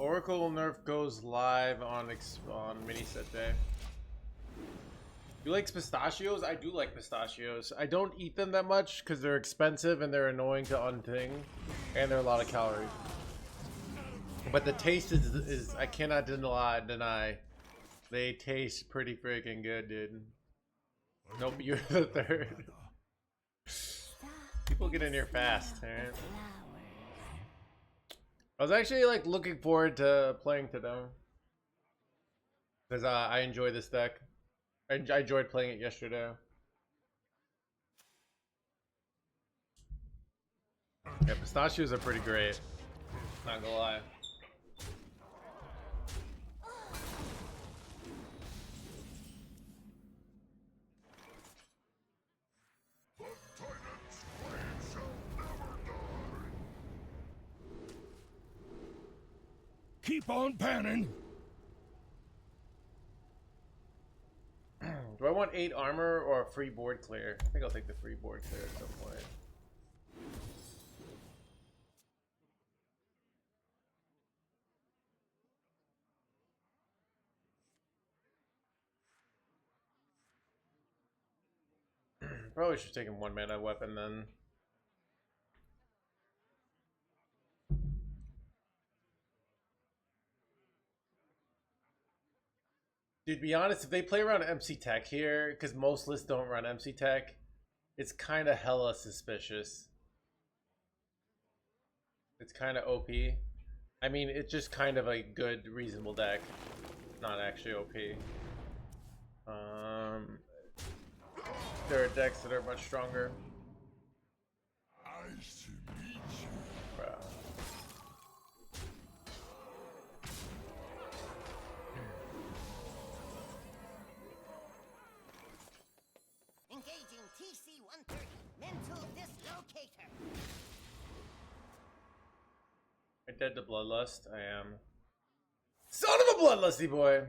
Oracle nerf goes live on mini set day. You like pistachios? I do like pistachios. I don't eat them that much because they're expensive and they're annoying to unthing, and they're a lot of calories. But the taste is I cannot deny. They taste pretty freaking good, dude. Nope, you're the third. People get in here fast, alright? I was actually like looking forward to playing today because I enjoy this deck. I enjoyed playing it yesterday. Yeah, pistachios are pretty great. Not gonna lie. Keep on panning. Do I want 8 armor or a free board clear? I think I'll take the free board clear at some point. Probably should take a 1-mana weapon then. Dude, to be honest, if they play around MC Tech here, because most lists don't run MC Tech, it's kind of hella suspicious. It's kind of OP. I mean, it's just kind of a good, reasonable deck. Not actually OP. There are decks that are much stronger. Bro. Engaging TC-130, mental dislocator. I dead to Bloodlust? I am. Son of a bloodlusty boy!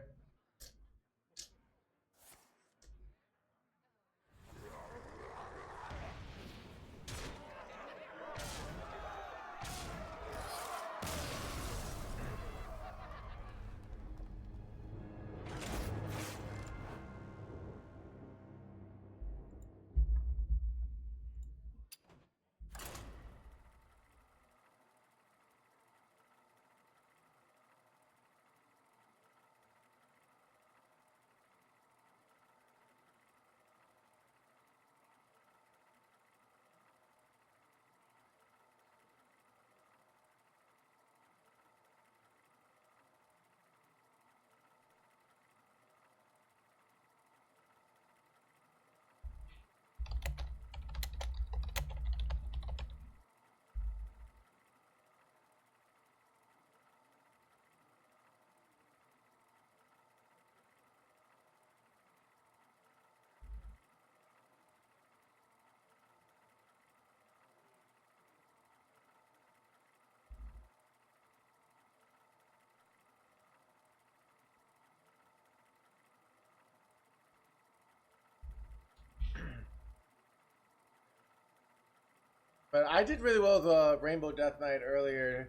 But I did really well with Rainbow Death Knight earlier,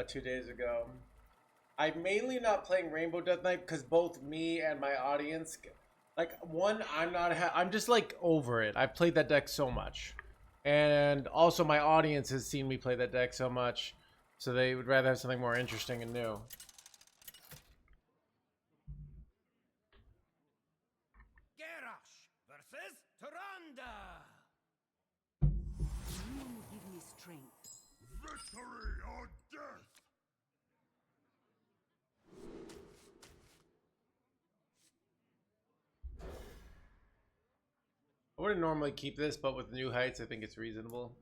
2 days ago. I'm mainly not playing Rainbow Death Knight because both me and my audience, like, one, I'm just like over it. I've played that deck so much. And also my audience has seen me play that deck so much, so they would rather have something more interesting and new. Garrosh versus Tyrande. You give me strength. Victory or death. I wouldn't normally keep this, but with new heights, I think it's reasonable.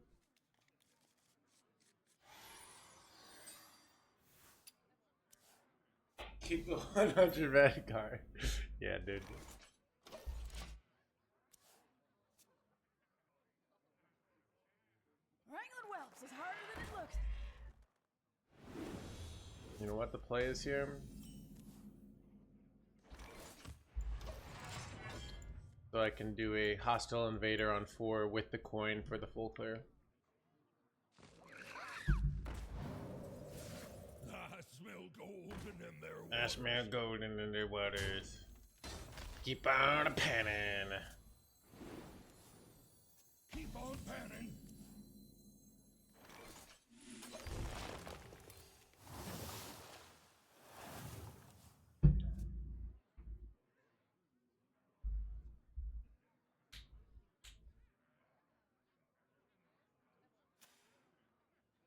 Keep the 100 red card. Yeah, dude. Wrangling whelps is harder than it looks. You know what the play is here? So I can do a hostile invader on 4 with the coin for the full clear. That's smell golden in their waters. I smell golden in their waters. Keep on panning. Keep on panning.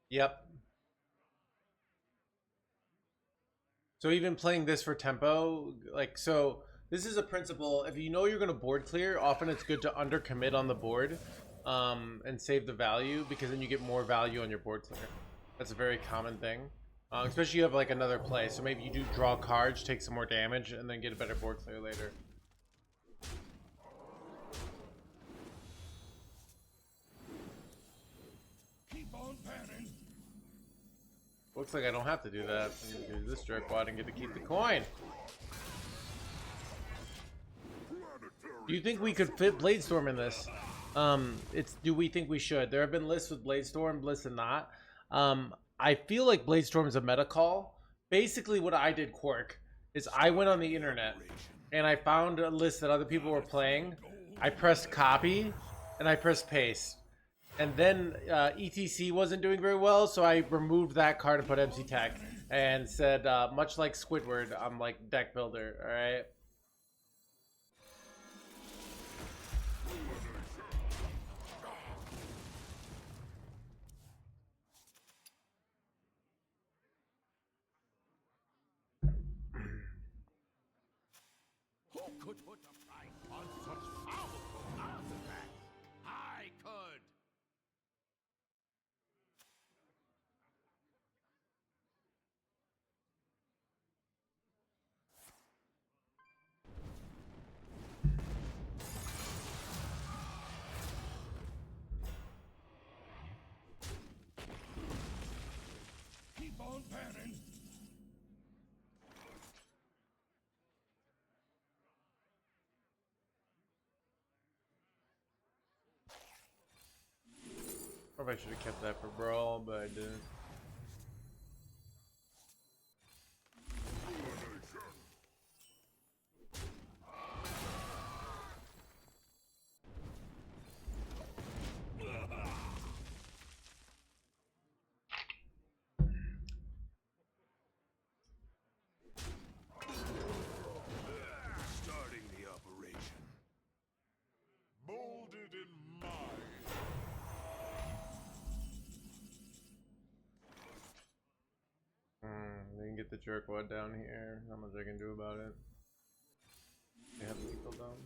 Yep. So even playing this for tempo, like, so this is a principle. If you know you're going to board clear, often it's good to undercommit on the board and save the value, because then you get more value on your board clear. That's a very common thing, especially you have like another play. So maybe you do draw cards, take some more damage, and then get a better board clear later. Keep on panning. Looks like I don't have to do that. I'm gonna do this jerkwad and get to keep the coin. Do you think we could fit Bladestorm in this? Do we think we should? There have been lists with Bladestorm, lists and not. I feel like Bladestorm is a meta call. Basically what I did, Quark, is I went on the internet and I found a list that other people were playing. I pressed copy and I pressed paste. And then ETC wasn't doing very well, so I removed that card and put MC Tech and said, much like Squidward, I'm like deck builder, alright? Who could put a price on such powerful artifacts? I could. Keep on panning. Probably should have kept that for Brawl, but I didn't. Starting the operation. Molded in mine. They can get the jerkwad down here. Not much I can do about it. They have lethal down.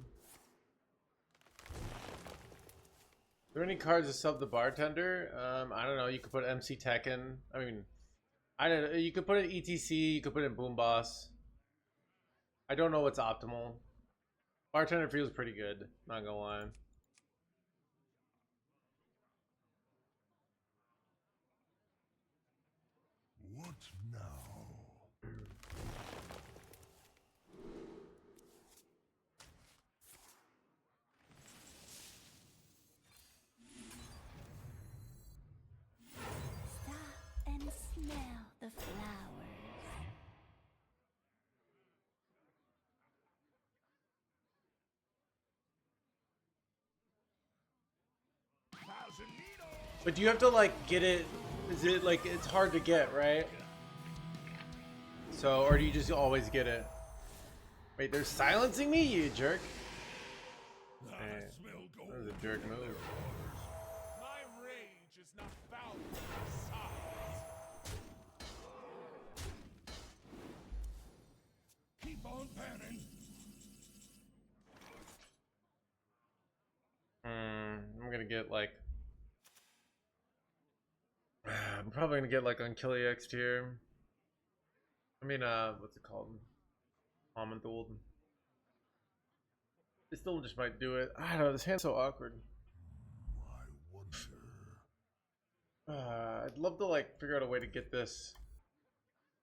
Are there any cards to sub the bartender? I don't know. You could put MC Tech in. I mean, I don't know. You could put in ETC. You could put in Boom Boss. I don't know what's optimal. Bartender feels pretty good. Not gonna lie. What now? Stop and smell the flowers. But do you have to like get it? Is it like it's hard to get, right? So, or do you just always get it? Wait, they're silencing me, you jerk. Hey, that was a jerk move. My rage is not bound by size. Keep on panning. I'm gonna get like. I'm probably gonna get like Unkill EX tier. I mean, what's it called? Almond. They still just might do it. I don't know. This hand's so awkward. I wonder. I'd love to like figure out a way to get this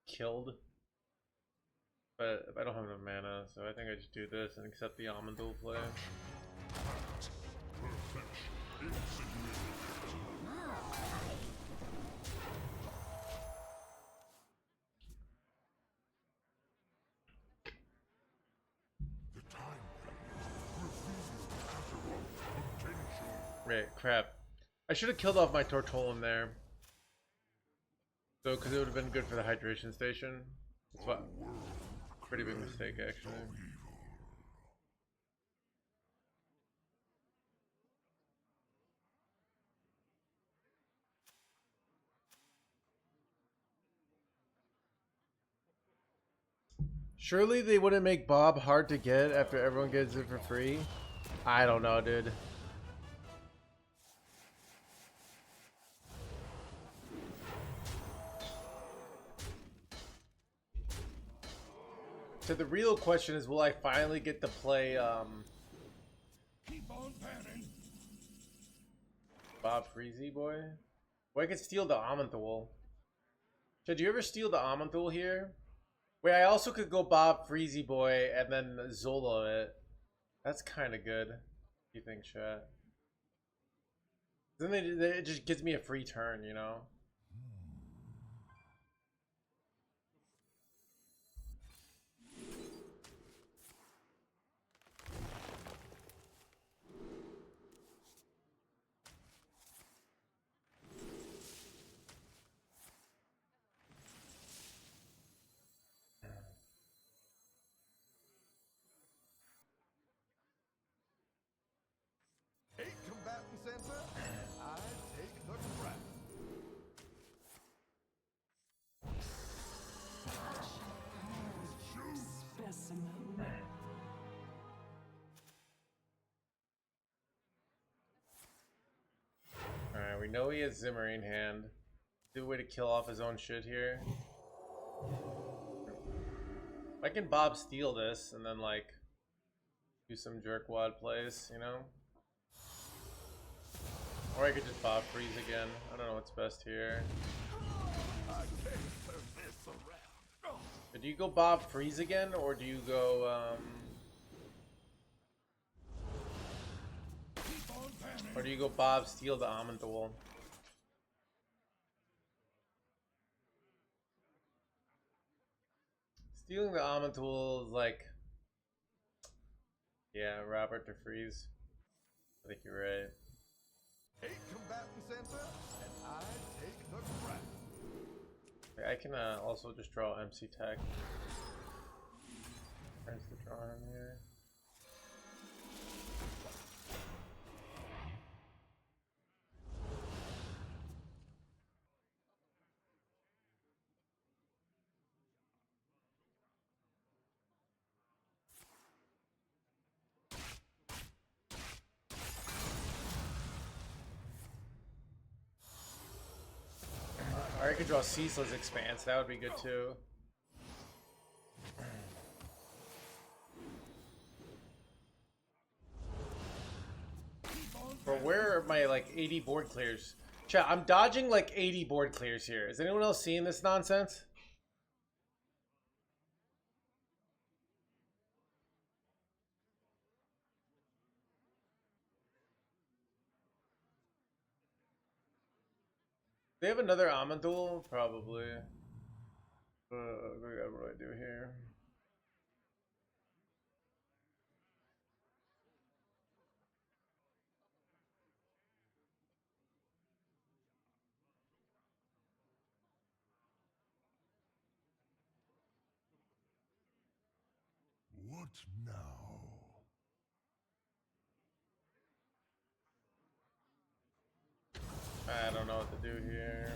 killed, but I don't have enough mana, so I think I just do this and accept the Almond play. Right, crap. I should have killed off my Tortolum there. So, because it would have been good for the hydration station. That's what. Pretty big mistake, actually. Surely they wouldn't make Bob hard to get after everyone gets it for free? I don't know, dude. So the real question is, will I finally get to play Keep on panning. Bob Freezy boy? Well, I could steal the Amanthul. Did you ever steal the Amanthul here? Wait, I also could go Bob Freezy boy and then Zola it. That's kind of good. You think, chat? Then it just gives me a free turn, you know? Eight combatant center, and I take the crap. Specimen. Alright, we know he has Zimmer in hand. Good way to kill off his own shit here. I can Bob steal this and then like do some jerkwad plays, you know? Or I could just Bob freeze again. I don't know what's best here. I can't turn this around. But do you go Bob freeze again, or do you go Keep on panning. or do you go Bob steal the Amanthul? Stealing the Amanthul is like, yeah, Robert to freeze. I think you're right. Eight combatant center, and I take the crap. I can also just draw MC Tech. Tries to draw him here. Or I could draw Ceaseless Expanse, that would be good too. But where are my like 80 board clears? Chat, I'm dodging like 80 board clears here. Is anyone else seeing this nonsense? They have another Amanthul? Probably. What do I do here? What now? I don't know what to do here.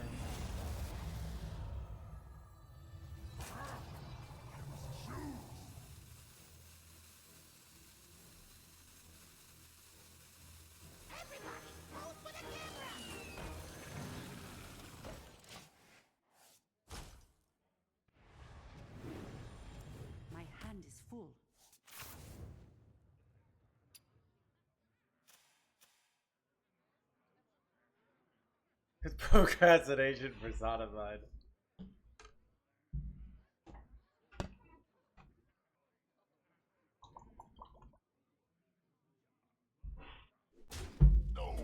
Everybody, hold for the camera! My hand is full. It's procrastination personified. No.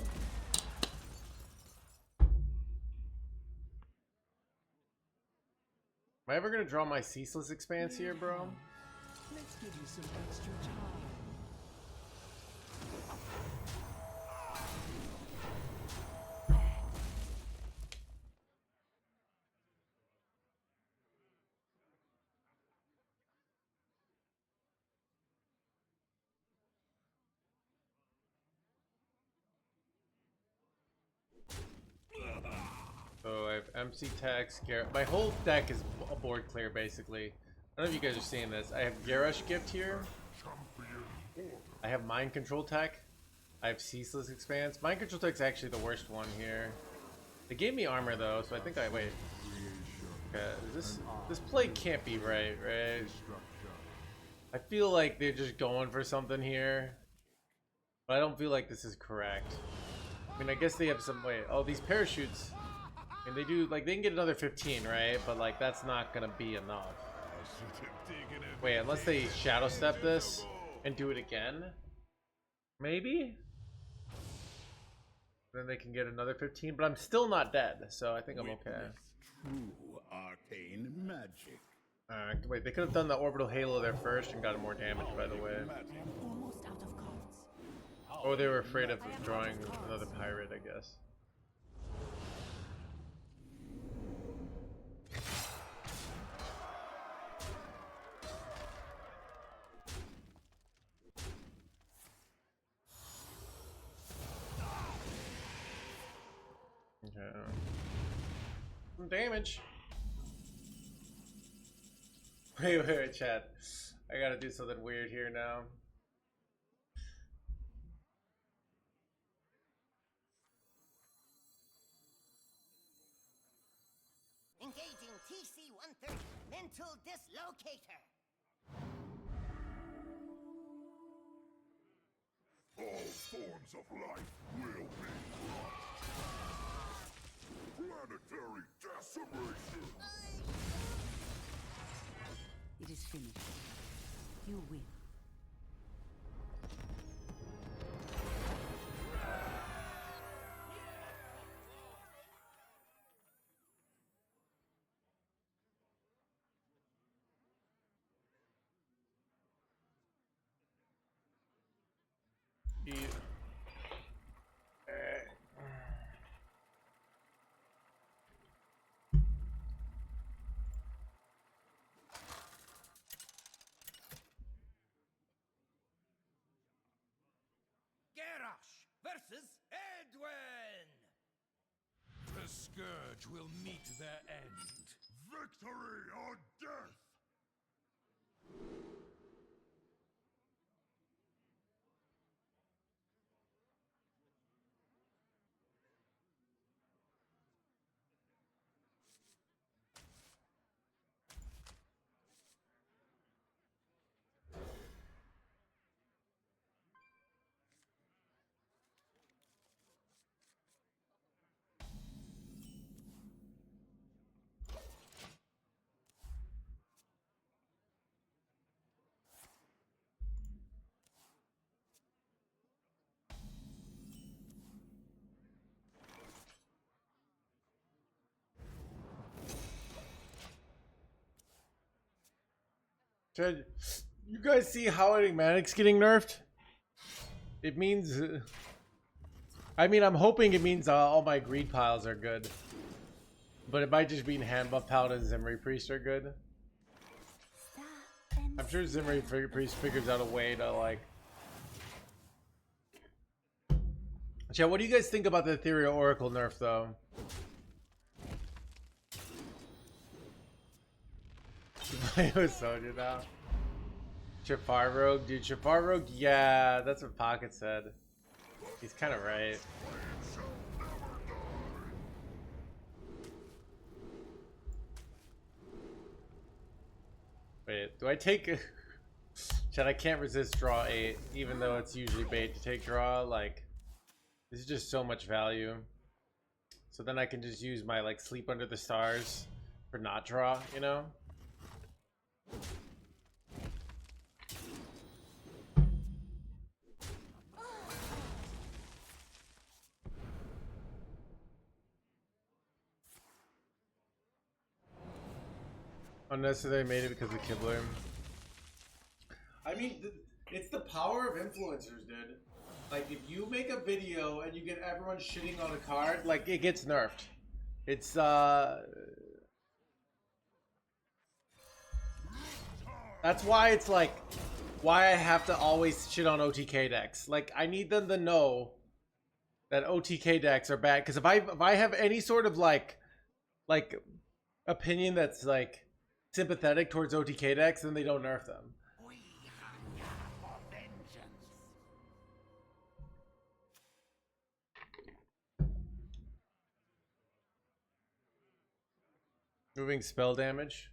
Am I ever gonna draw my Ceaseless Expanse here, bro? Let's give you some extra time. MC Tex, Garrett. My whole deck is a board clear basically. I don't know if you guys are seeing this. I have Garrosh Gift here. I have Mind Control Tech. I have Ceaseless Expanse. Mind Control Tech's actually the worst one here. They gave me armor though, so I think I wait. Okay, this play can't be right? I feel like they're just going for something here, but I don't feel like this is correct. I mean, I guess they have some wait. Oh, these parachutes. And they do like they can get another 15, right? But like that's not gonna be enough. Wait, unless they shadow step this and do it again, maybe. Then they can get another 15, but I'm still not dead, so I think I'm okay. True arcane magic. Wait, they could have done the orbital halo there first and gotten more damage, by the way. Almost out of cards. Or they were afraid of drawing another pirate, I guess. Okay. Some damage. Wait, chat. I gotta do something weird here now. Engaging TC-130 mental dislocator. All forms of life will be planetary decimation. It is finished. You win. Garrosh versus Edwin! The Scourge will meet their end. Victory or death! You guys see how enigmatic's getting nerfed? It means I mean, I'm hoping it means all my greed piles are good, but it might just mean hand buff paladins and Zimri priest are good. I'm sure Zimri priest figures out a way to like. Chat, what do you guys think about the Ethereal Oracle nerf though? Play with Sonya now. Chafar Rogue, dude. Chafar Rogue, yeah, that's what Pocket said. He's kind of right. Wait, do I take? Chat, I can't resist draw 8, even though it's usually bait to take draw. Like, this is just so much value. So then I can just use my like sleep under the stars for not draw, you know? Unnecessary made it because of Kibler. I mean, it's the power of influencers, dude. Like, if you make a video and you get everyone shitting on a card, like, it gets nerfed. It's, that's why it's like, why I have to always shit on OTK decks. Like, I need them to know that OTK decks are bad. Because if I have any sort of, like, like opinion that's like sympathetic towards OTK decks, then they don't nerf them. We hunger for vengeance. Moving spell damage.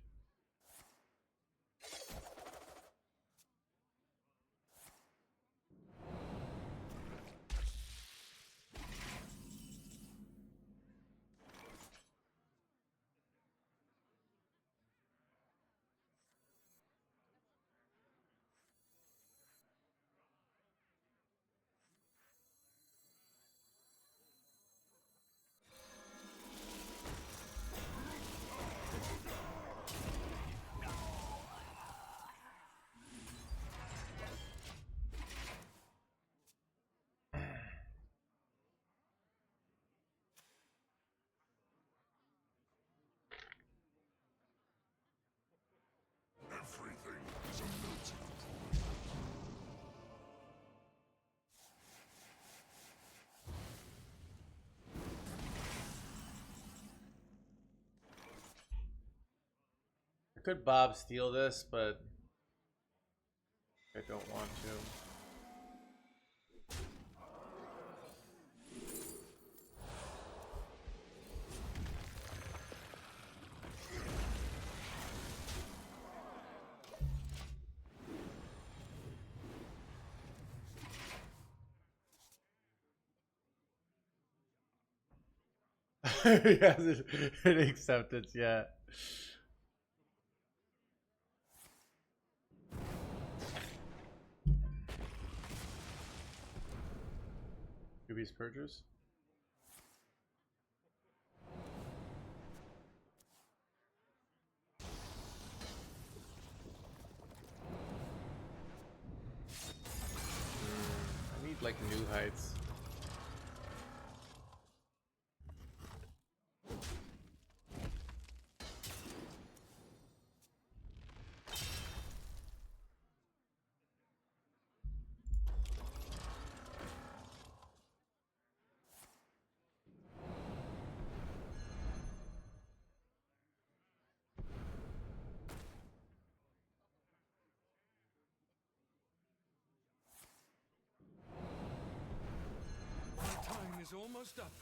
Everything is a melting I could Bob steal this, but I don't want to. He hasn't an acceptance yet. Ruby's purchase. I need like new heights. time is almost up.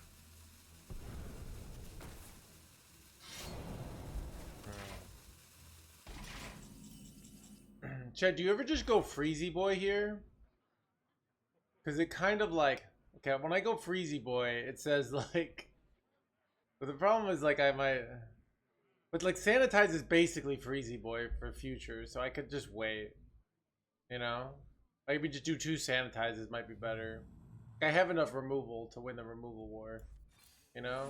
Chad, do you ever just go Freezy Boy here? Because it kind of like, okay, when I go Freezy Boy, it says like, but the problem is like I might, but like Sanitize is basically Freezy Boy for future, so I could just wait, you know? Maybe just do 2 Sanitizes might be better. I have enough removal to win the removal war, you know?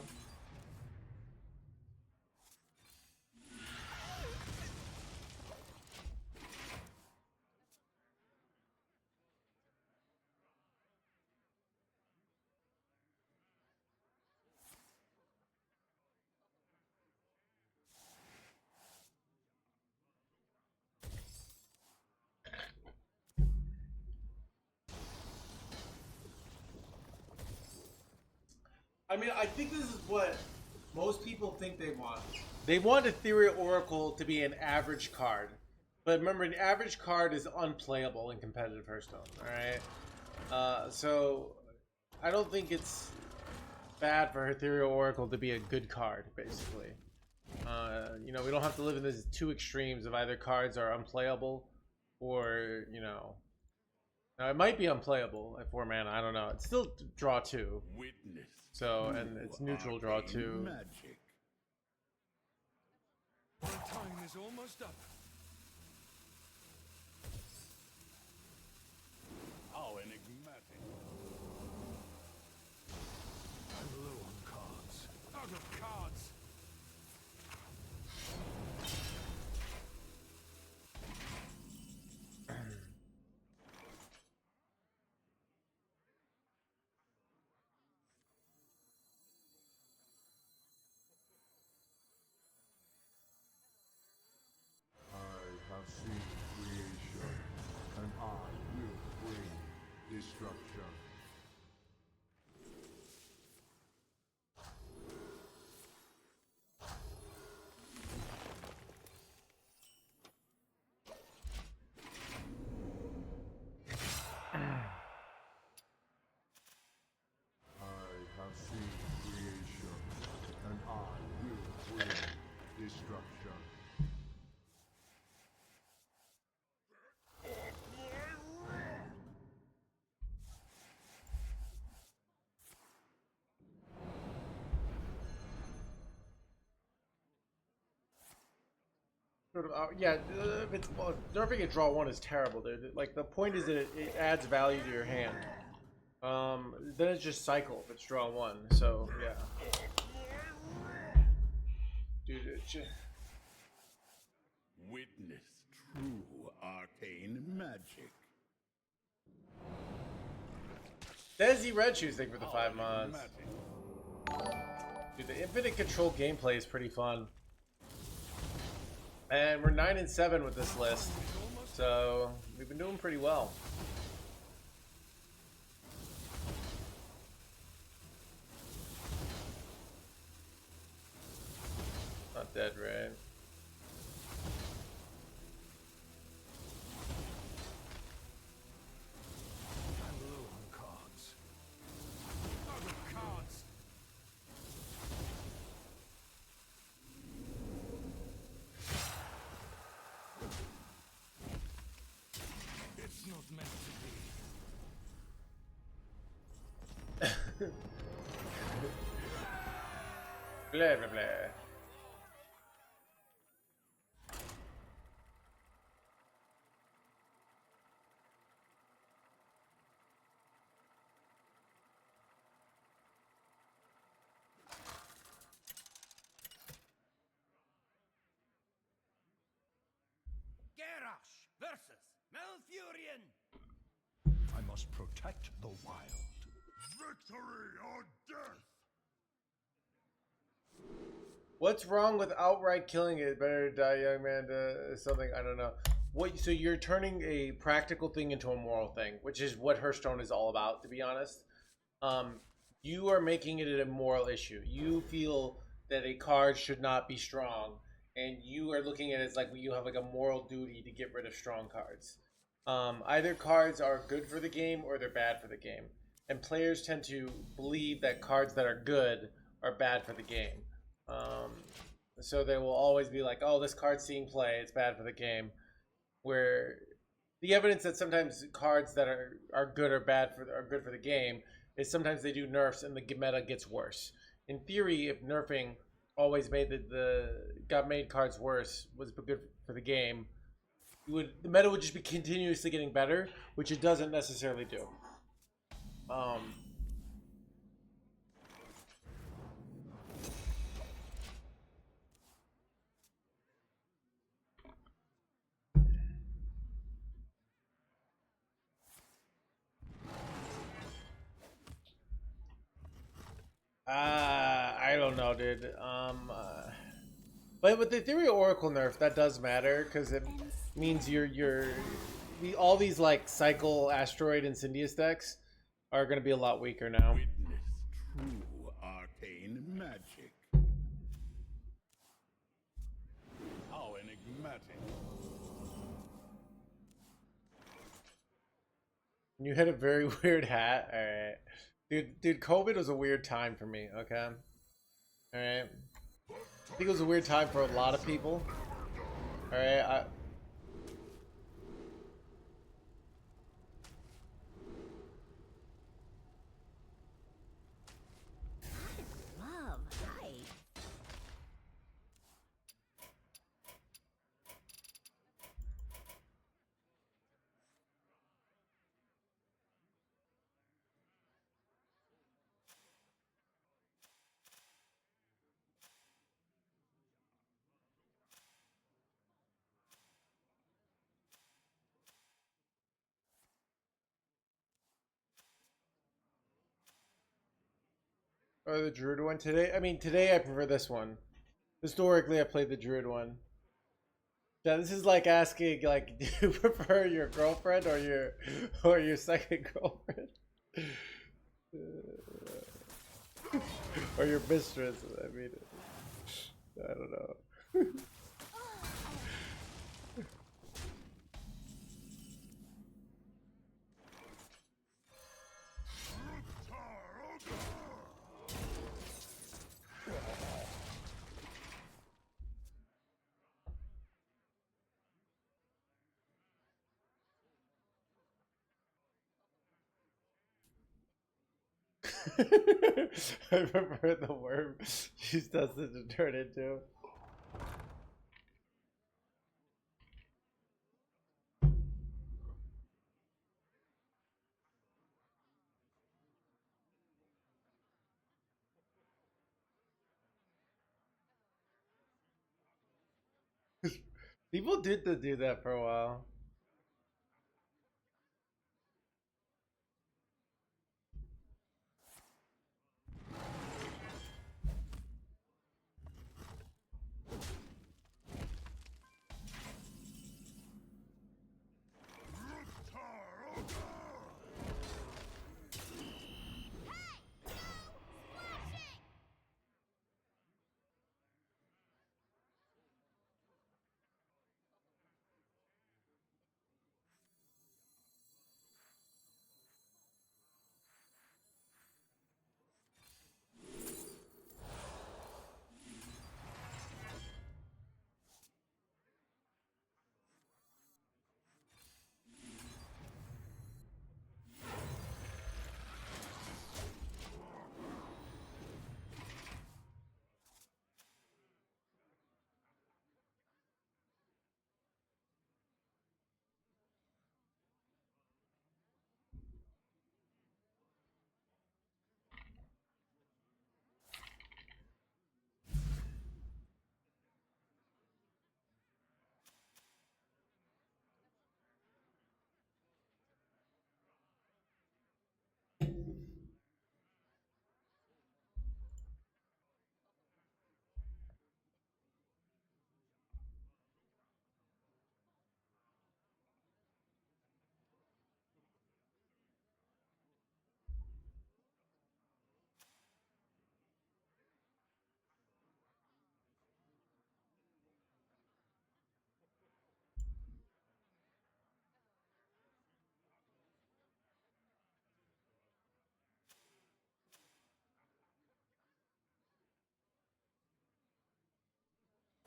I mean, I think this is what most people think they want. They want Ethereal Oracle to be an average card. But remember, an average card is unplayable in competitive Hearthstone, alright? So, I don't think it's bad for Ethereal Oracle to be a good card, basically. You know, we don't have to live in these 2 extremes of either cards are unplayable or, you know... Now, it might be unplayable at 4 mana, I don't know. It's still draw 2. Witness. So, and it's neutral draw 2. Magic. My time is almost up. How enigmatic. I'm low on cards. Out of cards. I have seen creation, and I will bring yeah, it's well, nerfing at draw 1 is terrible, dude. Like the point is that it adds value to your hand. Then it's just cycle if it's draw 1. So yeah, dude. Witness true arcane magic. Desi Red Shoes, thank you for the 5 months. Dude, the infinite control gameplay is pretty fun. And we're 9 and 7 with this list. So we've been doing pretty well. Not dead, right? I'm low on cards. Out of cards. It's not meant to be. Blah blah blah. Garrosh versus Malfurion. I must protect the wild. Victory or death. What's wrong with outright killing it? Better to die young, man. To something I don't know. What? So you're turning a practical thing into a moral thing, which is what Hearthstone is all about, to be honest. You are making it a moral issue. You feel that a card should not be strong, and you are looking at it as like you have like a moral duty to get rid of strong cards. Either cards are good for the game or they're bad for the game, and players tend to believe that cards that are good are bad for the game. So they will always be like, oh, this card's seeing play, it's bad for the game. Where the evidence that sometimes cards that are good or bad are good for the game is sometimes they do nerfs and the meta gets worse. In theory, if nerfing always made made cards worse was good for the game, the meta would just be continuously getting better, which it doesn't necessarily do. I don't know, dude. But with the Ethereal Oracle nerf, that does matter because it means all these like cycle asteroid and Syndius decks are going to be a lot weaker now. Witness true arcane magic. How enigmatic. You had a very weird hat. All right, dude. COVID was a weird time for me. Okay. All right. I think it was a weird time for a lot of people. All right. Love, hi. Or the Druid one today. I mean, today I prefer this one. Historically, I played the Druid one. Yeah, this is like asking, like, do you prefer your girlfriend or your second girlfriend, or your mistress? I mean, I don't know. I prefer the worm she's destined to turn into. People did do that for a while.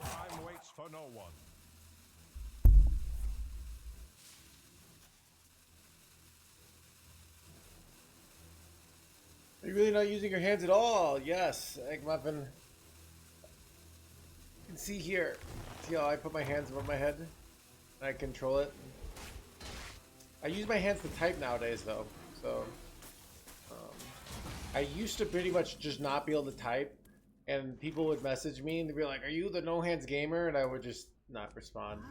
Time waits for no one. Are you really not using your hands at all? Yes, Egg Muffin. You can see here. See how I put my hands above my head? I control it. I use my hands to type nowadays, though. So, I used to pretty much just not be able to type, and people would message me and they'd be like, "Are you the NoHandsGamer?" And I would just not respond.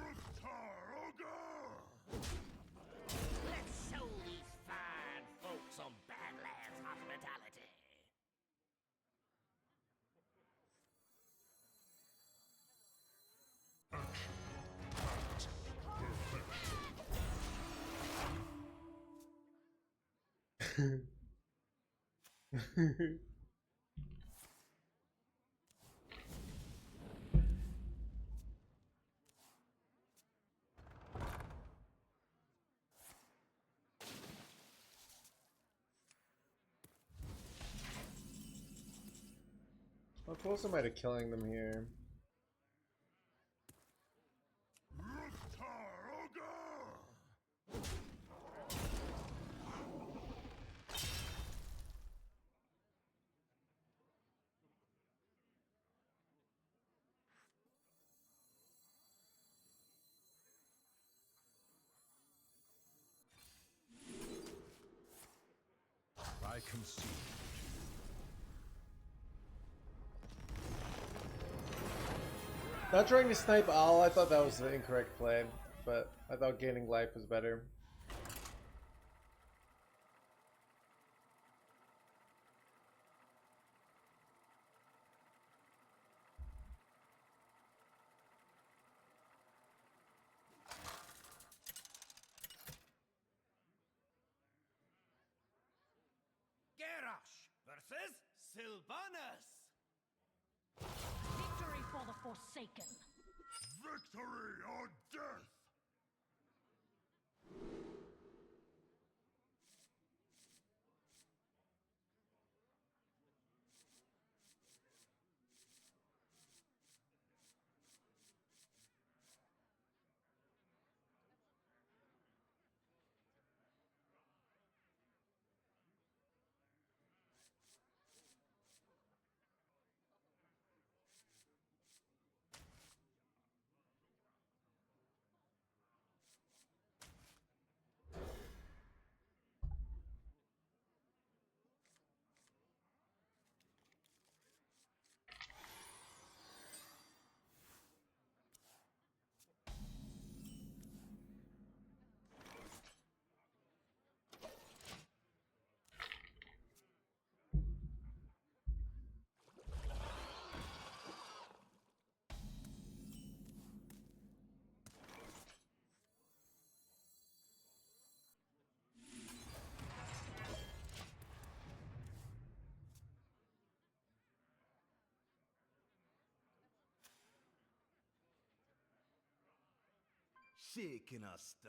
Let's show these fine folks some Badlands hospitality. How close am I to killing them here? I concede. Not trying to snipe Owl, I thought that was the incorrect play, but I thought gaining life was better. Garrosh versus Sylvanas. Victory for the Forsaken. Victory or death. shaking a stir.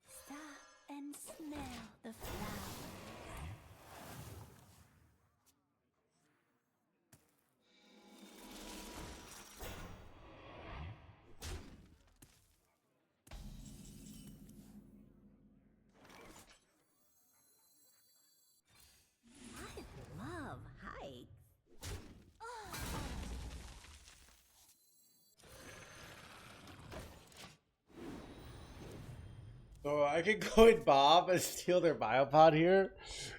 Stop and smell the flowers. I love hikes. So I could go with Bob and steal their biopod here.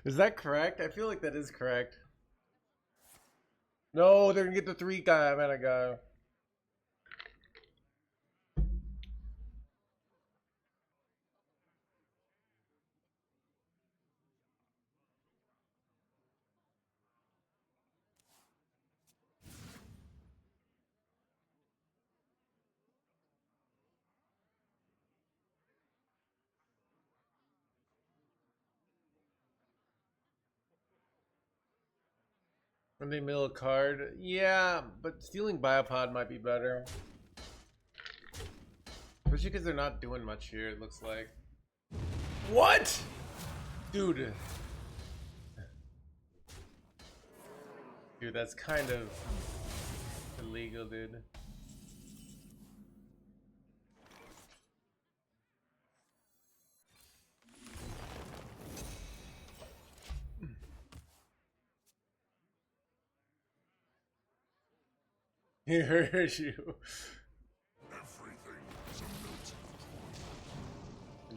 Is that correct? I feel like that is correct. No, they're gonna get the 3 guy mana guy. When they mill a card, yeah, but stealing biopod might be better. Especially because they're not doing much here, it looks like. What? Dude. Dude, that's kind of illegal, dude. He heard you.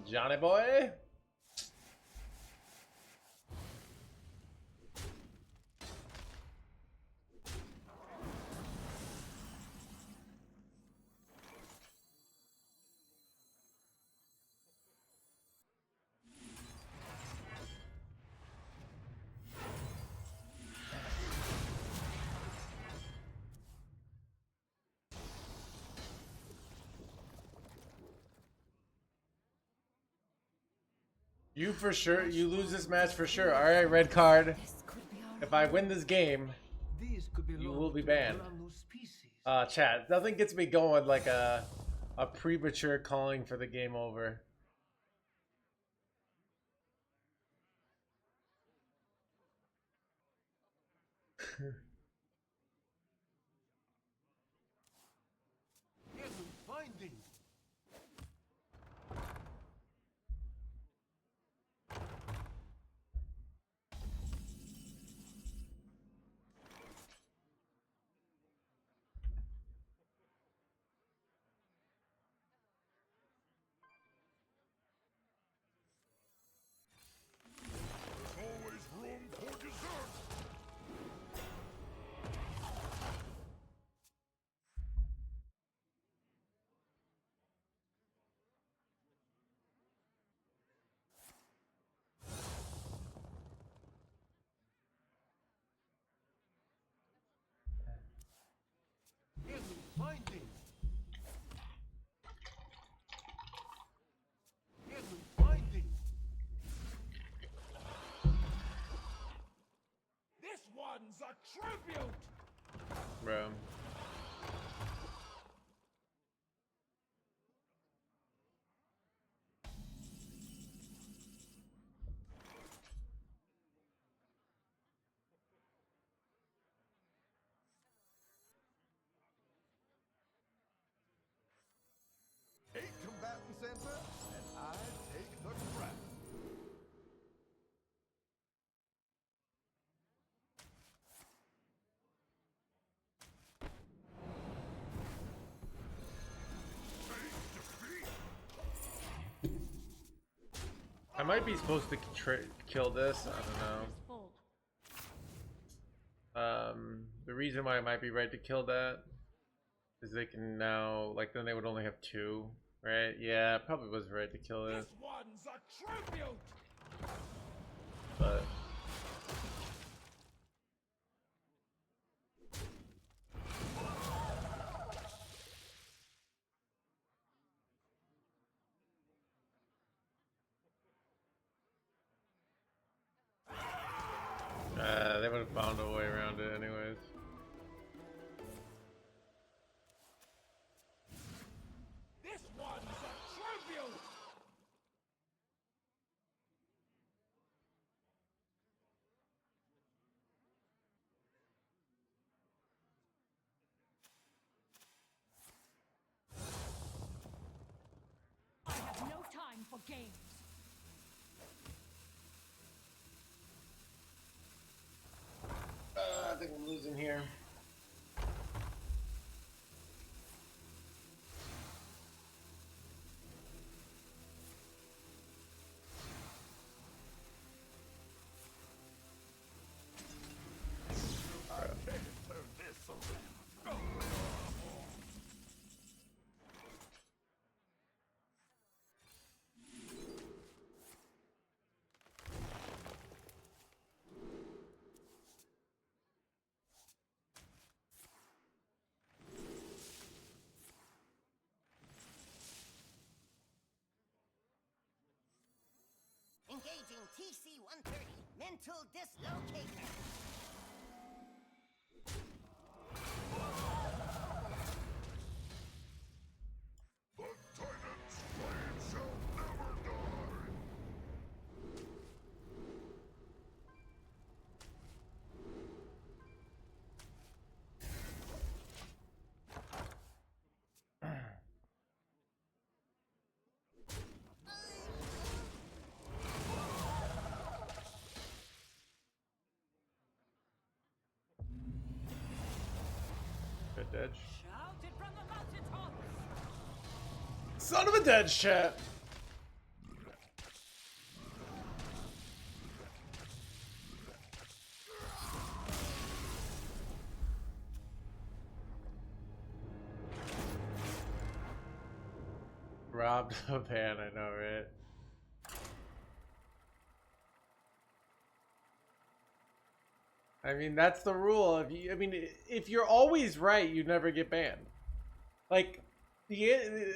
Johnny boy? You for sure, you lose this match for sure. Alright, red card. If I win this game, you will be banned. Chat, nothing gets me going like a premature calling for the game over. This one's a tribute. Bro. Combatant center, and I take the crown. I might be supposed to kill this. I don't know. The reason why I might be right to kill that is they can now, like, then they would only have 2, right? Yeah, probably was right to kill it. This one's a tribute. But chains. I think I'm losing here. Engaging TC-130, mental dislocator. The Titan's flame shall never die! Good edge. Shout it from the mountaintops. Son of a dead chat. Robbed a pan, I know, right? I mean, that's the rule. I mean, if you're always right, you never get banned. Like, the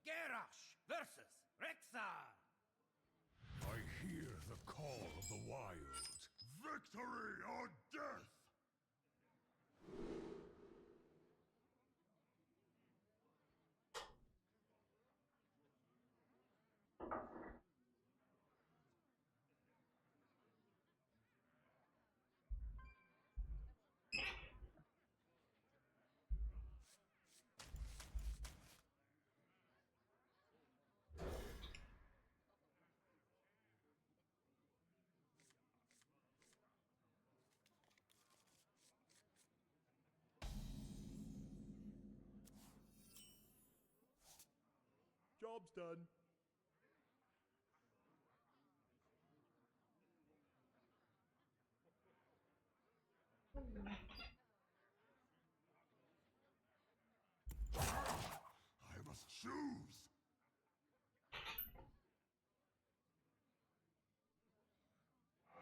Garrosh versus Rexar! I hear the call of the wild. Victory or death! Job's done. I must choose.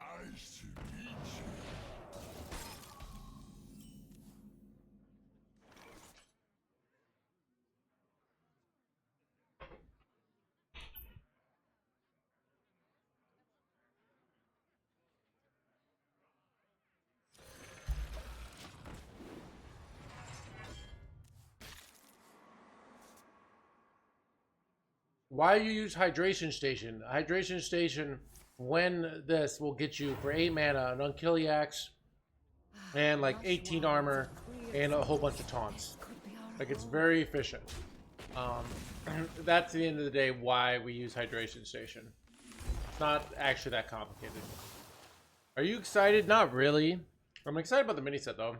I should eat you. why you use hydration station? Hydration station, when this will get you for 8 mana an Unkilliax, and like 18 armor and a whole bunch of taunts. Like, it's very efficient. That's, at the end of the day, why we use Hydration Station. It's not actually that complicated. Are you excited? Not really. I'm excited about the mini set though.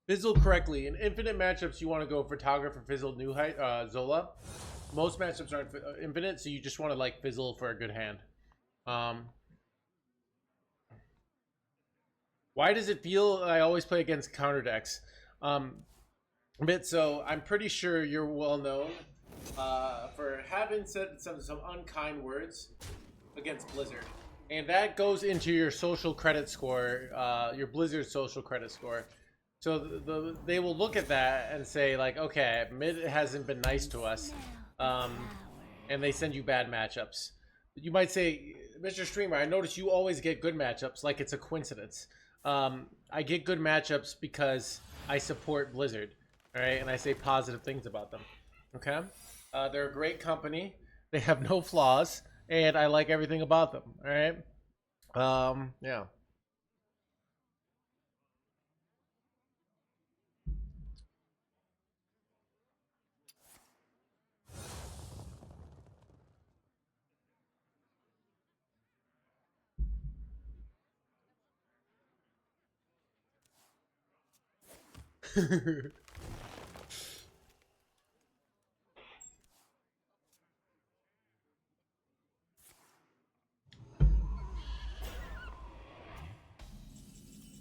Fizzle correctly. In infinite matchups, you want to go Photographer, Fizzle, New Height, Zola. Most matchups aren't infinite, so you just want to like Fizzle for a good hand. Why does it feel I always play against counter decks? So I'm pretty sure you're well known for having said some unkind words against Blizzard, and that goes into your social credit score, your Blizzard social credit score. So they will look at that and say like, okay, mid hasn't been nice to us, and they send you bad matchups. You might say, Mr. Streamer, I notice you always get good matchups, like it's a coincidence. I get good matchups because I support Blizzard, all right, and I say positive things about them. Okay, they're a great company. They have no flaws, and I like everything about them. All right, yeah.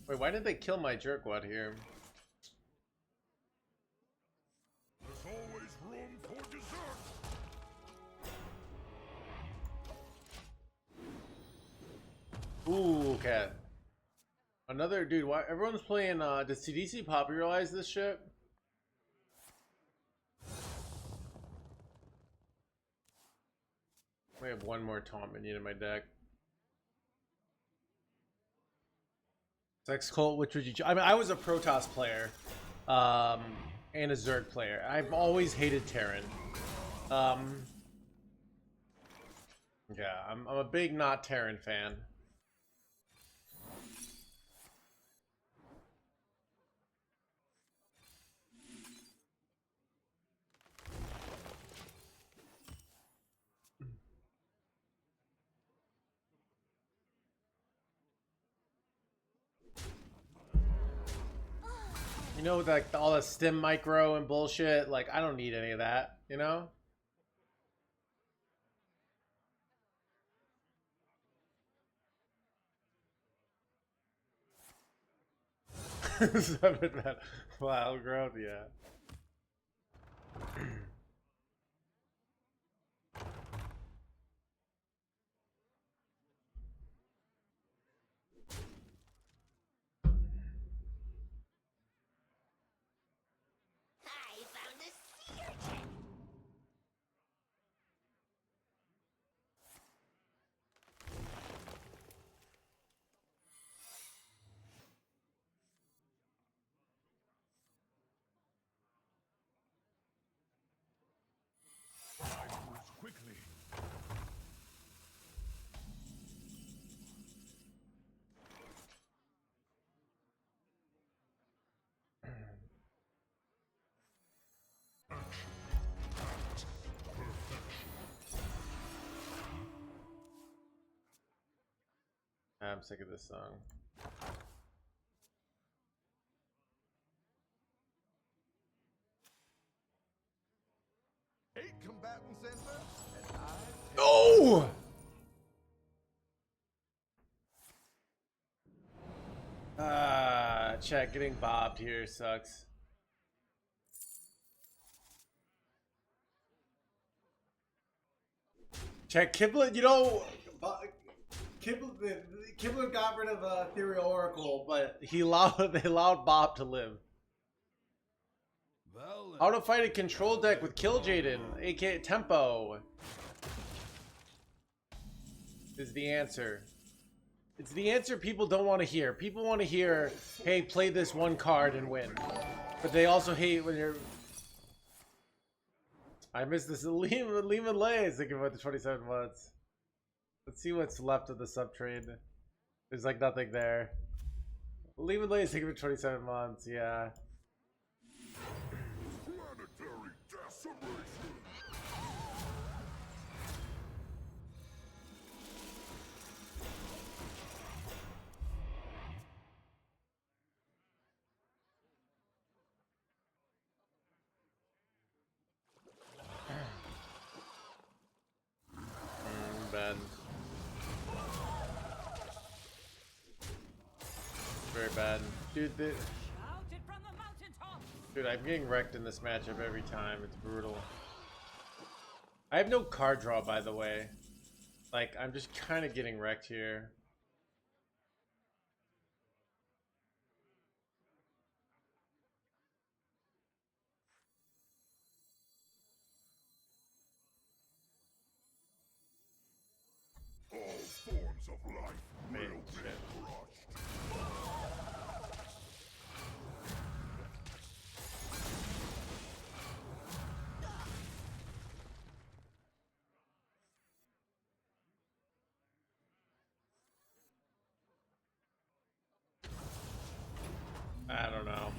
Wait, why did they kill my jerkwad here? There's always room for dessert. Ooh, okay. Another dude. Why everyone's playing? Does CDC popularize this shit? I have one more taunt minion in my deck. Sex Cult, which would you? I mean, I was a Protoss player, and a Zerg player. I've always hated Terran. Yeah, I'm a big not Terran fan. You know, like all the stim micro and bullshit. Like, I don't need any of that. You know. Wild growth, yeah. I found a sea urchin. Time moves quickly. I'm sick of this song. Eight combatants enter, and I No! Chat, getting bobbed here sucks. Chat, Kiblet, you know, Kiblet got rid of Ethereal Oracle, but they allowed Bob to live. well, How to fight a control deck with Kill Jaden, aka Tempo, is the answer. It's the answer people don't want to hear. People want to hear, hey, play this one card and win. But they also hate when you're... I missed this. Lehman Lay is thinking about the 27 months. Let's see what's left of the sub trade. There's like nothing there. Leave it late, take it for 27 months, yeah. Planetary decimation. Bad. Very bad. Dude, Shouted from the mountaintop. dude, I'm getting wrecked in this matchup every time. It's brutal. I have no card draw, by the way. Like, I'm just kind of getting wrecked here. All forms of life will Man, be shit. crushed. I don't know.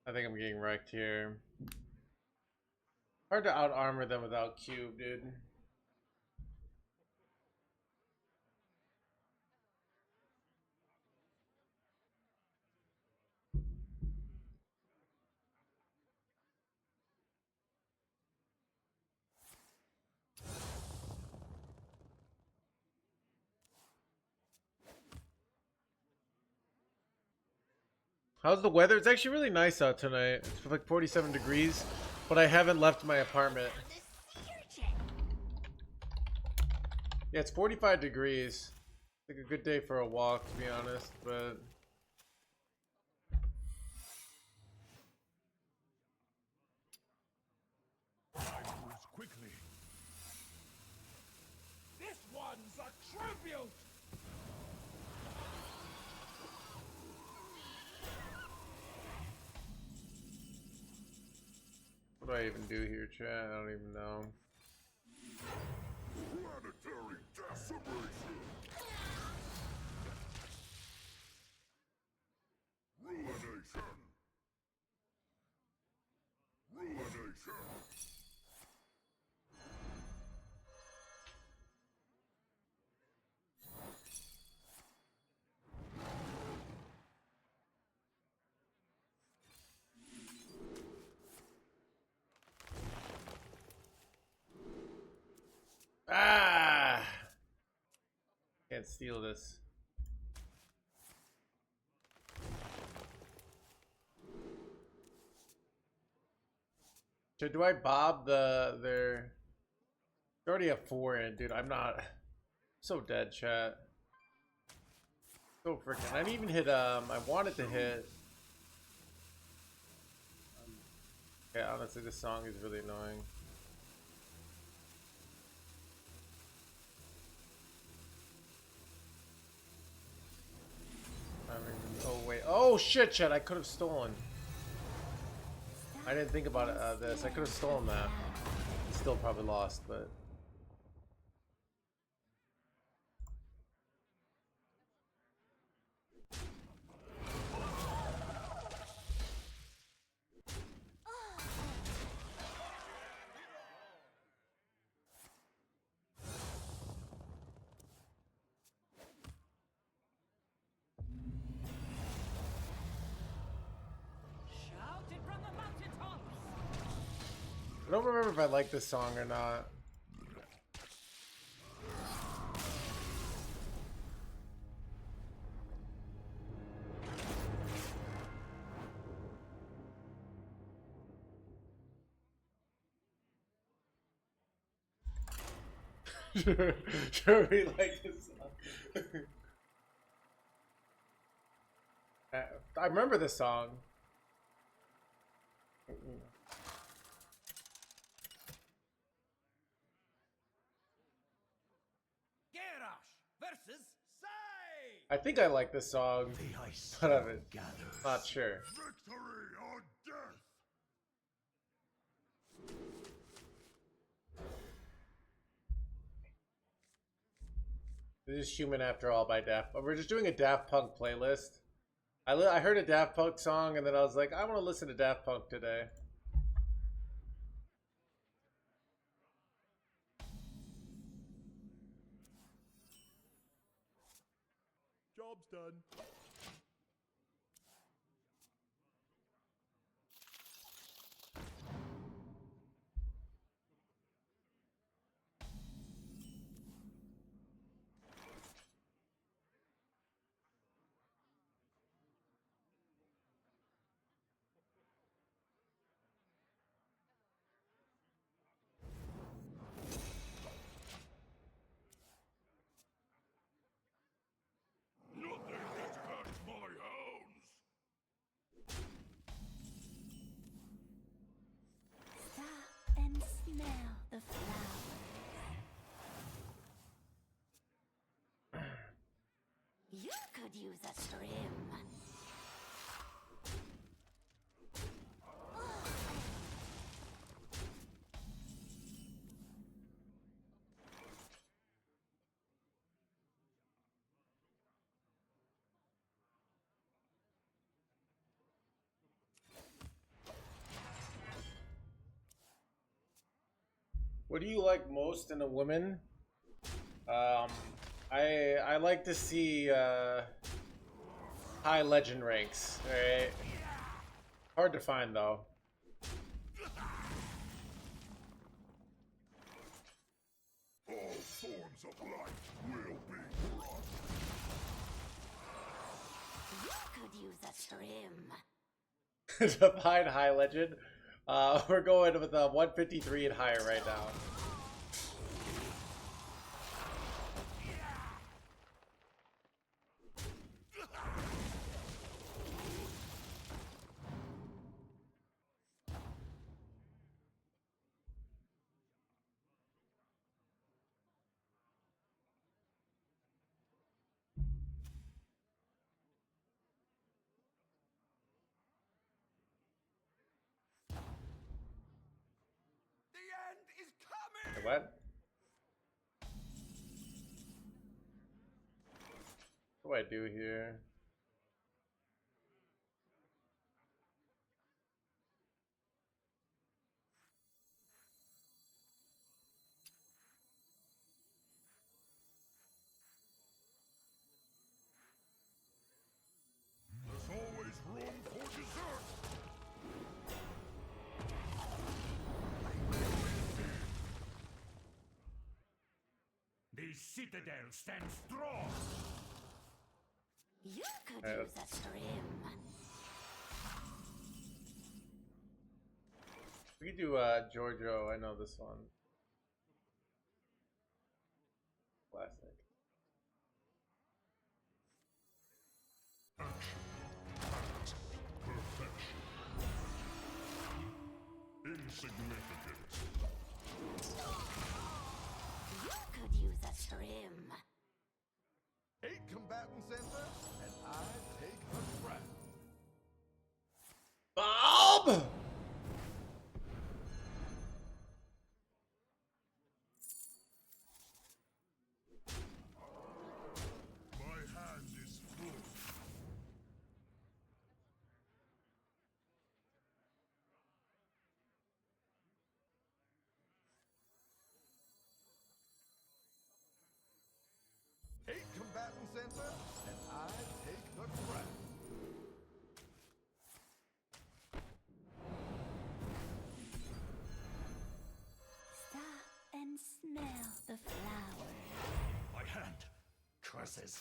I think I'm getting wrecked here. Hard to out armor them without cube, dude. How's the weather? It's actually really nice out tonight. It's like 47 degrees, but I haven't left my apartment. Yeah, it's 45 degrees. Like a good day for a walk, to be honest, but Time moves quickly. This one's a tribute. what do I even do here, chat? I don't even know. Planetary decimation. Ruination. Ruination. Ah! Can't steal this. So do I bob their... They already have 4 in, dude. I'm not... So dead, chat. So freaking... I didn't even hit, I wanted to hit... Yeah, honestly, this song is really annoying. Oh wait, oh shit, chat, I could have stolen. I didn't think about it, this. I could have stolen that. Still probably lost, but... Shouted from the mountaintops. I don't remember if I like this song or not. Sure, we like this song. I remember this song. Garrosh versus Sai. I think I like this song, The ice but I'm gathers. not sure. Victory or death. This is Human After All by Daft Punk. We're just doing a Daft Punk playlist. I heard a Daft Punk song and then I was like, I want to listen to Daft Punk today. Job's done. Nothing that hurts my hounds. Stop and smell the flowers. You could use a trim. What do you like most in a woman? I like to see high legend ranks. Right? Hard to find though. All forms of life will be crushed. You could use a trim. To find high legend, we're going with 153 and higher right now. The end is coming! What? What do I do here? There's always room for dessert! The citadel stands strong! You could use a trim. We could do Giorgio. I know this one. Classic. Perfection. Insignificant. You could use a trim. 8 combatant center, and I take the breath. Bob! My hand is full. Eight combatant center, and I take the breath. Stop and smell the flowers. My hand curses.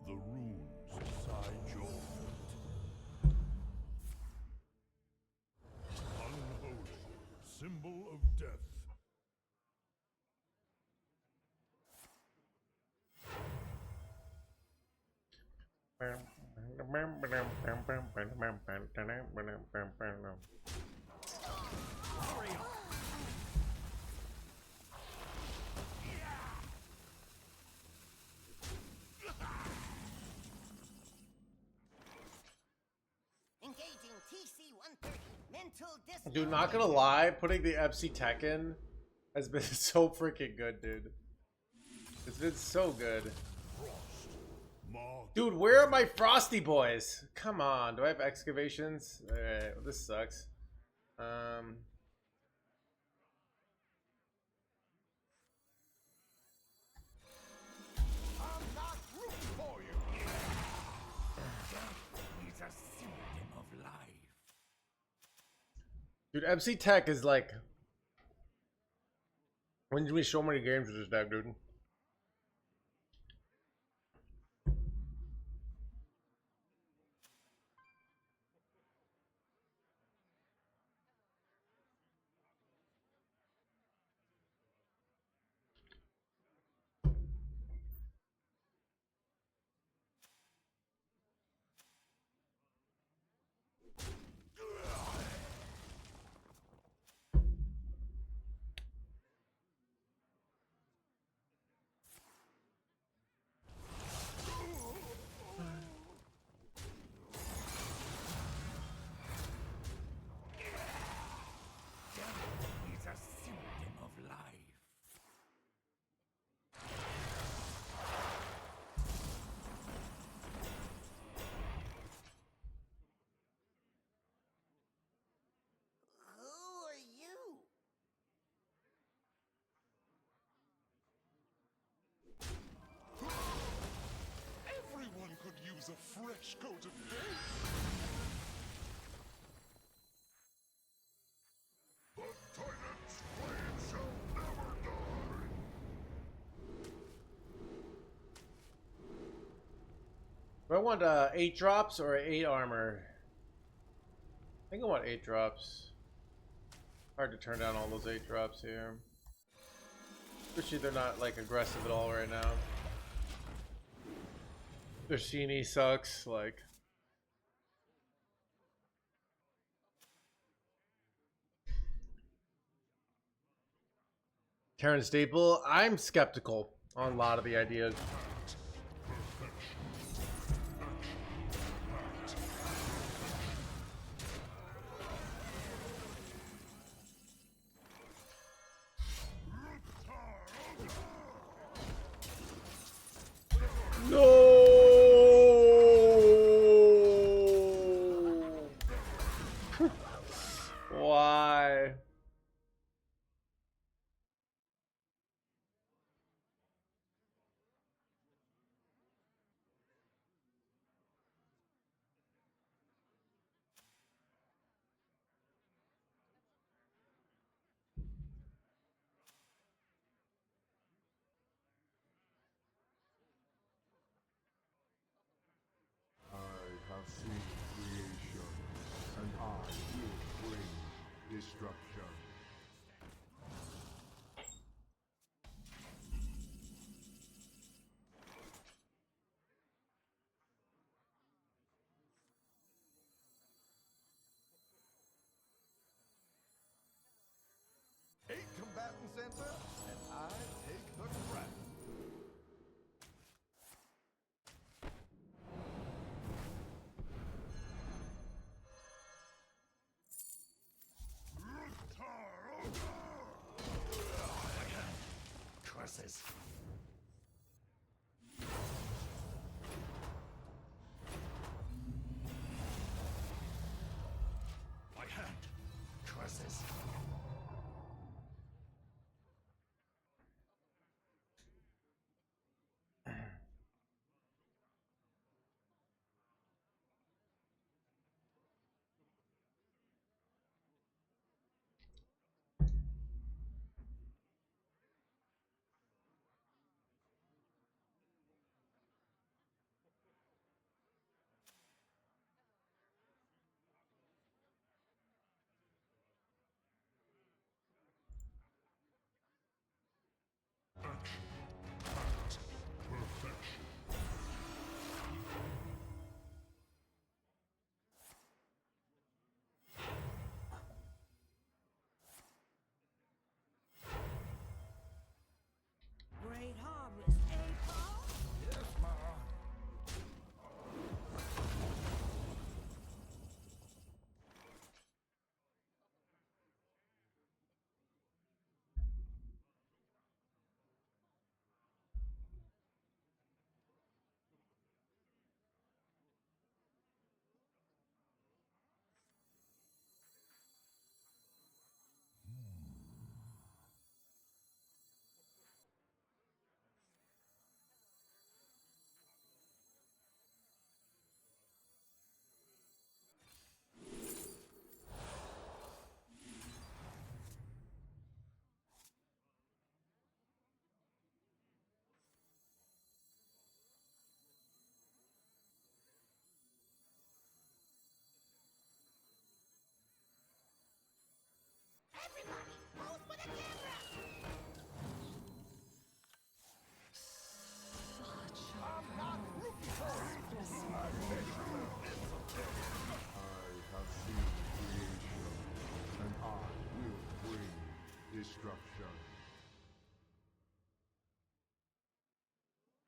The runes beside your feet. Unholy, symbol of death. Engaging TC-130. Mental dislocation. Dude, not gonna lie, putting the FC Tech in has been so freaking good, dude. It's been so good. Dude, where are my Frosty boys? Come on, do I have excavations? Alright, well, this sucks. I'm not rooting for you. Death is a symptom of life. Dude, MC Tech is like... When did we so many games with this deck, dude? Is a symptom of life. Who are you? Everyone could use a fresh coat of paint. The Titan's blade shall never die. Do I want 8 drops or 8 armor? I think I want 8 drops. Hard to turn down all those 8 drops here. Especially they're not like aggressive at all right now. Their Shini sucks, like. Terran Staple, I'm skeptical on a lot of the ideas. No! Why? I have seen creation, and I will bring destruction. Eight combatants enter, and I take the crown.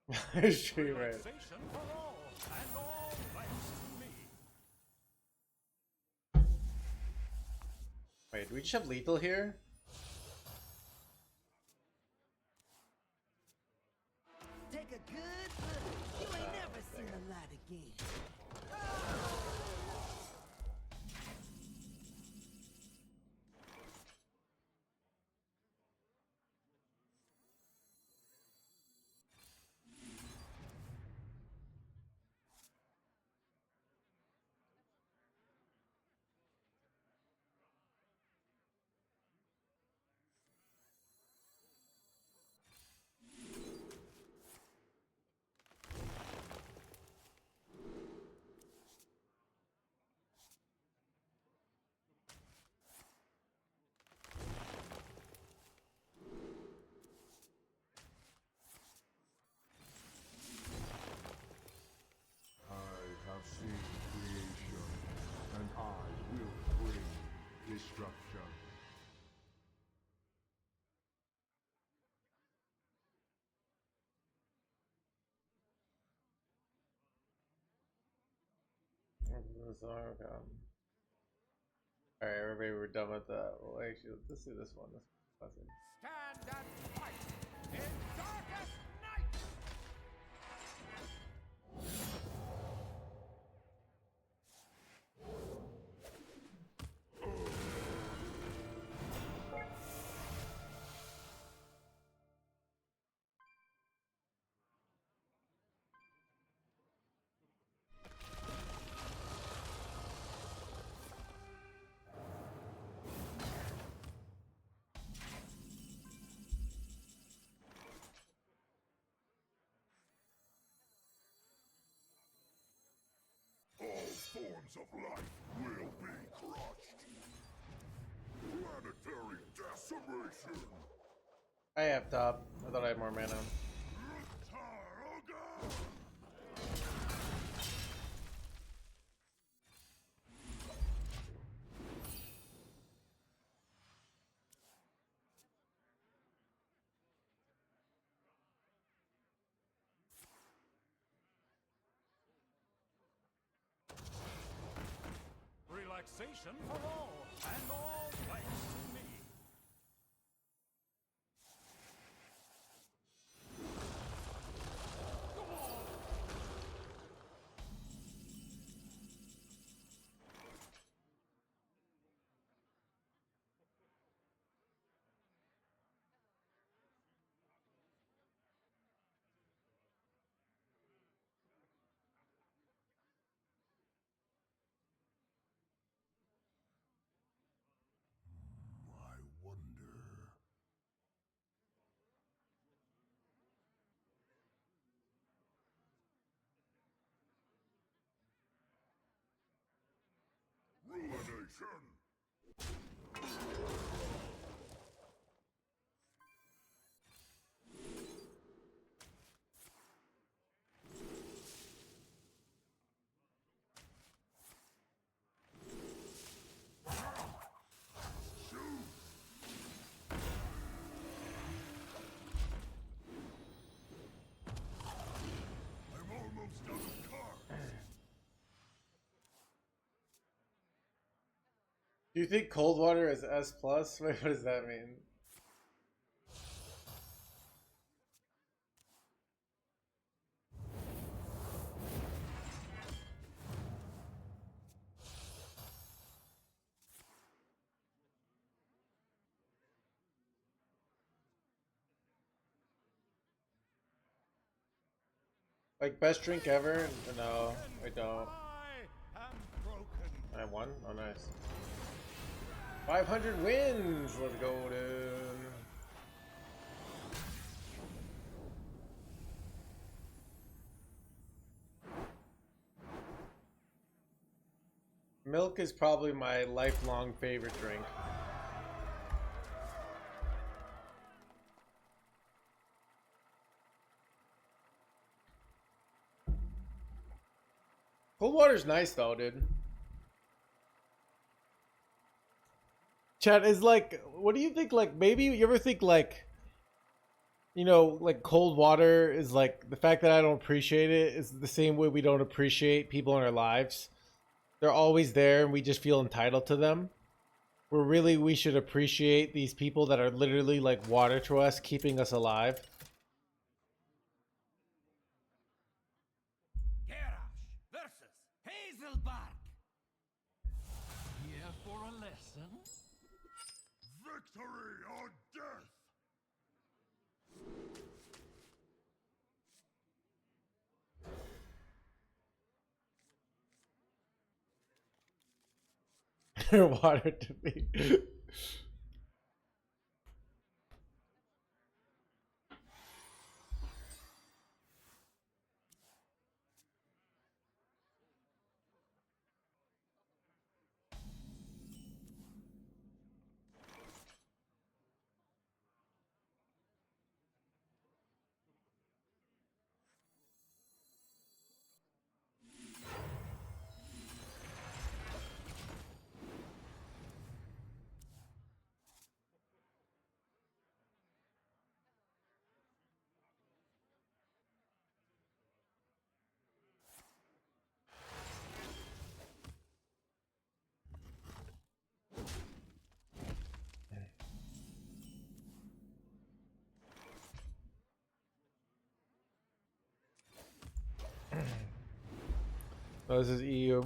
She right. Relaxation for all, and all thanks to me. Wait, do we just have lethal here? Take a good look. You ain't never seen the light again. I have seen creation, and I will bring destruction. Alright, everybody, we're done with that. Well, actually, let's do this one. Let's see. Stand and fight in darkest night. All forms of life will be crushed. Planetary decimation. I have top. I thought I had more mana. Taraga! Relaxation for all, and all thanks to me. I wonder. Ruination! I'm almost out of cards. Do you think cold water is S plus? Wait, what does that mean? Like best drink ever? No, I don't. I am broken. I won? Oh, nice. 500 wins! Let's go, dude. Milk is probably my lifelong favorite drink. Cold water's nice though, dude. Chat is like, what do you think? Like, maybe you ever think like You know, like cold water is like the fact that I don't appreciate it is the same way we don't appreciate people in our lives. They're always there and we just feel entitled to them. Where really we should appreciate these people that are literally like water to us, keeping us alive. Garrosh versus Hazelbark. Here for a lesson? Victory or death! Water to me. Oh, this is EU.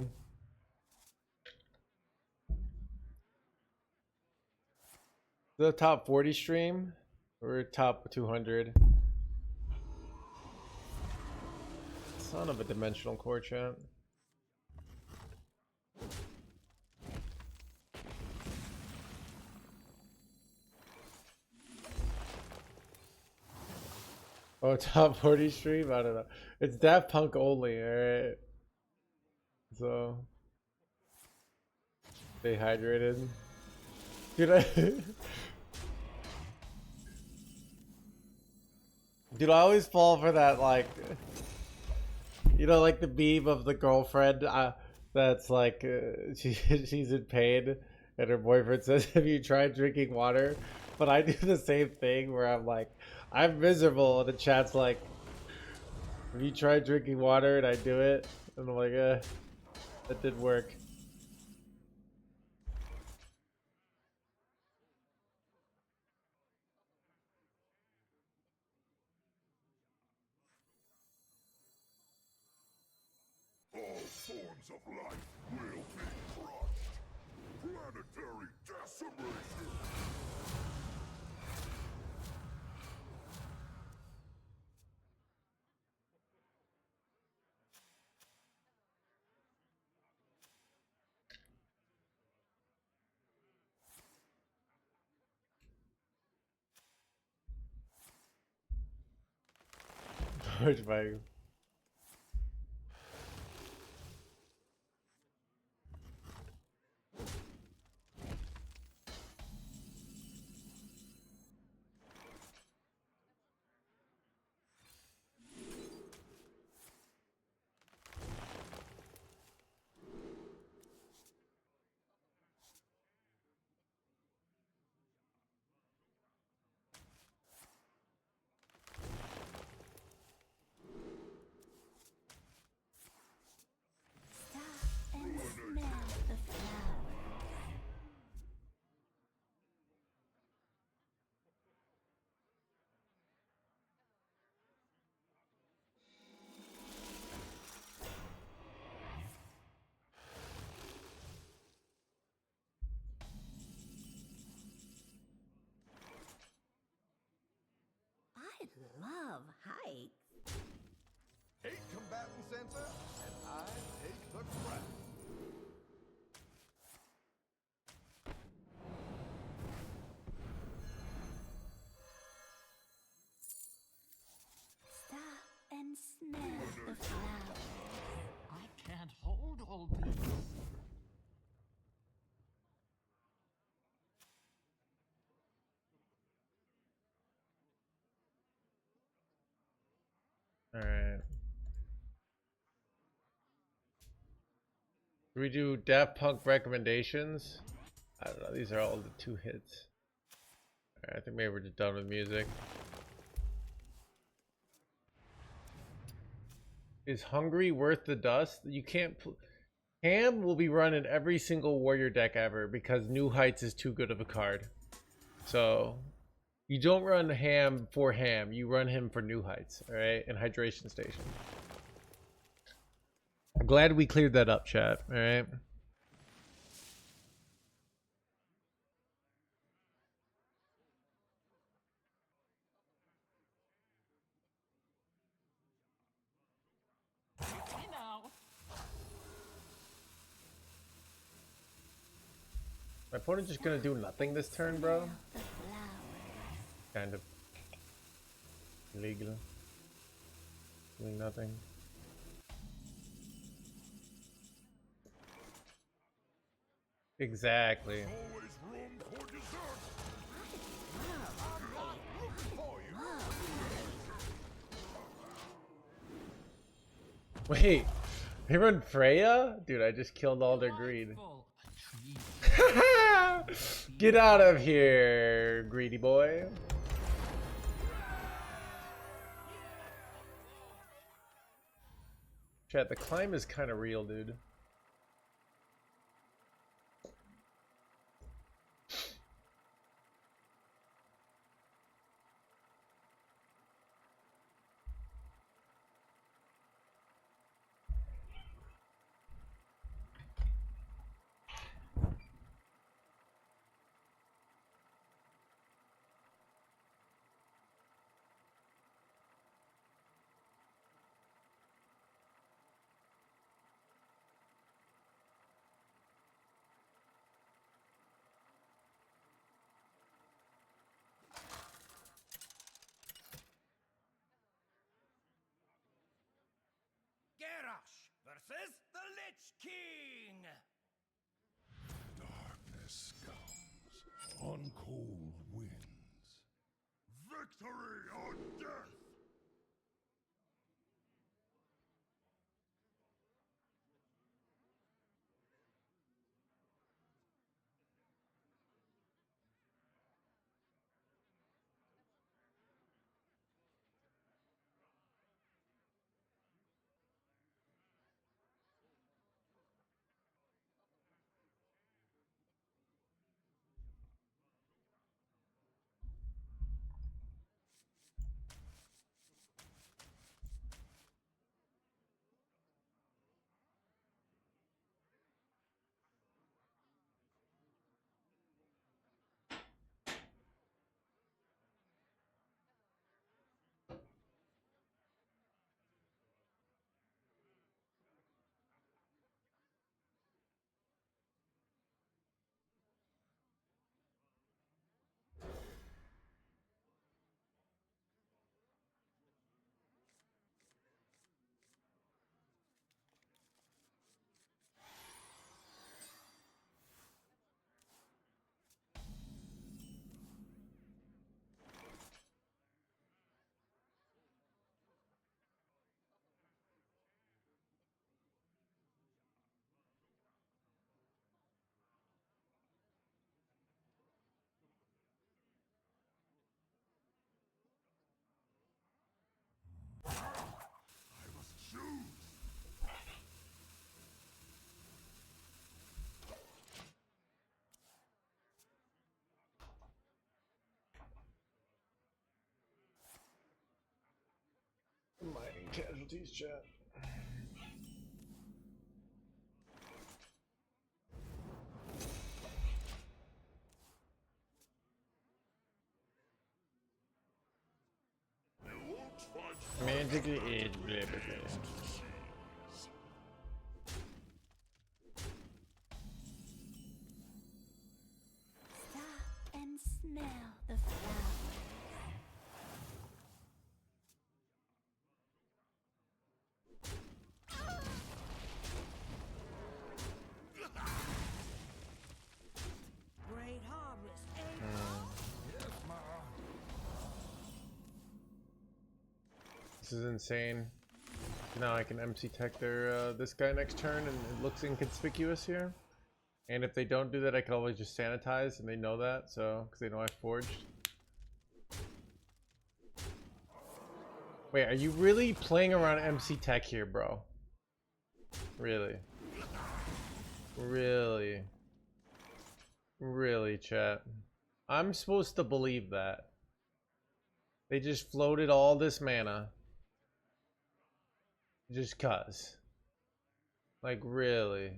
The top 40 stream or top 200? Son of a dimensional core chat. Oh, top 40 stream? I don't know. It's Daft Punk only, alright? So stay hydrated. Dude, Dude, I always fall for that, like, you know, like the meme of the girlfriend that's like, she's in pain and her boyfriend says, have you tried drinking water? But I do the same thing where I'm like, I'm miserable, and the chat's like, have you tried drinking water? And I do it, and I'm like, that didn't work. All forms of life will be crushed. Planetary decimation! Which bag? Stop and smell the flowers. I love heights. 8 combatant center, and I take the crown. Stop and smell the flowers. I can't hold all this. Alright. Do we do Daft Punk recommendations? I don't know. These are all the 2 hits. Alright, I think maybe we're just done with music. Is hungry worth the dust? You can't. Ham will be run in every single warrior deck ever because New Heights is too good of a card. So you don't run Ham for Ham. You run him for New Heights, all right? And Hydration Station. I'm glad we cleared that up, chat. All right. My opponent's just gonna do nothing this turn, bro. The flowers. Kind of illegal. Doing nothing. Exactly. Always room for dessert. Wait, they run Freya? Dude, I just killed all their greed. Get out of here, greedy boy. Chat, the climb is kind of real, dude. Garrosh versus the Lich King. Darkness comes on cold winds. Victory or death! I must choose. Mining casualties, chat. You won't find Magically age, blah, blah, blah. Stop and smell the flowers. Great harvest, eh? Yes, ma. This is insane. Now I can MC tech their this guy next turn, and it looks inconspicuous here. And if they don't do that, I can always just sanitize, and they know that, so because they know I forged. Wait, are you really playing around MC Tech here, bro? Really? Really? Really, chat? I'm supposed to believe that. They just floated all this mana. Just cuz. Like, really?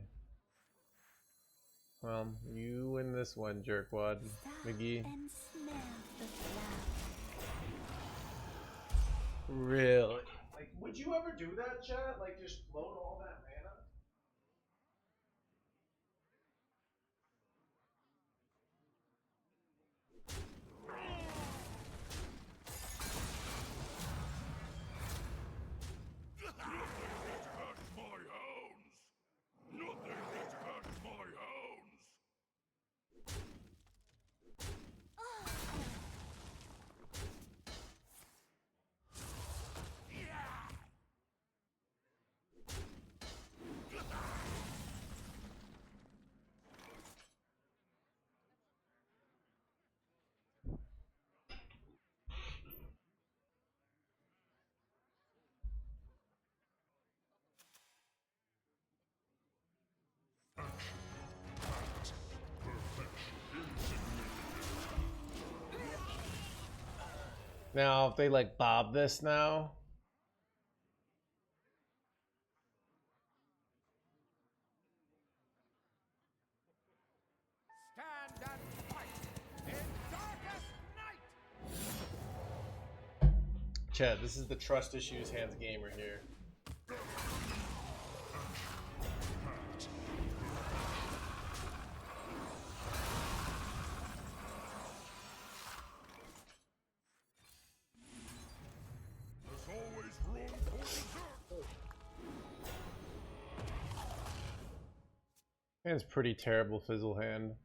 Well, you win this one, jerkwad. McGee. And smell the flower. Really? Like, would you ever do that, chat? Like, just float all that mana? My hounds! Nothing that hurts my hounds! Now, if they like bob this now, Stand and fight in darkest night! chat, this is the trust issues NoHandsGamer here. There's always room for dessert! Hand's pretty terrible fizzle hand.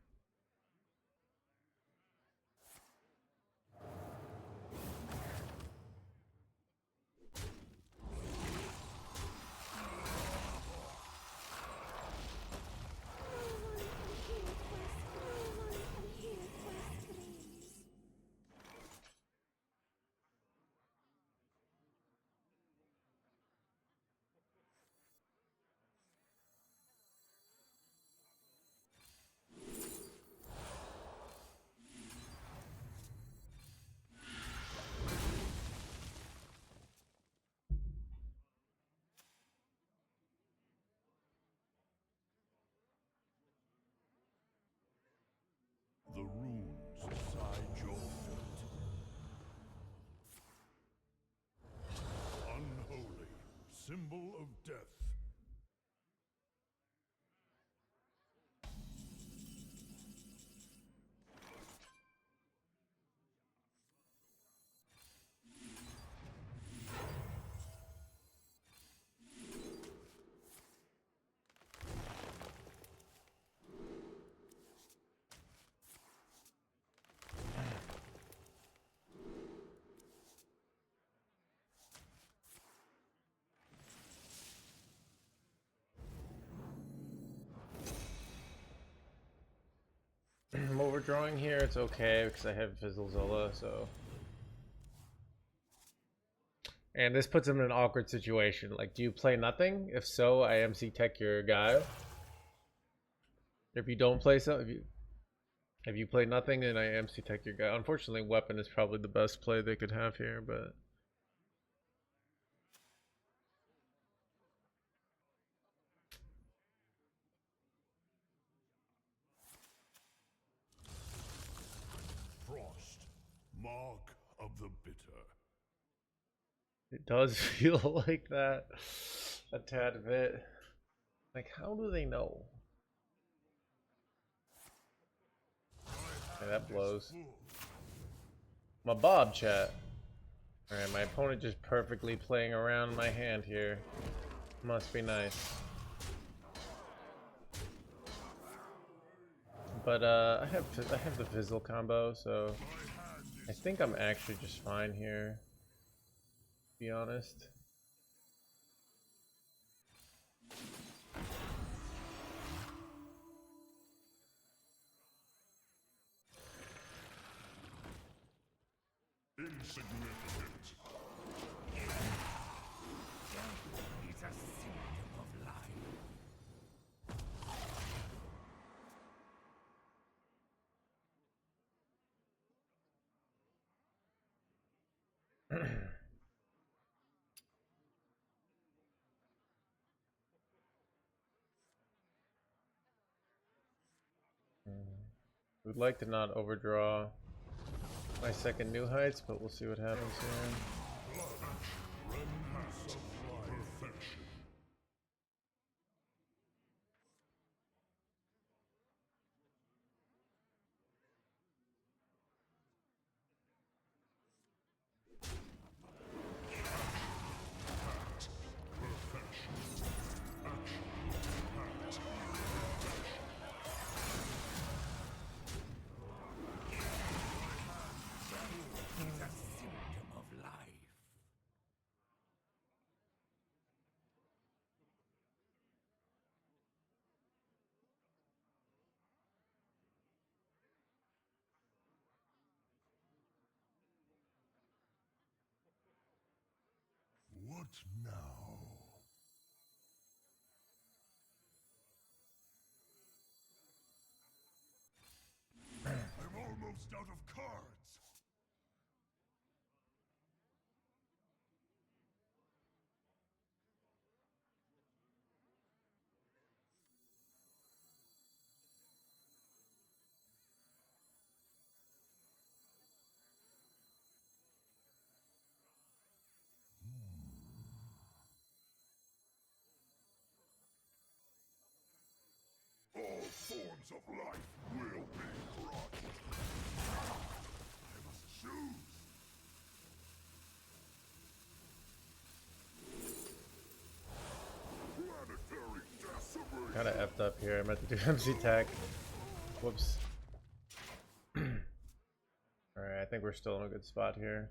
The runes inside your fate. Unholy, symbol of death. I'm overdrawing here, it's okay because I have Fizzle Zola, so. And this puts him in an awkward situation. Like, do you play nothing? If so, I MC Tech your guy. If you don't play so, if you play nothing, then I MC Tech your guy. Unfortunately, weapon is probably the best play they could have here, but. Frost, mark of the bitter. It does feel like that a tad bit. Like, how do they know? Okay, that blows. My Bob chat. Alright, my opponent just perfectly playing around my hand here. Must be nice. But I have the Fizzle combo, so I think I'm actually just fine here. To be honest. Insignificant. Would like to not overdraw my second new heights, but we'll see what happens here. Perfection. Is a symptom of life. What now? I'm almost out of cards. All forms of life will be crushed. I must choose. Planetary decimation. Kind of effed up here. I meant to do MC tech. Whoops. Alright, I think we're still in a good spot here.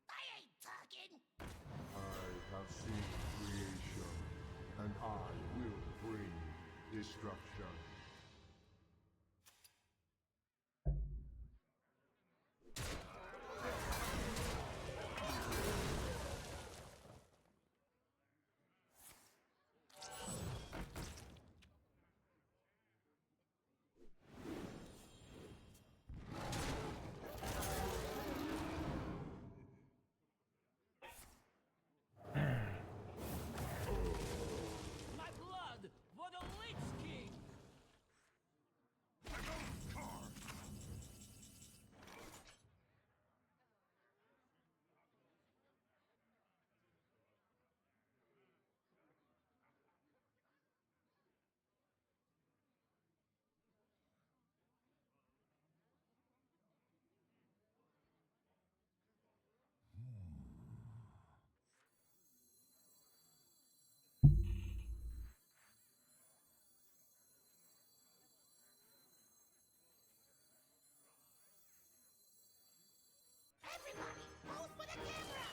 I ain't talking. I have seen creation, and I will bring destruction. My blood for the Lich King! Everybody, pose for the camera.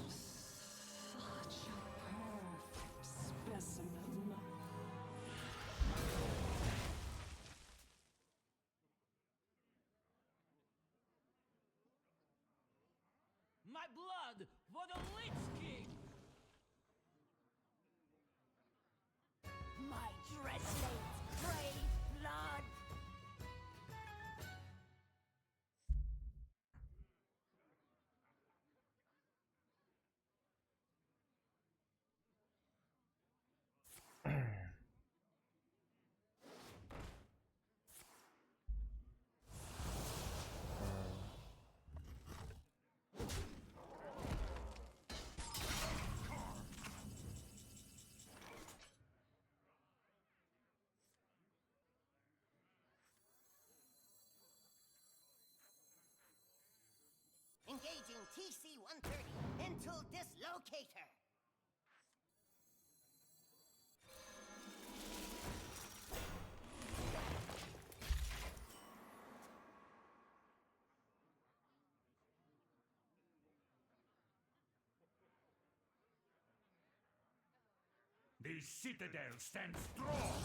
Such a perfect specimen. My blood for the Lich King! My dreadslates crave blood. Engaging TC-130 into dislocator. The Citadel stands strong!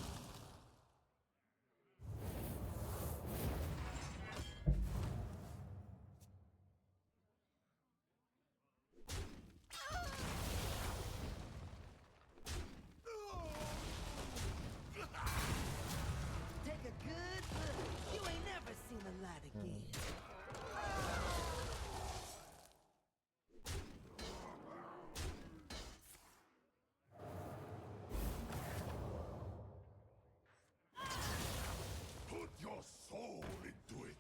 again. Put your soul into it.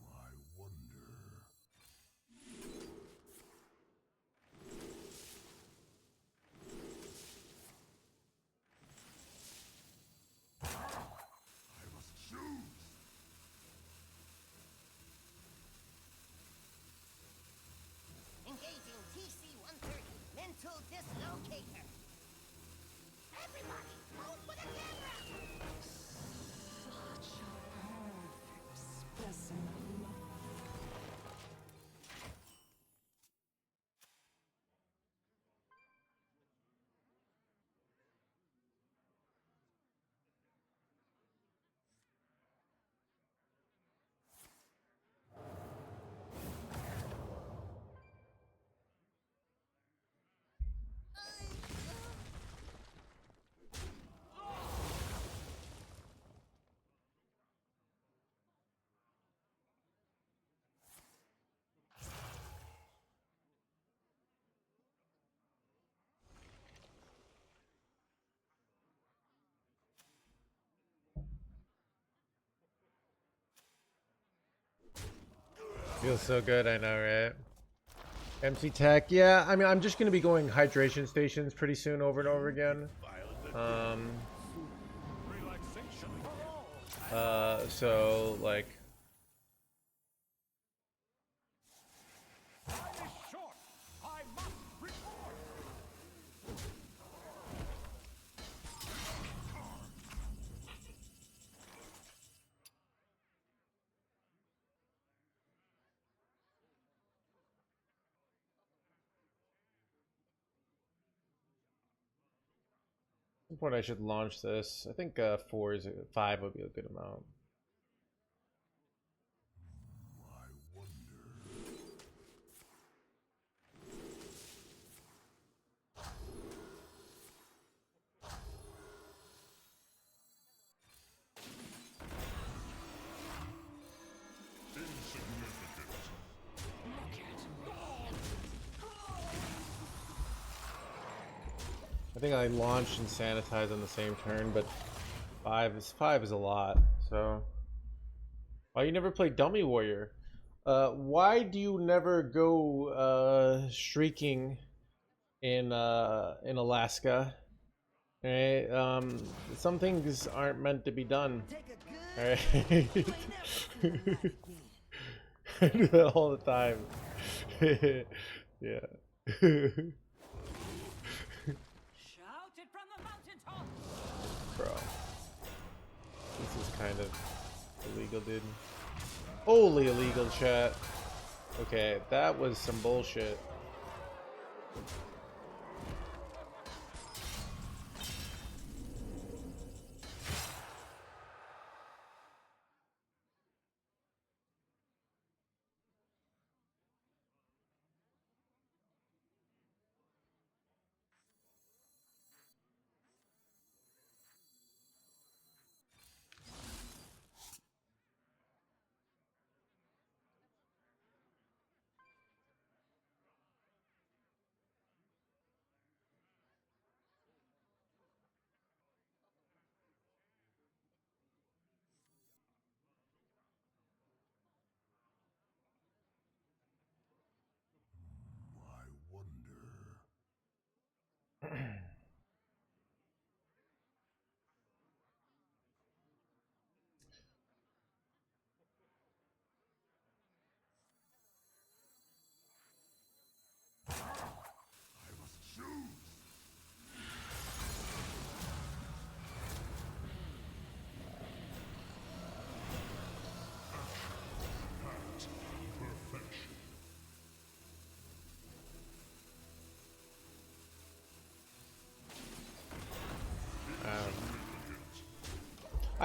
I wonder. I must choose. Engaging TC-130 mental dislocator. Everybody, move for the camera! Such a perfect specimen. Feels so good, I know, right? MC Tech, yeah. I mean, I'm just gonna be going hydration stations pretty soon, over and over again. Relaxation for all. So like, Time is short. I must report. at some point I should launch this. I think 5 would be a good amount. I wonder. Insignificant. I think I launched and sanitized on the same turn, but 5 is a lot. So, why you never play Dummy Warrior? Why do you never go streaking in Alaska? Right? Some things aren't meant to be done. Take a good Alright. look. You ain't never seen the light again. I do that all the time. Yeah. Shout it from the mountaintop. Bro. This is kind of illegal, dude. Holy illegal, chat. Okay, that was some bullshit.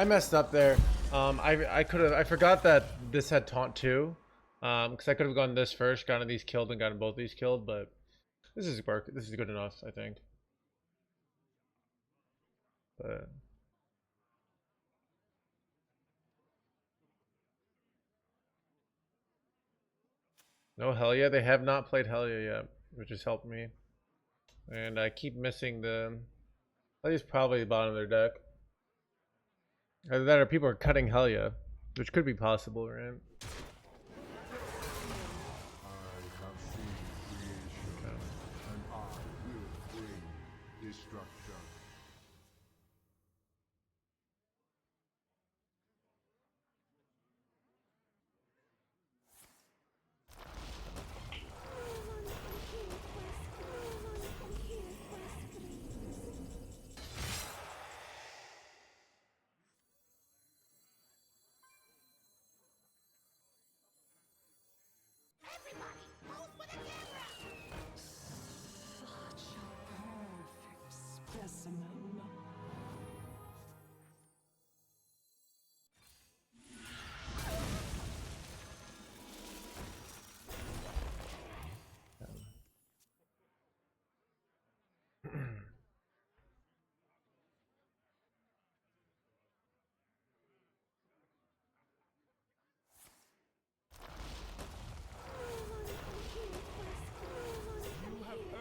I messed up there. I could have. I forgot that this had taunt too. Because I could have gone this first, gotten these killed, and gotten both these killed. But this is work. This is good enough, I think. But no Hellia. They have not played Hellia yet, which has helped me. And I keep missing the. Hellia's probably the bottom of their deck. Either that or people are cutting Hellia, which could be possible, right? I have seen creation, and I will bring destruction. Everybody, pose for the camera! Such a perfect specimen.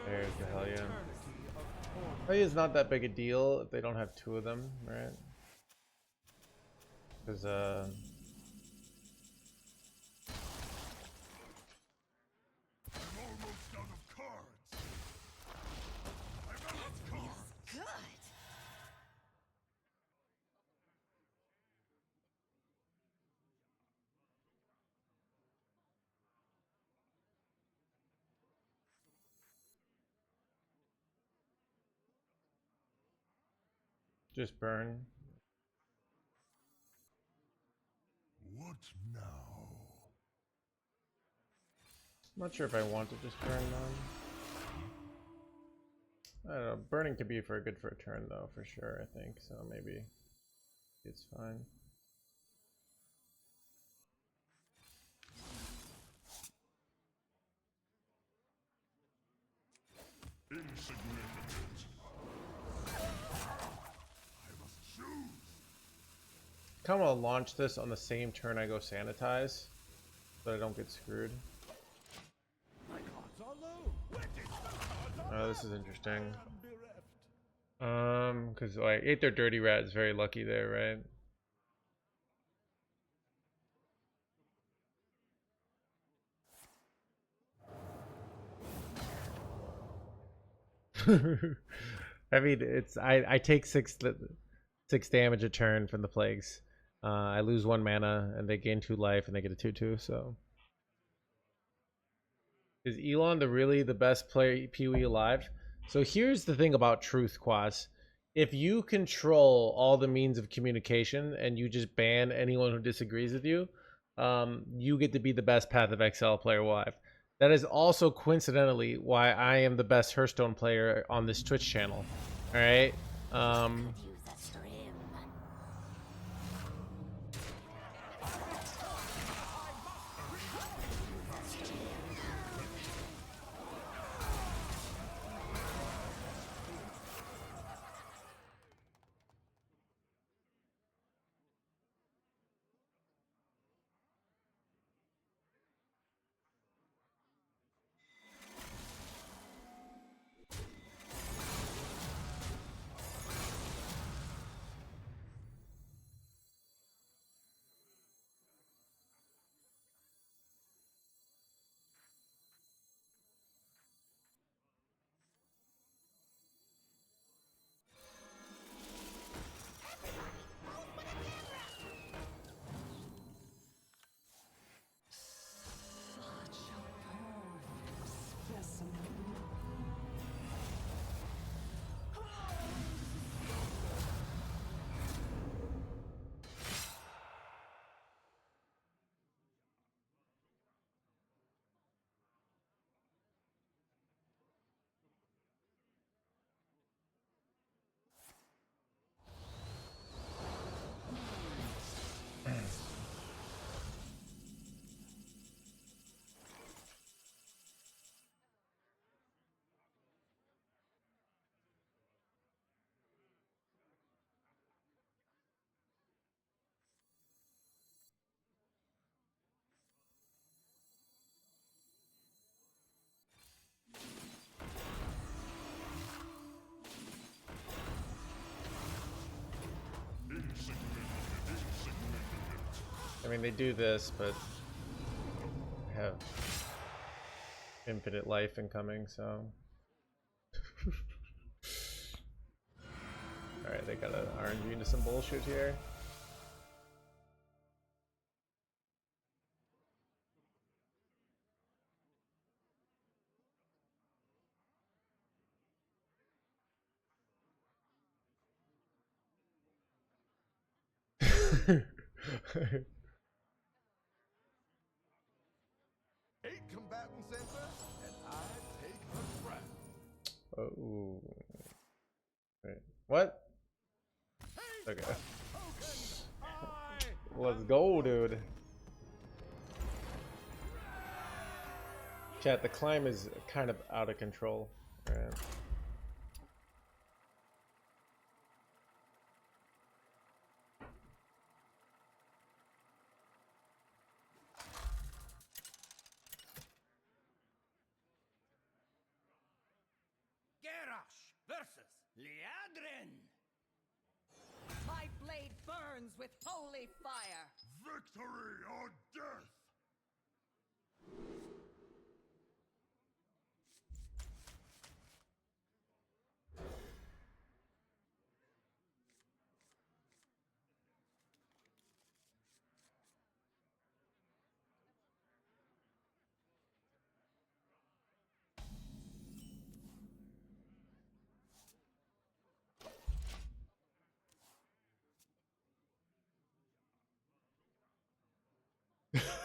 There's the Hellia. Hellia's not that big a deal if they don't have two of them, right? Because I'm almost out of cards. I'm out of cards. Good! just burn. What now? I'm not sure if I want to just burn them. I don't know. Burning could be good for a turn though, for sure. I think so. Maybe it's fine. Insignificant. I must choose. Kind of want to launch this on the same turn I go sanitize, so I don't get screwed. My cards are low. Where did the cards are Oh, this is interesting. I'm bereft. Because like ate their dirty rat is very lucky there, right? I mean, it's I take six damage a turn from the plagues. I lose 1 mana and they gain 2 life and they get a 2/2. So is Elon the best player PoE alive? So here's the thing about truth, Quas. If you control all the means of communication and you just ban anyone who disagrees with you, you get to be the best Path of Exile player alive. That is also coincidentally why I am the best Hearthstone player on this Twitch channel. All right. Use a stream. Such a perfect specimen. mean, they do this, but have infinite life incoming, so. Alright, they gotta RNG into some bullshit here. Eight combatants enter, and I take the crown. Oh. Wait, what? Okay. Let's go, dude. Chat, the climb is kind of out of control. Alright. Garrosh versus Liadrin. My blade burns with holy fire. Victory or death!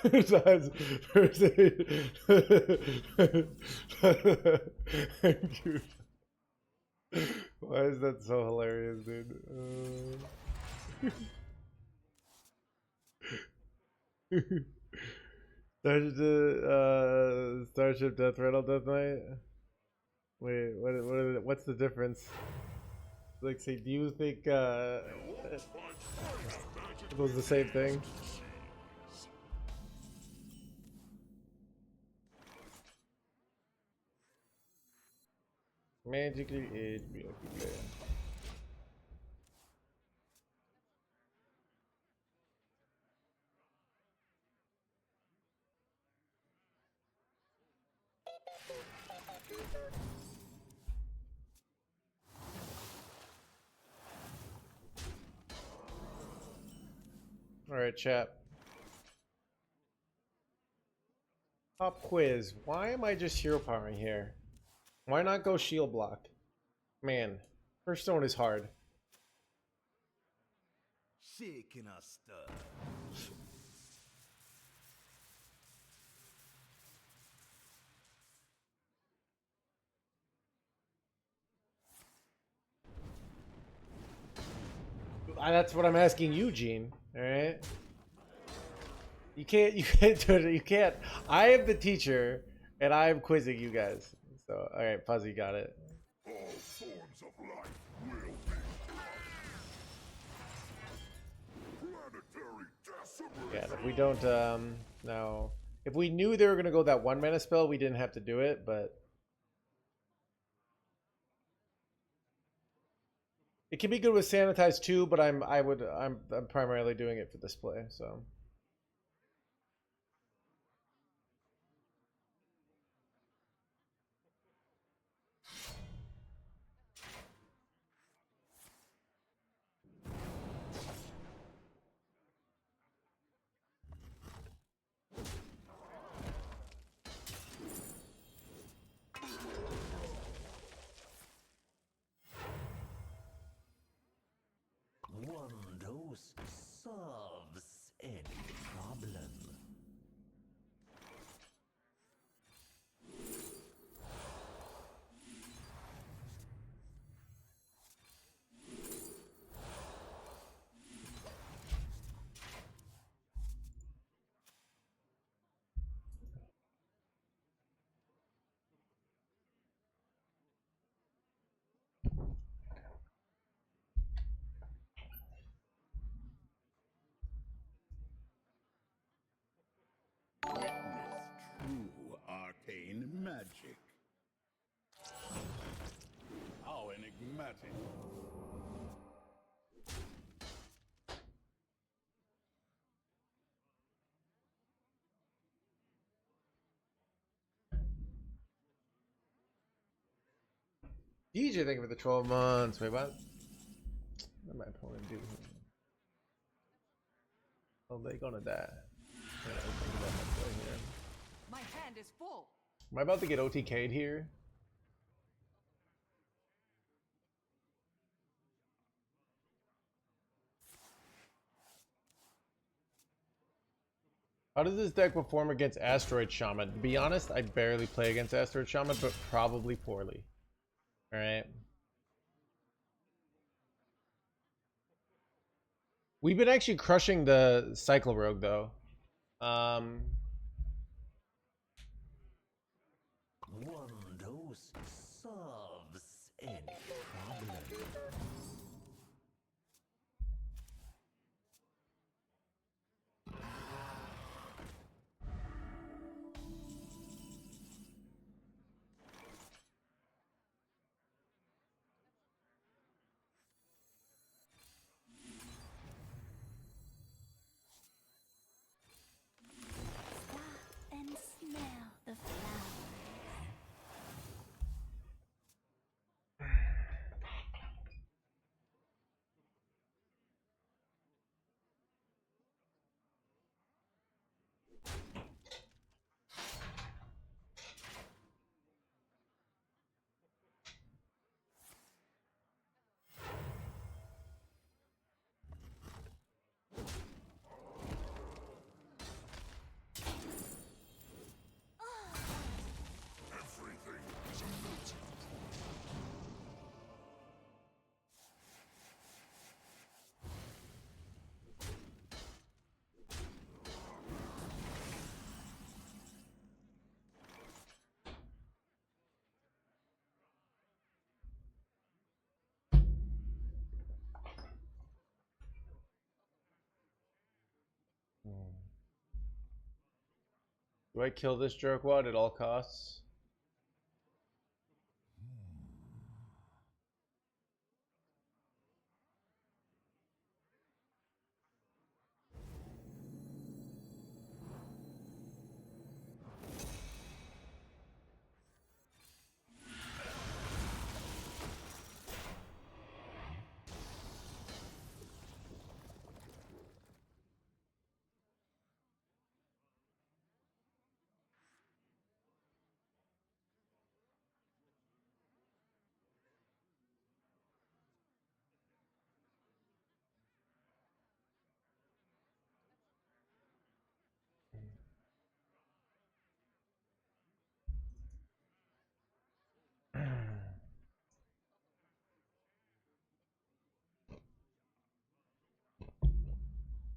Dude, why is that so hilarious, dude? Starship Death Rattle Death Knight. Wait, what's the difference? Like, say, do you think it was the same thing? Magically age BLP player. Alright, chat. Pop quiz. Why am I just hero powering here? Why not go shield block? Man, Hearthstone is hard. Shaking a stir. That's what I'm asking you, Gene. Alright? You can't do it. You can't. I am the teacher, and I am quizzing you guys. So, alright, Fuzzy got it. All forms of life will be planetary decimation. Yeah, if we don't, no. If we knew they were gonna go that 1 mana spell, we didn't have to do it, but it can be good with sanitize too, but I'm primarily doing it for display, so. One dose solves any problem. True arcane magic. How enigmatic. DJ, thank you for the 12 months. Wait, what? What did my opponent do here? Oh, they gonna die. Yeah, I think about my play here. My hand is full. Am I about to get OTK'd here? How does this deck perform against Asteroid Shaman? To be honest, I barely play against Asteroid Shaman, but probably poorly. Alright. We've been actually crushing the Cycle Rogue, though. One dose solves any problem. Stop and smell the flowers. Everything is a motive. Do I kill this jerkwad at all costs?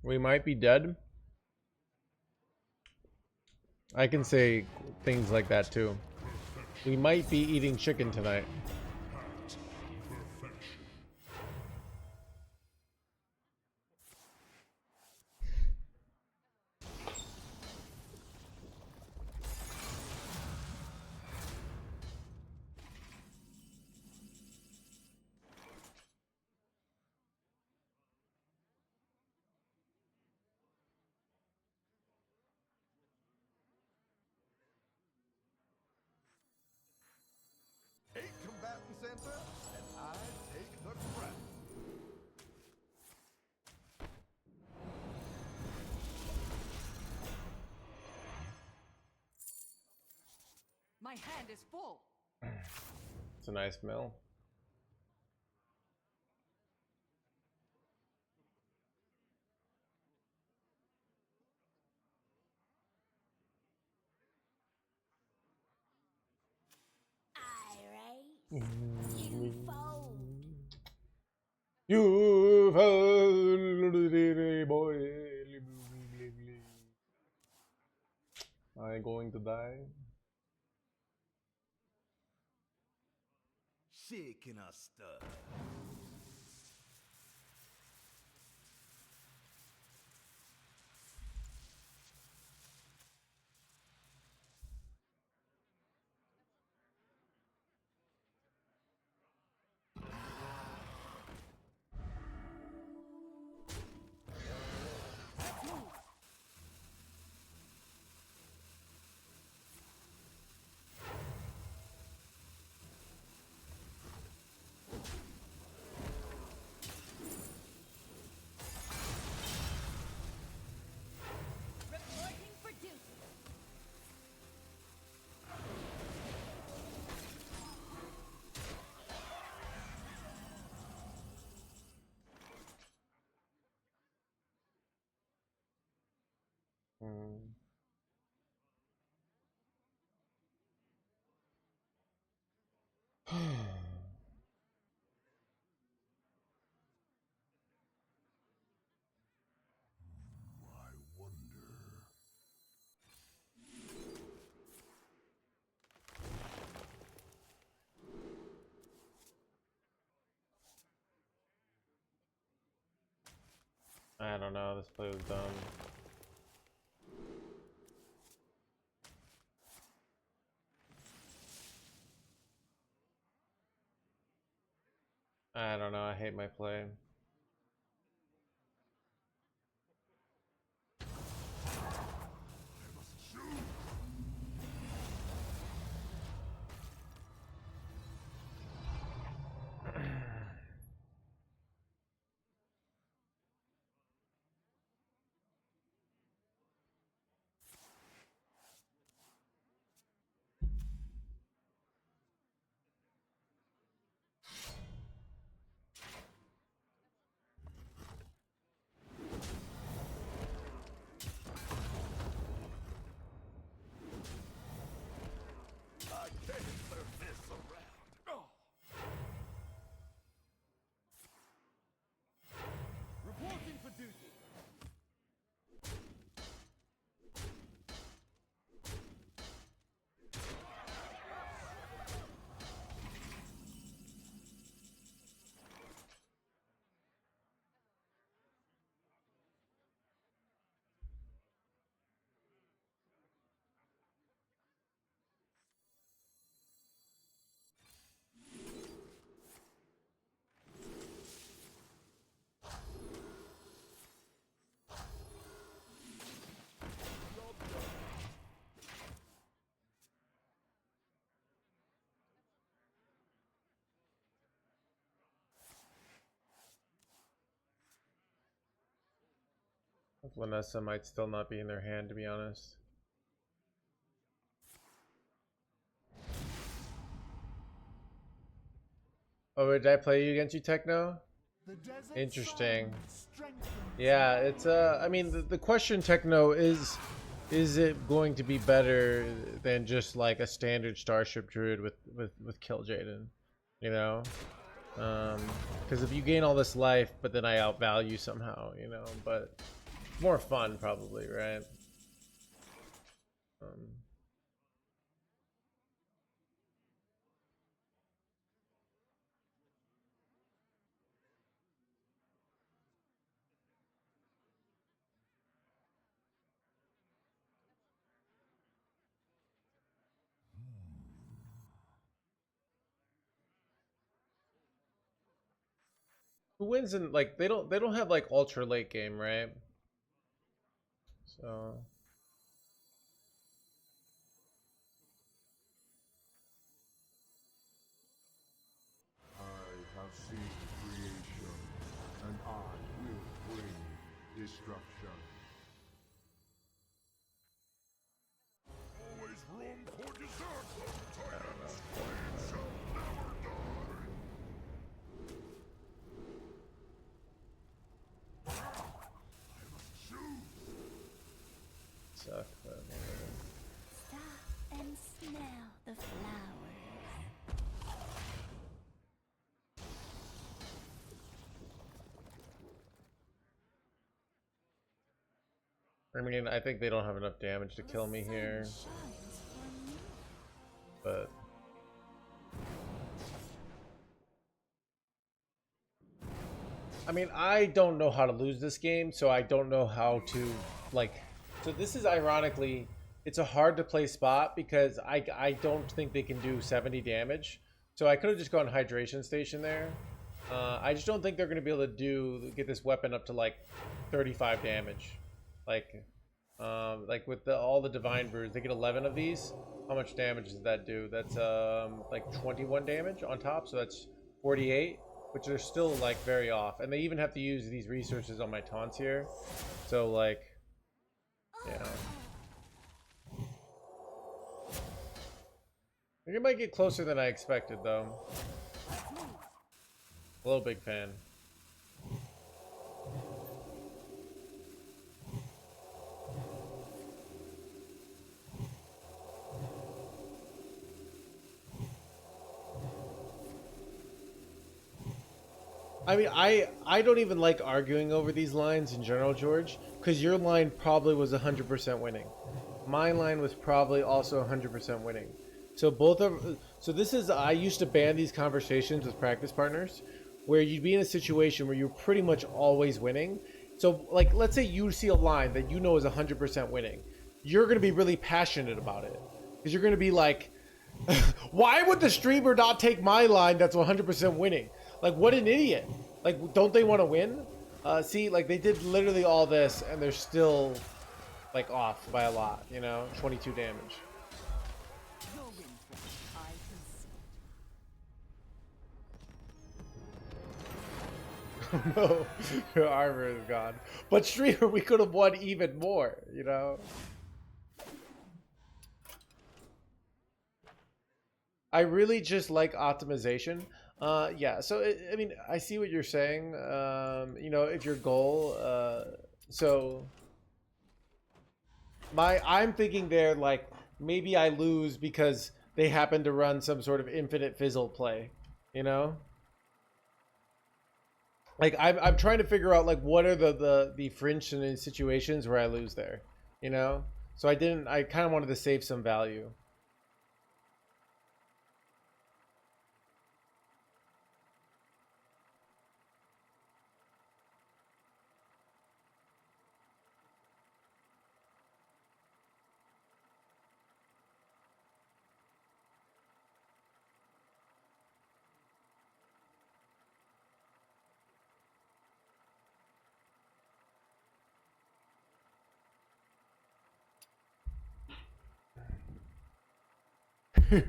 We might be dead. I can say things like that too. We might be eating chicken tonight. Perfection. Eight combatants enter, and I take the crown. My hand is full. It's a nice mill. Irate. You fold. You boy. Am I going to die? Shaking a stir. I wonder. I don't know. This play was dumb. I don't know. I hate my play. I can't turn this around. Oh. Reporting for duty. Vanessa might still not be in their hand, to be honest. Oh, did I play you against you, Techno? Interesting. Yeah, it's I mean, the question, Techno, is it going to be better than just like a standard Starship Druid with Kill Jaden? You know, because if you gain all this life, but then I outvalue somehow, you know, but more fun probably, right? Who wins in like they don't have like ultra late game, right? So I have seen creation, and I will bring destruction. Always room for dessert. Titans flame shall never die. I must choose. suck, but Stop and smell the flowers. I mean, I think they don't have enough damage to kill me here, Shines for me. but I mean, I don't know how to lose this game, so I don't know how to like. So this is ironically, it's a hard to play spot because I don't think they can do 70 damage. So I could have just gone Hydration Station there. I just don't think they're going to be able to get this weapon up to like 35 damage. Like with all the Divine Brews, they get 11 of these. How much damage does that do? That's like 21 damage on top, so that's 48, which are still like very off. And they even have to use these resources on my taunts here. So like, yeah. I think it might get closer than I expected though. Hello, big fan. I mean, I don't even like arguing over these lines in general, George, because your line probably was 100% winning. My line was probably also 100% winning. So this is, I used to ban these conversations with practice partners where you'd be in a situation where you're pretty much always winning. So like, let's say you see a line that you know is 100% winning. You're going to be really passionate about it because you're going to be like, why would the streamer not take my line that's 100% winning? Like, what an idiot. Like, don't they want to win? See, like, they did literally all this, and they're still, like, off by a lot, you know? 22 damage. You'll win, friend. I can see it. No, your armor is gone. But streamer, we could have won even more, you know? I really just like optimization. Yeah, so I mean, I see what you're saying. You know, if your goal, so I'm thinking there, like, maybe I lose because they happen to run some sort of infinite fizzle play, you know? Like, I'm trying to figure out, like, what are the fringe situations where I lose there, you know? So I kind of wanted to save some value.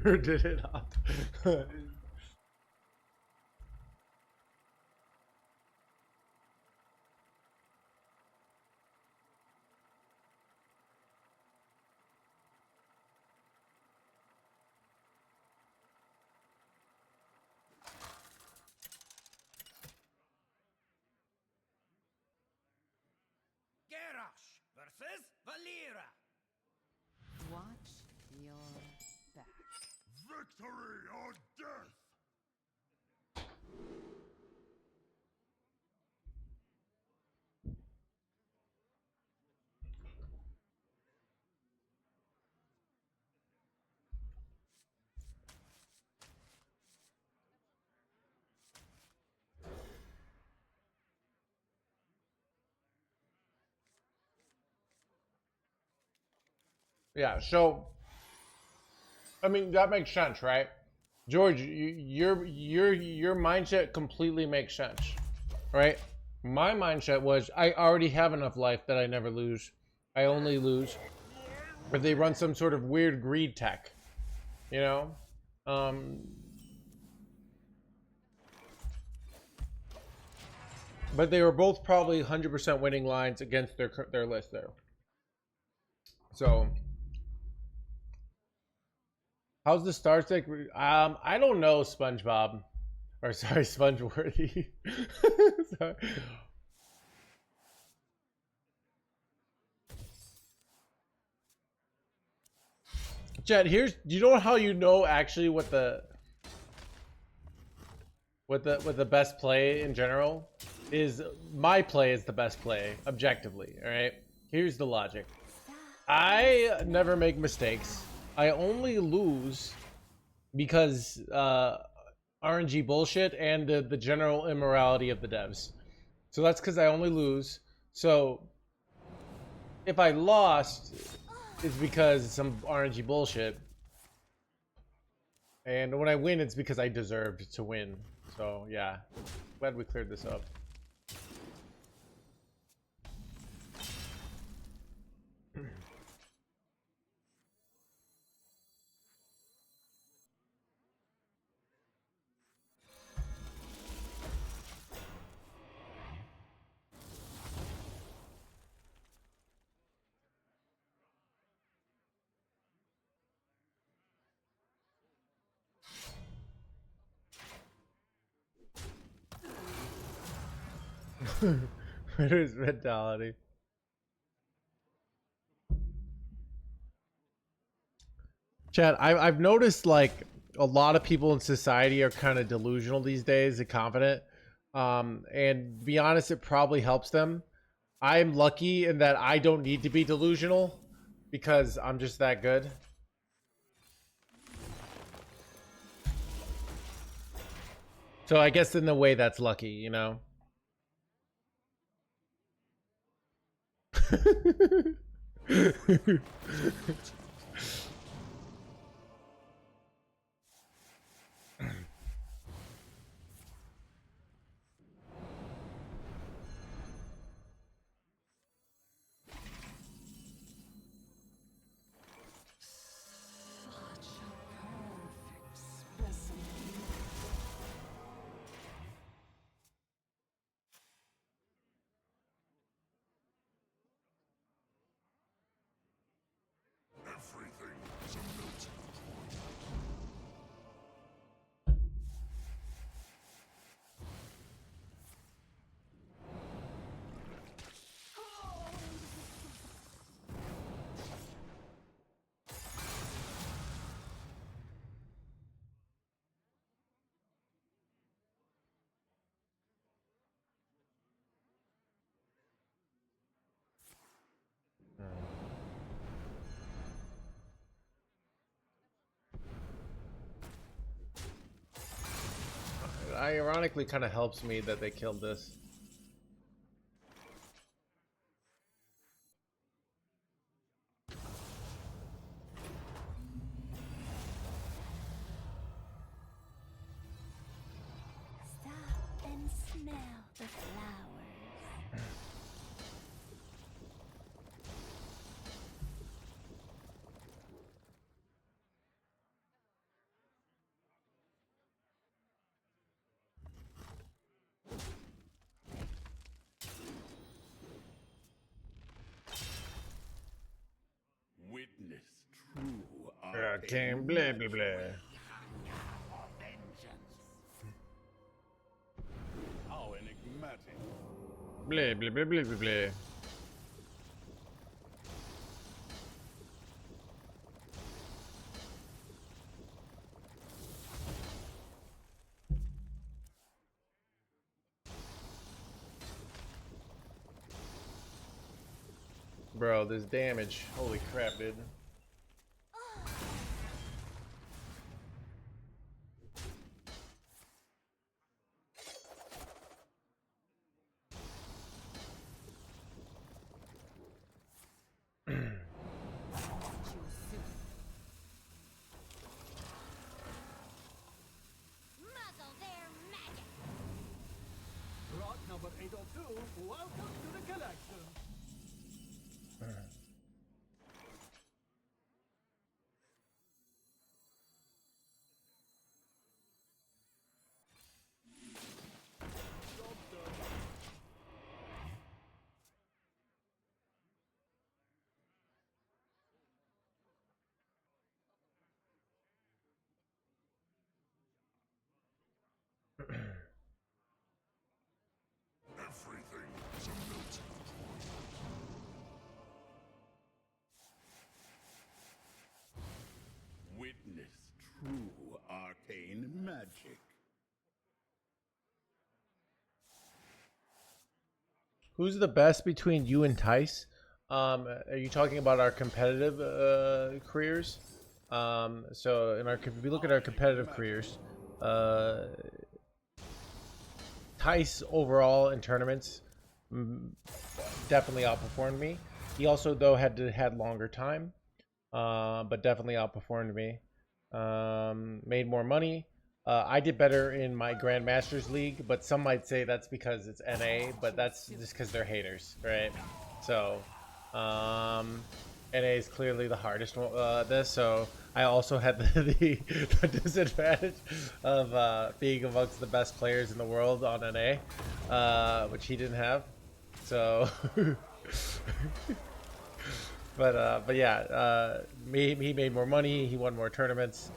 Or did it up? Garrosh versus Valera. Watch your back. Victory or death! Yeah, so I mean that makes sense, right? George, your mindset completely makes sense, right? My mindset was I already have enough life that I never lose. I only lose if they run some sort of weird greed tech, you know? But they were both probably 100% winning lines against their list there. So how's the star stick? I don't know, SpongeBob. Or sorry, Spongeworthy. Sorry. Chad, do you know how you know actually what the best play in general is? My play is the best play objectively, all right? Here's the logic. I never make mistakes. I only lose because RNG bullshit and the general immorality of the devs. So that's because I only lose. So if I lost, it's because some RNG bullshit. And when I win, it's because I deserved to win. So yeah, glad we cleared this up. Winner's mentality. Chad, I've noticed like a lot of people in society are kind of delusional these days and confident. And to be honest, it probably helps them. I'm lucky in that I don't need to be delusional because I'm just that good. So I guess in a way that's lucky, you know? Everything is a melting pot. It ironically kind of helps me that they killed this. Stop and smell the flowers. Witness true Arcane blah blah blah. vengeance. How enigmatic. Blah blah blah blah blah blah. Bro, this damage. Holy crap, dude. Muzzle their magic. Rock number 802, welcome to the collection. Everything is a melting pot. Witness true arcane magic. Who's the best between you and Tice? Are you talking about our competitive careers? So in our, if we look at our competitive careers, Tice overall in tournaments definitely outperformed me. He also though had longer time, but definitely outperformed me. Made more money. I did better in my Grandmasters League, but some might say that's because it's NA, but that's just because they're haters, right? So, NA is clearly the hardest one, this, so I also had the disadvantage of being amongst the best players in the world on NA, which he didn't have. So, but yeah, he made more money. He won more tournaments.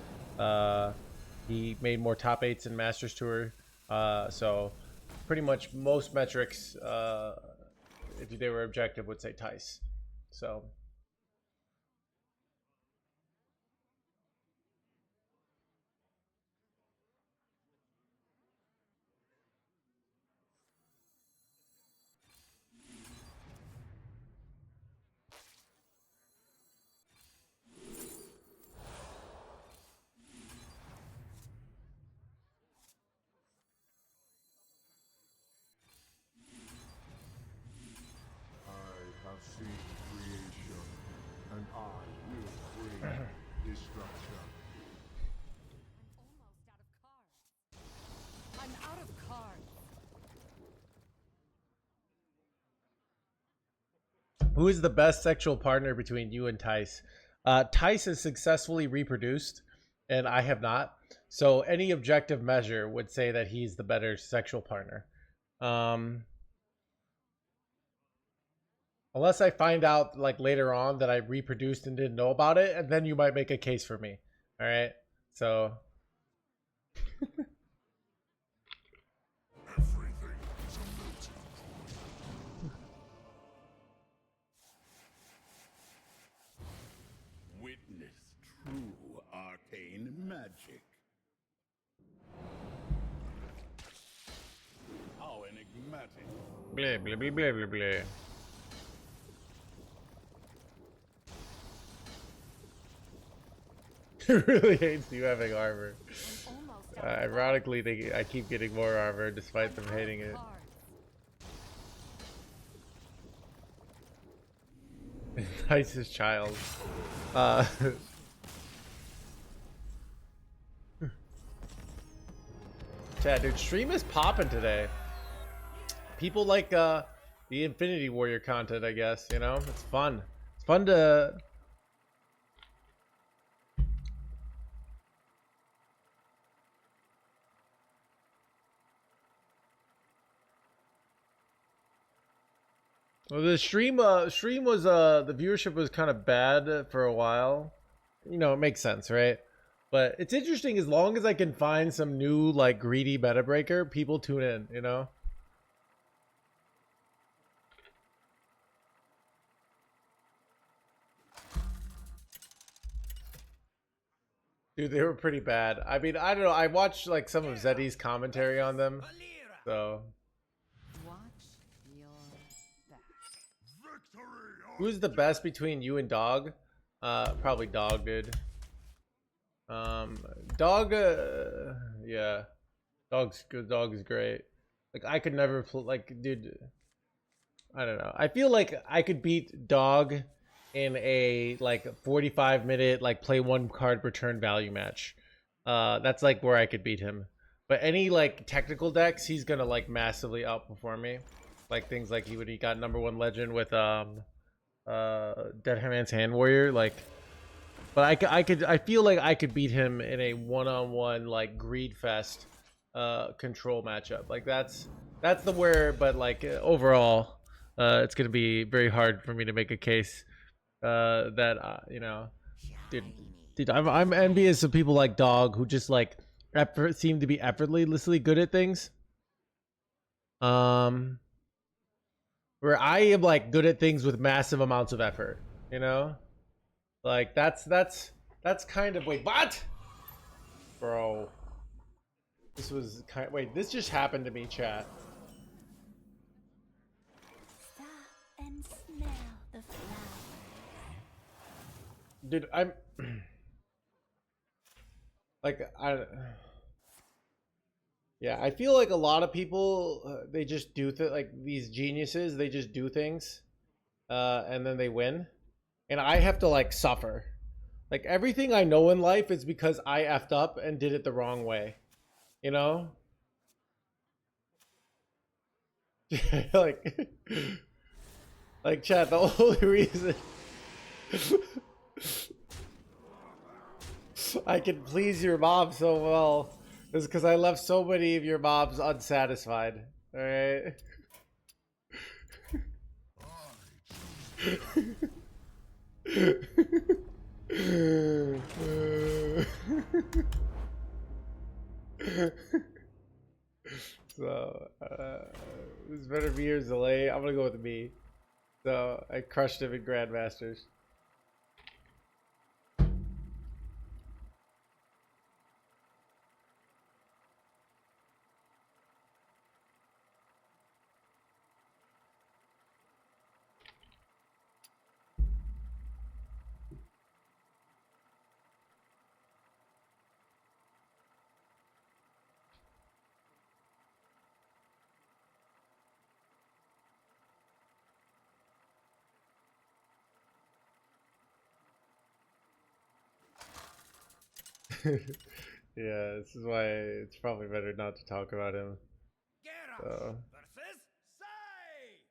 He made more top eights in Masters Tour. So pretty much most metrics, if they were objective, would say Tice. So Who is the best sexual partner between you and Tice? Tice has successfully reproduced, and I have not. So any objective measure would say that he's the better sexual partner. Unless I find out like later on that I reproduced and didn't know about it, and then you might make a case for me. All right. So. Everything is a melting pot. Witness true arcane magic. How enigmatic. Blah blah blah blah blah blah. He really hates you having armor. Ironically, I keep getting more armor despite them hating it. Tice's child. Chat, dude, stream is popping today. People like the Infinity Warrior content, I guess. You know, it's fun. It's fun to. Well, the stream was the viewership was kind of bad for a while. You know, it makes sense, right? But it's interesting as long as I can find some new like greedy meta breaker, people tune in, you know? Dude, they were pretty bad. I mean, I don't know. I watched like some of Zeddy's commentary on them. So who's the best between you and Dog? Probably Dog, dude. Dog, yeah. Dog's good. Dog is great. Like, I could never play, like, dude, I don't know. I feel like I could beat Dog in a, like, 45-minute, like, play one card return value match. That's, like, where I could beat him. But any, like, technical decks, he's gonna, like, massively outperform me. Like, things like he got #1 legend with, Dead Man's Hand Warrior, like, but I feel like I could beat him in a one-on-one like greed fest control matchup. Like that's the where, but like overall it's gonna be very hard for me to make a case that you know, dude, I'm envious of people like Dog who just like seem to be effortlessly good at things. Where I am like good at things with massive amounts of effort, you know? Like that's kind of wait, what? Bro. This was wait, this just happened to me, chat. Stop and smell the flower. Dude, I'm like yeah, I feel like a lot of people they just do like these geniuses, they just do things and then they win. And I have to like suffer. Like everything I know in life is because I effed up and did it the wrong way. You know? like chat, the only reason I can please your mom so well is because I left so many of your moms unsatisfied. Alright? So this better be or Zola. I'm gonna go with me. So I crushed him in Grandmasters. Yeah, this is why it's probably better not to talk about him. Geralt So. versus Sai!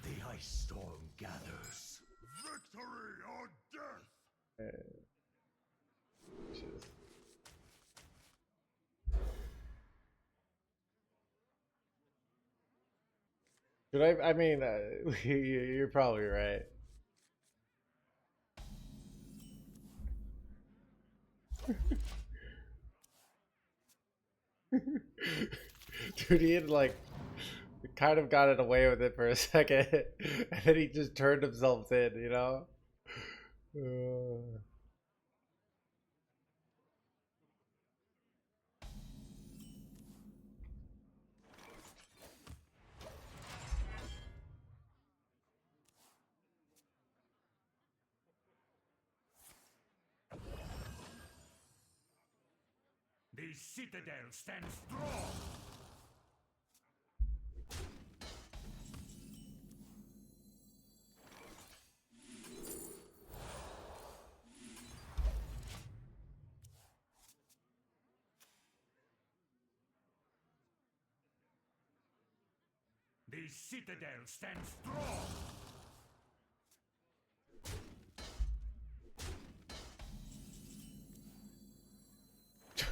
The ice storm gathers. Victory or death! Should I mean, you're probably right. Dude, he had like kind of got it away with it for a second, and then he just turned himself in, you know? The citadel stands strong. The citadel stands strong.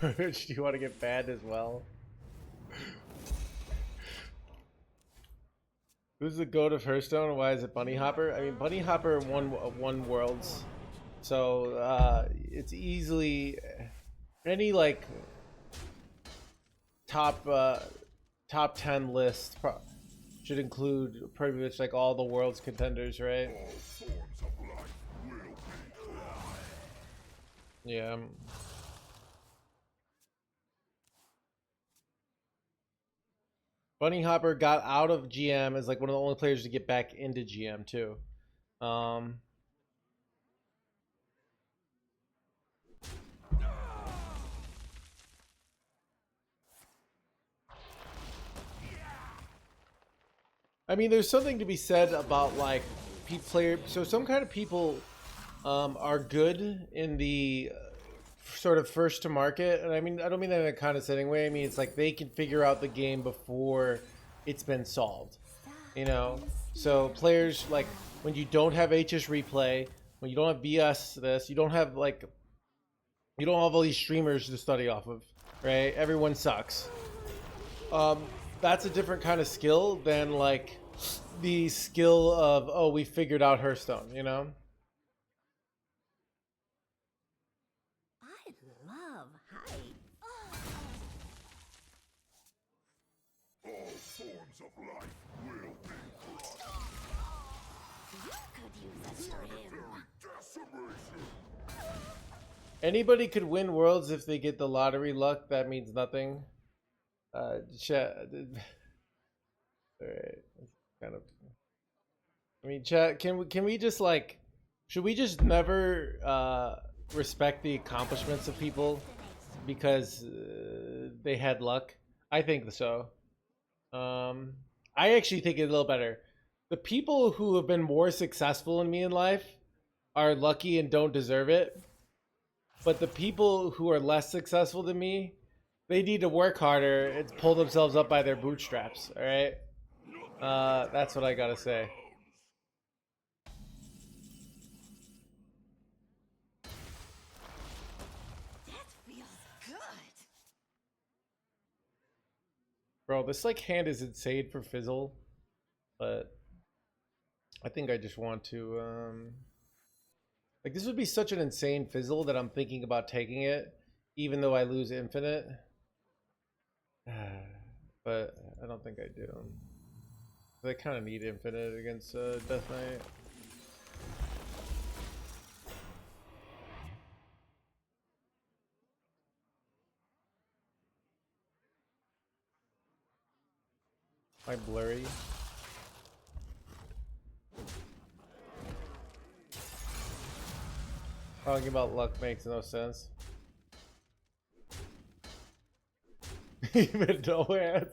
Do you want to get banned as well? Who's the goat of Hearthstone? Why is it Bunny Hopper? I mean, Bunny Hopper won Worlds, so it's easily any like top 10 list should include pretty much like all the Worlds contenders, right? All forms of life will be tried. Yeah. Bunny Hopper got out of GM as like one of the only players to get back into GM too. I mean, there's something to be said about like so some kind of people are good in the sort of first to market, and I mean, I don't mean that in a condescending way. I mean, it's like they can figure out the game before it's been solved, you know? So players like when you don't have HS replay, when you don't have BS this, you don't have like, you don't have all these streamers to study off of, right? Everyone sucks. That's a different kind of skill than like the skill of, oh, we figured out Hearthstone, you know? I love hype. All forms of life will be crushed. You could use a stream. Decimation! Anybody could win Worlds if they get the lottery luck. That means nothing. Chat. Alright. Kind of. I mean, chat. Can we just like? Should we just never respect the accomplishments of people because they had luck? I think so. I actually think it's a little better. The people who have been more successful than me in life are lucky and don't deserve it. But the people who are less successful than me, they need to work harder and pull themselves up by their bootstraps, alright? That's what I gotta say. That feels good. Bro, this like hand is insane for Fizzle, but I think I just want to like this would be such an insane Fizzle that I'm thinking about taking it, even though I lose infinite. But I don't think I do. I kind of need infinite against Death Knight. Am I blurry? Talking about luck makes no sense. Even no hands.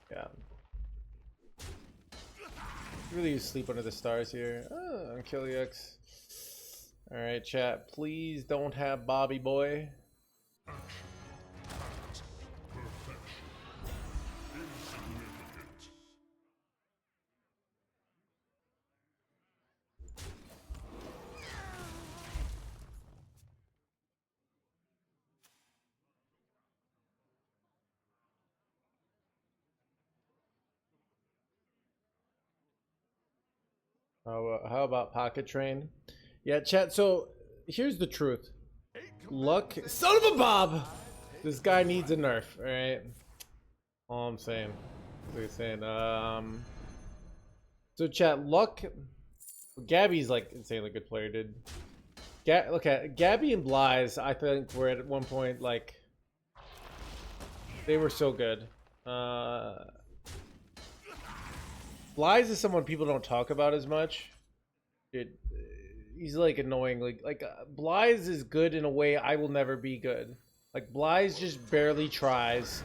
Yeah. Really sleep under the stars here. Oh, I'm Killiux. Alright, chat. Please don't have Bobby Boy. How about Pocket Train? Yeah, chat. So here's the truth. Luck, son of a Bob. This guy needs a nerf. All right. All I'm saying. That's what I'm saying. So chat. Luck. Gabby's like insanely good player, dude. Look at Gabby and Bly's. I think were at one point like they were so good. Bly's is someone people don't talk about as much. Dude, he's like annoying. Like Bly's is good in a way I will never be good. Like Bly's just barely tries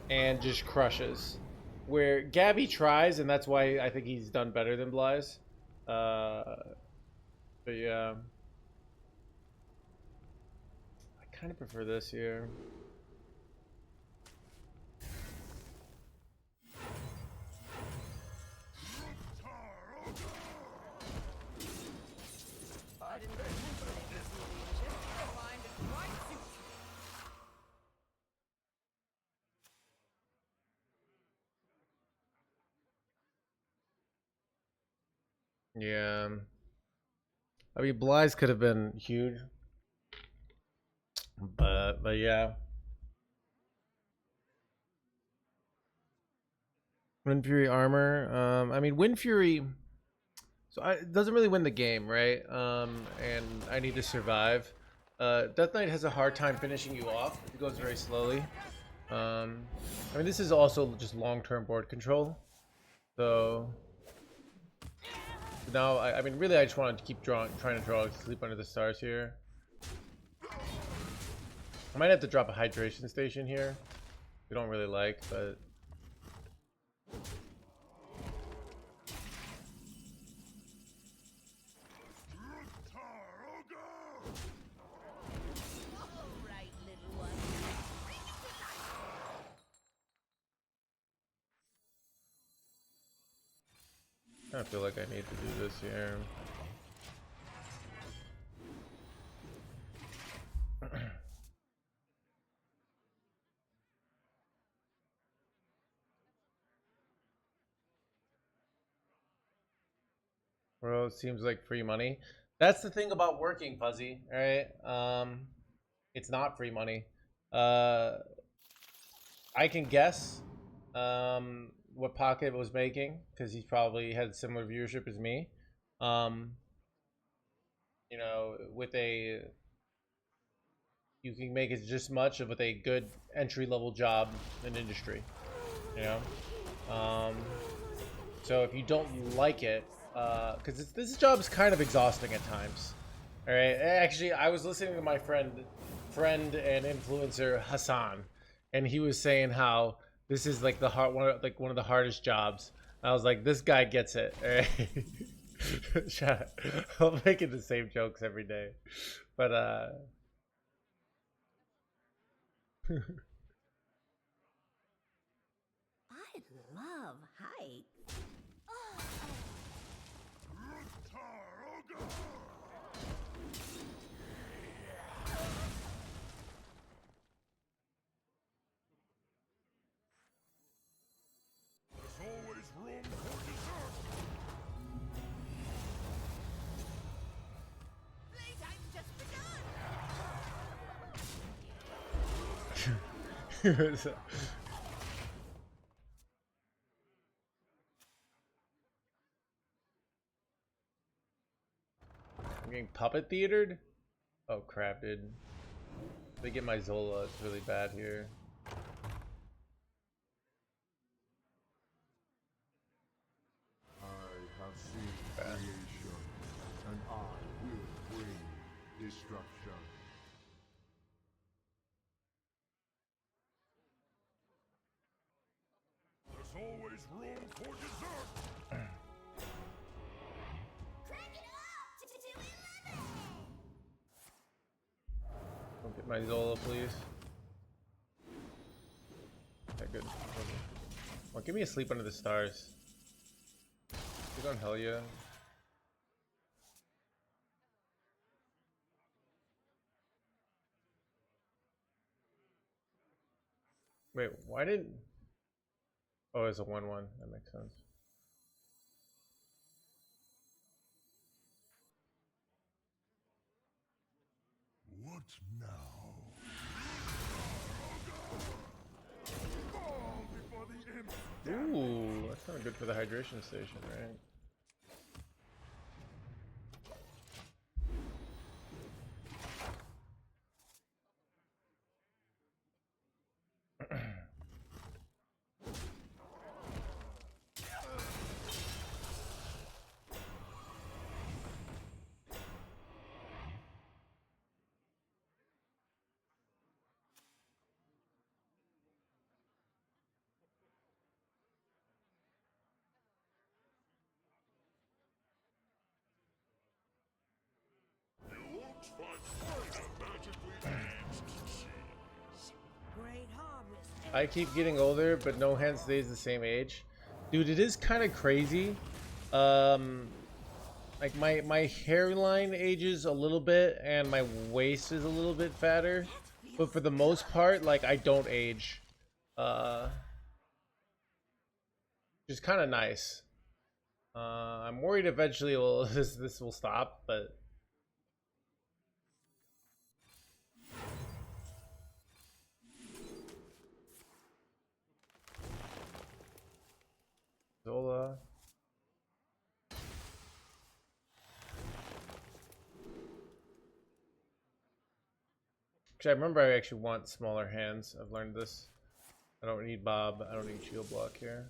and just crushes. Where Gabby tries, and that's why I think he's done better than Bly's. But yeah, I kind of prefer this here. Yeah, I mean Bly's could have been huge, but yeah. Wind Fury armor. I mean Wind Fury. So it doesn't really win the game, right? And I need to survive. Death Knight has a hard time finishing you off. It goes very slowly. I mean this is also just long-term board control. So now, I mean, really, I just wanted to keep trying to draw Sleep Under the Stars here. I might have to drop a hydration station here. We don't really like, but I feel like I need to do this here. Bro, it seems like free money. That's the thing about working, Fuzzy. All right, it's not free money. I can guess what Pocket was making because he probably had similar viewership as me. You know, with a you can make it just much with a good entry-level job in industry. You know, so if you don't like it, because this job is kind of exhausting at times. All right, actually, I was listening to my friend and influencer Hassan, and he was saying how this is like one of the hardest jobs. I was like, this guy gets it. All right? Shut up. I'm making the same jokes every day, but I love heights. There's always room for dessert. Playtime's just begun. I'm getting puppet theatered. Oh crap, dude! They get my Zola. It's really bad here. I have seen creation, and I will bring destruction. There's always room for dessert. Crank it up to 11. Don't get my Zola, please. Okay, good. Well, give me a Sleep Under the Stars. You don't hell yeah. Wait, why didn't? Oh, it's a 1/1. That makes sense. now. Fall before the imp. Ooh, that's kind of good for the hydration station, right? You won't find finer magically aged cheese. Great harvest. I keep getting older, but no hand stays the same age. Dude, it is kind of crazy. Like my hairline ages a little bit, and my waist is a little bit fatter. But for the most part, like I don't age. Which is kind of nice. I'm worried eventually this will stop, but. Zola. Actually, I remember I actually want smaller hands. I've learned this. I don't need Bob. I don't need shield block here.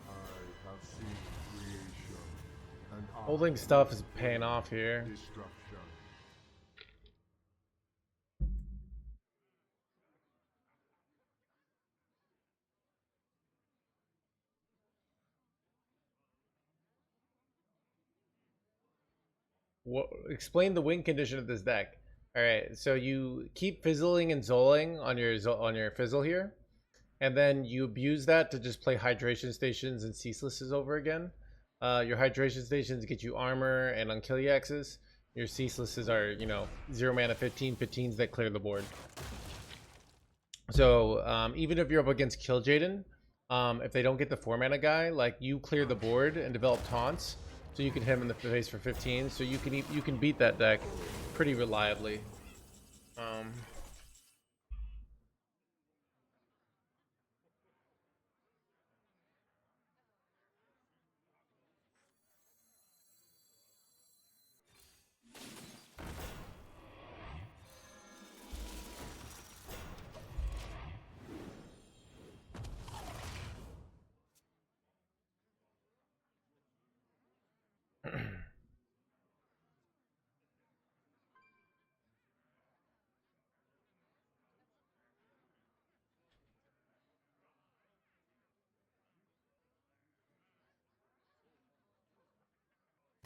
I have seen creation, and I Holding stuff is paying off here. destruction. What, explain the win condition of this deck. All right, so you keep fizzling and zoling on your fizzle here, and then you abuse that to just play hydration stations and ceaselesses over again. Your hydration stations get you armor and unkillyaxes. Your ceaselesses are, you know, 0 mana 15/15s that clear the board. So even if you're up against Kill Jaden, if they don't get the 4 mana guy, like you clear the board and develop taunts, so you can hit him in the face for 15. So you can beat that deck pretty reliably.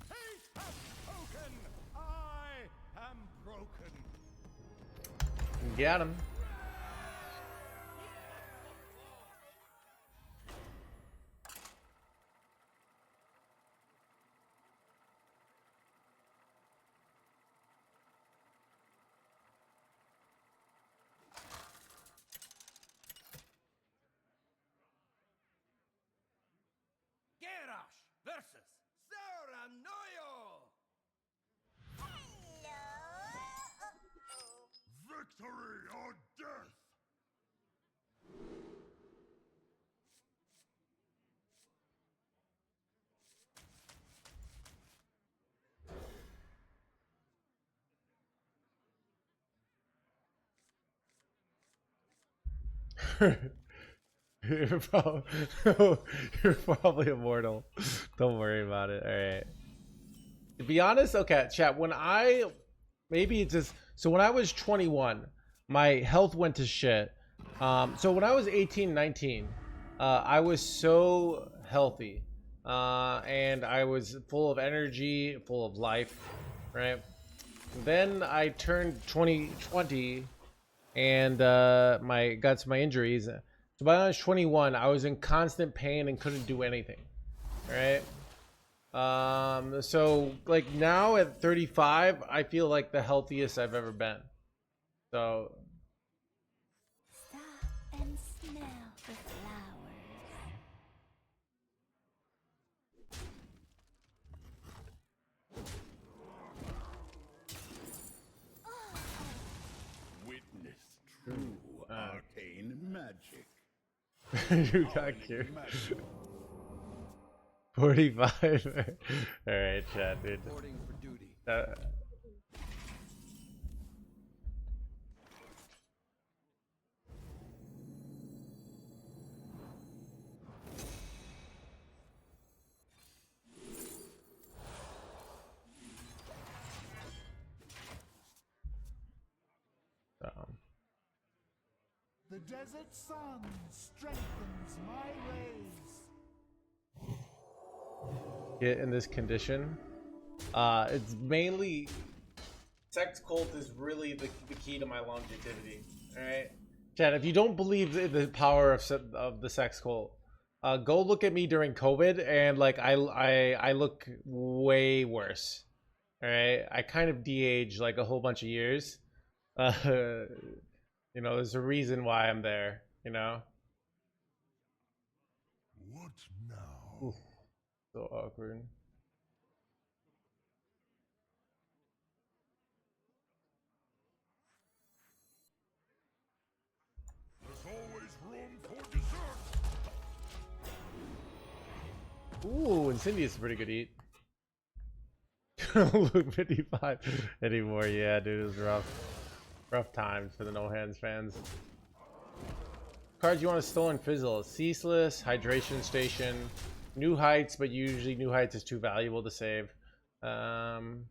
Fate has spoken! I am broken! Got him. Garrosh versus Saranoyo! Victory or death! You're probably, you're probably immortal. Don't worry about it. All right. To be honest, okay, chat. Maybe it's just so when I was 21, my health went to shit. So when I was 18, 19, I was so healthy, and I was full of energy, full of life, right? Then I turned 2020, and got some my injuries. So by the time I was 21, I was in constant pain and couldn't do anything, right? So like now at 35, I feel like the healthiest I've ever been. So Stop and smell the flowers. Witness true arcane magic. you got cured. 45. All right, chat, dude. Reporting for duty. The desert sun strengthens my rays. Get in this condition. It's mainly sex cult is really the key to my longevity. All right, Chad. If you don't believe the power of the sex cult, go look at me during COVID, and like I look way worse. All right, I kind of de-aged like a whole bunch of years. You know, there's a reason why I'm there. You know. What now? Oof, so awkward. There's always room for dessert. Ooh, Incendious a pretty good eat. Luke 55 anymore. Yeah, dude, it was rough. Rough times for the No Hands fans. Cards you want to Stolen Fizzle. Ceaseless, Hydration Station, New Heights, but usually New Heights is too valuable to save. Sometimes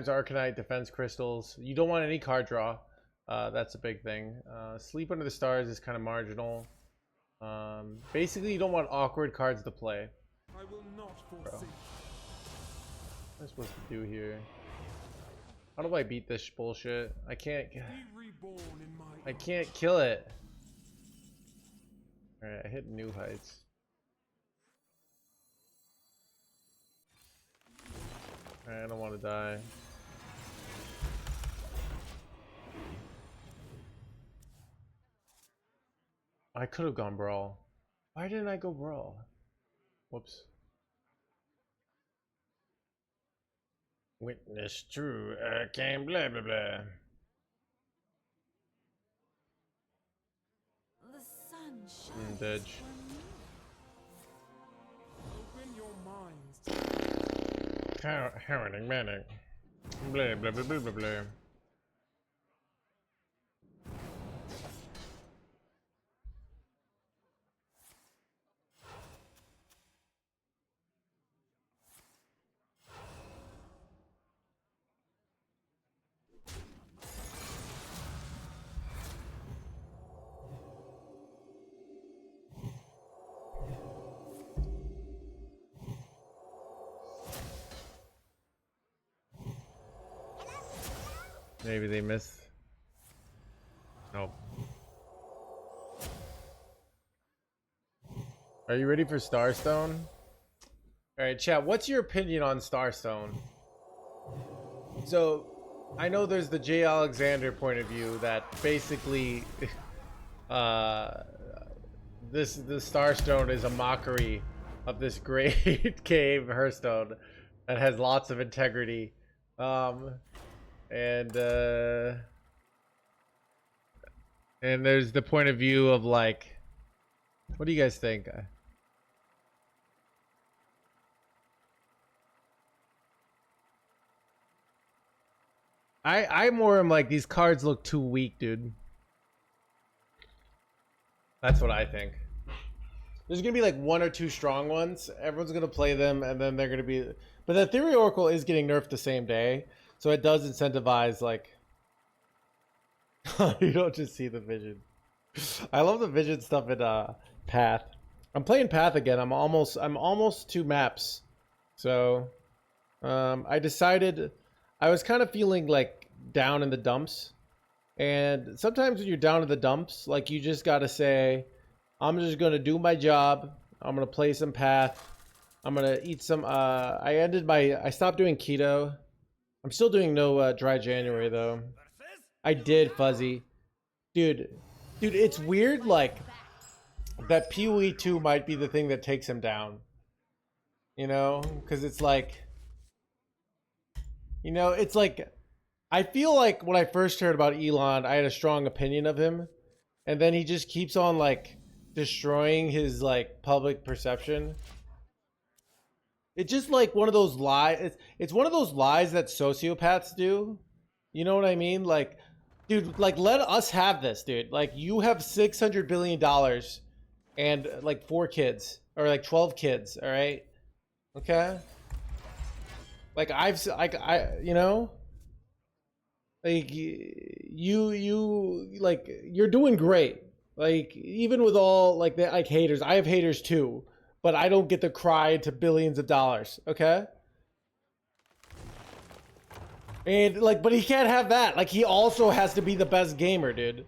Arcanite, Defense Crystals. You don't want any card draw. That's a big thing. Sleep Under the Stars is kind of marginal. Basically, you don't want awkward cards to play. I will not Bro. forsake. What am I supposed to do here? How do I beat this bullshit? I can't. Be reborn in my I can't kill it. All right, I hit New Heights. All right, I don't want to die. I could have gone Brawl. Why didn't I go Brawl? Whoops. Witness true arcane blah blah blah. The sun shines Dodge. for me. open your minds. Herring manic. Blah blah blah blah blah blah. Maybe they missed. Nope. Are you ready for Starstone? Alright, chat, what's your opinion on Starstone? So, I know there's the Jay Alexander point of view that basically the Starstone is a mockery of this great cave Hearthstone that has lots of integrity. And there's the point of view of like, what do you guys think? I more am like, these cards look too weak, dude. That's what I think. There's gonna be like 1 or 2 strong ones. Everyone's gonna play them, and then they're gonna be. But the Theory Oracle is getting nerfed the same day, so it does incentivize like. You don't just see the vision. I love the vision stuff in Path. I'm playing Path again. I'm almost 2 maps, so I decided I was kind of feeling like down in the dumps, and sometimes when you're down in the dumps, like you just gotta say, I'm just gonna do my job. I'm gonna play some Path. I'm gonna eat some. I stopped doing keto. I'm still doing no dry January though. I did, Fuzzy. Dude, it's weird like that PoE 2 might be the thing that takes him down. You know, because it's like, it's like, I feel like when I first heard about Elon, I had a strong opinion of him, and then he just keeps on like destroying his like public perception. It's just like one of those lies. It's one of those lies that sociopaths do. You know what I mean? Like, dude, like let us have this, dude. Like you have $600 billion and like 4 kids or like 12 kids. All right. Okay. Like I, like you like you're doing great. Like even with all like the like haters, I have haters too, but I don't get to cry to billions of dollars. Okay. And like, but he can't have that. Like he also has to be the best gamer, dude.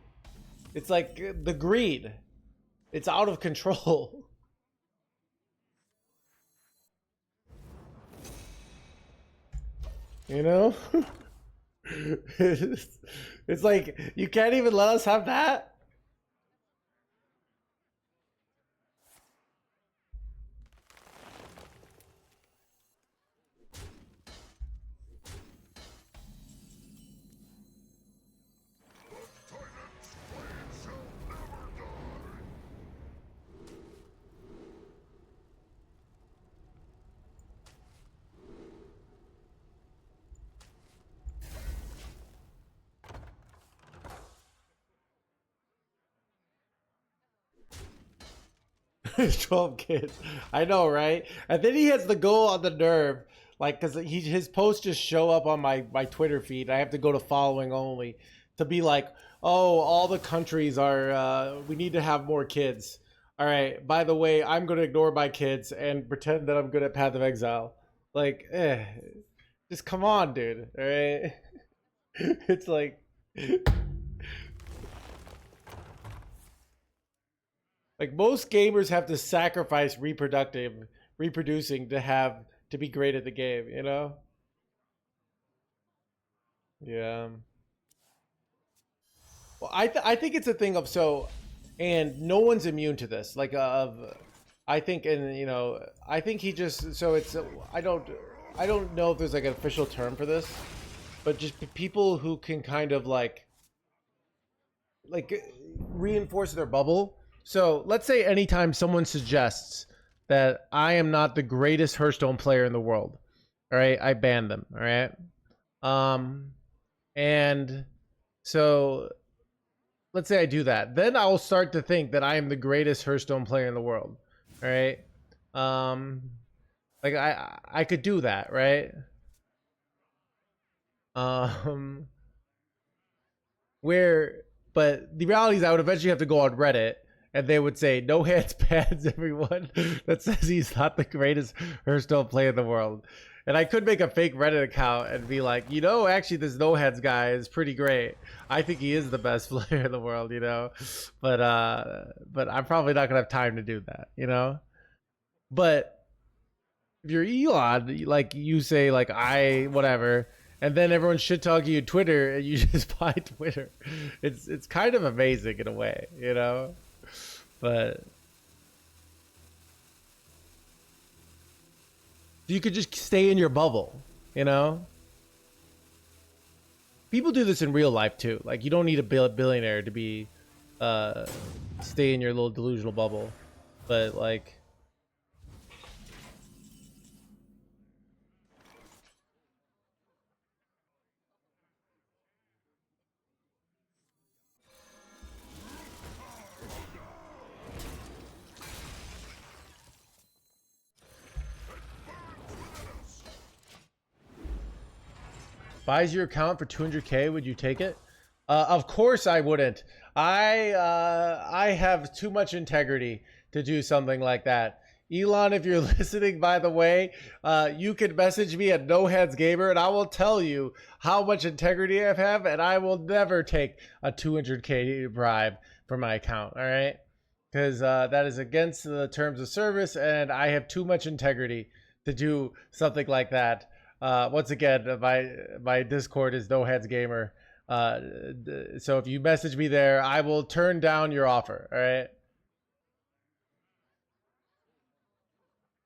It's like the greed. It's out of control. You know? It's like, you can't even let us have that? 12 kids. I know, right? And then he has to go on the nerve, like, because his posts just show up on my Twitter feed. I have to go to following only to be like, oh, all the countries are, we need to have more kids. All right, by the way, I'm going to ignore my kids and pretend that I'm good at Path of Exile. Like, just come on, dude. All right? It's like... Like most gamers have to sacrifice reproducing to be great at the game, you know? Yeah. Well, I think it's a thing of and no one's immune to this. Like I think, and you know, I think he just it's I don't know if there's like an official term for this, but just people who can kind of like reinforce their bubble. So let's say anytime someone suggests that I am not the greatest Hearthstone player in the world, all right, I ban them, all right? And so let's say I do that. Then I'll start to think that I am the greatest Hearthstone player in the world, all right? Like I could do that, right? But the reality is I would eventually have to go on Reddit and they would say, no hands bans everyone that says he's not the greatest Hearthstone player in the world. And I could make a fake Reddit account and be like, you know, actually this no hands guy is pretty great. I think he is the best player in the world, you know. But I'm probably not gonna have time to do that, you know. But if you're Elon, like you say, like whatever, and then everyone's shit talking you Twitter, and you just buy Twitter. It's kind of amazing in a way, you know. But you could just stay in your bubble, you know. People do this in real life too. Like you don't need a billionaire to be stay in your little delusional bubble, but like. Buys your account for 200K, would you take it? Of course I wouldn't. I have too much integrity to do something like that. Elon, if you're listening, by the way, you can message me at NoHandsGamer and I will tell you how much integrity I have, and I will never take a 200K bribe for my account, all right? Because that is against the terms of service, and I have too much integrity to do something like that. Once again, my Discord is NoHandsGamer. So if you message me there, I will turn down your offer, all right?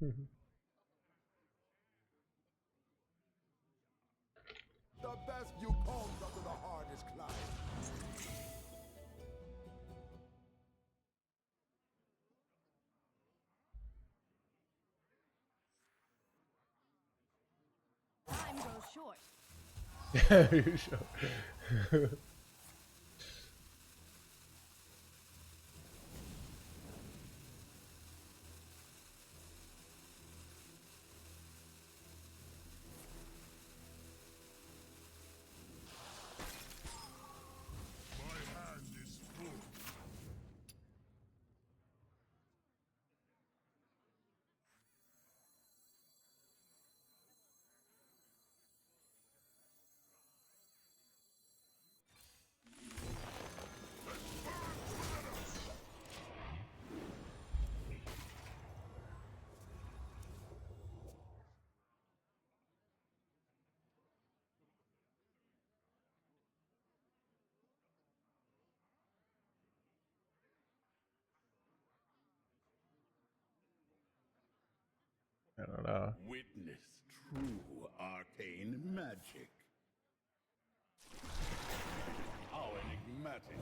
The best you comes up to the hardest climb. Time goes short. You sure? My hand is full. I don't know. Witness true arcane magic. How enigmatic.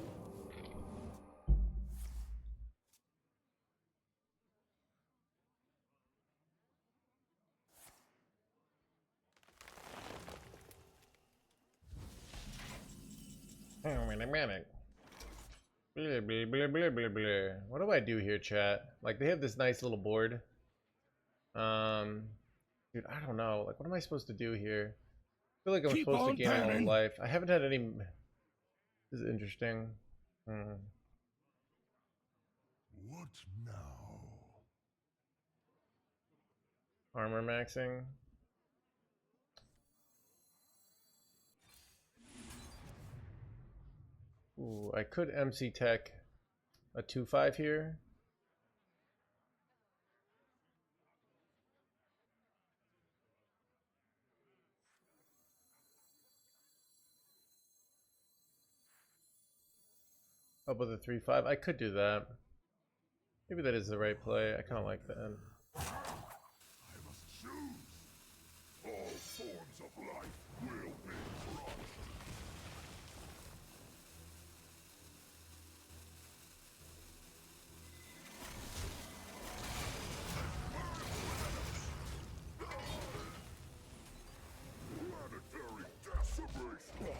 Blah, blah, blah, blah, blah, blah. What do I do here, chat? Like, they have this nice little board. Dude, I don't know. Like, what am I supposed to do here? I feel like I'm Keep supposed to on gain a little panning. life. I haven't had any. This is interesting. What now? Armor maxing. Ooh, I could MC Tech a 2-5 here. Up with a 3-5. I could do that. Maybe that is the right play. I kind of like that. I must choose. All forms of life will be crushed. Planetary decimation.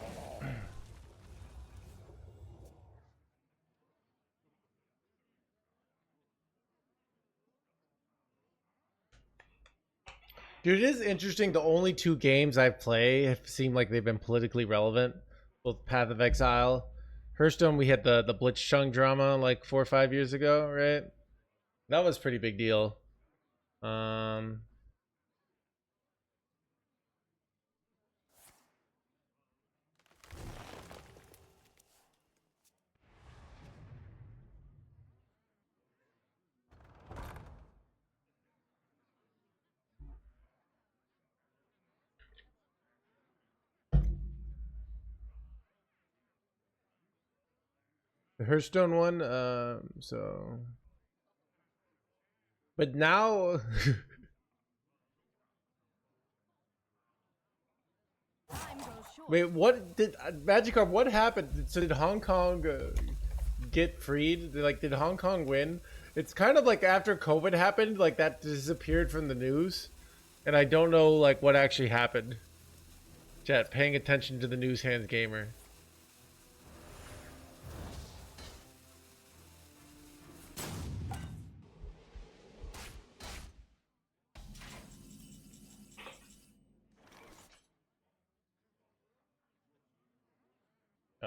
Dude, it is interesting. The only two games I've played have seemed like they've been politically relevant. Both Path of Exile. Hearthstone, we had the Blitzchung drama like 4 or 5 years ago, right? That was a pretty big deal. The Hearthstone one, so. But now. Time goes short. Wait, what did Magikarp? What happened? So did Hong Kong get freed? Did Hong Kong win? It's kind of like after COVID happened, like that disappeared from the news, and I don't know like what actually happened. Chat, paying attention to the news, hands gamer.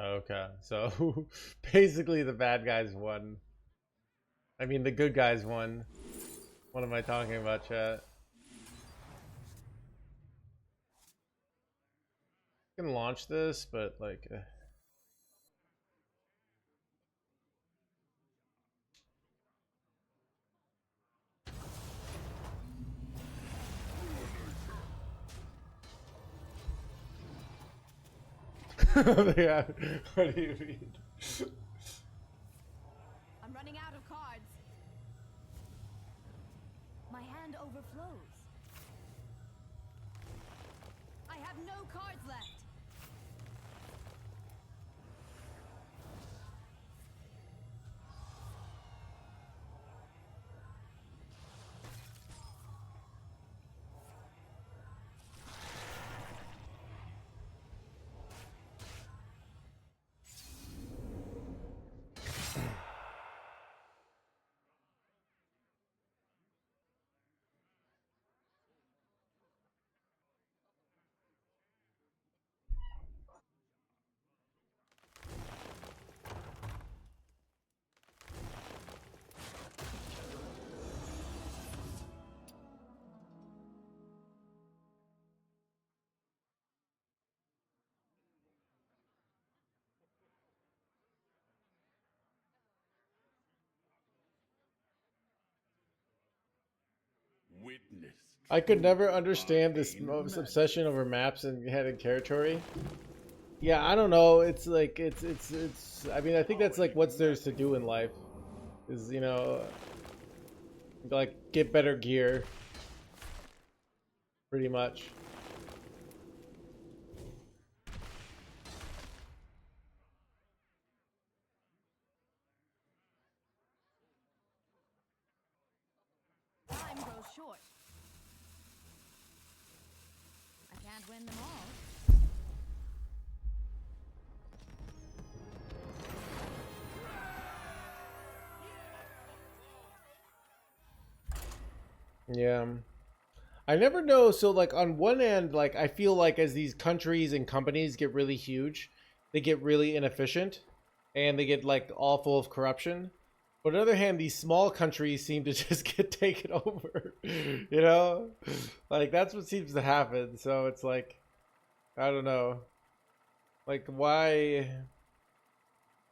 Okay, so basically the bad guys won. I mean, the good guys won. What am I talking about, chat? I can launch this, but like... yeah, what do you mean? I'm running out of cards. My hand overflows. I have no cards left. Witness. I could never understand this obsession over maps and heading territory. Yeah, I don't know. It's like it's. I mean, I think that's like what's there's to do in life, is, you know, like get better gear. Pretty much. Time grows short. I can't win them all. Yeah. I never know. So like on one end, like I feel like as these countries and companies get really huge, they get really inefficient and they get like all full of corruption. But on the other hand, these small countries seem to just get taken over, you know? Like that's what seems to happen. So it's like, I don't know. Like why,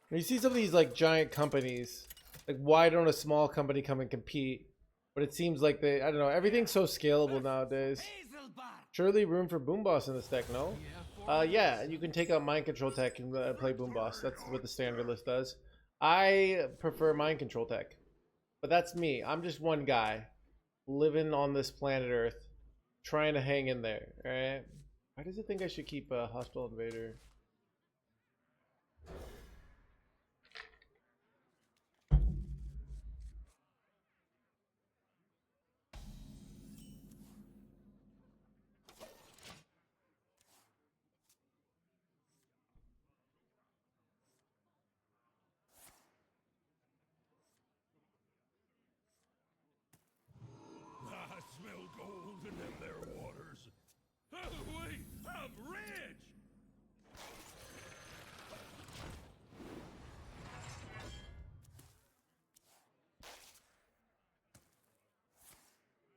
when you see some of these like giant companies, like why don't a small company come and compete? But it seems like they, I don't know, everything's so scalable nowadays. Surely room for Boom Boss in this deck, no? Yeah, you can take out Mind Control Tech and play Boom Boss. That's what the standard list does. I prefer Mind Control Tech. But that's me. I'm just one guy living on this planet Earth, trying to hang in there, alright? Why does it think I should keep a Hostile Invader? I smell gold in them there waters. Oh, wait, I'm rich!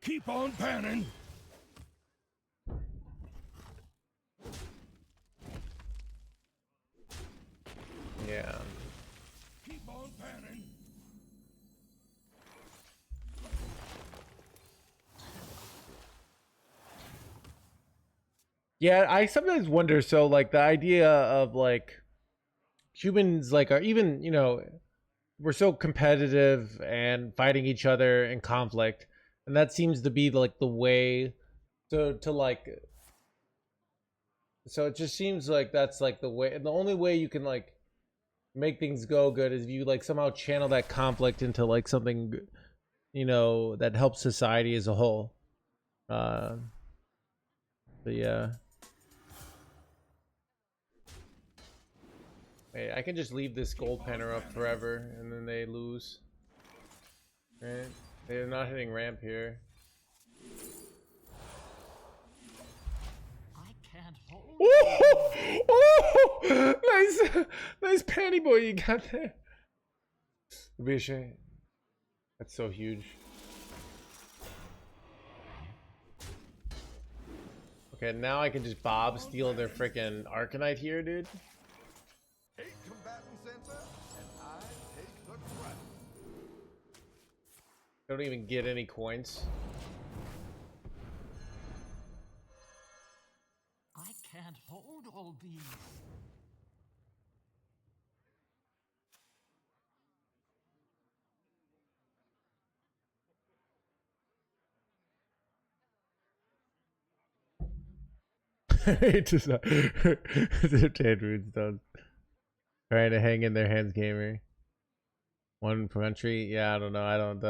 Keep on panning. Yeah. Keep on panning. Yeah, I sometimes wonder, so like the idea of like humans like are even, you know, we're so competitive and fighting each other in conflict, and that seems to be like the way to like, so it just seems like that's like the way, and the only way you can like make things go good is if you like somehow channel that conflict into like something, you know, that helps society as a whole. But yeah. Hey, I can just leave this gold penner up forever and then they lose. Right? They're not hitting ramp here. I can't hold. Nice, nice panty boy you got there. It'd be a shame. That's so huge. Okay, now I can just Bob steal their freaking Arcanite here, dude. 8 combatant center, and I take the crown. Don't even get any coins. I can't hold all these. It's just they're Runestones. Trying to hang in their hands, gamer. One per country. Yeah, I don't know. I don't.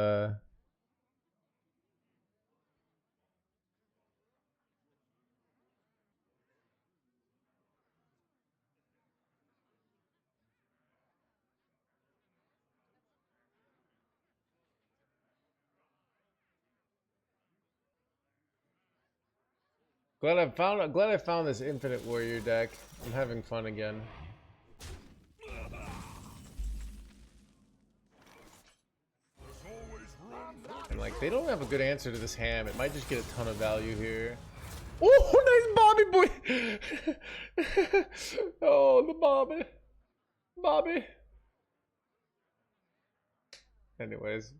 Glad I found this Infinite Warrior deck. I'm having fun again. And like they don't have a good answer to this ham. It might just get a ton of value here. Oh, nice Bobby boy! Oh, the Bobby. Anyways.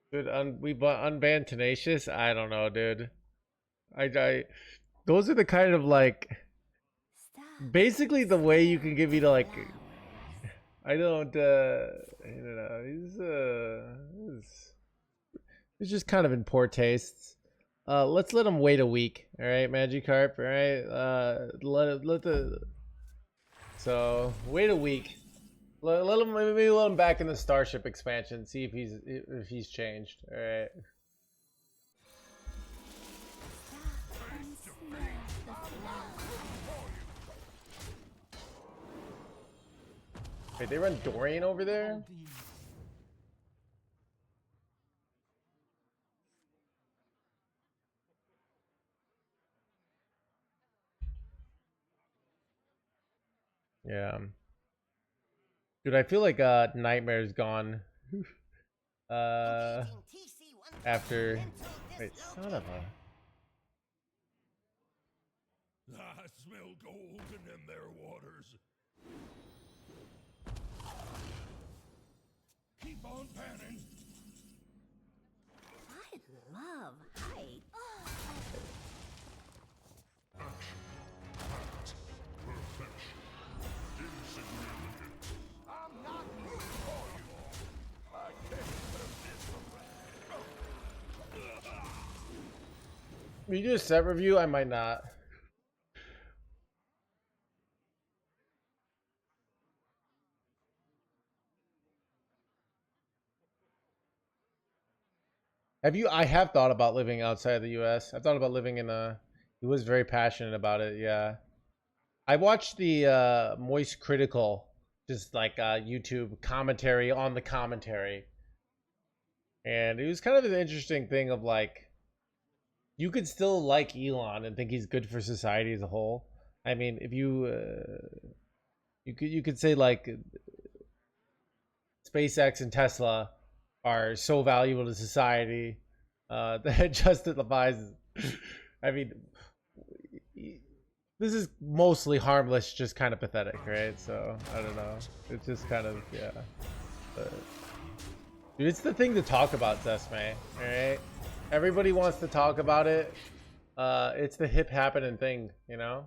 Dude, we unbanned Tenacious? I don't know, dude. Those are the kind of like, basically the way you can get me to like, I don't know, he's just kind of in poor tastes. Let's let him wait a week, alright, Magikarp, alright? So, wait a week. Let him, maybe let him back in the Starship expansion. See if he's changed. All right. Wait, they run Dorian over there? Yeah. Dude, I feel like Nightmare's gone. After wait, son of a I smell golden in their waters. Keep on panning. I love height. I'm not moving for you. I can't turn this around. Will you do a set review? I might not. I have thought about living outside the US. I thought about living in he was very passionate about it, yeah. I watched the Moist Critical, just like YouTube commentary on the commentary. And it was kind of an interesting thing of like, you could still like Elon and think he's good for society as a whole. I mean, if you could say like SpaceX and Tesla are so valuable to society that it justifies. I mean, this is mostly harmless, just kind of pathetic, right? So I don't know. It's just kind of, yeah. But, dude, it's the thing to talk about, Zesme. All right, everybody wants to talk about it. It's the hip happening thing, you know.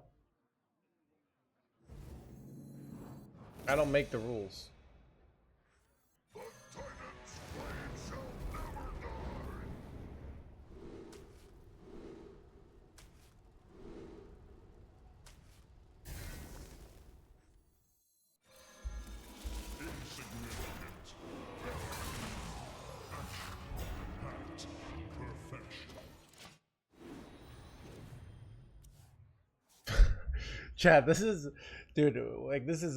I don't make the rules. Chad, this is, dude, like this is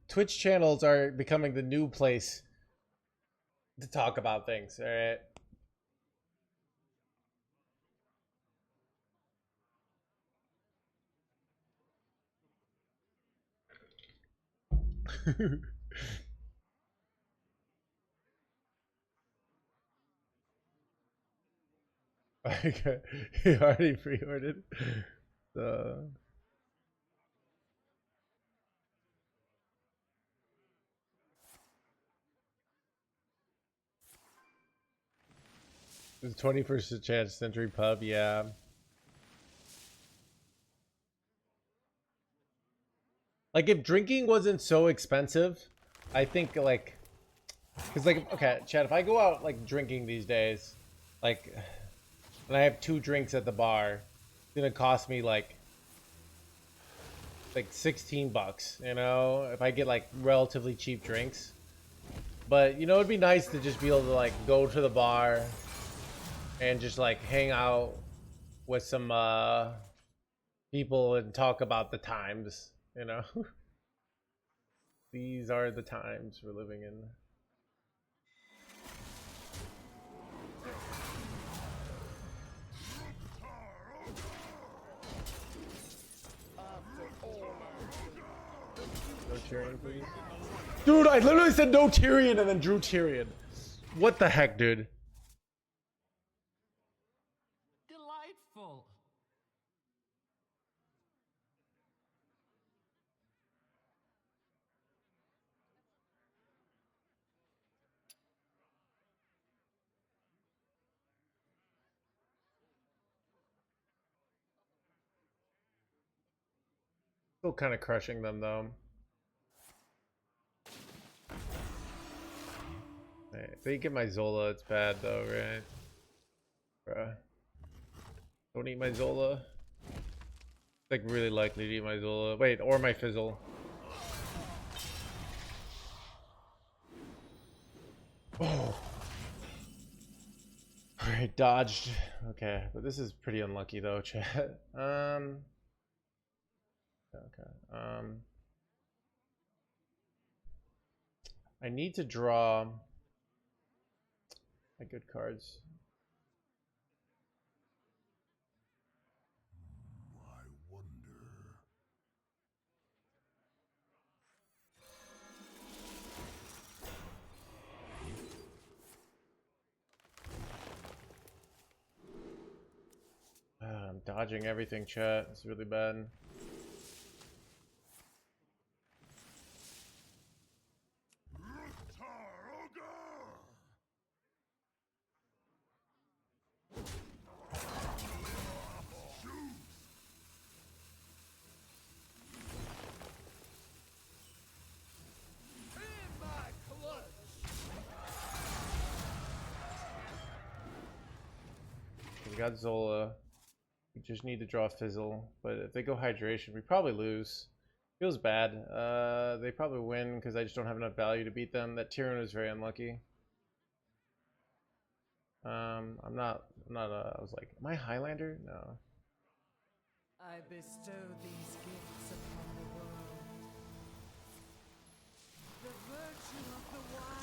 Twitch channels are becoming the new place to talk about things, all right? Okay, he already pre-ordered. So the 21st chance century pub, yeah. Like if drinking wasn't so expensive, I think like, cause like okay, Chad, if I go out like drinking these days, like, and I have 2 drinks at the bar, it's gonna cost me like 16 bucks, you know, if I get like relatively cheap drinks. But you know, it'd be nice to just be able to like go to the bar and just like hang out with some people and talk about the times, you know. These are the times we're living in. No Tyrion, please. Dude, I literally said no Tyrion and then drew Tyrion. What the heck, dude? Delightful. Still kind of crushing them though. Hey, if they get my Zola, it's bad though, right? Bruh. Don't eat my Zola. Like really likely to eat my Zola. Wait, or my Fizzle. Oh. Alright, dodged. Okay, but this is pretty unlucky though, chat. Okay. I need to draw my good cards. I wonder. I'm dodging everything, chat. It's really bad. We got Zola. We just need to draw Fizzle. But if they go Hydration, we probably lose. Feels bad. They probably win because I just don't have enough value to beat them. That Tyrion was very unlucky. I'm not, I was like, am I Highlander? No. I bestow these gifts upon the world. The virtue of the wild.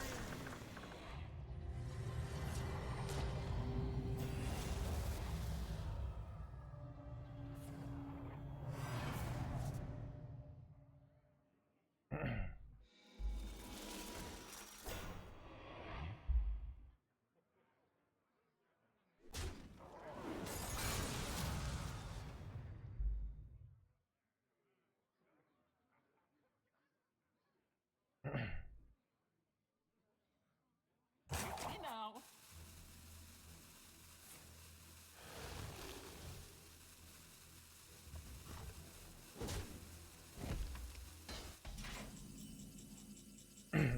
Hey now.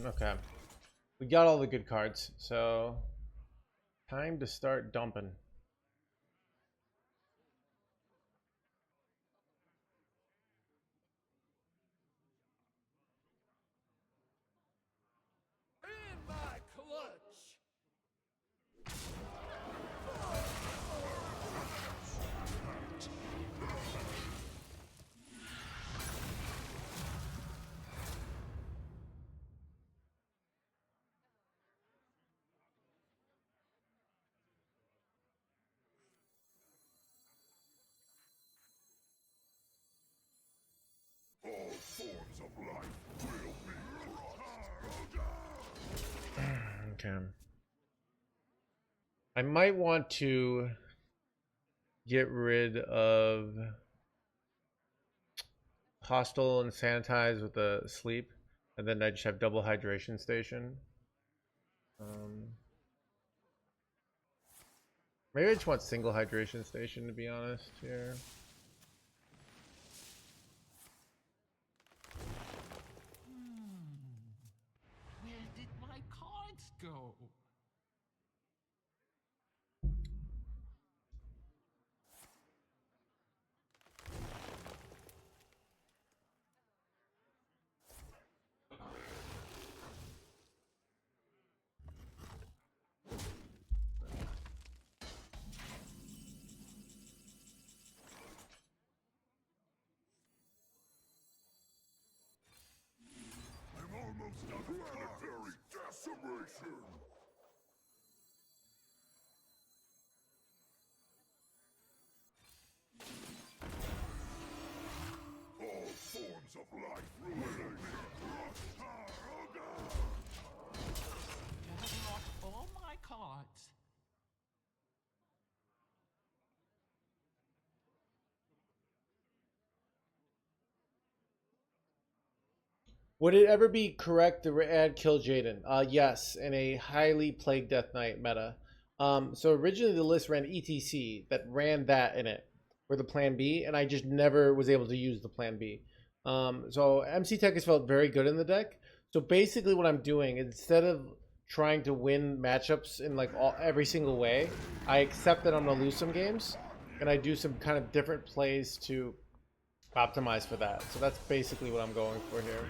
Okay. We got all the good cards, so time to start dumping. In my clutch! Okay. I might want to get rid of hostile and sanitize with the sleep, and then I just have double hydration station. Maybe I just want single hydration station, to be honest here. Where did my cards go? I'm almost out of planetary decimation. All forms of life ruination. I have lost all my cards. Would it ever be correct to add Kill Jaden? Yes, in a highly Plague Death Knight meta. So originally the list ran ETC that ran that in it for the plan B, and I just never was able to use the plan B. So MC Tech has felt very good in the deck. So basically what I'm doing, instead of trying to win matchups in like every single way, I accept that I'm gonna lose some games, and I do some kind of different plays to optimize for that. So that's basically what I'm going for here.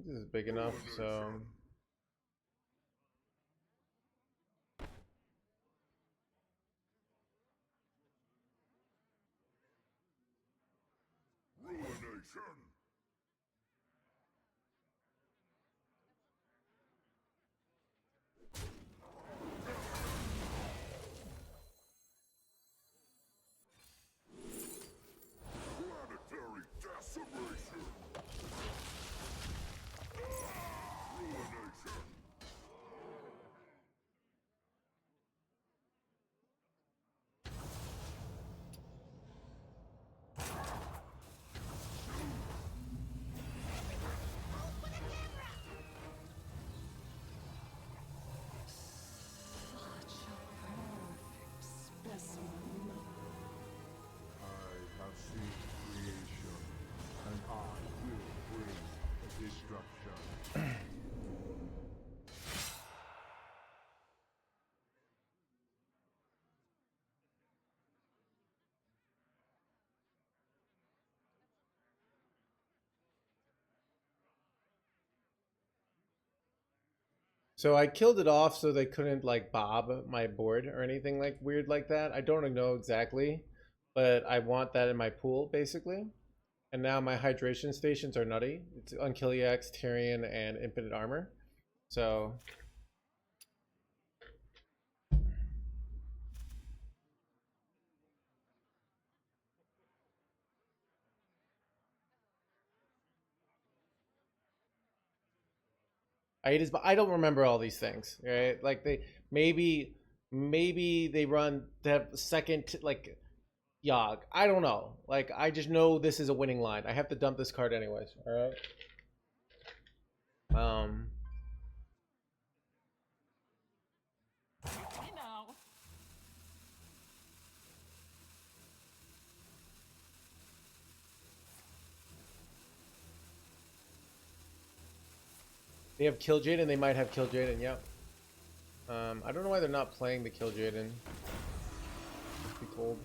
This is big enough, so Ruination. Planetary decimation. Ruination. I have seen creation, and I will bring destruction. so I killed it off so they couldn't like bob my board or anything like weird like that. I don't know exactly, but I want that in my pool basically. And now my hydration stations are nutty. It's Unkiliax, Tyrion, and Infinite Armor. So I don't remember all these things, right? Like maybe they run they have second like Yogg. I don't know. Like I just know this is a winning line. I have to dump this card anyways. All right. Hey now. They have Kill Jaden. They might have Kill Jaden. Yep. I don't know why they're not playing the Kill Jaden. Must be cold.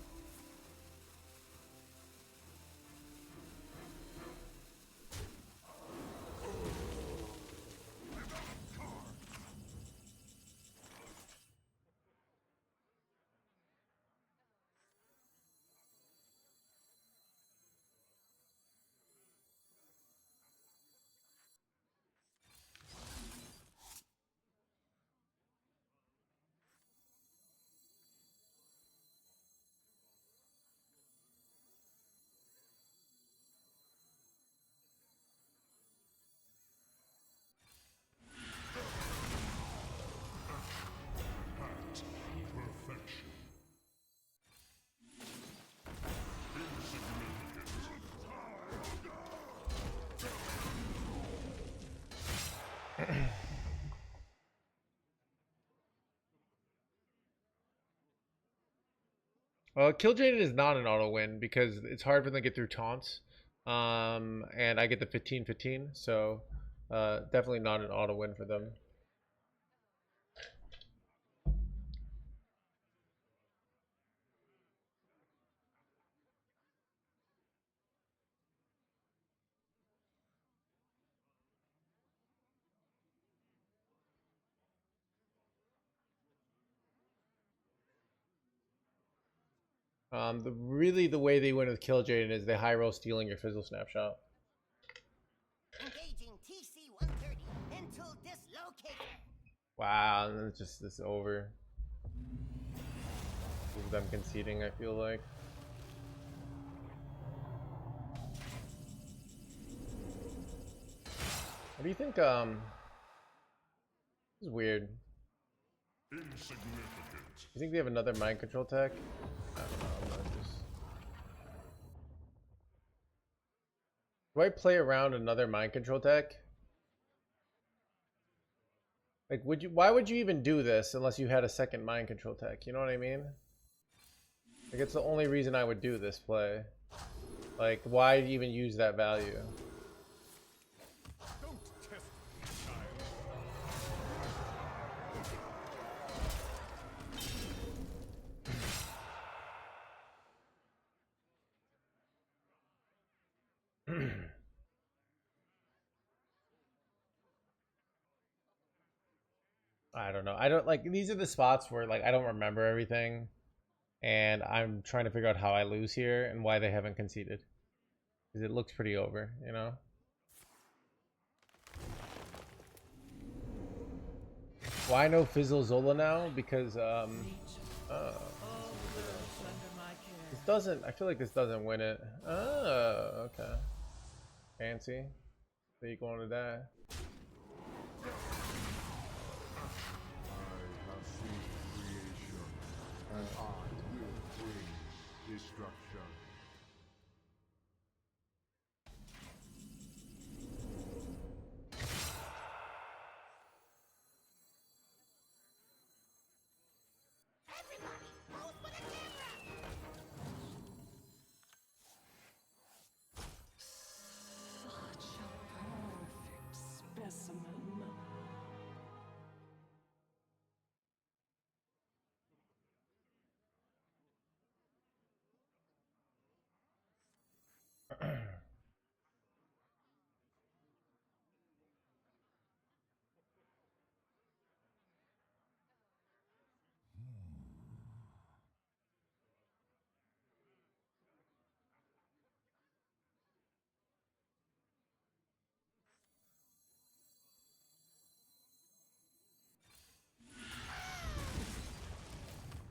Kill Jaden is not an auto win because it's hard for them to get through taunts. And I get the 15-15, so definitely not an auto win for them. The way they win with Kill Jaden is they high roll stealing your Fizzle Snapshot. Engaging TC-130 into dislocator. Wow, and then it's just this over. With them conceding, I feel like. What do you think? This is weird. Insignificant. You think they have another mind control tech? I don't know. I'm not just... Do I play around another mind control tech? Like, would you? Why would you even do this unless you had a second mind control tech? You know what I mean? Like, it's the only reason I would do this play. Like, why even use that value? Don't test me, child. I don't know. I don't like, these are the spots where like I don't remember everything, and I'm trying to figure out how I lose here and why they haven't conceded, because it looks pretty over, you know. Why no Fizzle Zola now? Because this doesn't. I feel like this doesn't win it. Oh, okay. Fancy. So you going to die? Destruction.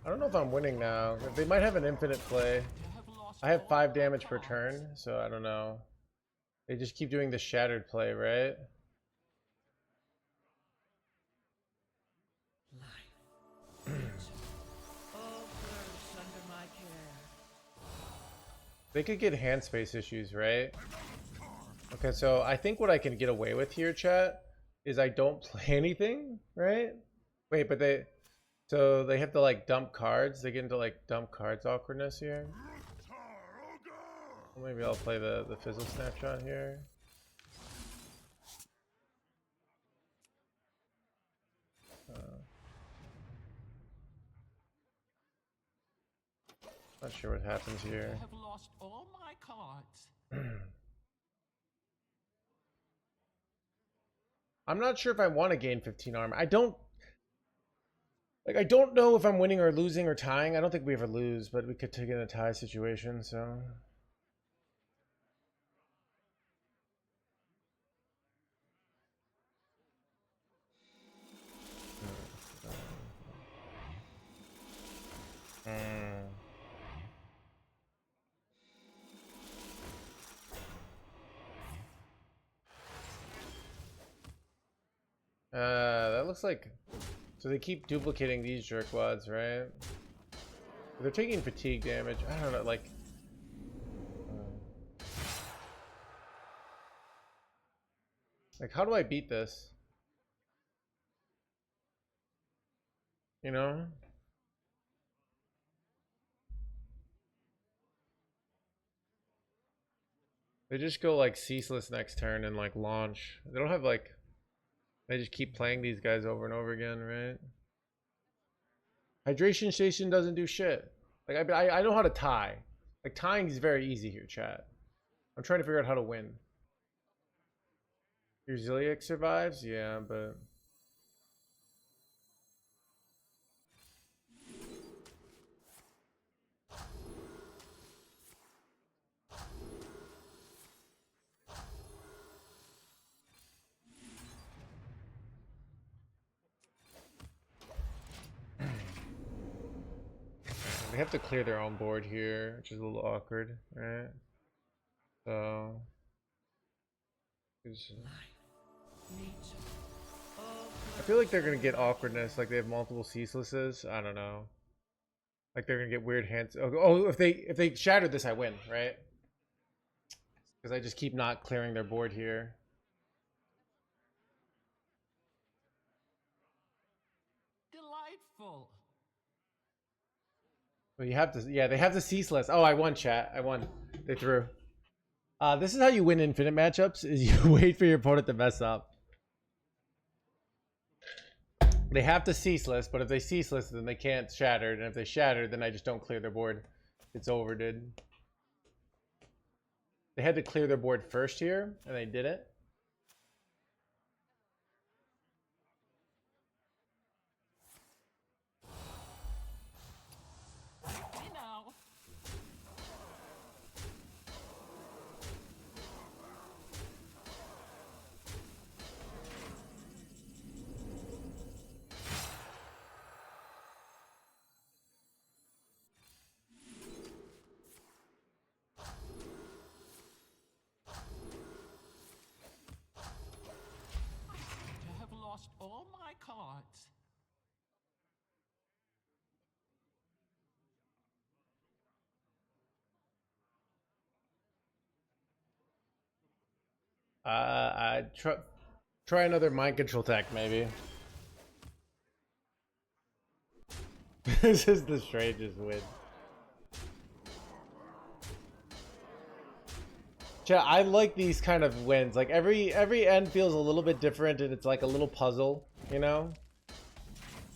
I don't know if I'm winning now. They might have an infinite play. I have 5 damage per turn, so I don't know. They just keep doing the shattered play, right? They could get hand space issues, right? Okay, so I think what I can get away with here, chat, is I don't play anything, right? Wait, but so they have to like dump cards. They get into like dump cards awkwardness here. Well, maybe I'll play the Fizzle Snapshot here. Not sure what happens I here. have lost all my cards. I'm not sure if I want to gain 15 armor. I don't know if I'm winning or losing or tying. I don't think we ever lose, but we could take in a tie situation, so. That looks like, so they keep duplicating these jerkwads, right? They're taking fatigue damage. I don't know, like, how do I beat this? You know? They just go like ceaseless next turn and like launch. They don't have like, they just keep playing these guys over and over again, right? Hydration station doesn't do shit. Like I know how to tie. Like tying is very easy here, chat. I'm trying to figure out how to win. Your Ziliac survives? Yeah, but they have to clear their own board here, which is a little awkward, right? So I feel like they're gonna get awkwardness, like they have multiple ceaselesses. I don't know. Like they're gonna get weird hands. Oh, if they shatter this, I win, right? Because I just keep not clearing their board here. Delightful. Well, you have to, yeah, they have the ceaseless. Oh, I won, chat. I won. They threw. This is how you win infinite matchups: is you wait for your opponent to mess up. They have to ceaseless, but if they ceaseless, then they can't shatter. And if they shatter, then I just don't clear their board. It's over, dude. They had to clear their board first here, and they did it. Hey now. I have lost all my cards. I try another mind control tech, maybe. This is the strangest win. Chat, I like these kind of wins. Like every end feels a little bit different, and it's like a little puzzle, you know.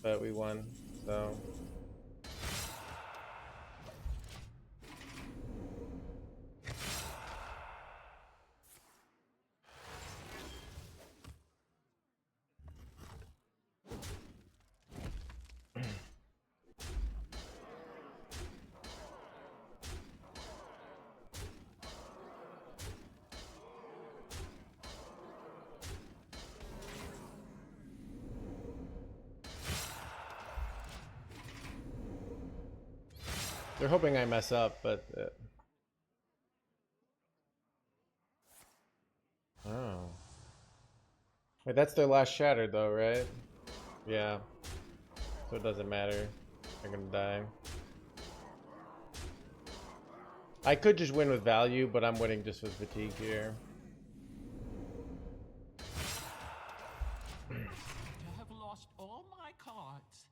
But we won, so. They're hoping I mess up, but oh. Wait, that's their last shatter though, right? Yeah. So it doesn't matter. They're gonna die. I could just win with value, but I'm winning just with fatigue here. I have lost all my cards.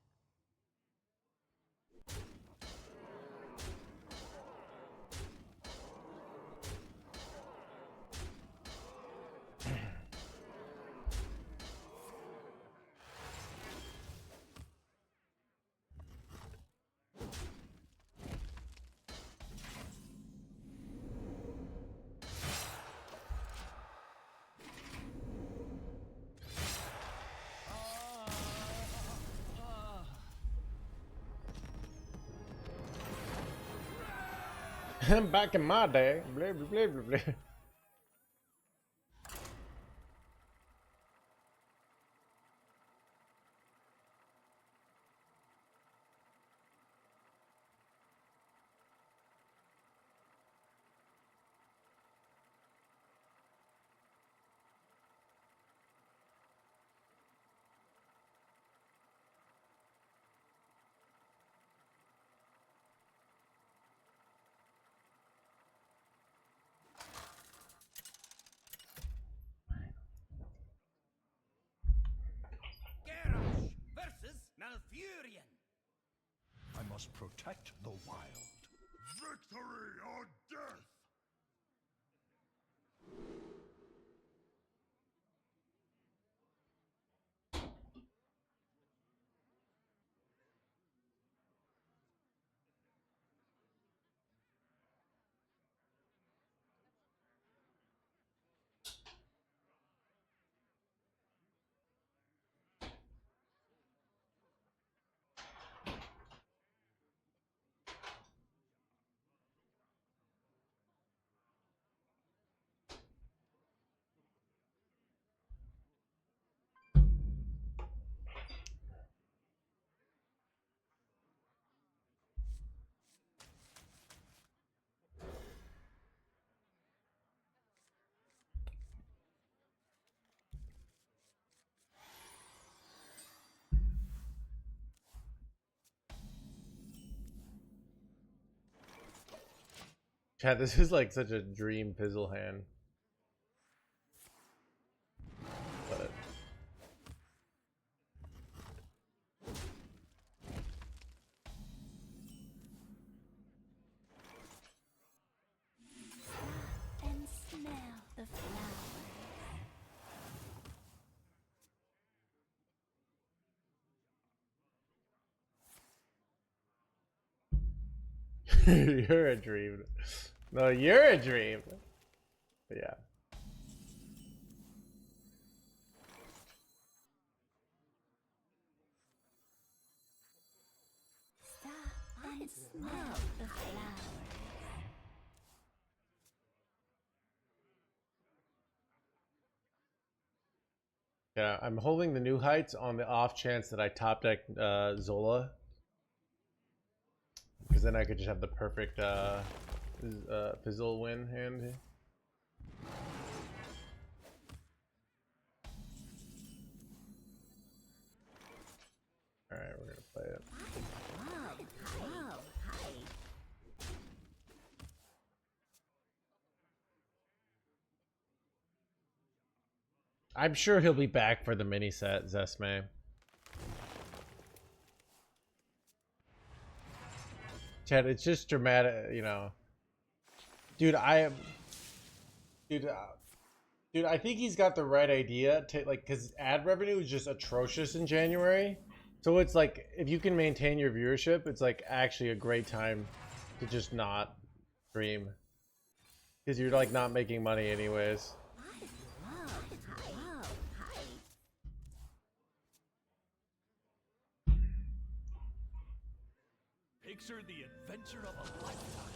Back in my day. Blah, blah, blah, blah, blah. Garrosh versus Malfurion. I must protect the wild. Victory or death! Chat, this is like such a dream pizzle hand. But And smell the flowers. you're a dream. No, you're a dream. But yeah. Stop and smell the flowers. Yeah, I'm holding the new heights on the off chance that I top deck Zola. Because then I could just have the perfect fizzle win hand. Alright, we're gonna play it. I'm sure he'll be back for the mini set, Zesme. Chad, it's just dramatic, you know. Dude, dude, I think he's got the right idea to like, cause ad revenue is just atrocious in January. So it's like, if you can maintain your viewership, it's like actually a great time to just not stream. Cause you're like not making money anyways. Picture the adventure of a lifetime.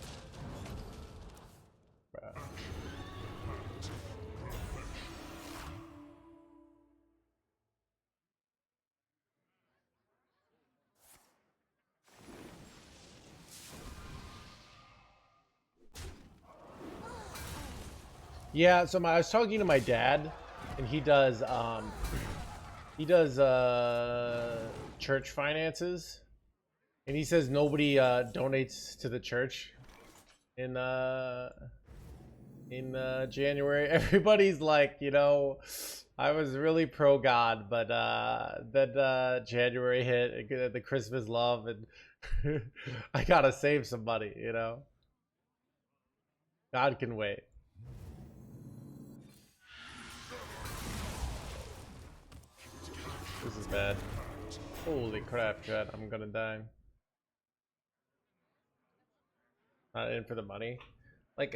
Bruh. Yeah, so I was talking to my dad, and he does church finances, and he says nobody donates to the church in January. Everybody's like, you know, I was really pro God, but then January hit, the Christmas love, and I gotta save some money, you know. God can wait. This is bad. Holy crap, Chad. I'm gonna die. Not in for the money. Like,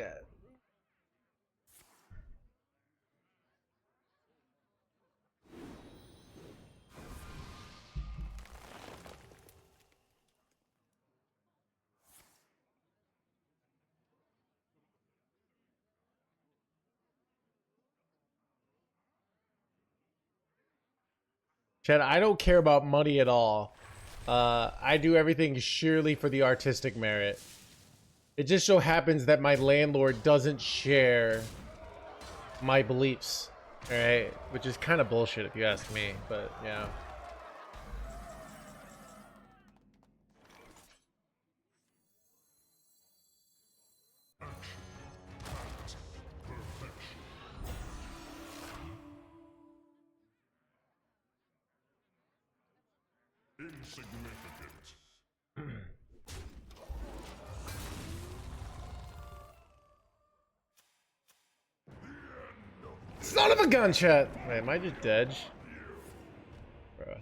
Chad, I don't care about money at all. I do everything sheerly for the artistic merit. It just so happens that my landlord doesn't share my beliefs, alright? Which is kind of bullshit if you ask me, but yeah. Insignificant. Son of a gun, chat! Wait, am I just dead? Bruh.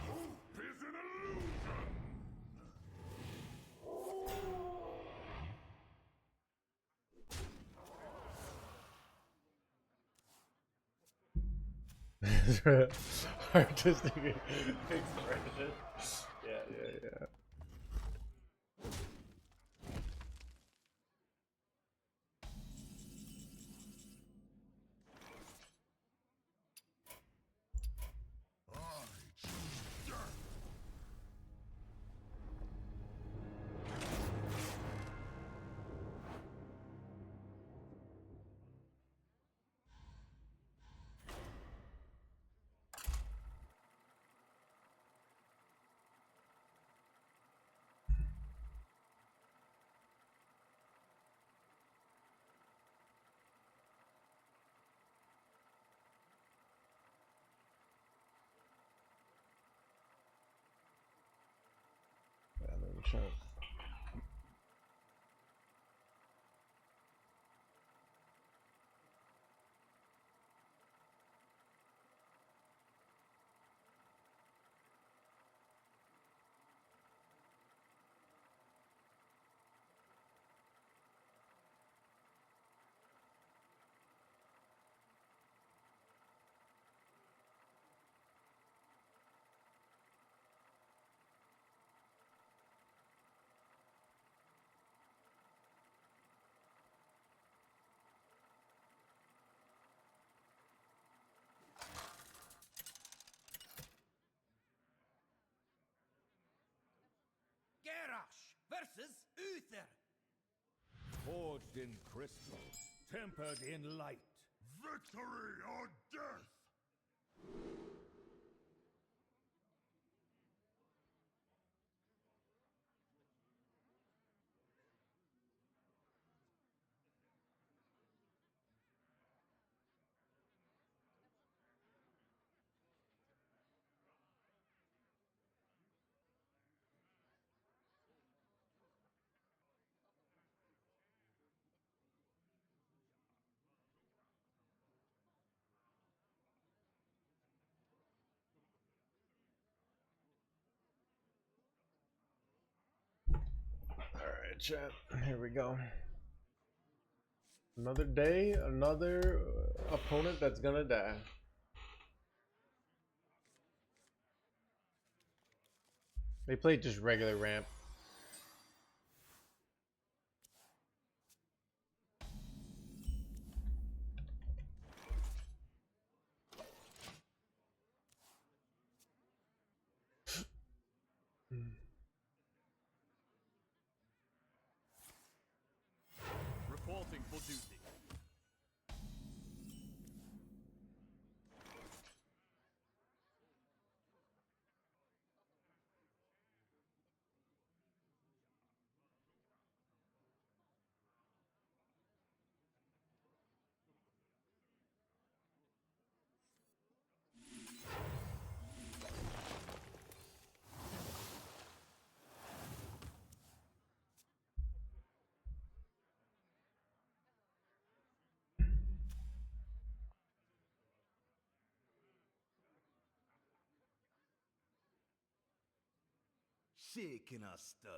Hope is an illusion. Artistic expression. Yeah. I choose death. Garrosh versus Uther. Forged in crystal, tempered in light. Victory or death. Alright, chat. Here we go. Another day, another opponent that's gonna die. They played just regular ramp. Reporting for duty. Shaking a stir.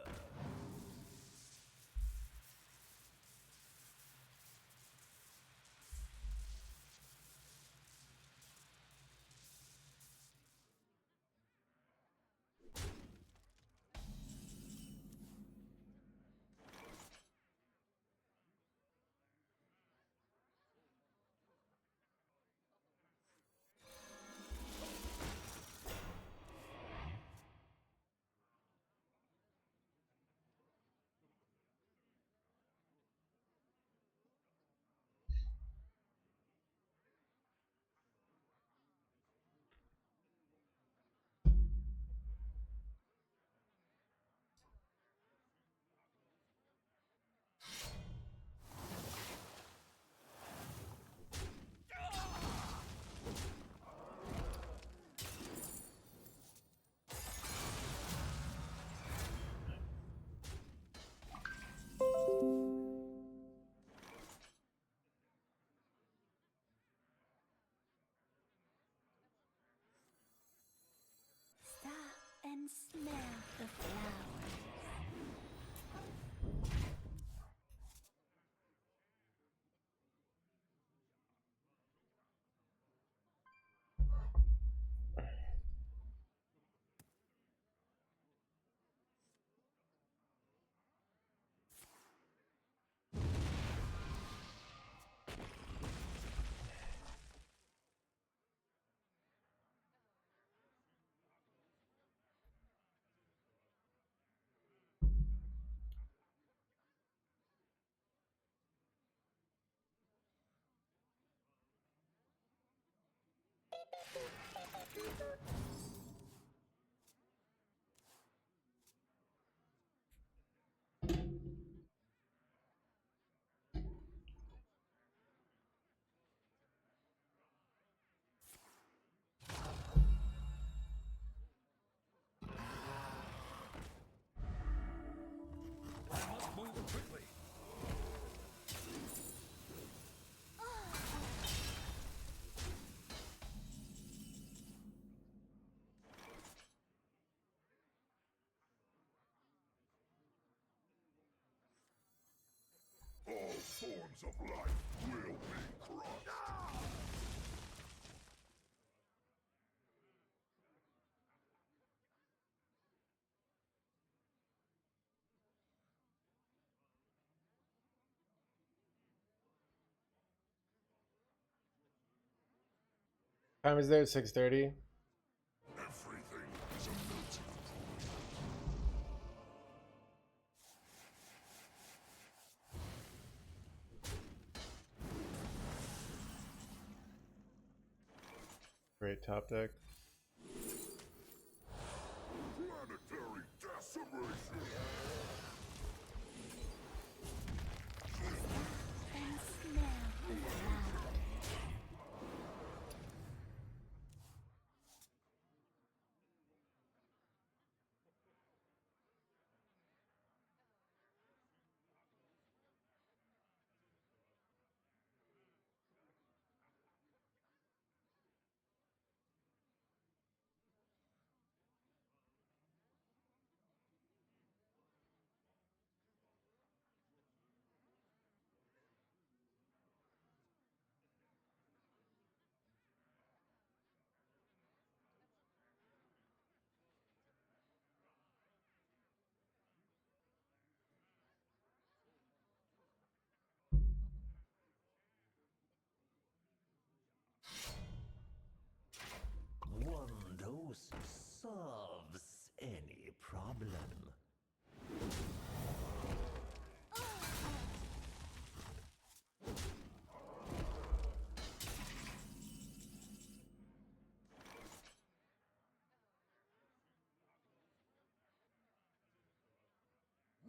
All forms of life will be crushed. Time is there at 6:30. Everything is a melting pot. Great top deck. Planetary decimation. And smell the flower. One dose solves any problem.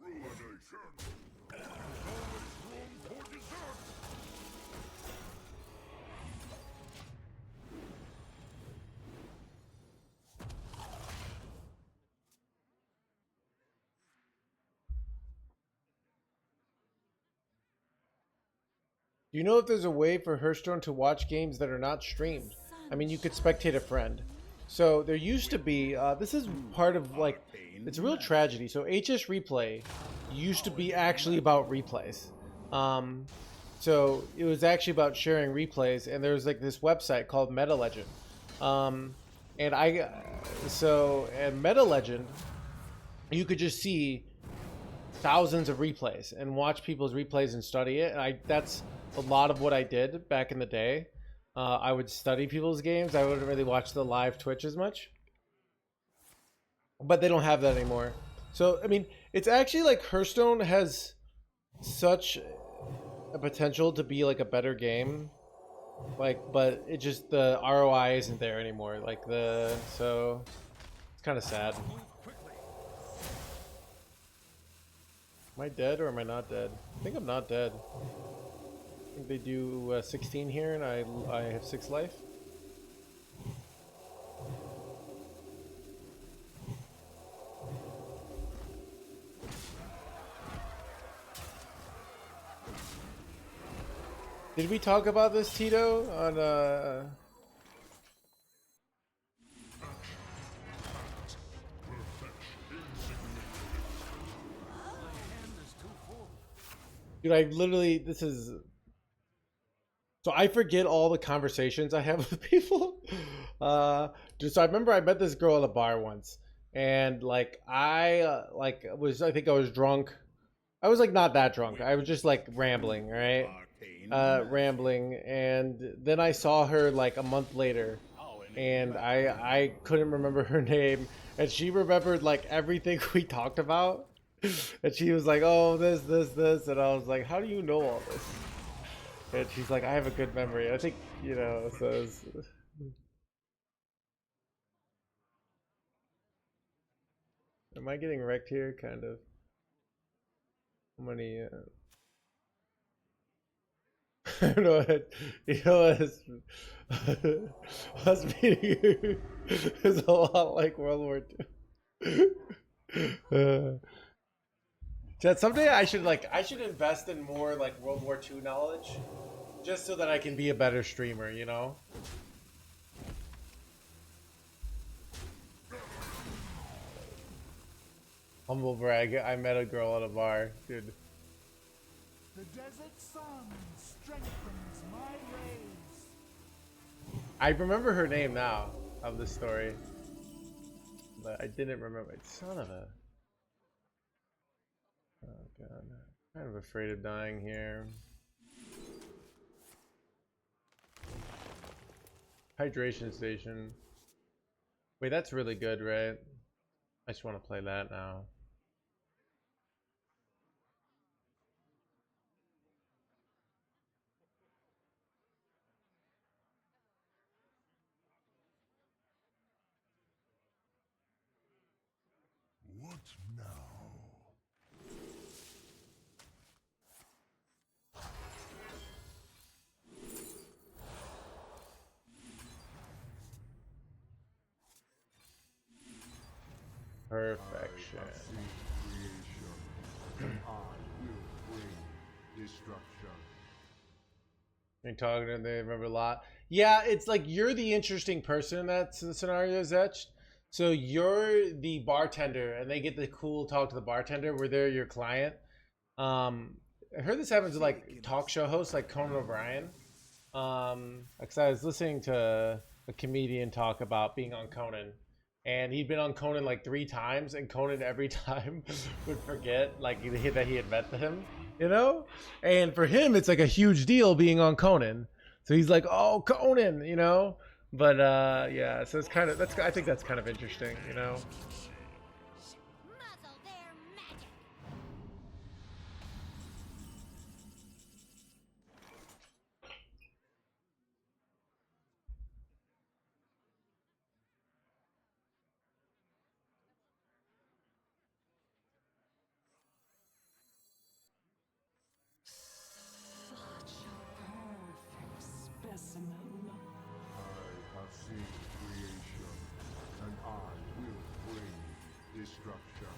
Ruination. There's always room for dessert. Do you know if there's a way for Hearthstone to watch games that are not streamed? I mean, you could spectate a friend. So there used to be, this is part of like, it's a real tragedy. So HS Replay used to be actually about replays. So it was actually about sharing replays, and there was like this website called Meta Legend. And Meta Legend, you could just see thousands of replays and watch people's replays and study it. And that's a lot of what I did back in the day. I would study people's games. I wouldn't really watch the live Twitch as much, but they don't have that anymore. So I mean, it's actually like Hearthstone has such a potential to be like a better game, like, but it just, the ROI isn't there anymore. Like so it's kind of sad. Am I dead or am I not dead? I think I'm not dead. I think they do 16 here, and I have 6 life. Did we talk about this, Tito, on Dude, I literally, this is, so I forget all the conversations I have with people. Dude, so I remember I met this girl at a bar once, and like I think I was drunk. I was like not that drunk. I was just like rambling, right? Rambling, and then I saw her like a month later, and I couldn't remember her name, and she remembered like everything we talked about. And she was like, oh, this, and I was like, how do you know all this? And she's like, I have a good memory. I think, you know, so Am I getting wrecked here? Kind of. How many? I don't know what, you know what? Us meeting is a lot like World War II. Chad, someday I should invest in more like World War II knowledge, just so that I can be a better streamer. You know. Humble brag, I met a girl at a bar, dude. The desert sun strengthens my rays. I remember her name now of the story, but I didn't remember. Son of a. Oh god, I'm kind of afraid of dying here. Hydration station. Wait, that's really good, right? I just want to play that now. What now? Perfection. I see creation, and I will bring destruction. You're talking to them, they remember a lot. Yeah, it's like you're the interesting person in that scenario, Zetch. So you're the bartender, and they get the cool talk to the bartender where they're your client. I heard this happens to like talk show hosts like Conan O'Brien. Because I was listening to a comedian talk about being on Conan, and he'd been on Conan like 3 times, and Conan every time would forget like that he had met him, you know. And for him, it's like a huge deal being on Conan. So he's like, "Oh, Conan," you know. But yeah, so it's kind of I think that's kind of interesting, you know. Muzzle their magic. I have seen creation, and I will bring destruction.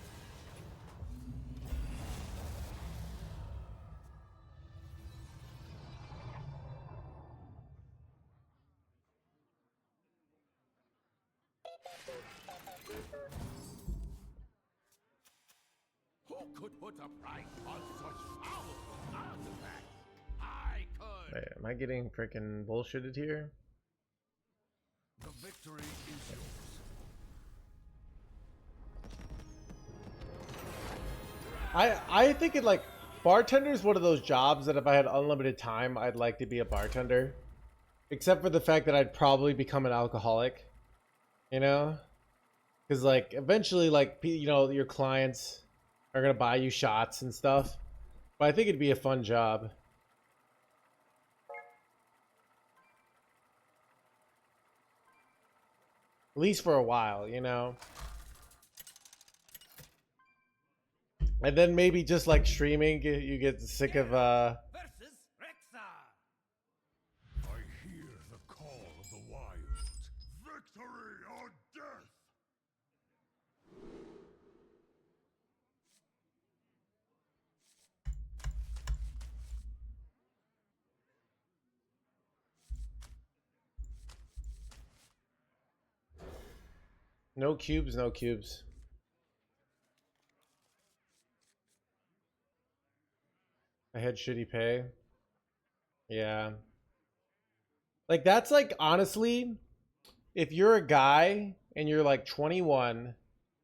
Who could put a price on such powerful artifacts? I could. Wait, am I getting freaking bullshitted here? The victory is yours. I think it like bartender is one of those jobs that if I had unlimited time, I'd like to be a bartender. Except for the fact that I'd probably become an alcoholic, you know? Because like eventually, like you know, your clients are gonna buy you shots and stuff. But I think it'd be a fun job. At least for a while, you know? And then maybe just like streaming, you get sick of Versus Rexar. I hear the call of the wild. Victory or death! no cubes, no cubes. I had shitty pay. Yeah. Like that's like honestly, if you're a guy and you're like 21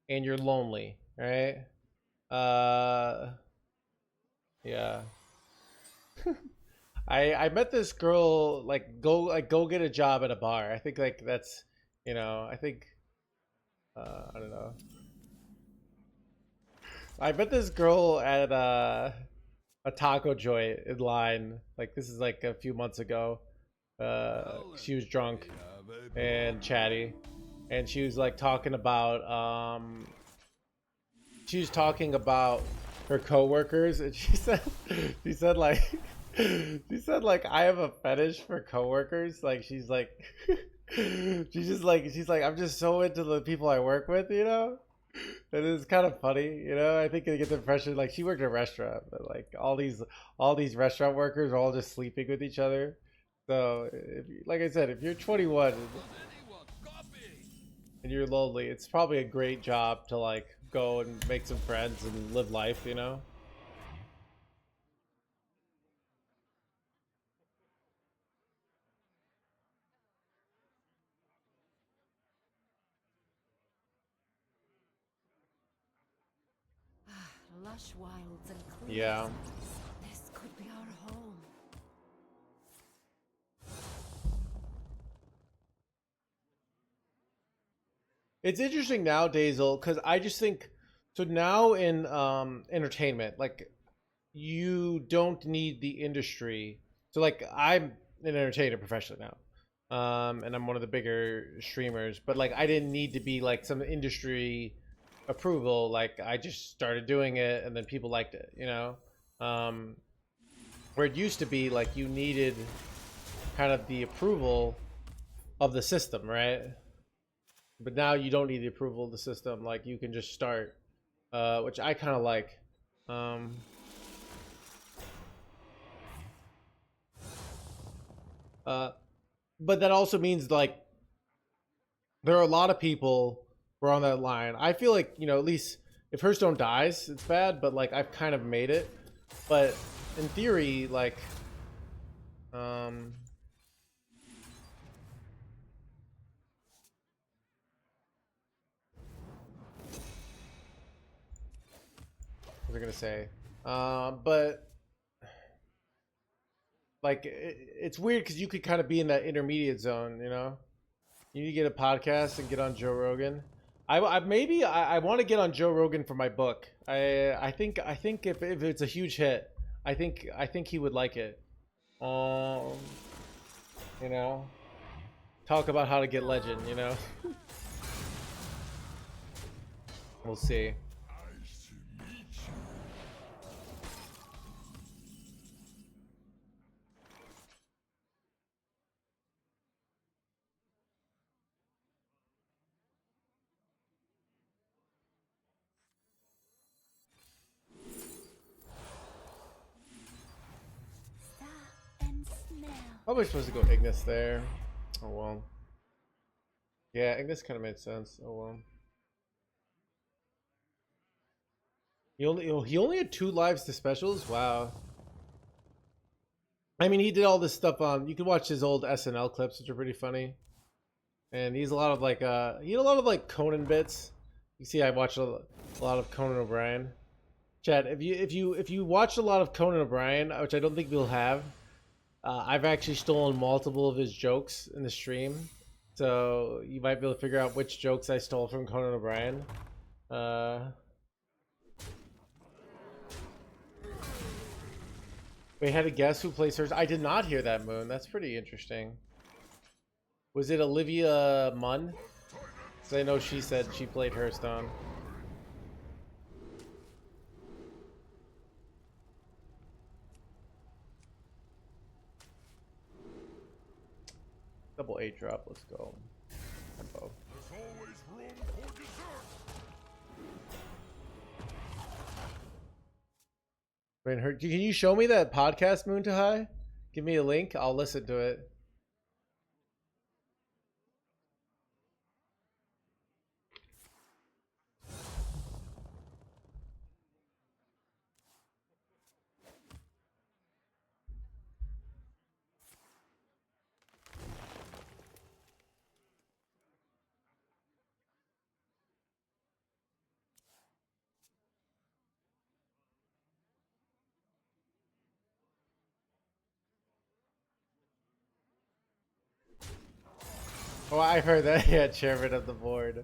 and you're lonely, right? Yeah. I met this girl like go get a job at a bar. I think like that's, you know, I think I don't know. I met this girl at a taco joint in line. Like this is like a few months ago. She was drunk and chatty, and she was like talking about she was talking about her coworkers, and she said like she said like I have a fetish for coworkers. Like she's like she's like I'm just so into the people I work with, you know. And it's kind of funny, you know. I think I get the impression like she worked at a restaurant, but like all these restaurant workers are all just sleeping with each other. So, like I said, if you're 21 and you're lonely, it's probably a great job to like go and make some friends and live life, you know. Lush wilds and clean Yeah. skies. This could be our home. It's interesting nowadays, because I just think so now in entertainment, like you don't need the industry. So like I'm an entertainer professionally now. And I'm one of the bigger streamers, but like I didn't need to be like some industry approval. Like I just started doing it and then people liked it, you know. Where it used to be like you needed kind of the approval of the system, right? But now you don't need the approval of the system. Like you can just start, which I kind of like. But that also means like there are a lot of people who are on that line. I feel like, you know, at least if Hearthstone dies, it's bad, but like I've kind of made it. But in theory, like, what was I gonna say? But like it's weird because you could kind of be in that intermediate zone, you know. You need to get a podcast and get on Joe Rogan. I want to get on Joe Rogan for my book. I think if it's a huge hit, I think he would like it. You know, talk about how to get legend. You know, we'll see. Probably supposed to go Ignis there. Oh well. Yeah, Ignis kind of made sense. Oh well. He only had 2 lives to specials. Wow. I mean, he did all this stuff on. You can watch his old SNL clips, which are pretty funny. And he's a lot of like he had a lot of like Conan bits. You see, I watched a lot of Conan O'Brien. Chad, if you watched a lot of Conan O'Brien, which I don't think we'll have. I've actually stolen multiple of his jokes in the stream, so you might be able to figure out which jokes I stole from Conan O'Brien. We had a guess who plays hers. I did not hear that, Moon. That's pretty interesting. Was it Olivia Munn? Because I know she said she played Hearthstone. Double 8 drop, let's go. Tempo. There's always room for dessert. Wait, can you show me that podcast, Moon to High? Give me a link, I'll listen to it. Oh, I heard that. Yeah, chairman of the board.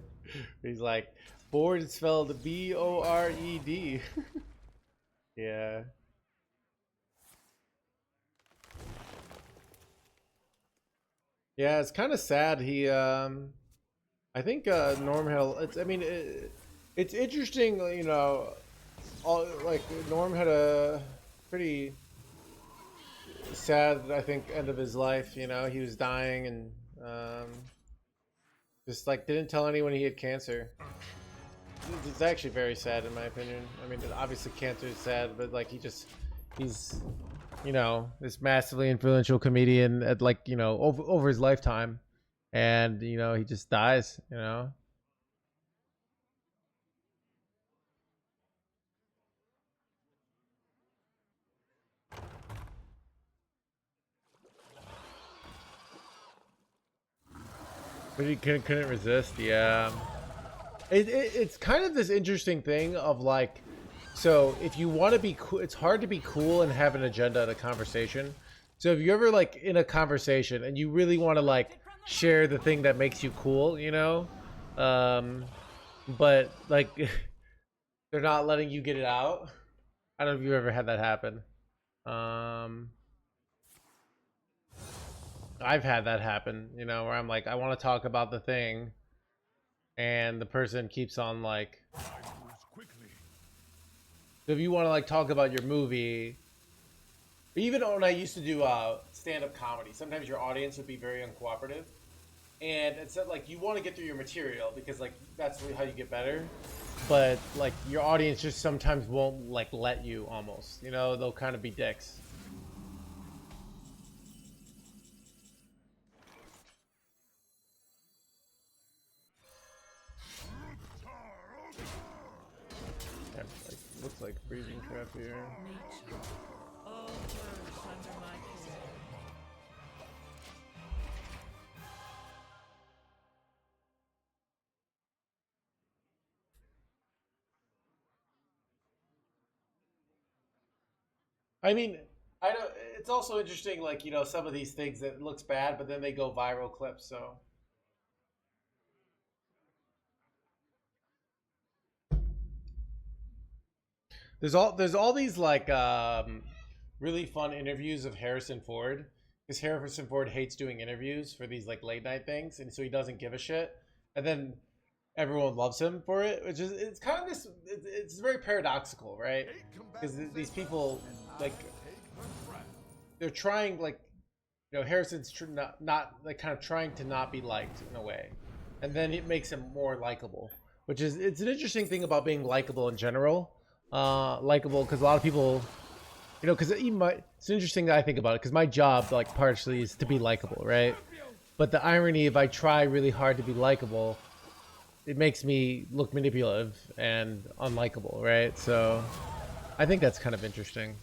He's like, board is spelled B-O-R-E-D. Yeah. Yeah, it's kind of sad. He, I think Norm had. I mean, It's interesting, you know, all, like Norm had a pretty sad, I think, end of his life. You know, he was dying and just like didn't tell anyone he had cancer. It's actually very sad in my opinion. I mean, obviously cancer is sad, but like he's, you know, this massively influential comedian at like, you know, over his lifetime, and you know, he just dies. You know. But he couldn't resist, yeah. It's kind of this interesting thing of like, so if you want to be cool, it's hard to be cool and have an agenda in a conversation. So if you're ever like in a conversation and you really want to like share the thing that makes you cool, you know, but like they're not letting you get it out. I don't know if you've ever had that happen. I've had that happen, you know, where I'm like, I want to talk about the thing, and the person keeps on like, so if you want to like talk about your movie, even when I used to do stand-up comedy, sometimes your audience would be very uncooperative, and it's like you want to get through your material because like that's really how you get better, but like your audience just sometimes won't like let you, almost, you know, they'll kind of be dicks. Looks like breathing trap here. All birds under my care. I mean, I don't. It's also interesting, like, you know, some of these things that looks bad, but then they go viral clips. So there's all these like really fun interviews of Harrison Ford, because Harrison Ford hates doing interviews for these like late night things, and so he doesn't give a shit, and then everyone loves him for it, which is, it's kind of this, it's very paradoxical, right? Because these people, like, they're trying, like, you know, Harrison's not like kind of trying to not be liked in a way, and then it makes him more likable, which is, it's an interesting thing about being likable in general. Likable because a lot of people, you know, because it's interesting that I think about it, because my job, like, partially is to be likable, right? But the irony, if I try really hard to be likable, it makes me look manipulative and unlikable, right? So I think that's kind of interesting.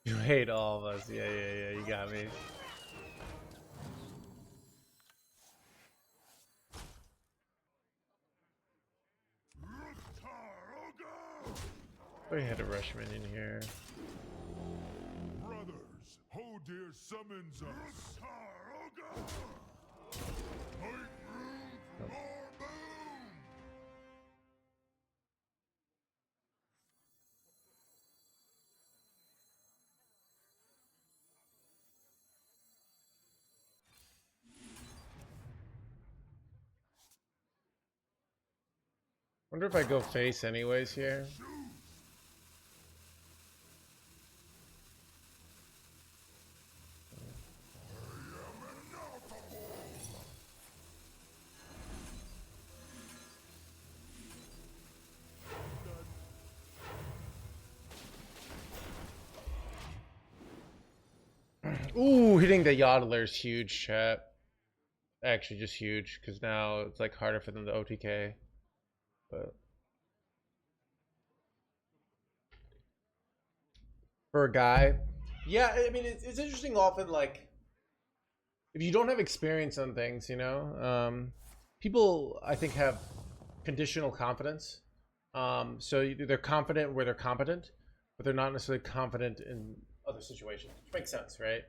You hate all of us. Yeah, you got me. We had a rush minion here. Brothers, Hodir summons us. Make room for more boom! Wonder if I go face anyways here. Ooh, hitting the yodeler is huge, chat. Actually, just huge, because now it's like harder for them to OTK. But for a guy, yeah, I mean, it's interesting often, like, if you don't have experience on things, you know, people, I think, have conditional confidence. So they're confident where they're competent, but they're not necessarily confident in other situations, which makes sense, right?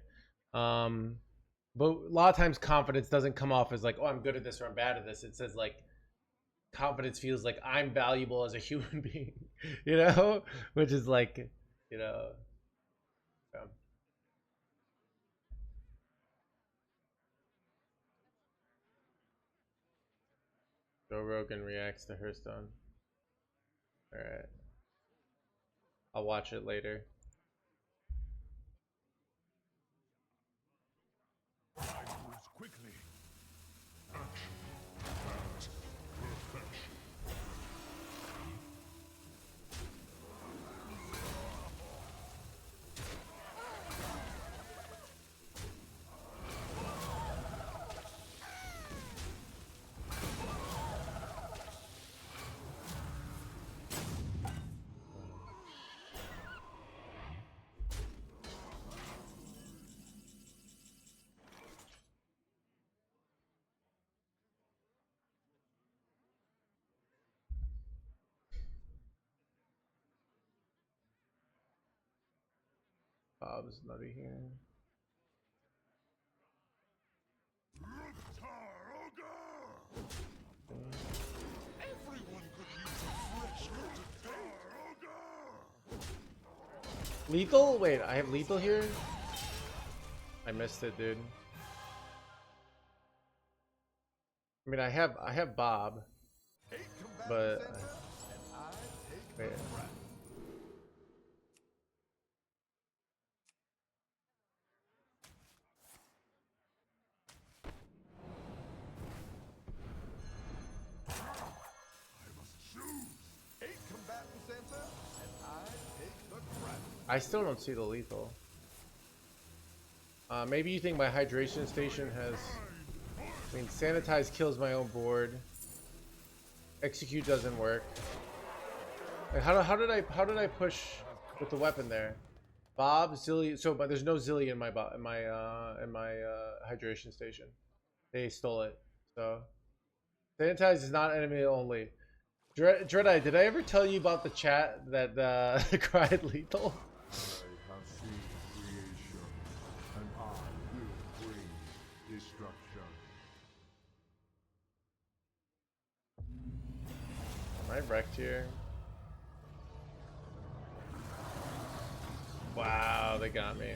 But a lot of times confidence doesn't come off as like, oh, I'm good at this or I'm bad at this. It says like confidence feels like I'm valuable as a human being, you know, which is like, you know. Yeah. Joe Rogan reacts to Hearthstone. All right, I'll watch it later. Moves quickly. Action. At perfection. Bob's nutty here. Everyone could use a fresh coat of paint. Lethal? Wait, I have lethal here? I missed it, dude. I mean, I have Bob, but wait. I still don't see the lethal. Maybe you think my hydration station has. I mean, sanitize kills my own board. Execute doesn't work. Like, how did I push with the weapon there? Bob, Zilly. So, but there's no Zilly in my hydration station. They stole it. So, sanitize is not enemy only. Dreadeye, did I ever tell you about the chat that cried lethal? I have seen creation, and I will bring destruction. Am I wrecked here? Wow, they got me.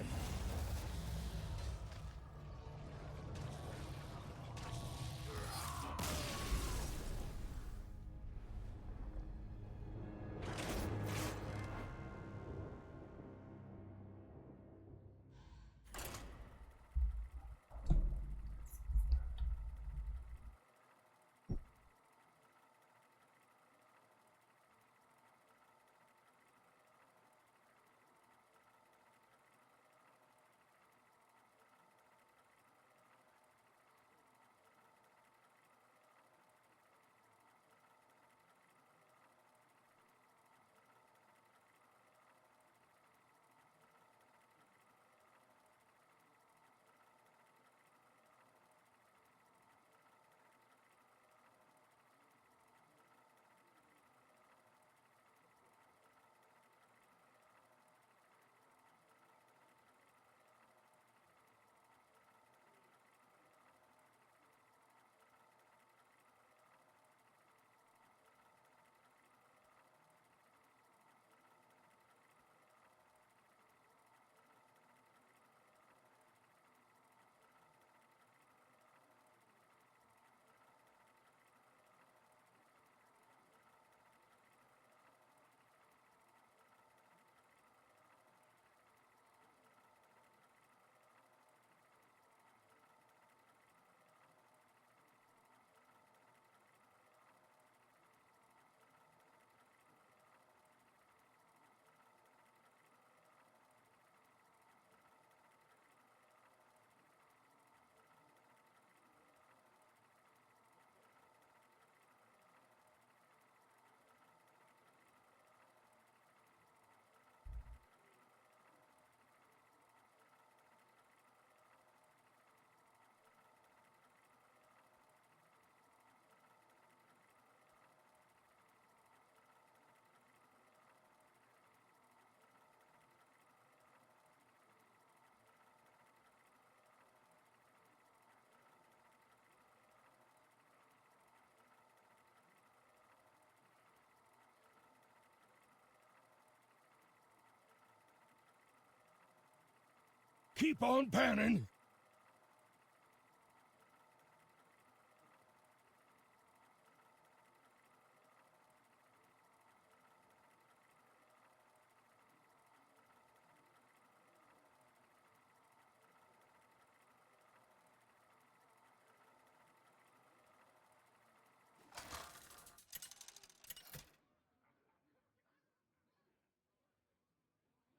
Keep on panning.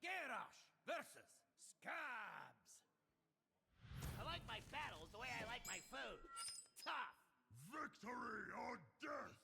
Garrosh versus Scabs. I like my battles the way I like my food. Tough. Victory or death!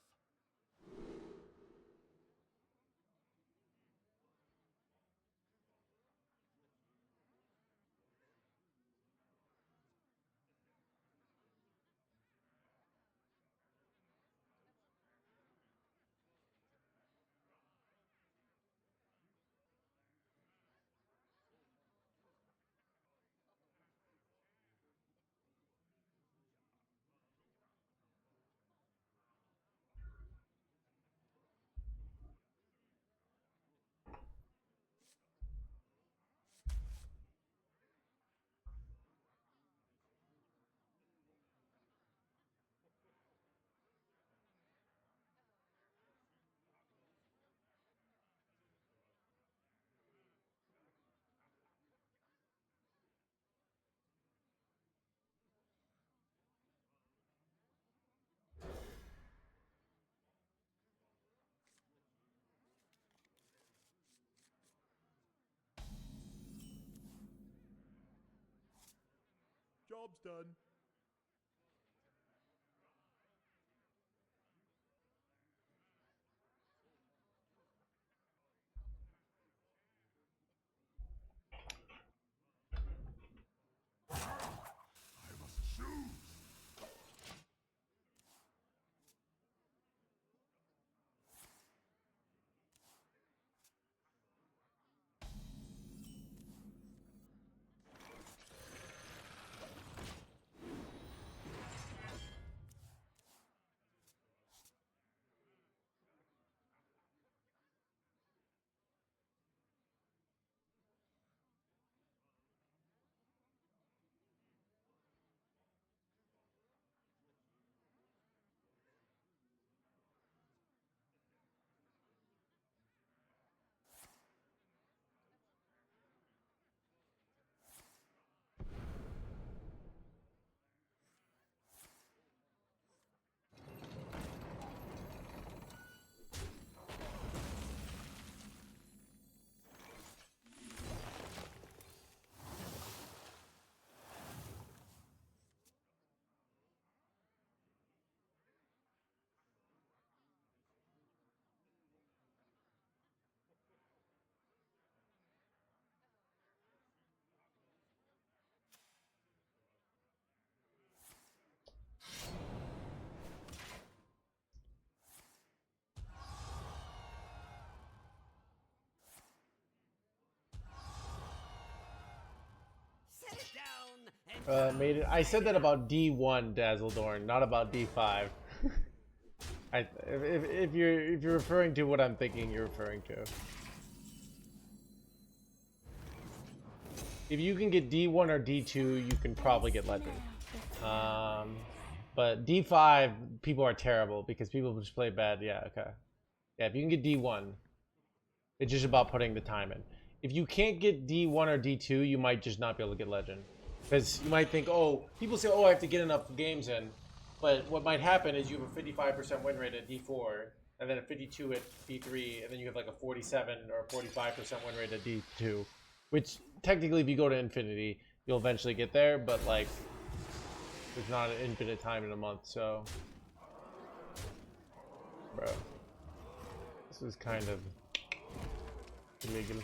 Job's done. I must choose! Set it down and Made it. I said that about D1 Dazzledorn, not about D5. If you're referring to what I'm thinking, you're referring to. If you can get D1 or D2, you can probably get Legend. But D5, people are terrible because people just play bad. Yeah, okay. Yeah, if you can get D1, it's just about putting the time in. If you can't get D1 or D2, you might just not be able to get Legend. Because you might think, oh, people say, oh, I have to get enough games in. But what might happen is you have a 55% win rate at D4, and then a 52 at D3, and then you have like a 47 or 45% win rate at D2. Which, technically, if you go to Infinity, you'll eventually get there, but like, there's not an infinite time in a month, so... Bro. This is kind of... illegal.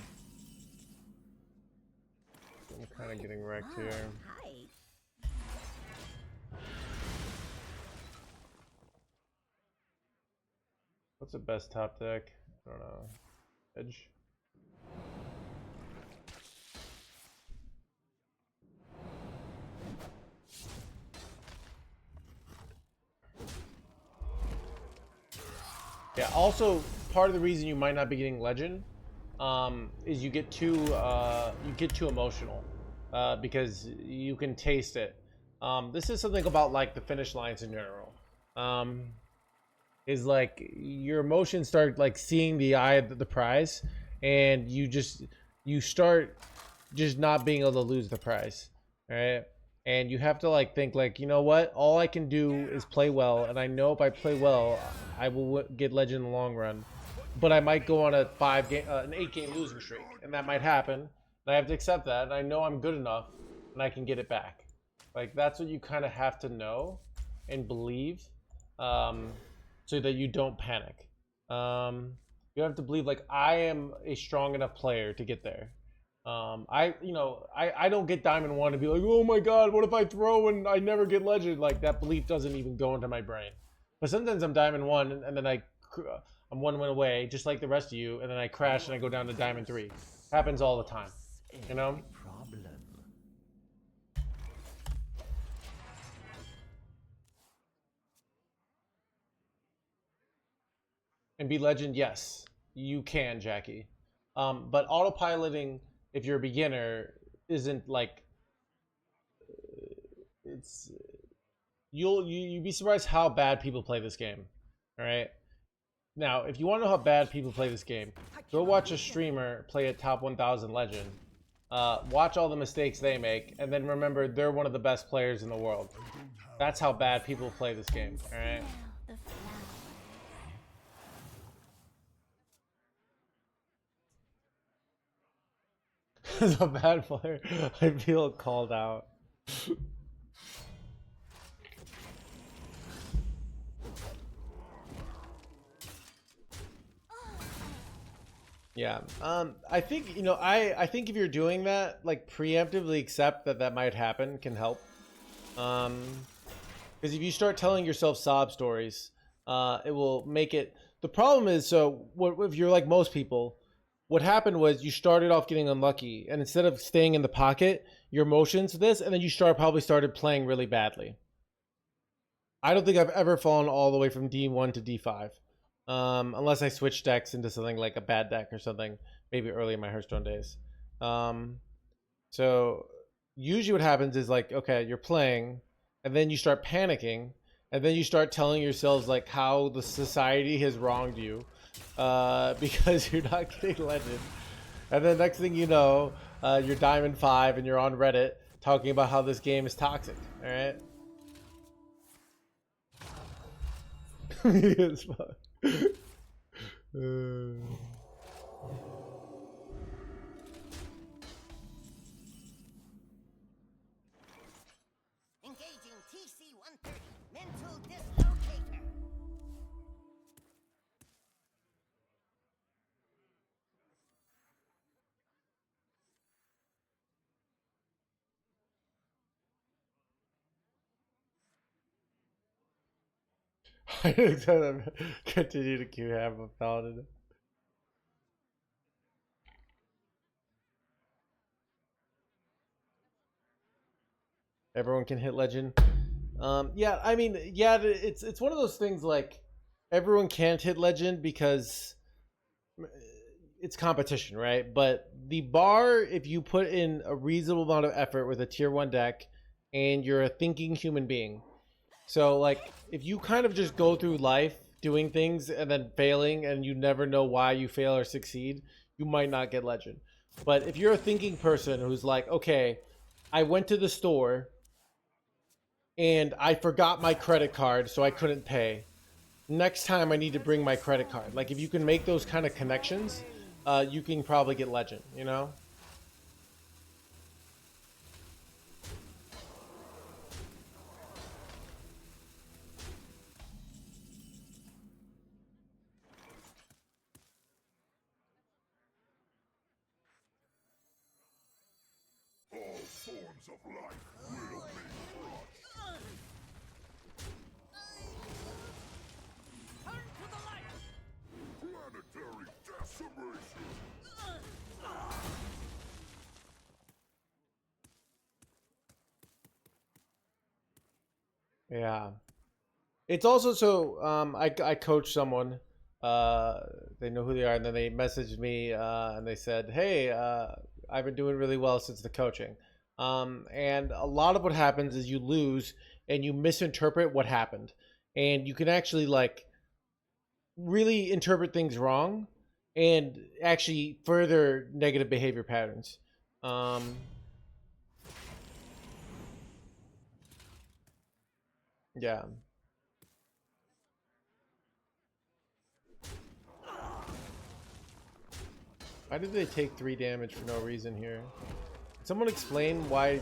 I'm kind of getting wrecked here. What's the best top deck? I don't know. Edge? Yeah, also, part of the reason you might not be getting Legend is you get too emotional. because you can taste it. This is something about like the finish lines in general. Is like your emotions start like seeing the eye of the prize, and you start just not being able to lose the prize, right? And you have to like think like, you know what, all I can do is play well, and I know if I play well I will get legend in the long run, but I might go on a 8-game losing streak, and that might happen, and I have to accept that, and I know I'm good enough and I can get it back. Like that's what you kind of have to know and believe, so that you don't panic. You have to believe like I am a strong enough player to get there. I don't get Diamond 1 and be like, oh my god, what if I throw and I never get legend? Like that belief doesn't even go into my brain. But sometimes I'm Diamond 1 and then I'm 1 win away, just like the rest of you, and then I crash and I go down to Diamond 3. Happens all the time, you know? And be legend, yes, you can, Jackie. But autopiloting, if you're a beginner, isn't like you'd be surprised how bad people play this game. All right. Now, if you want to know how bad people play this game, go watch a streamer play a top 1000 legend. Watch all the mistakes they make, and then remember they're one of the best players in the world. That's how bad people play this game. All right. As a bad player, I feel called out. Yeah. I think, you know, I think if you're doing that, like preemptively accept that that might happen can help. Because if you start telling yourself sob stories, it will make it. The problem is, so what if you're like most people? What happened was you started off getting unlucky, and instead of staying in the pocket, your emotions to this, and then you probably started playing really badly. I don't think I've ever fallen all the way from D1 to D5, unless I switch decks into something like a bad deck or something, maybe early in my Hearthstone days. So usually what happens is like, okay, you're playing, and then you start panicking, and then you start telling yourselves like how the society has wronged you. Because you're not getting legend, and then next thing you know, you're Diamond 5 and you're on Reddit talking about how this game is toxic. All right. It's fun. Engaging TC-130, mental dislocator. I continue to queue have a paladin. Everyone can hit legend. Yeah, I mean, yeah, it's one of those things like everyone can't hit legend because it's competition, right? But the bar, if you put in a reasonable amount of effort with a tier 1 deck and you're a thinking human being. So like if you kind of just go through life doing things and then failing and you never know why you fail or succeed, you might not get legend. But if you're a thinking person who's like, okay, I went to the store and I forgot my credit card so I couldn't pay. Next time I need to bring my credit card. Like if you can make those kind of connections, you can probably get legend, you know? All forms of life will be crushed. Turn to the light. Planetary decimation. Yeah. It's also so I coach someone, they know who they are, and then they messaged me and they said, hey, I've been doing really well since the coaching. And a lot of what happens is you lose and you misinterpret what happened, and you can actually like really interpret things wrong and actually further negative behavior patterns. Yeah. Why did they take 3 damage for no reason here? Can someone explain why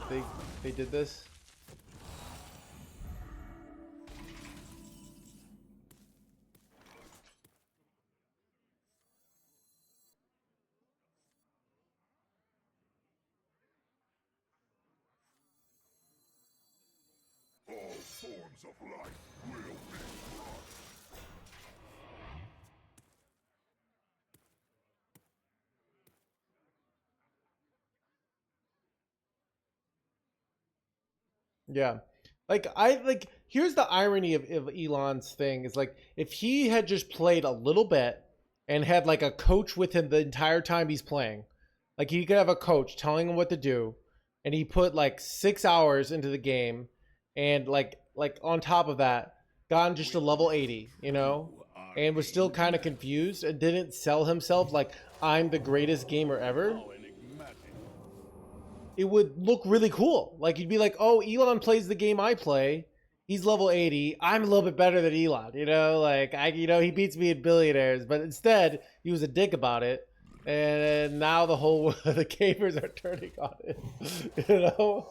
they did this? All forms of life will be lost. Yeah. Like here's the irony of Elon's thing is like if he had just played a little bit and had like a coach with him the entire time he's playing, like he could have a coach telling him what to do, and he put like 6 hours into the game, and like on top of that gotten just to level 80, you know, and was still kind of confused and didn't sell himself like I'm the greatest gamer ever, it would look really cool. Like you'd be like, oh, Elon plays the game I play. He's level 80. I'm a little bit better than Elon, you know, like he beats me in billionaires, but instead he was a dick about it. And now the whole, the gamers are turning on it, you know?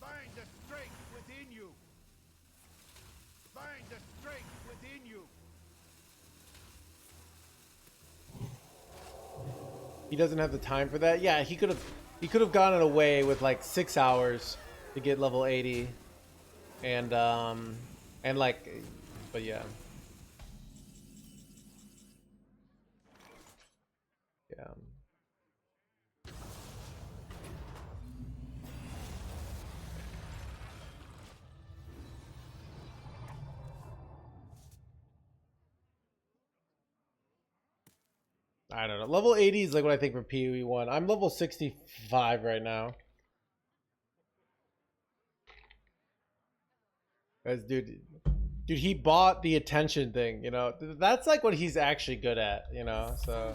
Find the strength within you. Find the strength within you. He doesn't have the time for that. Yeah, he could have gotten away with like 6 hours to get level 80, and like, but yeah, yeah. I don't know. Level 80 is like what I think for PoE 1. I'm level 65 right now. Guys, dude, he bought the attention thing, you know. That's like what he's actually good at, you know. So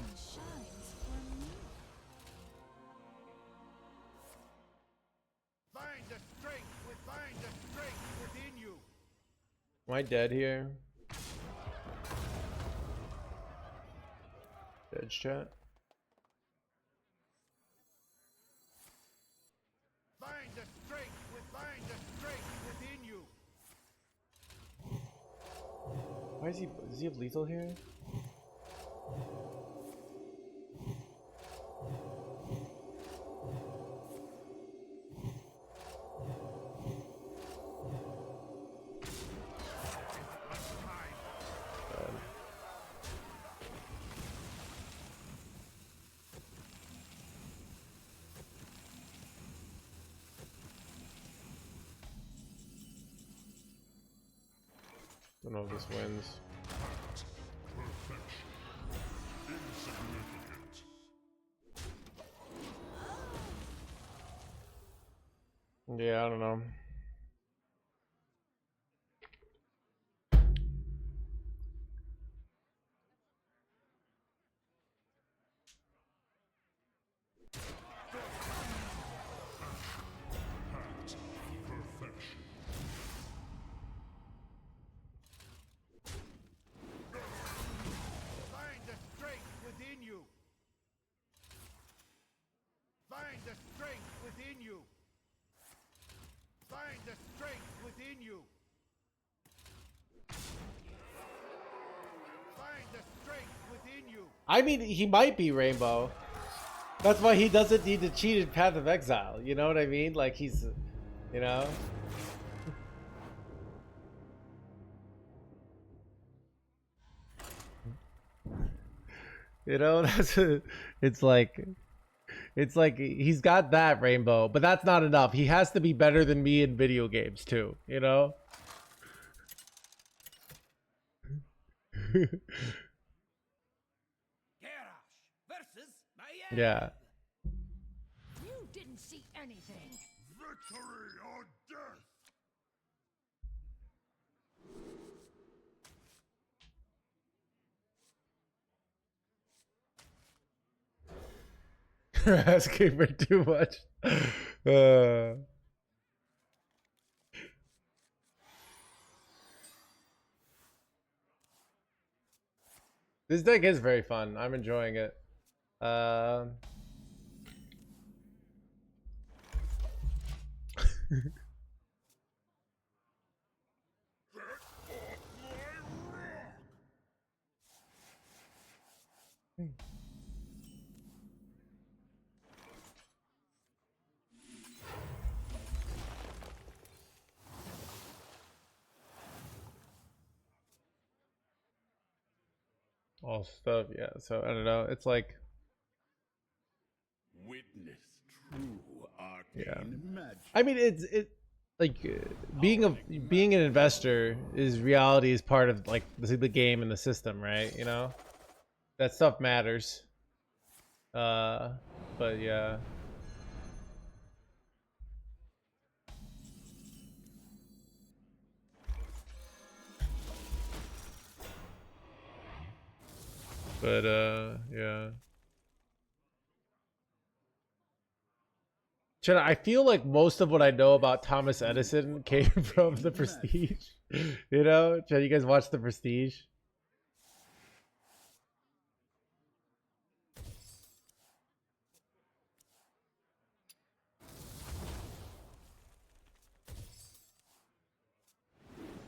Find the strength within you. am I dead here? Dead chat. Find the strength within you. Why does he have lethal here? Don't know if this wins. Yeah, I don't know. Find the strength within you. Find the strength within you. Find the strength within you. Find the strength within you. I mean, he might be Rainbow. That's why he doesn't need to cheat in Path of Exile. You know what I mean? Like he's, you know. You know, it's like he's got that Rainbow, but that's not enough. He has to be better than me in video games too, you know? versus Yeah. You didn't see anything. Victory or death! You're asking for too much. Uh, this deck is very fun. I'm enjoying it. All stuff, yeah. So I don't know. It's like, Witness true arcane magic. I mean, it's like being an investor is reality is part of like the game and the system, right? You know, that stuff matters. But yeah. But yeah. Chad, I feel like most of what I know about Thomas Edison came from The Prestige. You know, Chad, you guys watch The Prestige?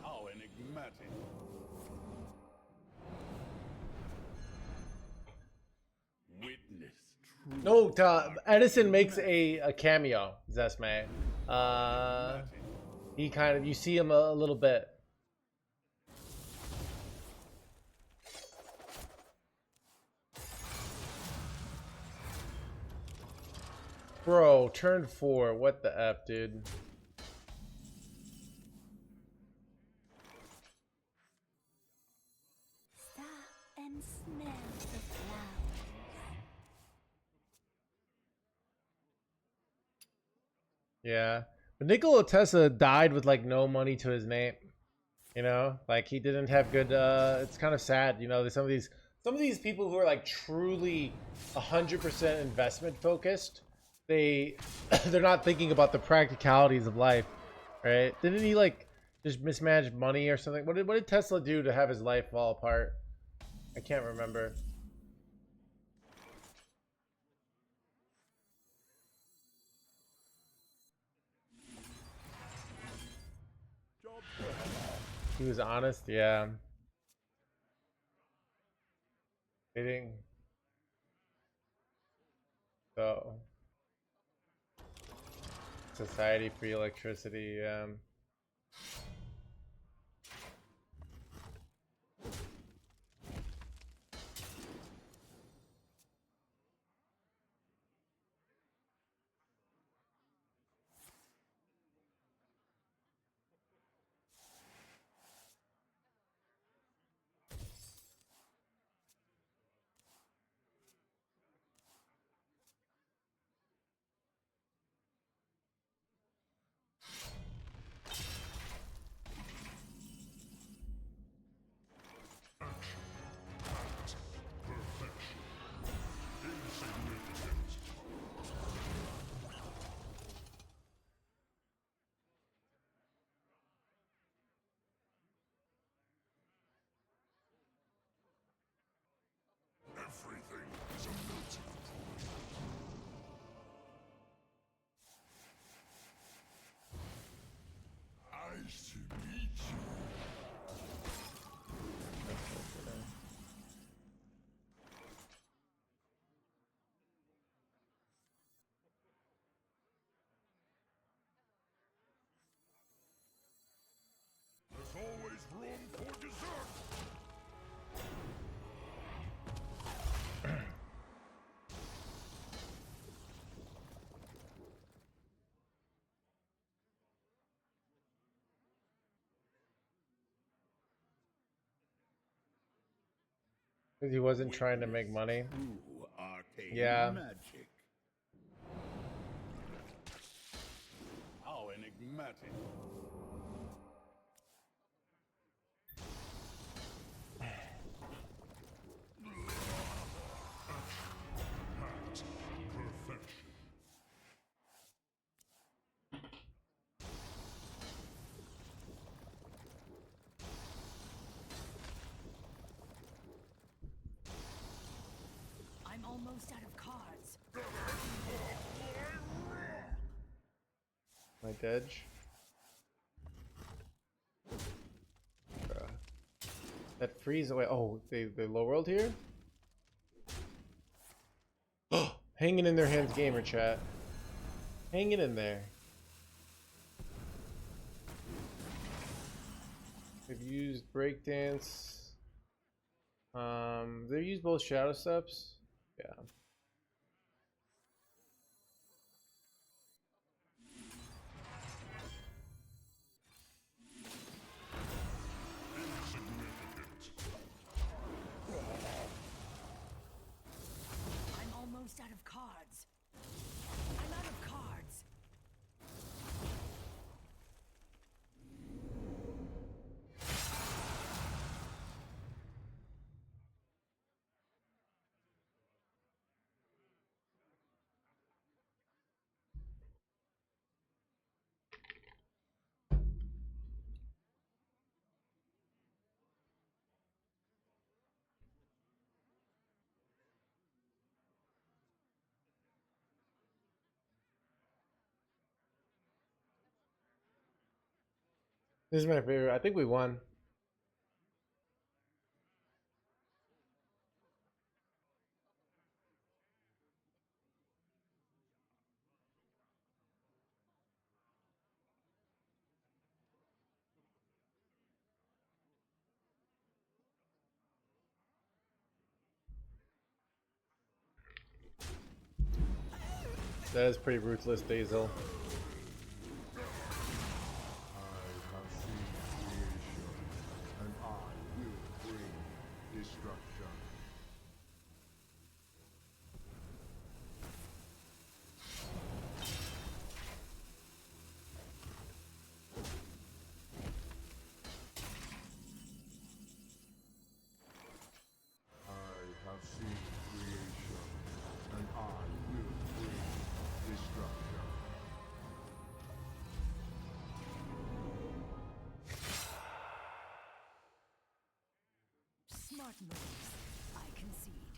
How enigmatic. Witness true. No, Edison makes a cameo, Zesme. He kind of, you see him a little bit. Bro, turn 4. What the F, dude? Stop and smell the flowers. Yeah. But Nikola Tesla died with like no money to his name. You know? Like he didn't have good it's kind of sad, you know, there's some of these people who are like truly 100% investment focused. They're not thinking about the practicalities of life, right? Didn't he like just mismanage money or something? What did Tesla do to have his life fall apart? I can't remember. He was honest, yeah. Dating. So Society Free Electricity, Because he wasn't trying to make money. True arcane Yeah. magic. How enigmatic. Perfection. I'm almost out of cards. My Dedge. Bruh. That freeze away. Oh, they low world here? Hanging in their hands, gamer chat. Hanging in there. They've used breakdance. They've used both shadow steps. Yeah. I'm almost out of cards. I'm out of cards. This is my favorite. I think we won. That is pretty ruthless, Dazel. I have seen creation, and I will bring destruction. I have seen creation, and I will bring destruction. Smart moves. I concede.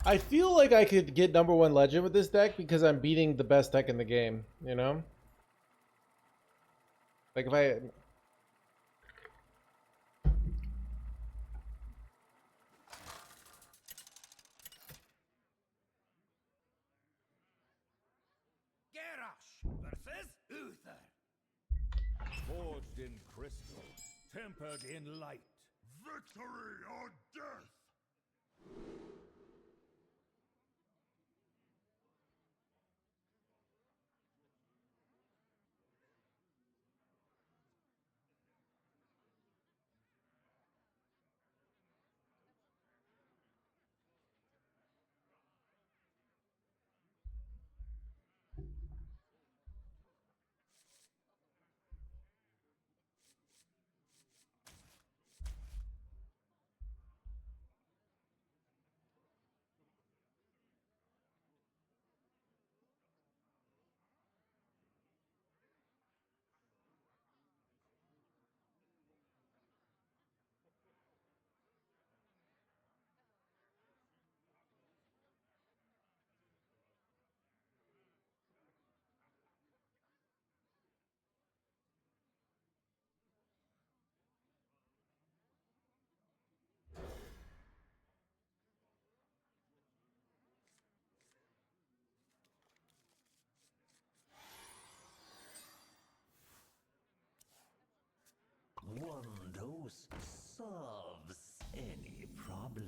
I feel like I could get #1 legend with this deck because I'm beating the best deck in the game, you know? Like if I... Garrosh versus Uther. Forged in crystal, tempered in light. Victory or death! One dose solves any problem.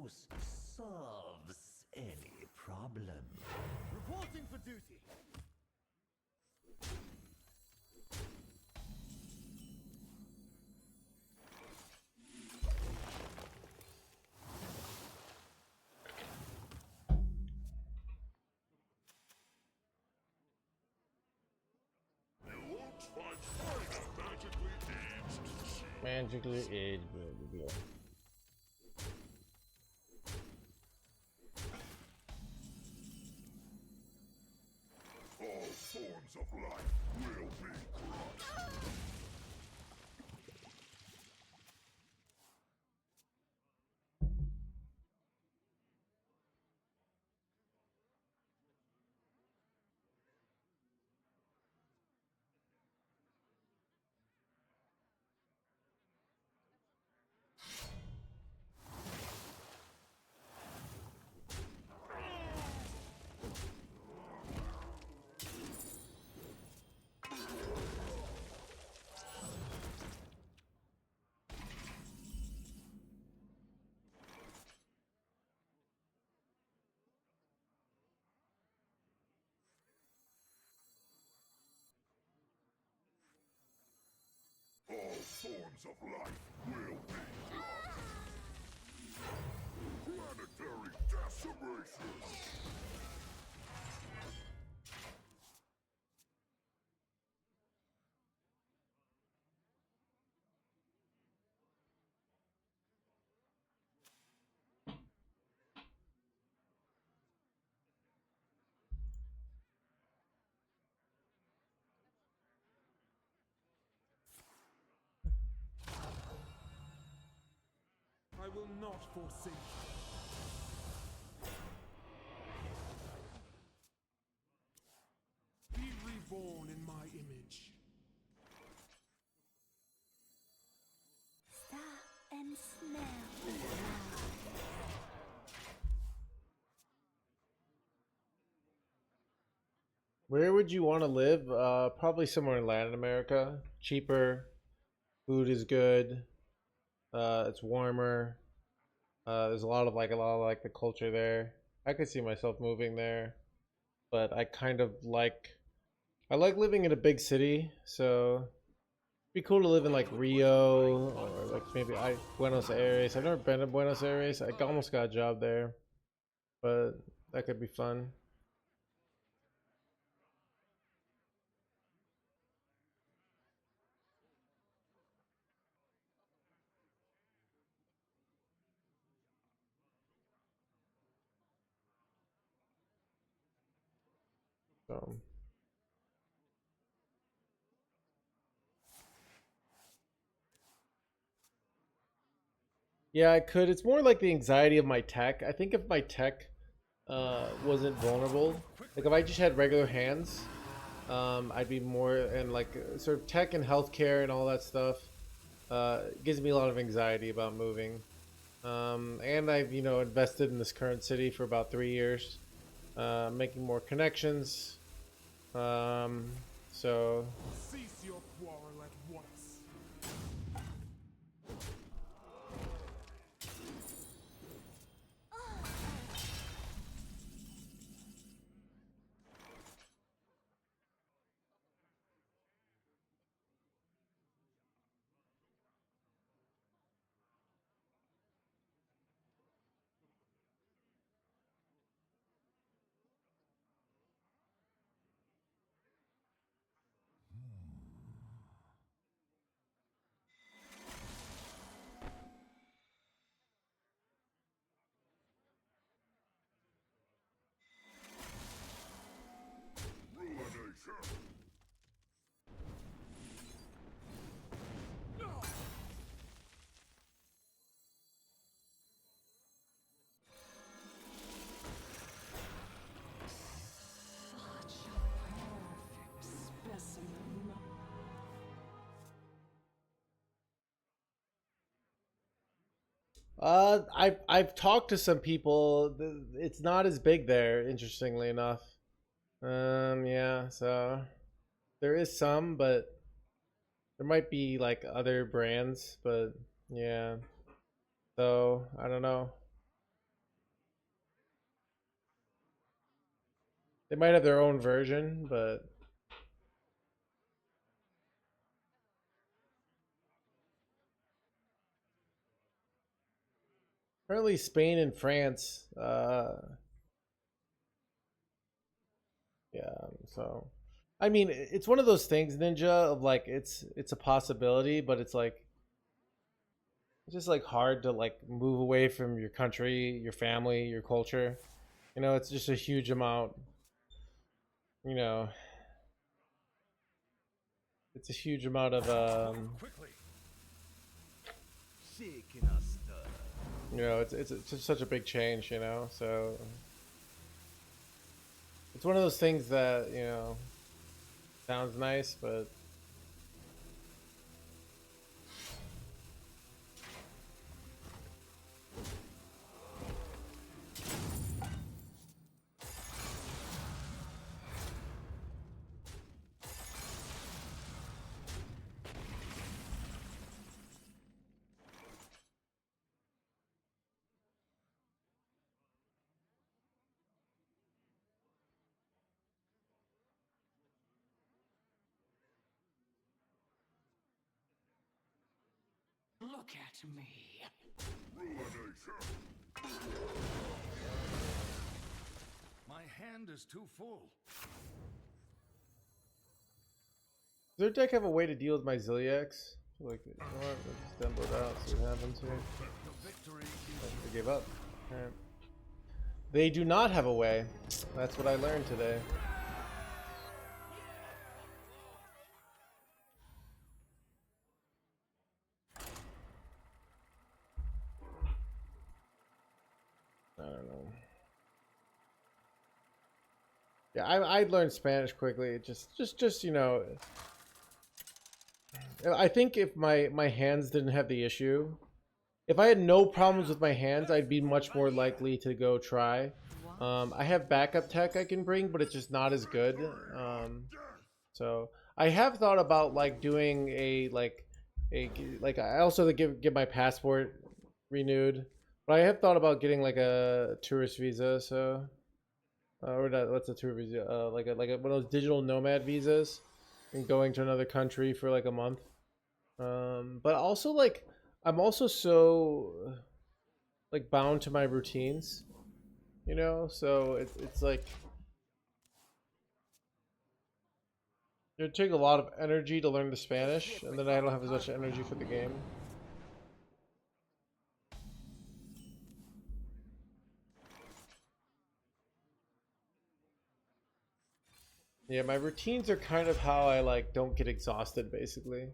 dose solves any problem. Reporting for duty. You won't find finer magically aged cheese. Magically aged, blah. All forms of life will be crushed. All forms of life will be crushed. Planetary decimation. I will not forsake you. Be reborn in my image. Stop and smell the flowers. Where would you want to live? Probably somewhere in Latin America. Cheaper, food is good. It's warmer. There's a lot of the culture there. I could see myself moving there, but I like living in a big city. So it'd be cool to live in like Rio or like maybe Buenos Aires. I've never been to Buenos Aires. I almost got a job there, but that could be fun. So. Yeah, I could. It's more like the anxiety of my tech. I think if my tech wasn't vulnerable, like if I just had regular hands, I'd be more, and like sort of tech and healthcare and all that stuff gives me a lot of anxiety about moving. And I've, invested in this current city for about 3 years, making more connections. So Cease your quarrel at once. Ruination. I've talked to some people. It's not as big there, interestingly enough. Yeah, so there is some, but there might be like other brands, but yeah. So I don't know. They might have their own version, but apparently Spain and France. Yeah, so I mean, it's one of those things, Ninja, of like it's a possibility, but it's like it's just like hard to like move away from your country, your family, your culture. You know, it's just a huge amount. You know, it's a huge amount of Quickly. you know, it's just such a big change, you know. So it's one of those things that, you know, sounds nice, but Look at me. My hand is too full. does their deck have a way to deal with my Ziliax? Like, you know what? Let's just demo it out, see what happens here. The victory They gave up. Alright. They do not have a way. That's what I learned today. I don't know. Yeah, I learned Spanish quickly. Just you know, I think if my hands didn't have the issue, if I had no problems with my hands, I'd be much more likely to go try. I have backup tech I can bring, but it's just not as good. So I have thought about like doing a I also get my passport renewed, but I have thought about getting like a tourist visa. So or not, what's a tour visa? Like one of those digital nomad visas, and going to another country for like a month. But also like I'm also so like bound to my routines, you know. So it's like it would take a lot of energy to learn the Spanish, and then I don't have as much energy for the game. Yeah, my routines are kind of how I like don't get exhausted, basically.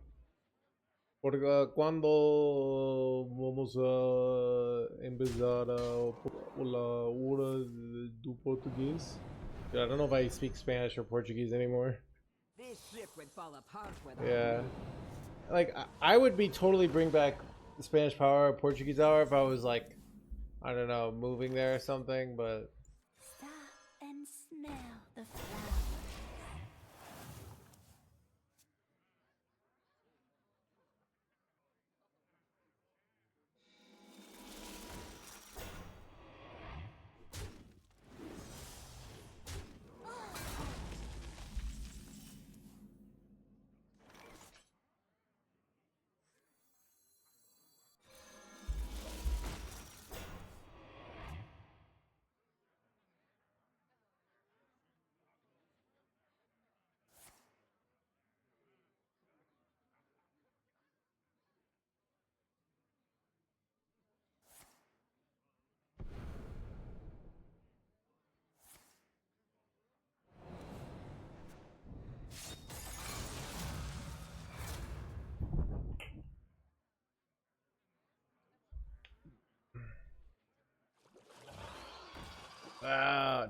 Cuando vamos a empezar la hora do português? Dude, I don't know if I speak Spanish or Portuguese anymore. This ship would fall apart without Yeah. Like, I would be totally bring back the Spanish power or Portuguese hour if I was like, I don't know, moving there or something, but Stop and smell the flowers.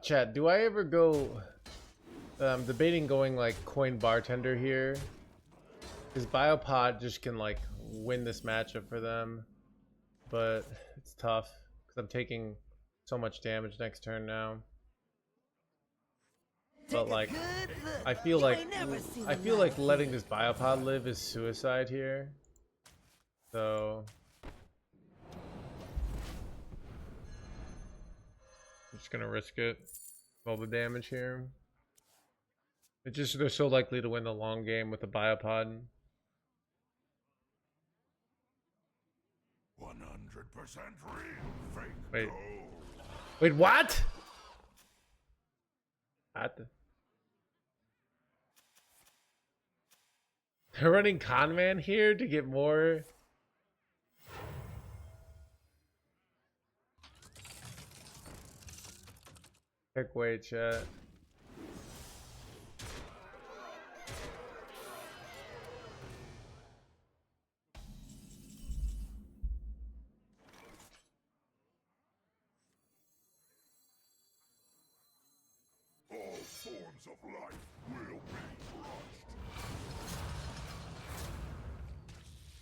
Chad, do I ever go debating going like coin bartender here? Because Biopod just can like win this matchup for them, but it's tough because I'm taking so much damage next turn now. But like, I feel like letting this Biopod live is suicide here. So I'm just gonna risk it. all the damage here. It's just they're so likely to win the long game with a biopod. 100% real, fake Wait. gold. Wait, what? What? They're running Conman here to get more. Check weight, chat. All forms of life will be crushed.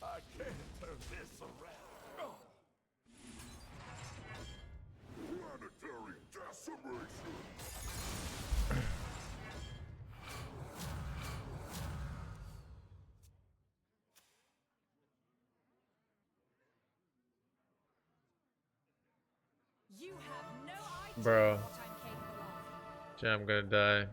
I can't turn this around. Planetary decimation. You have no idea Bro. what I'm capable of. Yeah, I'm gonna die.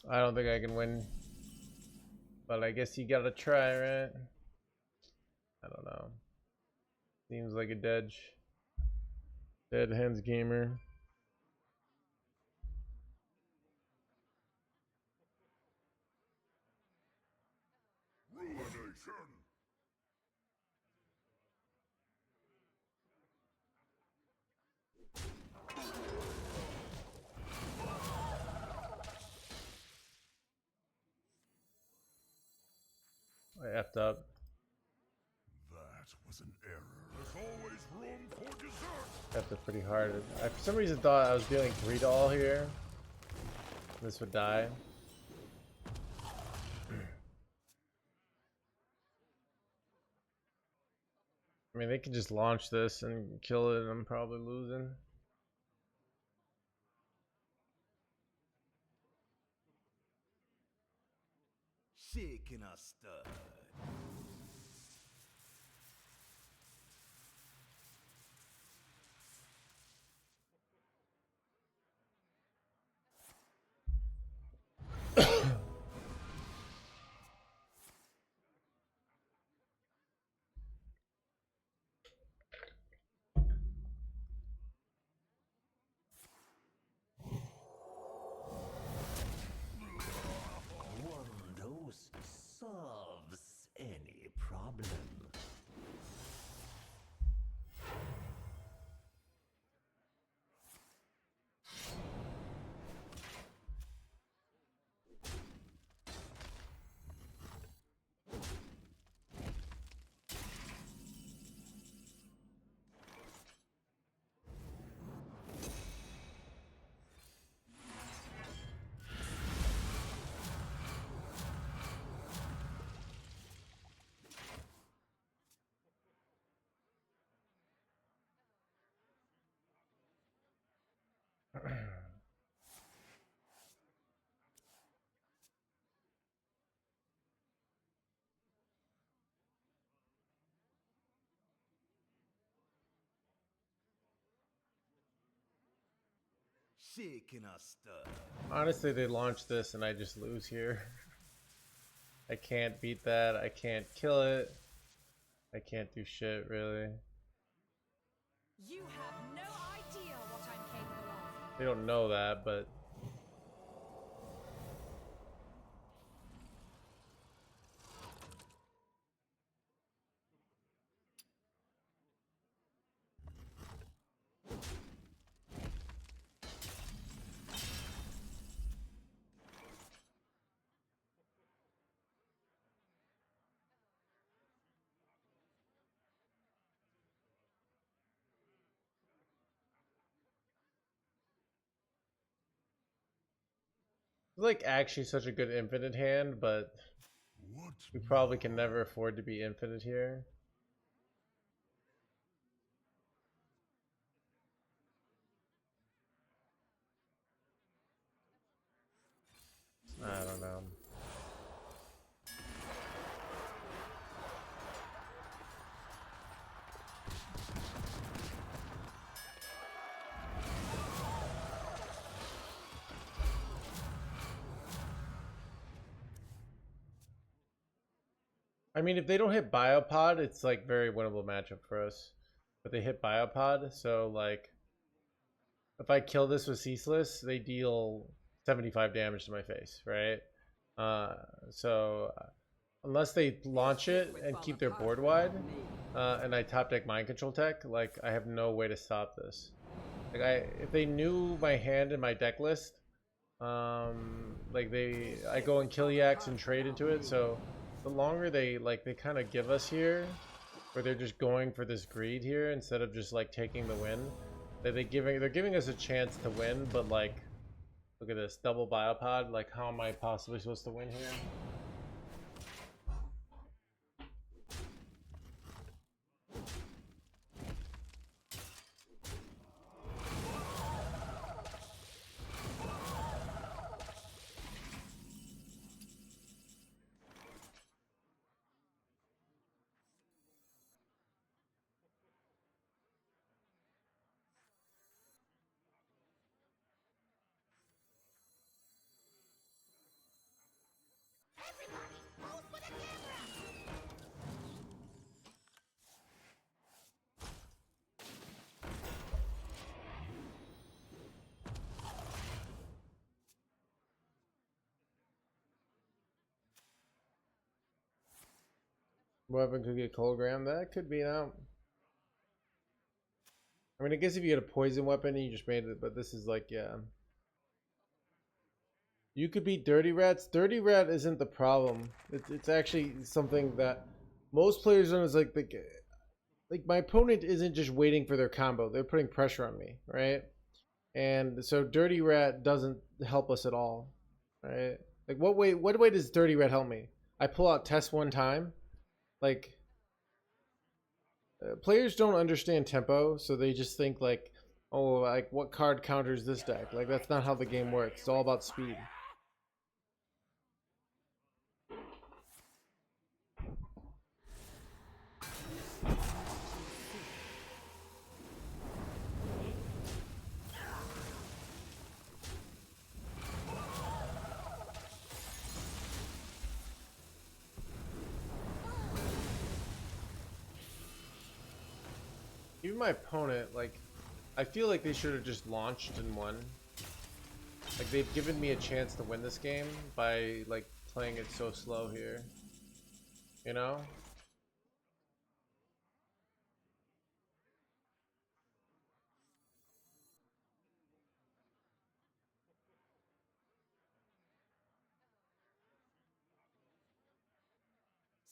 I don't think I can win. But I guess you gotta try, right? I don't know. Seems like a dead hands gamer. Ruination. I effed up. That was an error. There's always room for dessert. Effed it pretty hard. I for some reason thought I was dealing 3 to all here. This would die. I mean, they could just launch this and kill it, and I'm probably losing. Shaking a stud. One dose solves any problem. Shaking a stud. Honestly, they launch this and I just lose here. I can't beat that. I can't kill it. I can't do shit, really. You have no idea what I'm capable of. They don't know that, but... It's like actually such a good infinite hand, but What? we probably can never afford to be infinite here. I don't know. I mean, if they don't hit Biopod, it's like very winnable matchup for us. But they hit Biopod, so like if I kill this with Ceaseless, they deal 75 damage to my face, right? So unless they launch it and keep their board wide, and I top deck mind control tech, like I have no way to stop this. Like if they knew my hand and my deck list, like I go and kill Yaks and trade into it. So the longer they kind of give us here, where they're just going for this greed here instead of just like taking the win, they're giving us a chance to win. But like, look at this double Biopod. Like, how am I possibly supposed to win here? Weapon could get Colgram. That could be out. I mean, I guess if you get a poison weapon and you just made it, but this is like, yeah. You could beat Dirty Rats. Dirty Rat isn't the problem. It's actually something that most players don't. Is like my opponent isn't just waiting for their combo. They're putting pressure on me, right? And so Dirty Rat doesn't help us at all, right? Like what way does Dirty Rat help me? I pull out Test one time. Like players don't understand tempo, so they just think like, oh, like what card counters this deck? Like that's not how the game works. It's all about speed. Even my opponent, like, I feel like they should have just launched and won. Like, they've given me a chance to win this game by, like, playing it so slow here. You know?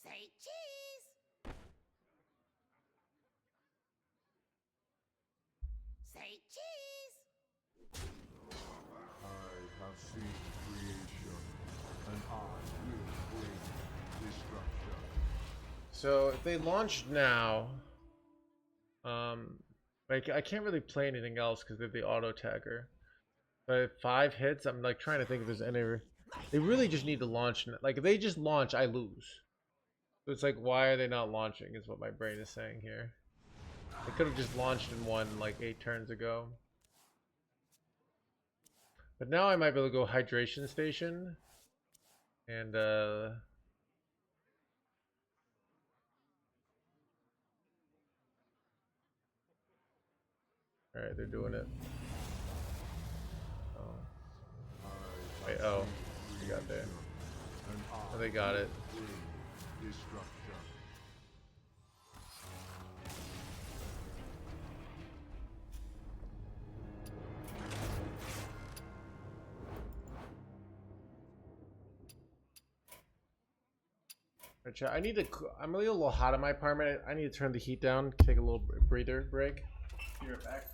Say cheese. Say cheese. I have seen creation, and I will bring destruction. So, if they launched now, like, I can't really play anything else because they're the auto tagger. But at 5 hits, I'm, like, trying to think if there's any... They really just need to launch. Like, if they just launch, I lose. So it's like, why are they not launching is what my brain is saying here. They could have just launched and won like 8 turns ago. But now I might be able to go Hydration Station. And alright, they're doing it. Oh. Wait, oh. They got there. Oh, they got it. Destruction. I need to. I'm a little hot in my apartment. I need to turn the heat down. Take a little breather break. Be right back.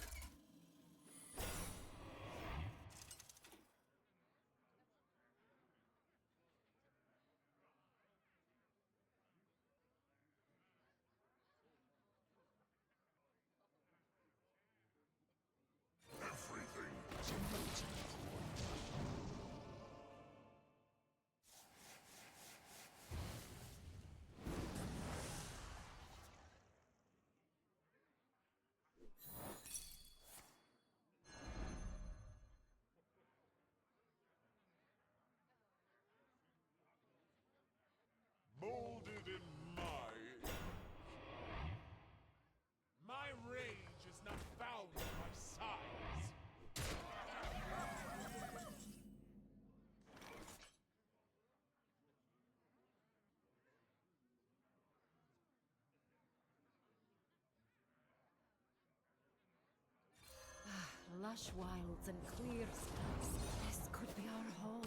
lush wilds and clear skies. This could be our home.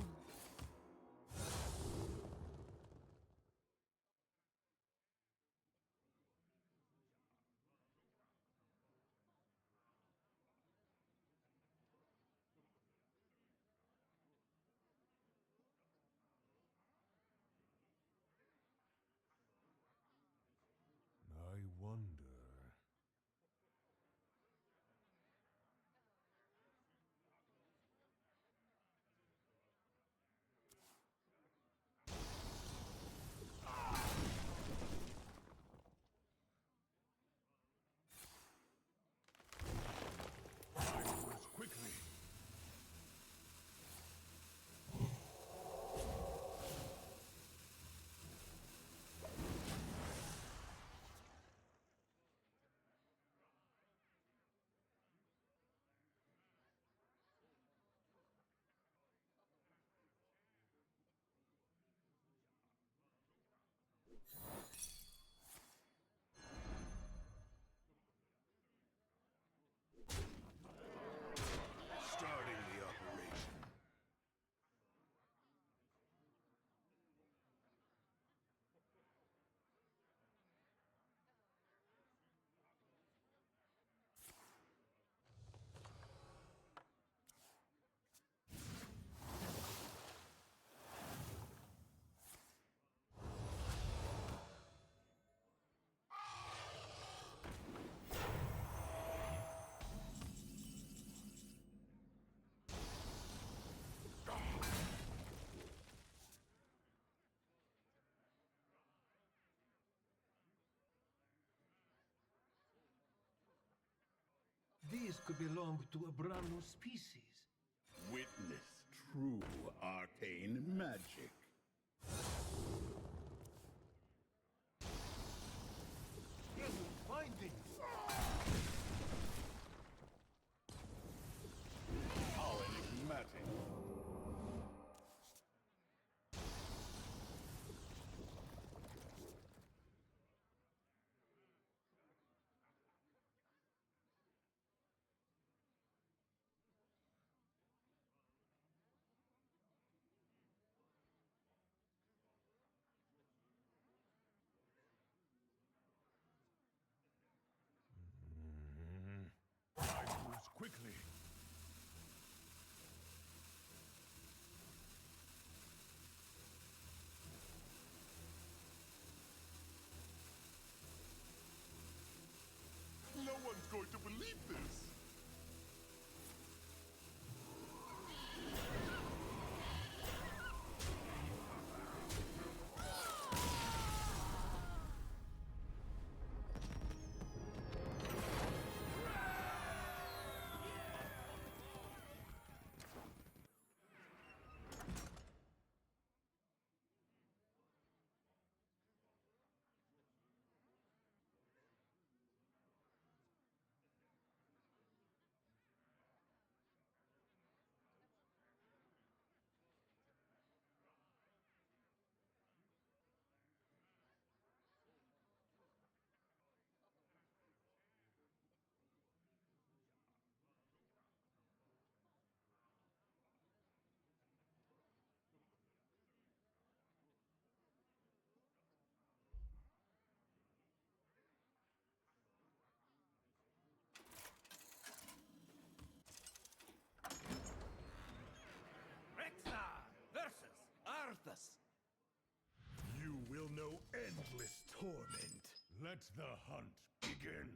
I wonder. Quickly. Starting the operation. These could belong to a brand new species. Witness true arcane magic. Findings. How enigmatic. I moves quickly. No one's going to believe this. You will know endless torment. Let the hunt begin.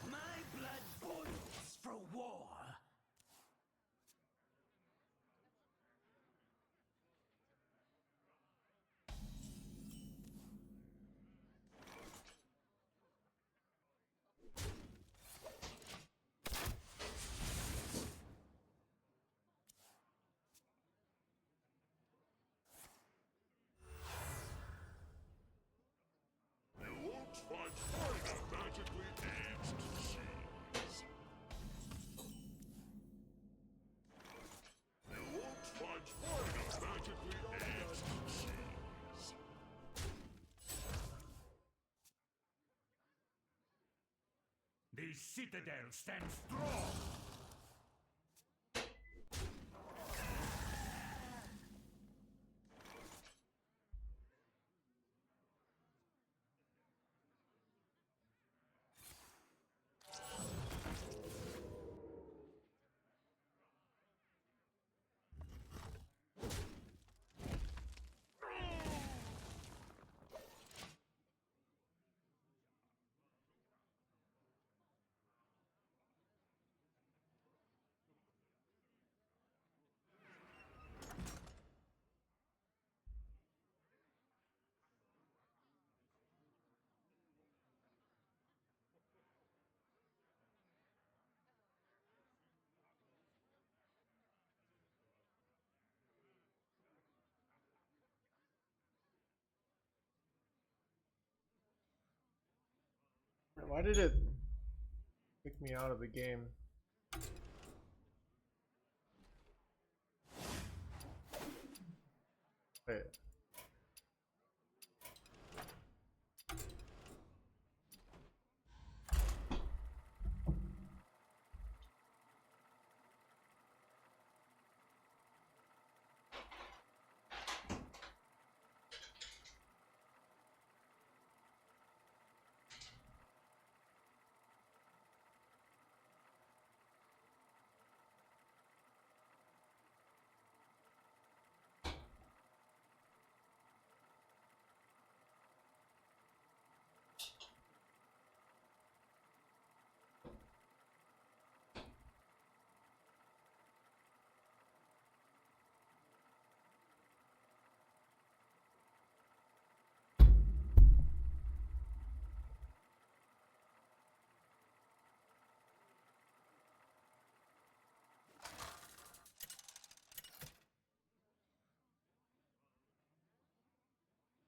My blood boils for war. Every citadel stands strong. Why did it kick me out of the game? Wait.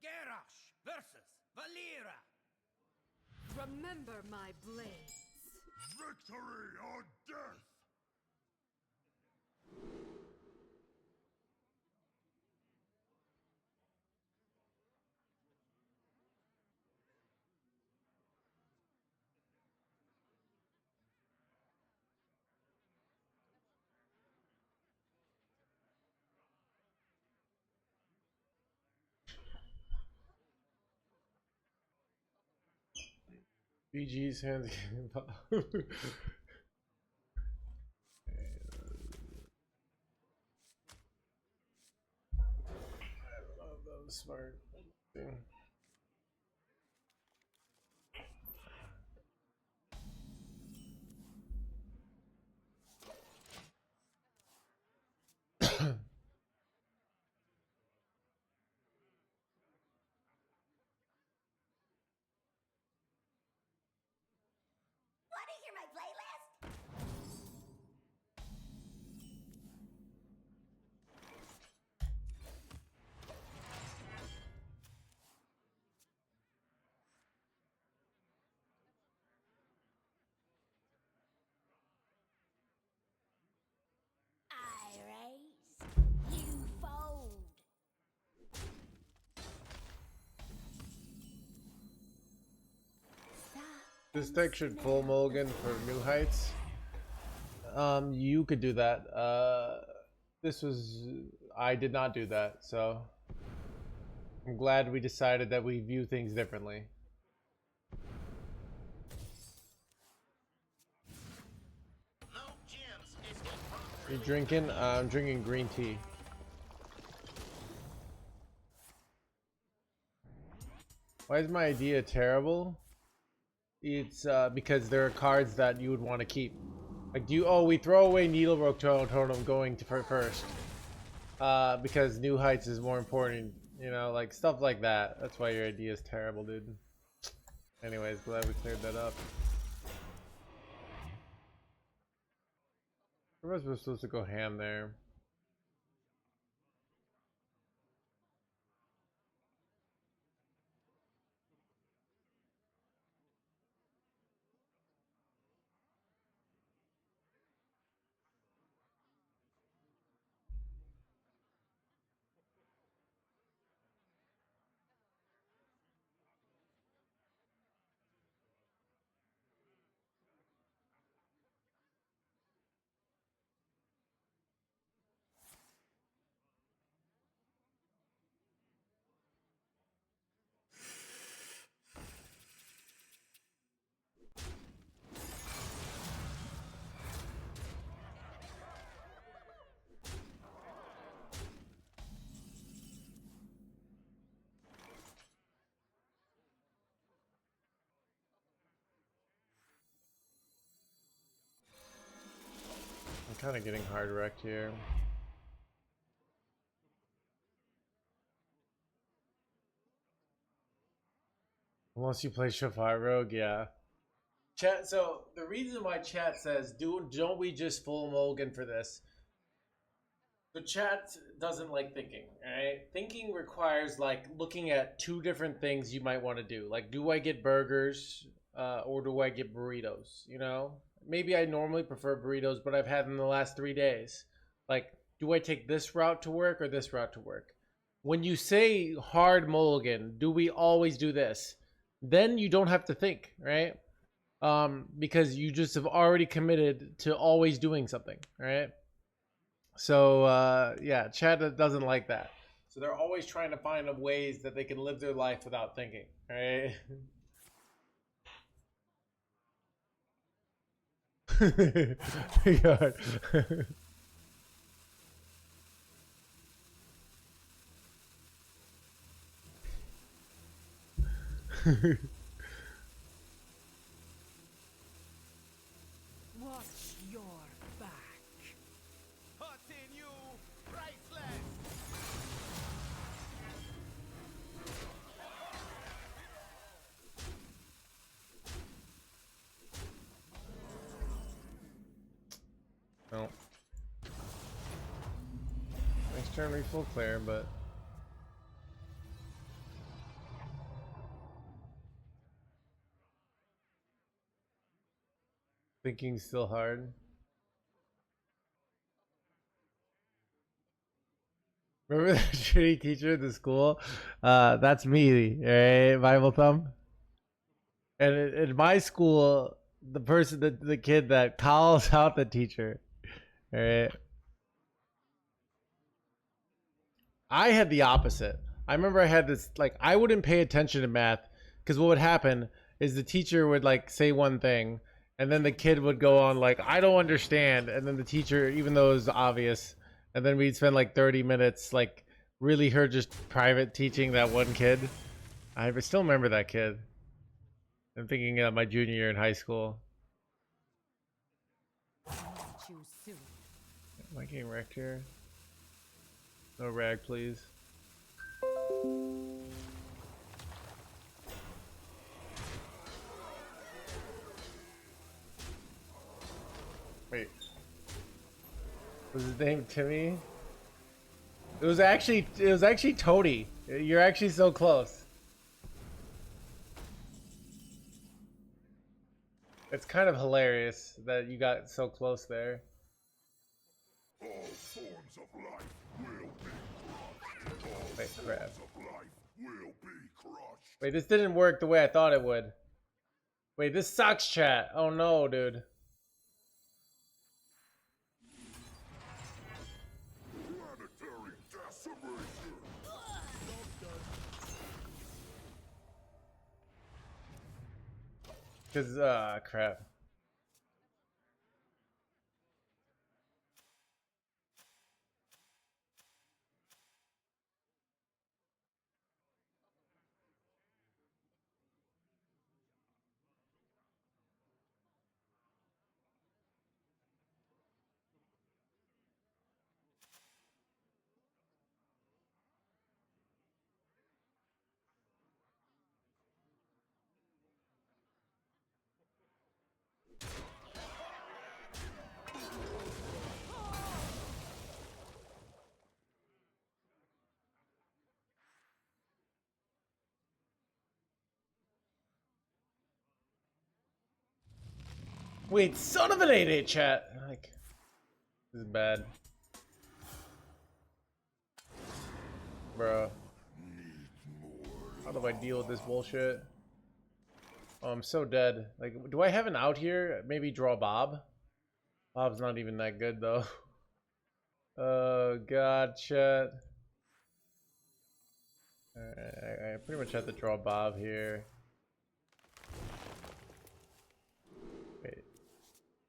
Garrosh versus Valera. Remember my blades. Victory or death! BG's hands getting pop. I love that was smart. Want to hear my playlist? I raise, you fold. This deck should full mulligan for new heights. You could do that. I did not do that, so I'm glad we decided that we view things differently. You drinking? I'm drinking green tea. Why is my idea terrible? It's because there are cards that you would want to keep. Like, we throw away Needlebrook Totem going to first. Because New Heights is more important, you know, like stuff like that. That's why your idea is terrible, dude. Anyways, glad we cleared that up. Where was we supposed to go ham there? kind of getting hard wrecked here. Unless you play Shafar Rogue, yeah. Chat. So the reason why chat says don't we just full mulligan for this? The chat doesn't like thinking. All right, thinking requires like looking at two different things you might want to do. Like, do I get burgers or do I get burritos? You know, maybe I normally prefer burritos, but I've had them in the last 3 days. Like, do I take this route to work or this route to work? When you say hard mulligan, do we always do this? Then you don't have to think, right? Because you just have already committed to always doing something, right? So yeah, chat doesn't like that. So they're always trying to find ways that they can live their life without thinking, right? God. Watch your back. Hurting you, priceless. No. Next turn we full clear, but thinking's still hard. Remember that shitty teacher at the school? That's me, right? Bible thumb. And in my school, the person, the kid that calls out the teacher, right? I had the opposite. I remember I had this, like, I wouldn't pay attention to math because what would happen is the teacher would like say one thing and then the kid would go on like, I don't understand. And then the teacher, even though it was obvious, and then we'd spend like 30 minutes like really her just private teaching that one kid. I still remember that kid. I'm thinking of my junior year in high school. Choose soon. Am I getting wrecked here? No rag, please. Wait. Was his name Timmy? It was actually Tony. You're actually so close. It's kind of hilarious that you got so close there. All forms of life will be crushed. All Wait, crap. forms of life will be crushed. Wait, this didn't work the way I thought it would. Wait, this sucks, chat. Oh no, dude. Planetary decimation. Cause crap. Wait, son of an 8-8 chat. Like, this is bad. Bro. How do I deal with this bullshit? Oh, I'm so dead. Like, do I have an out here? Maybe draw Bob? Bob's not even that good, though. Oh, God, chat. I pretty much have to draw Bob here. Wait.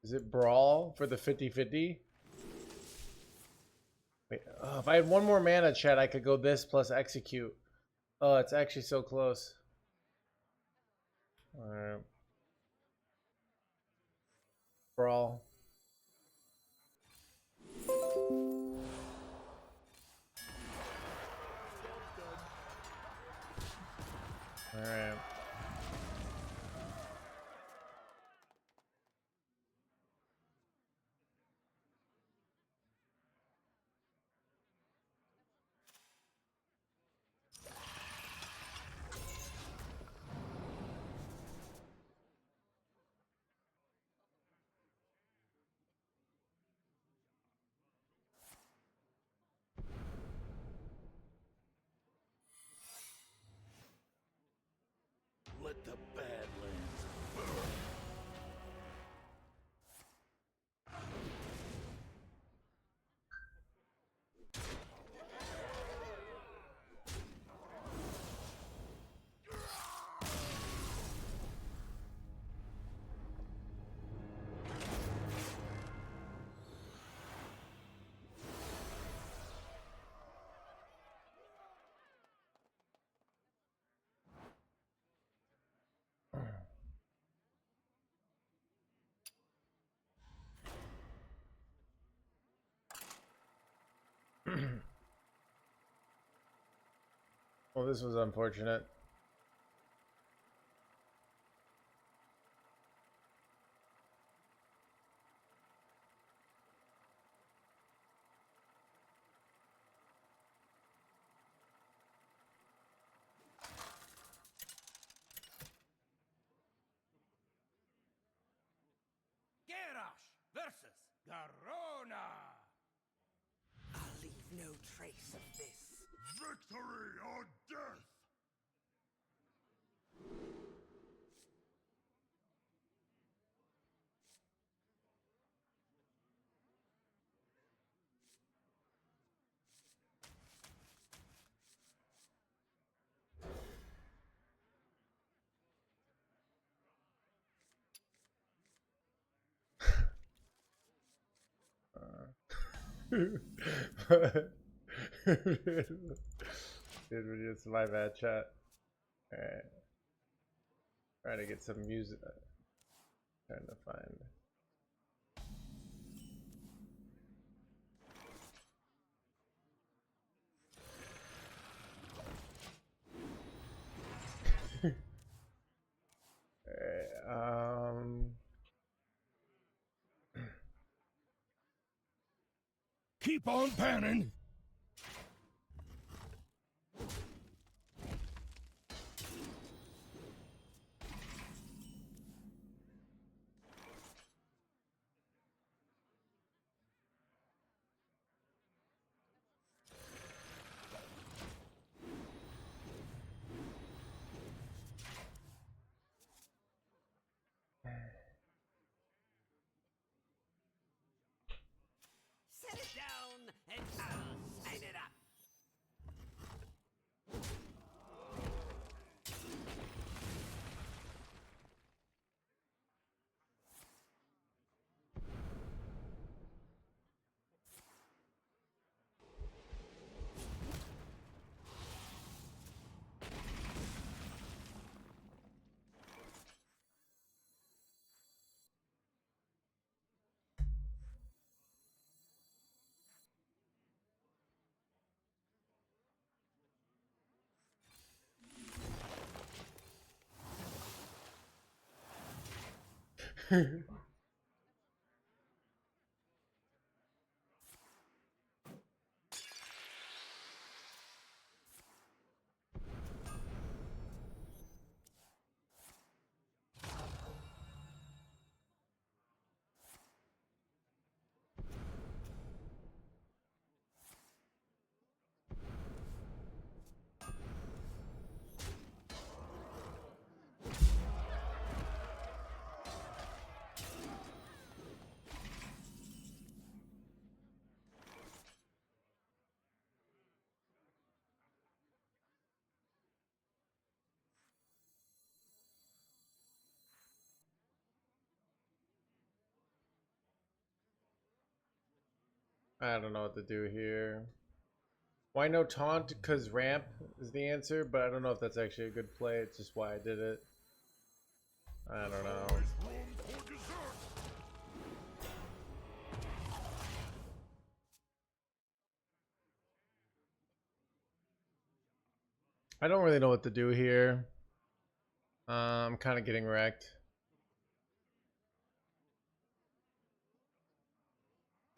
Is it Brawl for the 50-50? Wait, oh, if I had one more mana, chat, I could go this plus Execute. Oh, it's actually so close. Alright. Brawl. let the Badlands burn. Well, this was unfortunate. Garrosh versus Garona. I'll leave no trace of this. Victory or death! Dude, it's my bad, chat. Alright. Trying to get some music. Trying to find. Alright, Keep on panning. Set it down and I'll sign it up. I don't know what to do here. Why no taunt? Because ramp is the answer, but I don't know if that's actually a good play. It's just why I did it. I don't know. Always room for dessert! I don't really know what to do here. I'm kind of getting wrecked.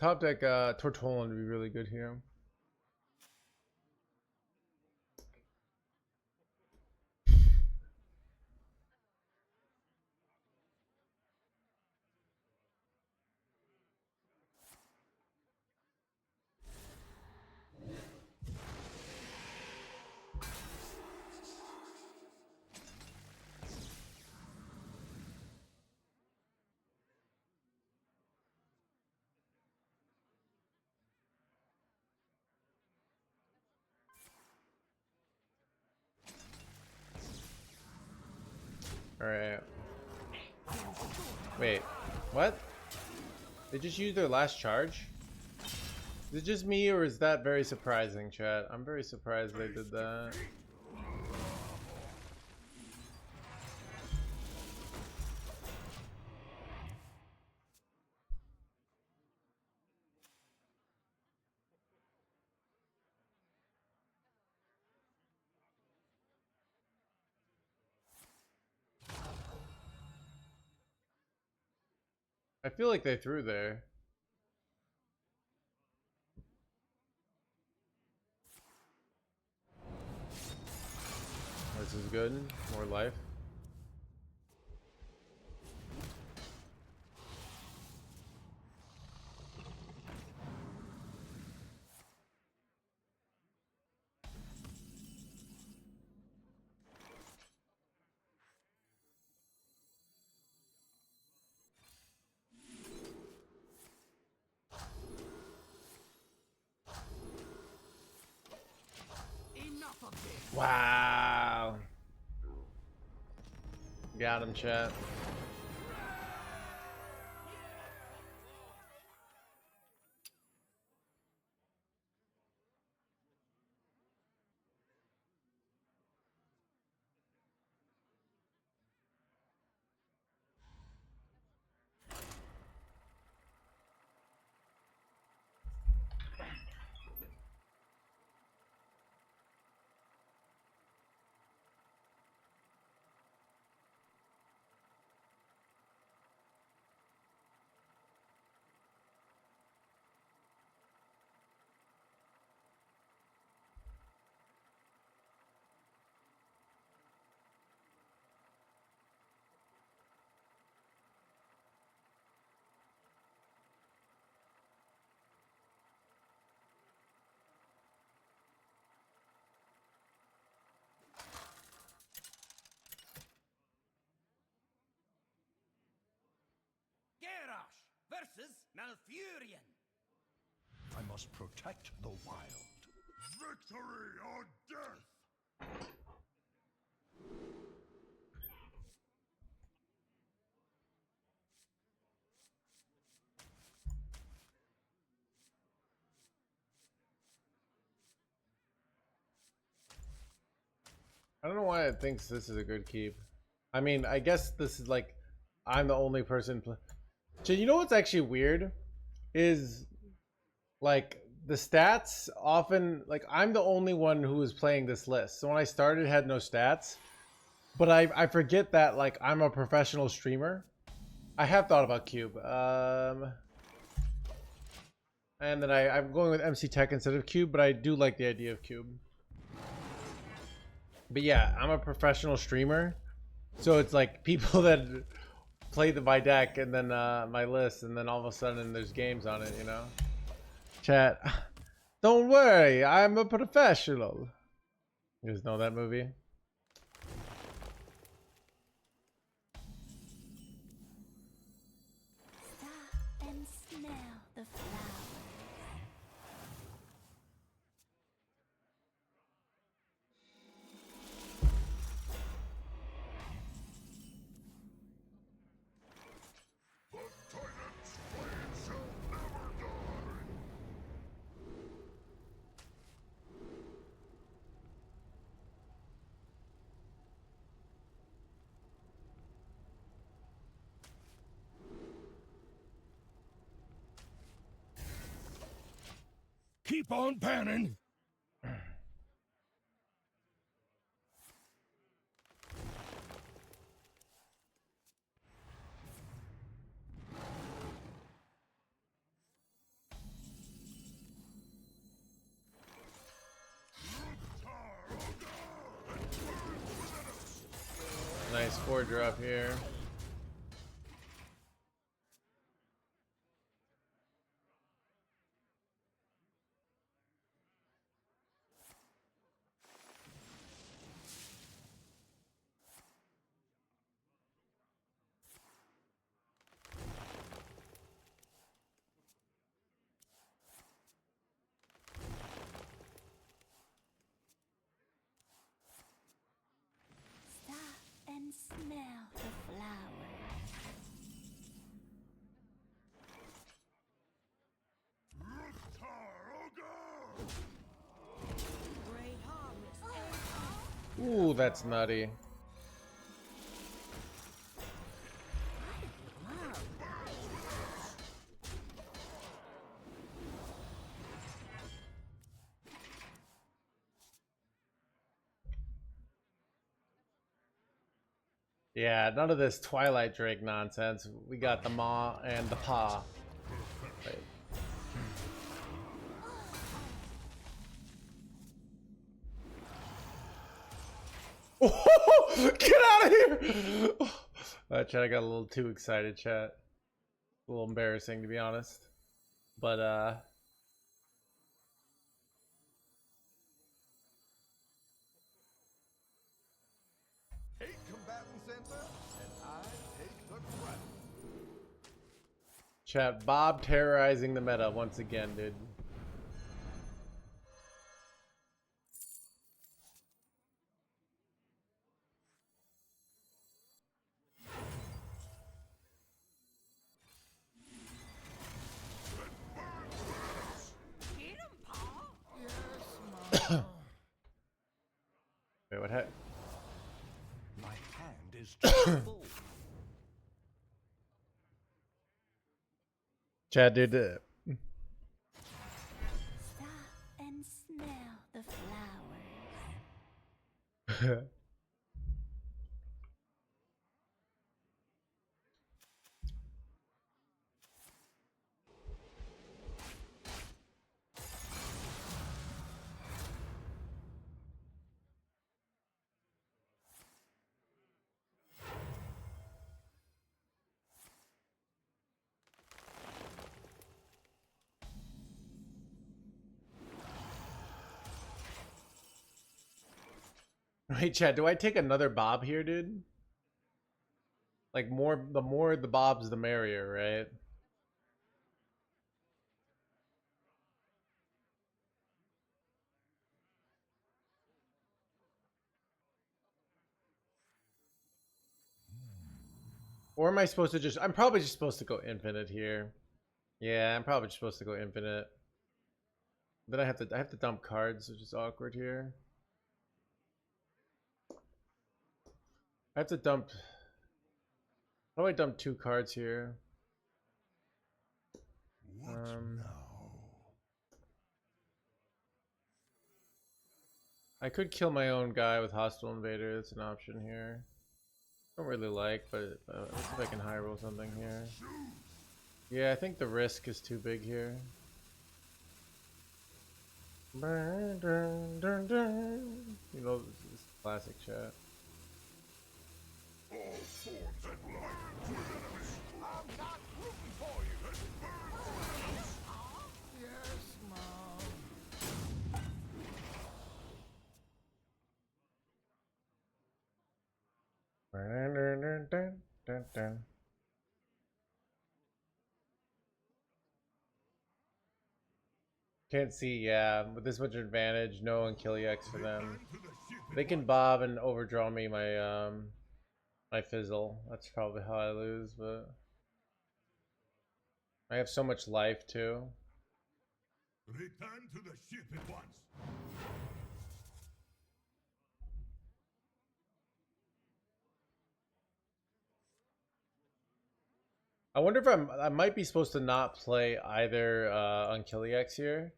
Top deck Tortolan would be really good here. Alright. Wait, what? They just used their last charge? Is it just me, or is that very surprising, chat? I'm very surprised they did that. I feel like they threw there. This is good. More life. Enough of this. Wow. Got him, chat. Garrosh versus Malfurion. I must protect the wild. Victory or death! I don't know why it thinks this is a good keep. I mean, I guess this is like, I'm the only person. So you know what's actually weird? Is like the stats often, like I'm the only one who is playing this list. So when I started, it had no stats. But I forget that like I'm a professional streamer. I have thought about Cube. And then I'm going with MC Tech instead of Cube, but I do like the idea of Cube. But yeah, I'm a professional streamer, so it's like people that play my deck and then my list, and then all of a sudden there's games on it, you know? Chat, don't worry, I'm a professional. You guys know that movie? Stop and smell the flowers. The Titan's flame shall never die! Keep on panning. Nice 4-drop here. Stop and smell Ooh, that's nutty. Yeah, none of this Twilight Drake nonsense. We got the Ma and the Pa. Right. Oh, get out of here! Chat, I got a little too excited, chat. A little embarrassing, to be honest. But, Take combatant center, and I take the credit. chat, Bob terrorizing the meta once again, dude. Get him, Paw. Wait, what happened? My hand is just full. Chat, dude. Stop and smell the flowers. Wait, chat, do I take another Bob here, dude? Like, the more the Bobs, the merrier, right? Or am I supposed to just... I'm probably just supposed to go infinite here. Yeah, I'm probably just supposed to go infinite. Then I have to dump cards, which is awkward here. I have to dump... How do I dump 2 cards here? What now? I could kill my own guy with Hostile Invader. That's an option here. Don't really like, but let's see if I can high roll something here. Yeah, I think the risk is too big here. You know, this is classic chat. All forms of life will enemies. I'm not rooting for you. Yes, Mom. Can't see, yeah, with this much advantage, no Unconventional for them. They can bob and overdraw me my my fizzle. That's probably how I lose, but I have so much life too. Return to the ship at once. I wonder if I might be supposed to not play either Unconventional here.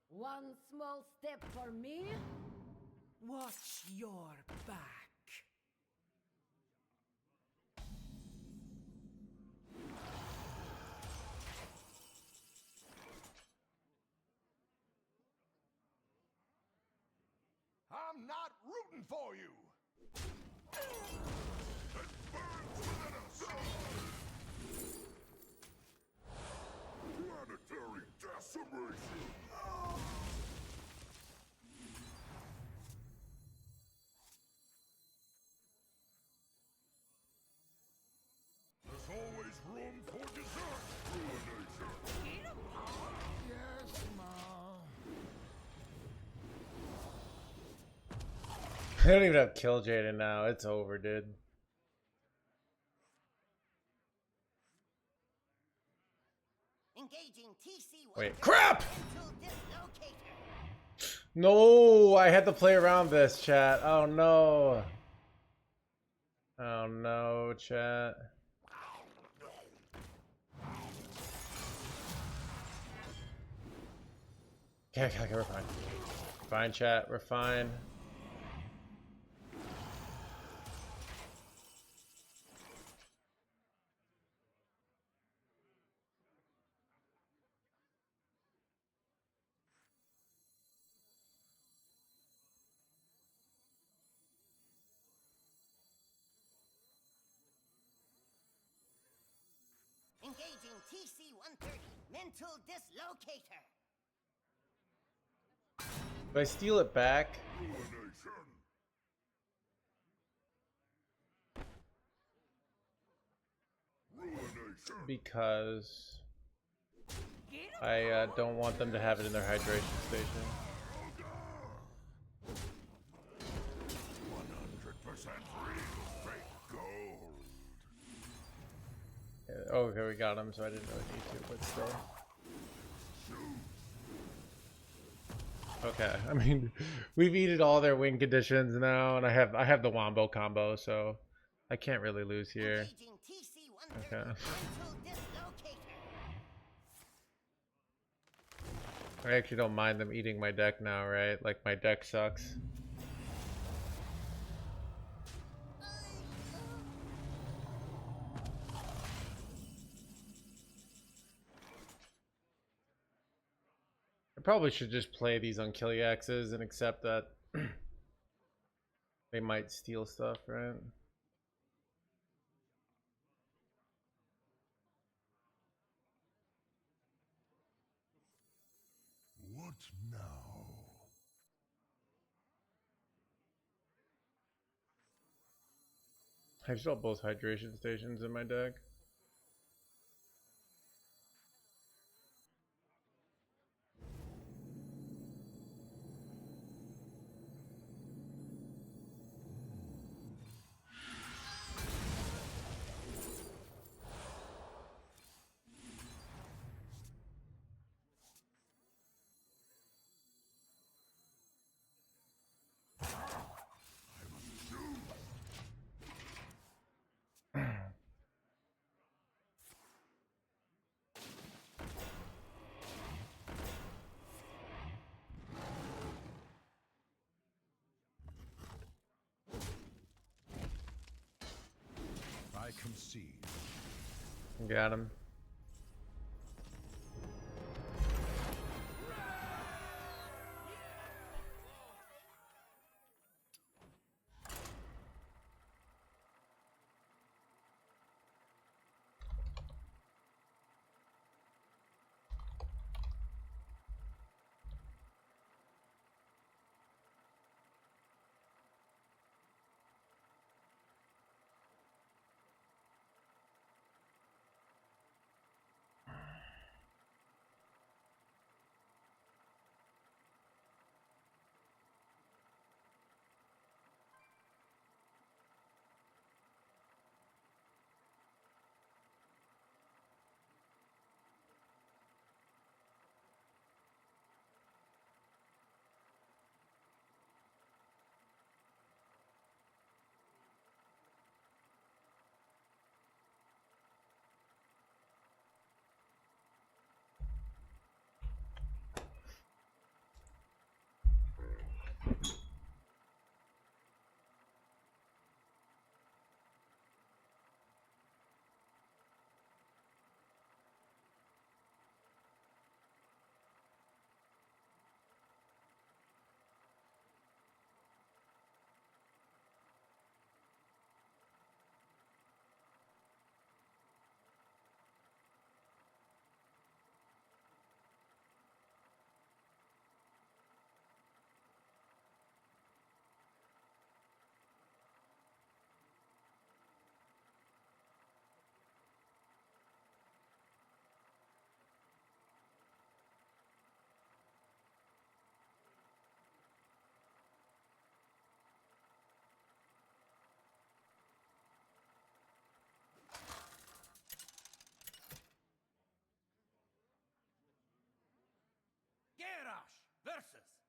One small step for me. Watch your back. I'm not rooting for you. Planetary decimation. There's always room for dessert, ruination. Yes, Mom. I don't even have Kill Jaden now. It's over, dude. Engaging Wait, crap! No, I had to play around this, chat. Oh no. Oh no, chat. Okay, we're fine. Fine, chat, we're fine. Engaging TC-130, mental dislocator. Do I steal it back? Because I don't want them to have it in their hydration station. 100% real fake gold. Yeah, oh, okay, we got him, so I didn't really need to, but still. Okay, I mean, we've eaten all their win conditions now, and I have the Wombo combo, so I can't really lose here. Okay. I actually don't mind them eating my deck now, right? Like, my deck sucks. I probably should just play these on Killiaxes and accept that they might steal stuff, right? What now? I still have both hydration stations in my deck. I concede. Got him.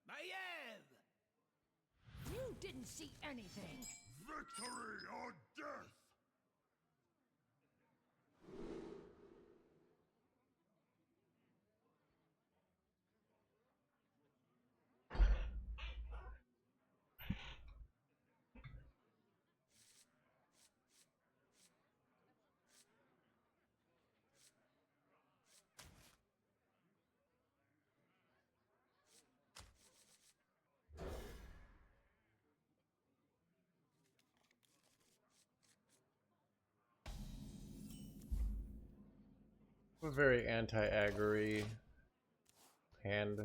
Mayev! You didn't see anything. Victory or death! A very anti-aggro hand.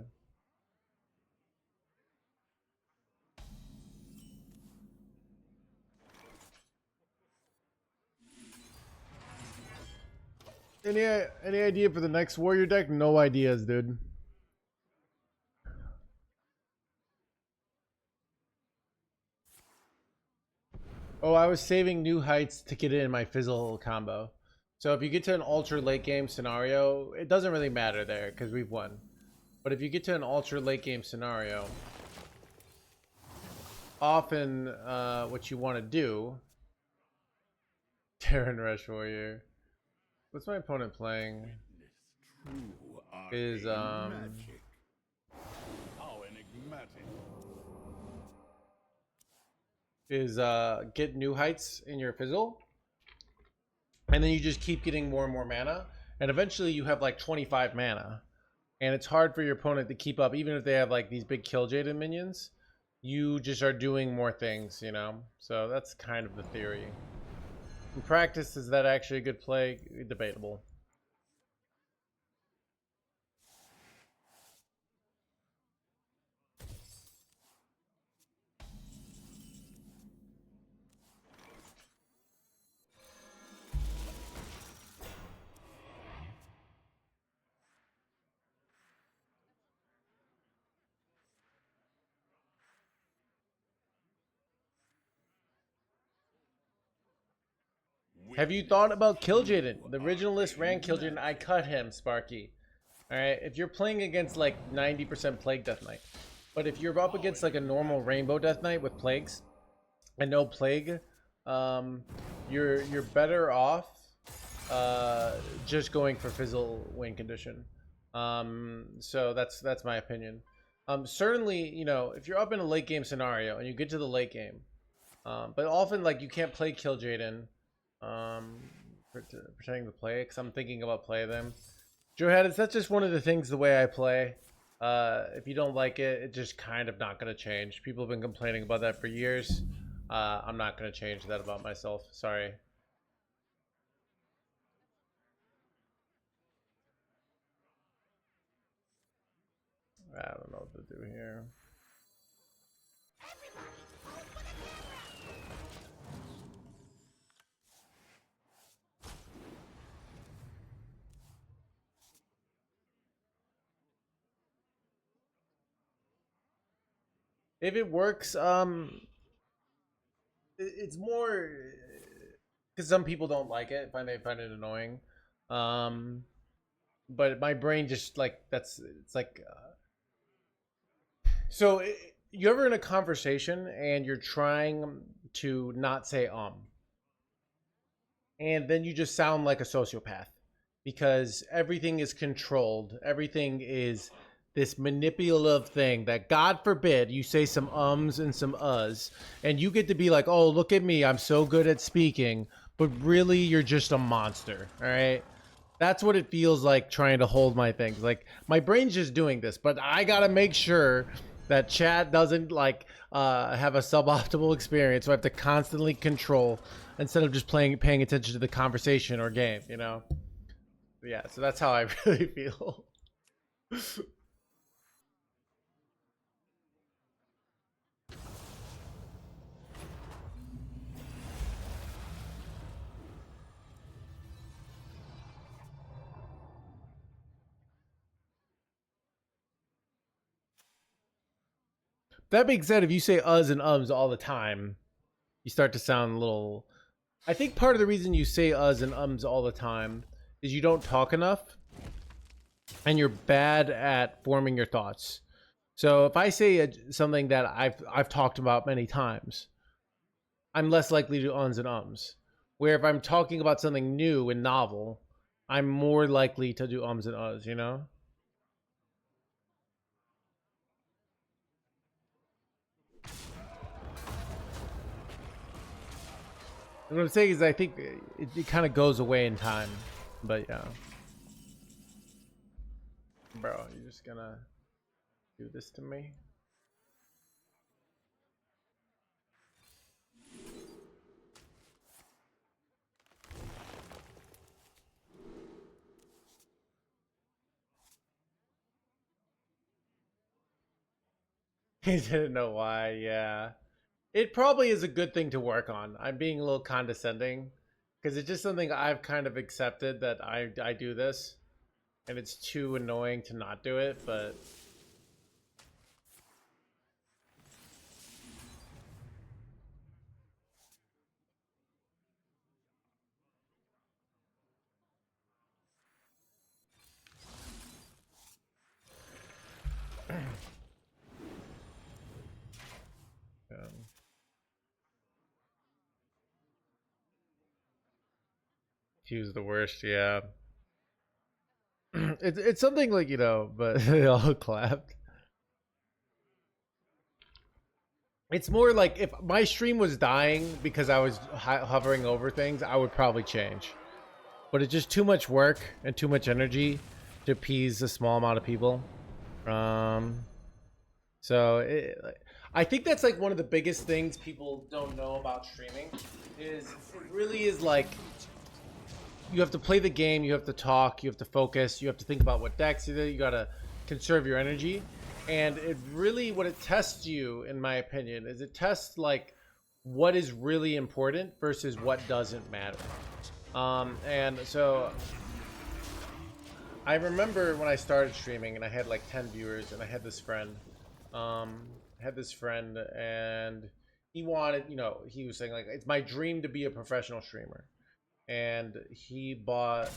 Any idea for the next warrior deck? No ideas, dude. Oh, I was saving New Heights to get it in my Fizzle combo. So if you get to an ultra late game scenario, it doesn't really matter there because we've won. But if you get to an ultra late game scenario, often what you want to do, Terran Rush Warrior. What's my opponent playing? Is How enigmatic. Is get New Heights in your Fizzle, and then you just keep getting more and more mana, and eventually you have like 25 mana, and it's hard for your opponent to keep up. Even if they have like these big kill jaded minions, you just are doing more things, you know. So that's kind of the theory. In practice, is that actually a good play? Debatable. Have you thought about Kill Jaden? The originalist ran Kill Jaden. I cut him, Sparky. Alright, if you're playing against like 90% Plague Death Knight, but if you're up against like a normal Rainbow Death Knight with Plagues and no Plague, you're better off just going for Fizzle win condition. So that's my opinion. Certainly, you know, if you're up in a late game scenario and you get to the late game, but often like you can't play Kill Jaden. Pretending to play because I'm thinking about play them. Joehead, that's just one of the things the way I play. If you don't like it, it's just kind of not going to change. People have been complaining about that for years. I'm not going to change that about myself. Sorry. I don't know what to do here. If it works, it's more because some people don't like it, find it annoying. But my brain just like it's like. So you ever in a conversation and you're trying to not say and then you just sound like a sociopath because everything is controlled, everything is this manipulative thing that God forbid you say some ums and some uhs and you get to be like, oh, look at me, I'm so good at speaking, but really you're just a monster. All right, that's what it feels like trying to hold my things. Like my brain's just doing this, but I gotta make sure that chat doesn't like have a suboptimal experience, so I have to constantly control instead of just paying attention to the conversation or game, you know. Yeah, so that's how I really feel. That being said, if you say uhs and ums all the time, you start to sound a little... I think part of the reason you say uhs and ums all the time is you don't talk enough and you're bad at forming your thoughts. So if I say something that I've talked about many times, I'm less likely to do uns and ums. Where if I'm talking about something new and novel, I'm more likely to do ums and uhs, you know? And what I'm saying is I think it kind of goes away in time. But yeah. Bro, you're just gonna do this to me? He didn't know why, yeah. It probably is a good thing to work on. I'm being a little condescending because it's just something I've kind of accepted that I do this, and it's too annoying to not do it, but he was the worst, yeah. It's something like, you know, but they all clapped. It's more like if my stream was dying because I was hovering over things, I would probably change. But it's just too much work and too much energy to appease a small amount of people. I think that's like one of the biggest things people don't know about streaming is it really is like you have to play the game, you have to talk, you have to focus, you have to think about what decks you do, you gotta conserve your energy. And it really, what it tests you, in my opinion, is it tests like what is really important versus what doesn't matter. And so I remember when I started streaming and I had like 10 viewers and I had this friend, and he wanted, you know, he was saying like, it's my dream to be a professional streamer. And he bought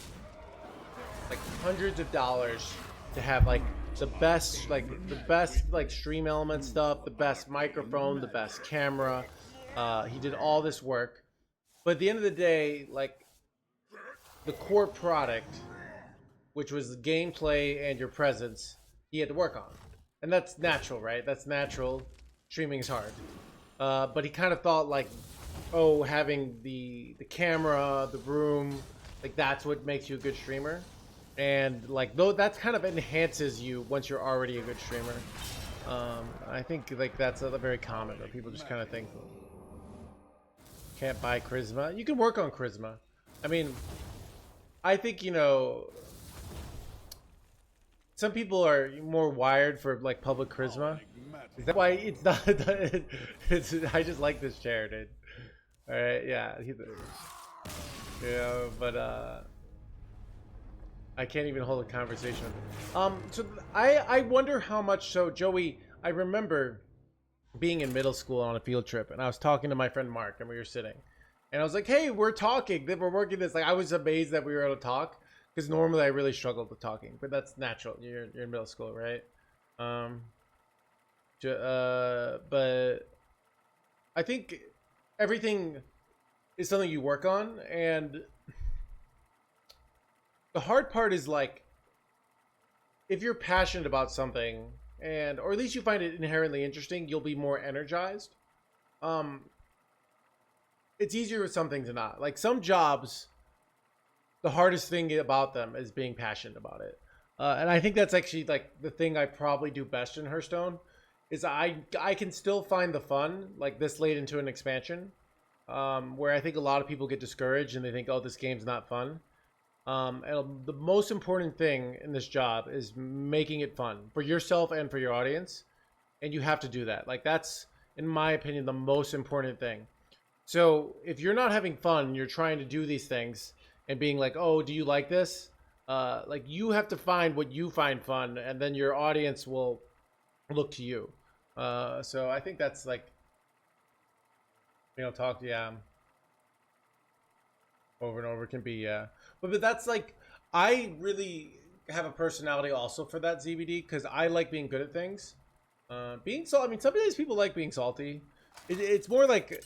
like hundreds of dollars to have like the best like stream element stuff, the best microphone, the best camera. He did all this work, but at the end of the day, like the core product, which was the gameplay and your presence, he had to work on. And that's natural, right? That's natural. Streaming is hard. But he kind of thought like, oh, having the camera, the room, like that's what makes you a good streamer. And like though that kind of enhances you once you're already a good streamer. I think like that's a very common, where people just kind of think can't buy charisma. You can work on charisma. I mean, I think, you know, some people are more wired for like public charisma. Is that why it's not? I just like this chair, dude. All right, yeah, yeah, but I can't even hold a conversation. So I wonder how much. So Joey, I remember being in middle school on a field trip, and I was talking to my friend Mark, and we were sitting, and I was like, "Hey, we're talking. We're working this." Like I was amazed that we were able to talk because normally I really struggled with talking, but that's natural. You're in middle school, right? But I think everything is something you work on, and the hard part is like if you're passionate about something, and or at least you find it inherently interesting, you'll be more energized. It's easier with some things than not. Like some jobs, the hardest thing about them is being passionate about it. And I think that's actually like the thing I probably do best in Hearthstone is I can still find the fun like this late into an expansion, where I think a lot of people get discouraged and they think, oh, this game's not fun. And the most important thing in this job is making it fun for yourself and for your audience. And you have to do that. Like that's, in my opinion, the most important thing. So if you're not having fun, you're trying to do these things and being like, oh, do you like this? Like you have to find what you find fun, and then your audience will look to you. So I think that's like, you know, talk, yeah, over and over can be, yeah. But that's like, I really have a personality also for that ZBD because I like being good at things. Being salty. I mean, sometimes people like being salty. It's more like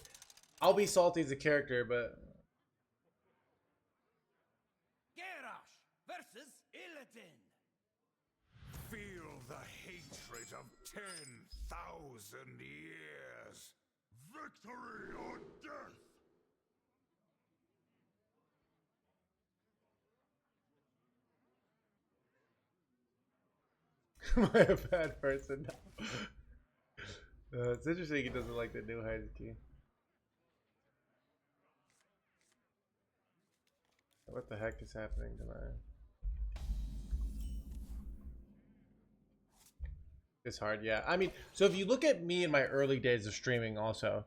I'll be salty as a character, but Garrosh versus Illidan. Feel the hatred of 10,000 years. Victory or death! am I a bad person now? It's interesting he doesn't like the new hierarchy. What the heck is happening tonight? It's hard, yeah. I mean, so if you look at me in my early days of streaming also,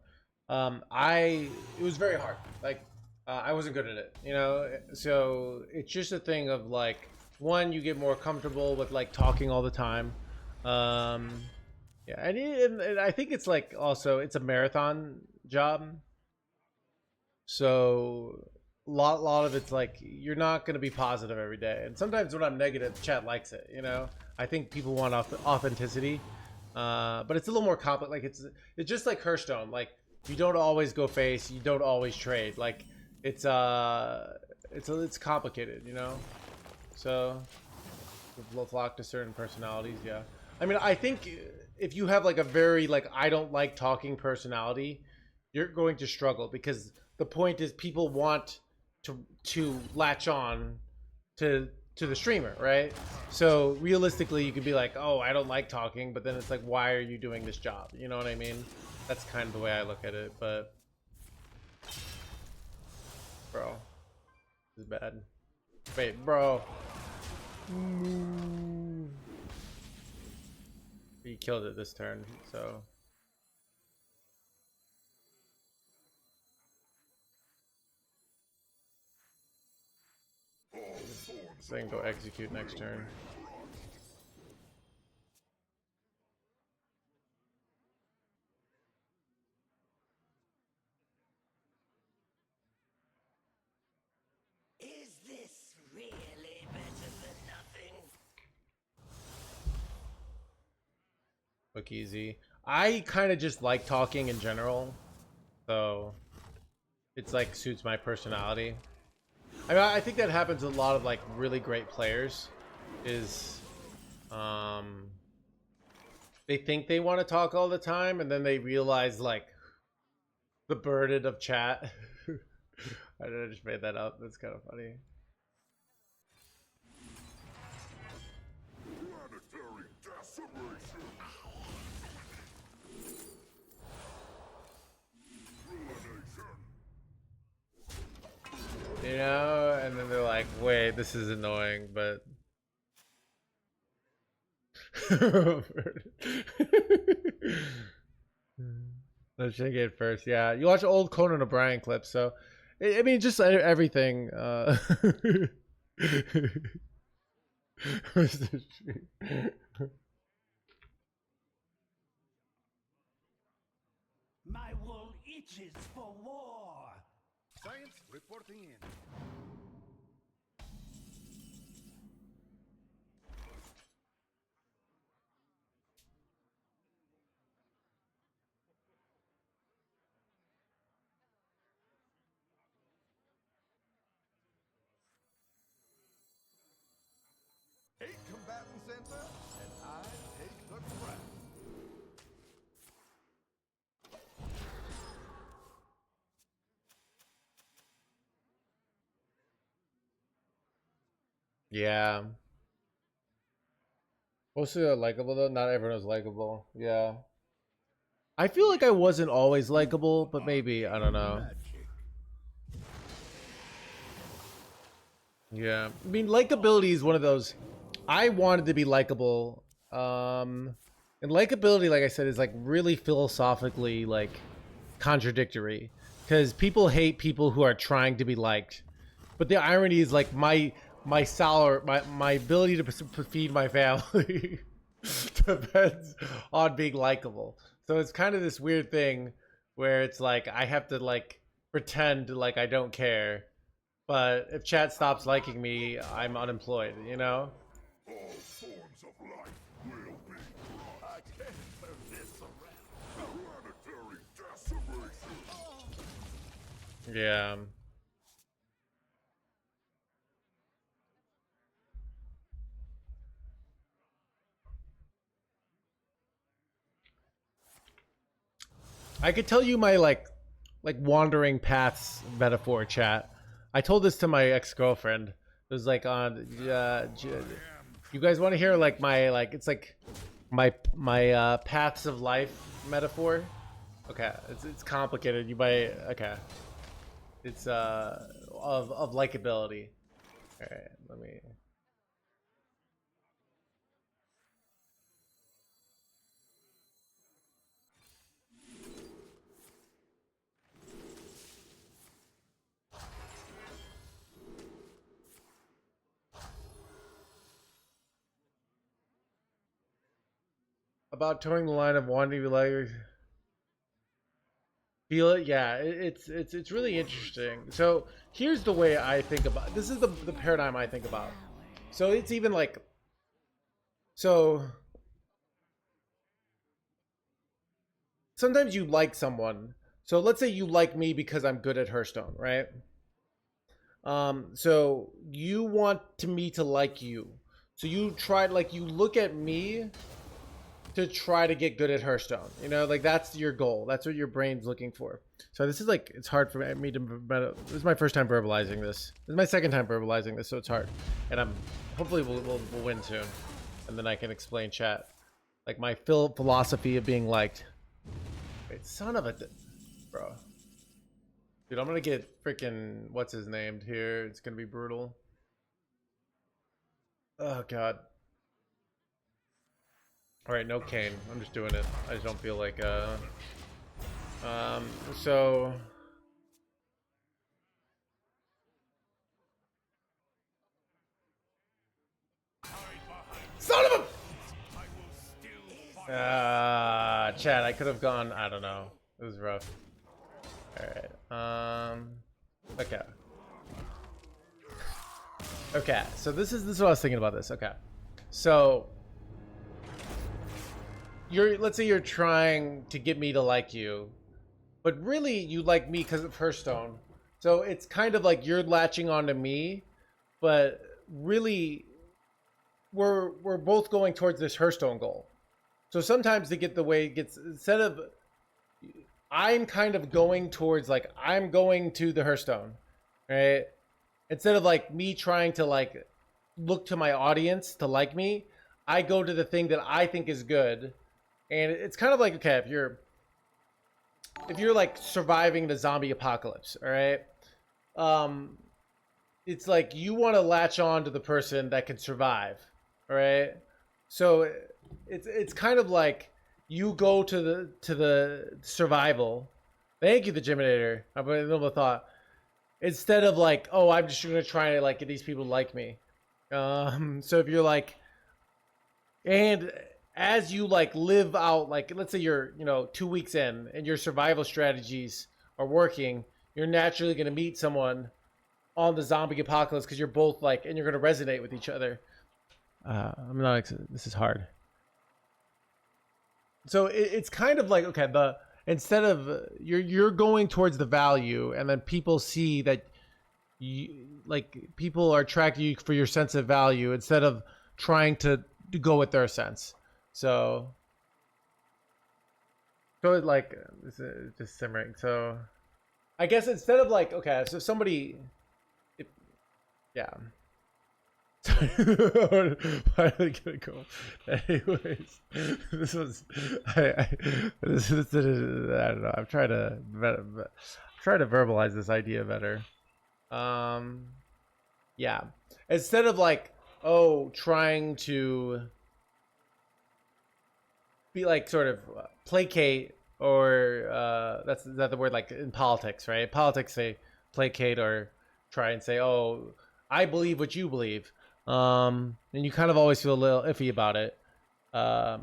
it was very hard. Like, I wasn't good at it, you know? So it's just a thing of like, one, you get more comfortable with like talking all the time. Yeah, and I think it's like also, it's a marathon job. So lot of it's like you're not going to be positive every day, and sometimes when I'm negative, chat likes it, you know. I think people want authenticity, but it's a little more complex. Like it's just like Hearthstone. Like you don't always go face, you don't always trade. Like it's complicated, you know. So flock to certain personalities, yeah. I mean, I think if you have like a very like I don't like talking personality, you're going to struggle, because the point is people want to latch on to the streamer, right? So realistically you could be like, oh, I don't like talking, but then it's like, why are you doing this job? You know what I mean? That's kind of the way I look at it. But bro, this is bad. Wait, bro, he killed it this turn, so so I can go execute next turn. Is this really better than nothing? Look easy. I kind of just like talking in general, so it's like suits my personality. I mean, I think that happens to a lot of like really great players. Is they think they want to talk all the time, and then they realize like the burden of chat. I just made that up. That's kind of funny. Planetary decimation! Ruination! You know, and then they're like, wait, this is annoying, but let's check it first. Yeah, you watch old Conan O'Brien clips, so I mean, just everything. My wool itches for war. Science reporting in. Eight combatant center, and I take the crown. Yeah. Mostly likable though. Not everyone is likable. Yeah. I feel like I wasn't always likable, but maybe, I don't know. Yeah. I mean, likability is one of those. I wanted to be likable. And likability, like I said, is like really philosophically like contradictory. Because people hate people who are trying to be liked. But the irony is like my salary, my ability to feed my family depends on being likable. So it's kind of this weird thing where it's like I have to like pretend like I don't care, but if chat stops liking me, I'm unemployed, you know? All forms of life will be crushed. I can't Yeah. I could tell you my like wandering paths metaphor, chat. I told this to my ex-girlfriend. It was like on you guys want to hear like my it's like my paths of life metaphor? Okay, it's complicated. You might okay. It's of likability. All right, let me about towing the line of wanting to be like feel it. Yeah, it's really interesting. So here's the way I think about this is the paradigm I think about. So it's even like so sometimes you like someone. So let's say you like me because I'm good at Hearthstone, right? So you want me to like you. So you try like you look at me to try to get good at Hearthstone, you know, like that's your goal. That's what your brain's looking for. So this is like it's hard for me to. This is my first time verbalizing this. This is my second time verbalizing this, so it's hard. And I'm hopefully we'll win soon, and then I can explain chat, like my philosophy of being liked. Wait, son of a, bro, dude, I'm gonna get freaking what's his name here. It's gonna be brutal. Oh god. All right, no Kane. I'm just doing it. I just don't feel like so son of a Chad, I could have gone, I don't know. It was rough. All right. Okay. Okay, so this is what I was thinking about this. Okay. So let's say you're trying to get me to like you, but really you like me because of Hearthstone. So it's kind of like you're latching onto me, but really we're both going towards this Hearthstone goal. So sometimes to get the way it gets, instead of I'm kind of going towards like I'm going to the Hearthstone, right? Instead of like me trying to like look to my audience to like me, I go to the thing that I think is good. And it's kind of like, okay, if you're like surviving the zombie apocalypse, all right? It's like you want to latch on to the person that can survive, all right? So it's kind of like you go to the survival. Thank you, the Geminator. I'm a little thought. Instead of like, oh, I'm just gonna try to like get these people to like me. So if you're like, and as you like live out, like let's say you're 2 weeks in and your survival strategies are working, you're naturally going to meet someone on the zombie apocalypse because you're both like, and you're going to resonate with each other. This is hard. So it's kind of like, okay, instead of you're going towards the value, and then people see that people are attracted to you for your sense of value instead of trying to go with their sense. So like this is just simmering. So I guess instead of like, okay, so somebody, yeah. Finally gonna go. Anyways, this was I don't know. I'm trying to verbalize this idea better. Yeah. Instead of like, trying to be like sort of placate, or is that the word, like in politics, right? In politics they placate or try and say, oh, I believe what you believe. And you kind of always feel a little iffy about it. But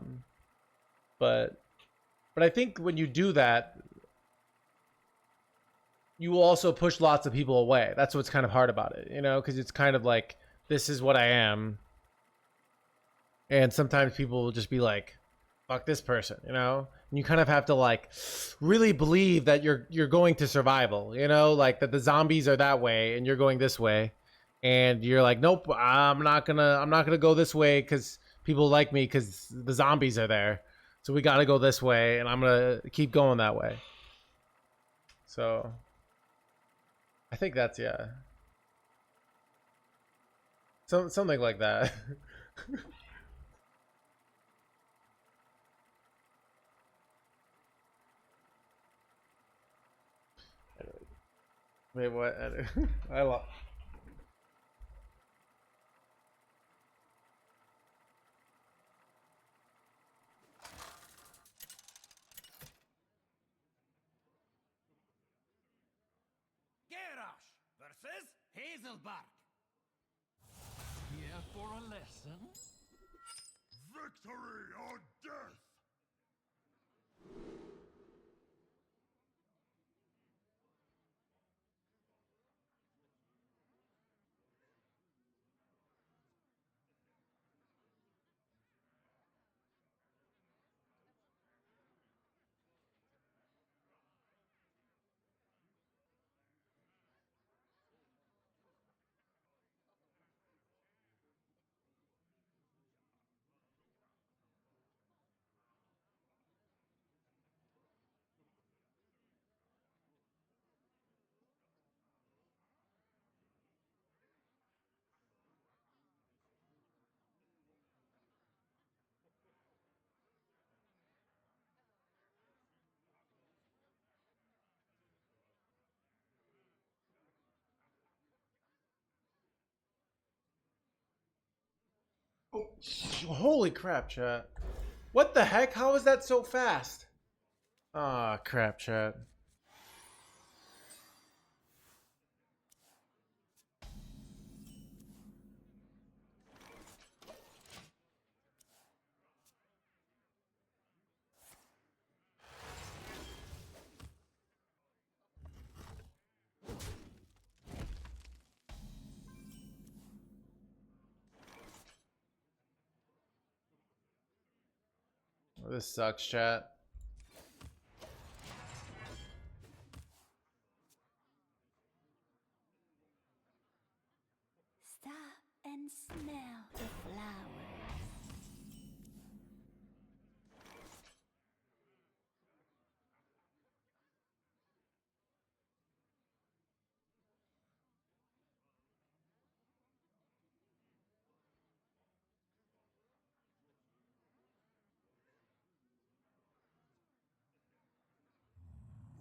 I think when you do that, you will also push lots of people away. That's what's kind of hard about it, because it's kind of like, this is what I am. And sometimes people will just be like, fuck this person, you know? And you kind of have to like really believe that you're going to survival, you know, like that the zombies are that way and you're going this way. And you're like, nope, I'm not gonna go this way because people like me because the zombies are there. So we gotta go this way, and I'm gonna keep going that way. So I think that's something like that. Wait, what? I love. Garrosh versus Hazelbark. Here for a lesson? Victory or death! Holy crap, chat. What the heck? How is that so fast? Ah, crap, chat. This sucks, chat. Stop and smell the flowers.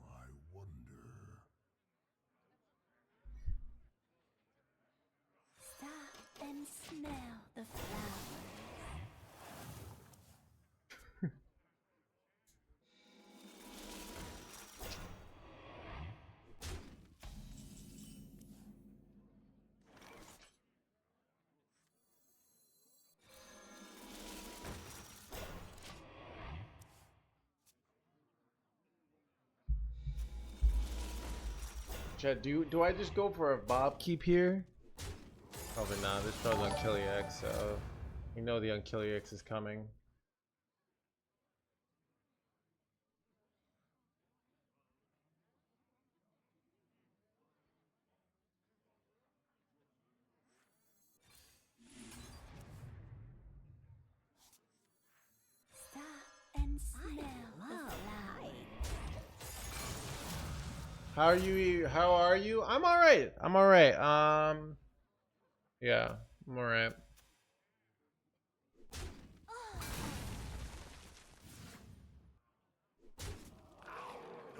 I wonder. Stop and smell the flowers. Chat, do I just go for a Bob keep here? Probably not. This throws Unkill so you know the Unkill is coming. Stop and smell the flowers. How are you? How are you? I'm all right. I'm all right. Yeah, I'm all right.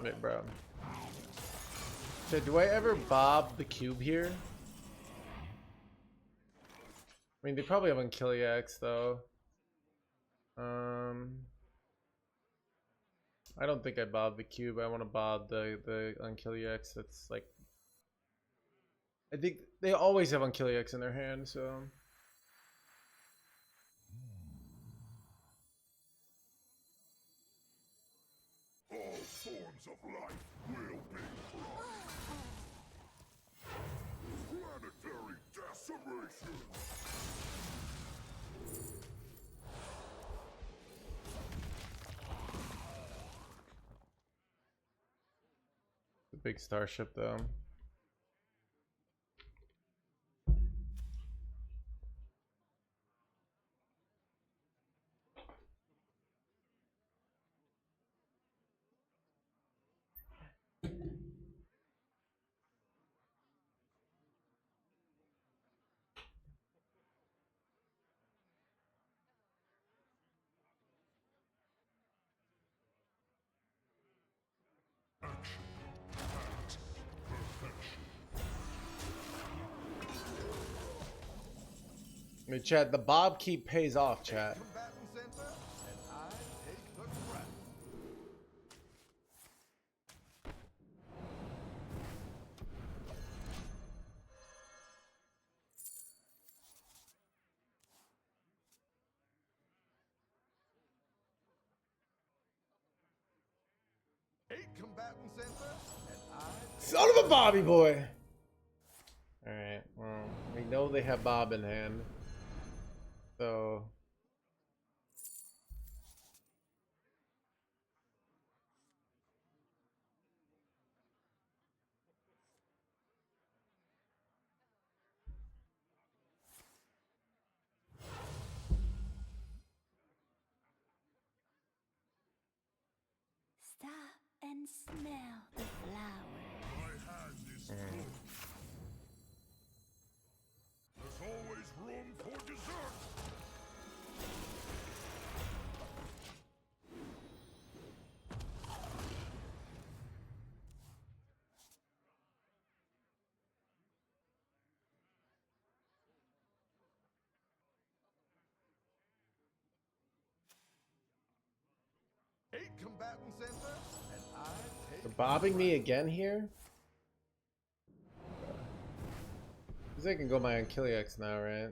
Wait, bro. So, do I ever bob the cube here? I mean, they probably have Unkill though. I don't think I bob the cube. I want to bob the Unkill That's like, I think they always have Unkill in their hand, so. All forms of life will be crushed. Planetary decimation. a big starship though. I mean, chat, the Bob keep pays off, chat. Combatant center, and I take the crap. Combatant center, and I Son of a Bobby boy! Alright, well, we know they have Bob in hand. So... Stop and smell the flowers. My hand is full. There's always room for dessert. Combatant center, and I take They're bobbing me again here? Because I can go my Achillex now, right?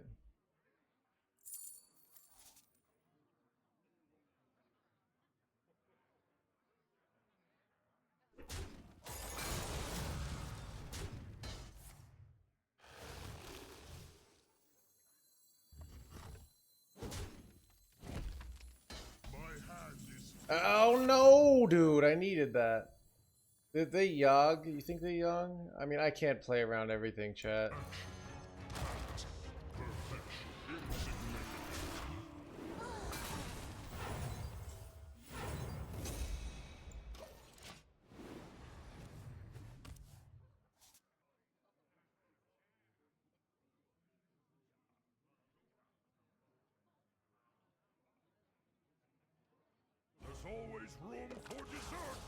Oh no, dude, I needed that. Did they yog? You think they yog? I mean, I can't play around everything, chat. There's always room for dessert.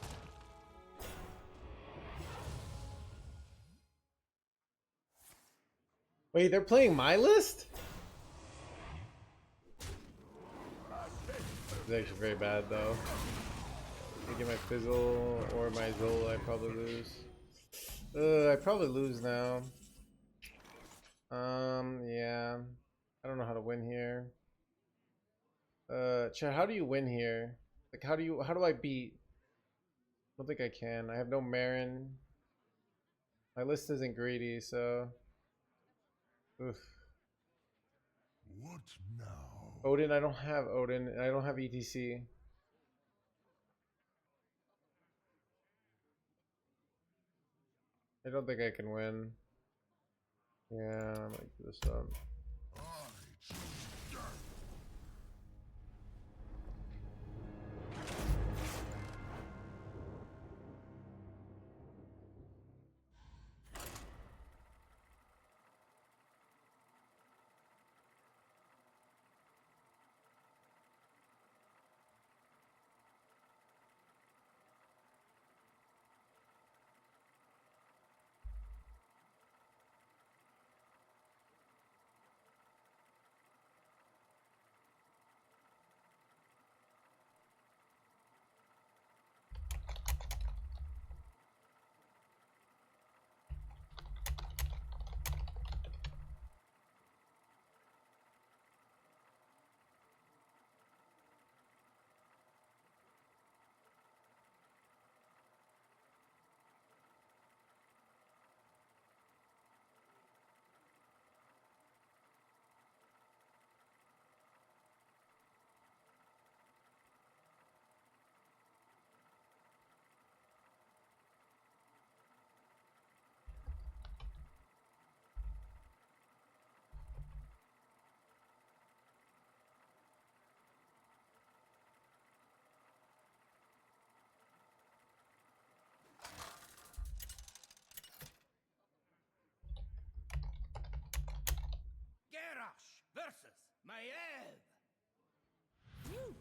Wait, they're playing my list? It's actually very bad though. I get my Fizzle or my Zola, I probably lose. I probably lose now. Yeah. I don't know how to win here. Chat, how do you win here? Like, how do I beat? I don't think I can. I have no Marin. My list isn't greedy, so. Oof. What now? Odin, I don't have Odin, and I don't have ETC. I don't think I can win. Yeah, I might do this up. I choose death.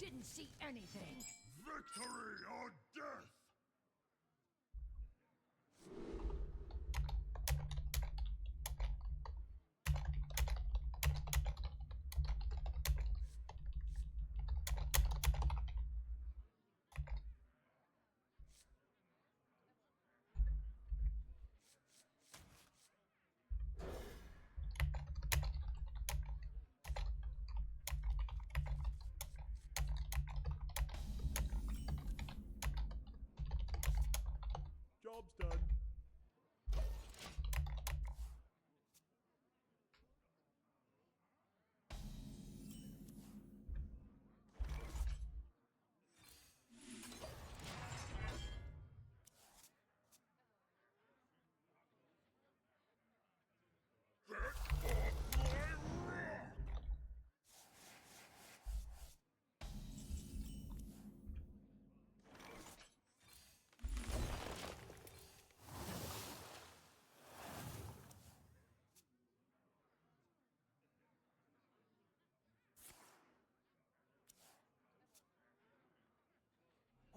didn't see anything. Victory or death! Job's done.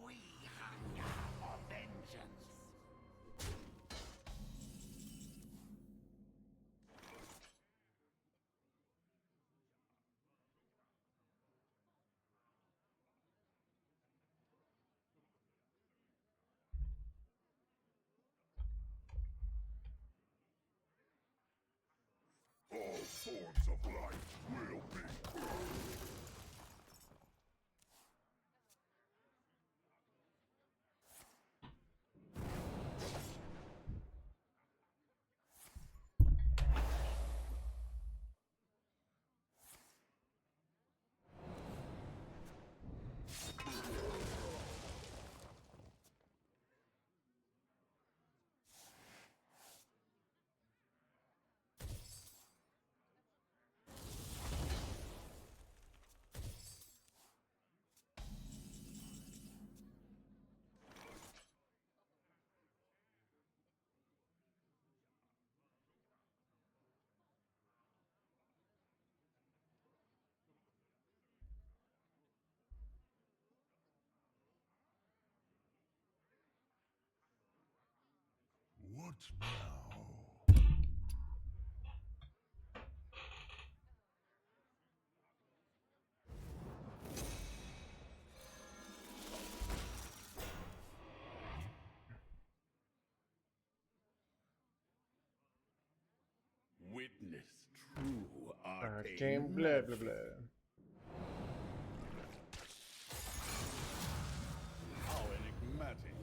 We hunger for vengeance. All forms of life will be burned. What now? Witness true Arcane arcane blah blah blah. How enigmatic.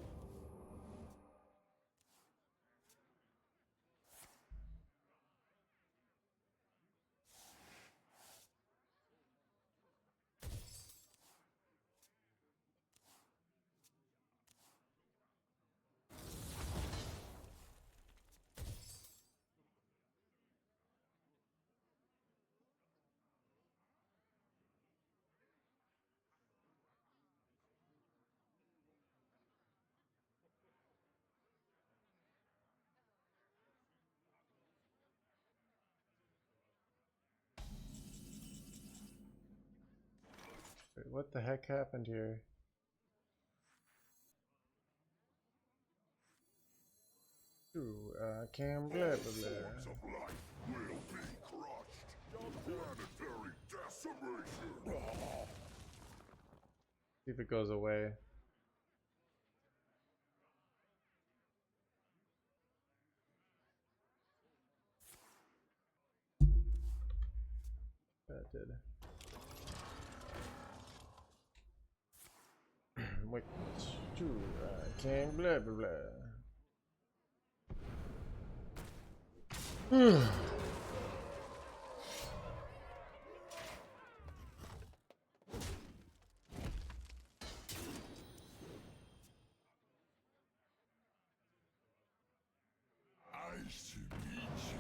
Wait, what the heck happened here? Ooh, arcane blah blah Forms blah. of life will be crushed. Planetary decimation. See if it goes away. That did. Wait, arcane blah blah blah. Nice to meet you.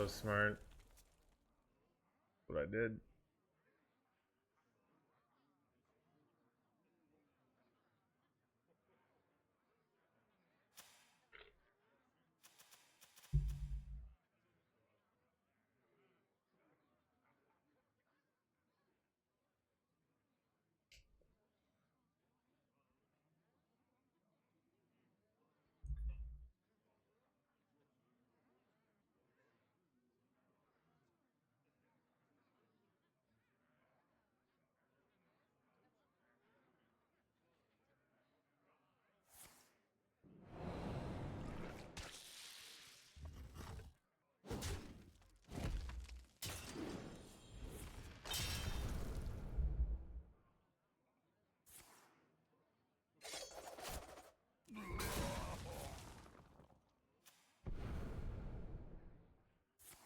was smart. What I did.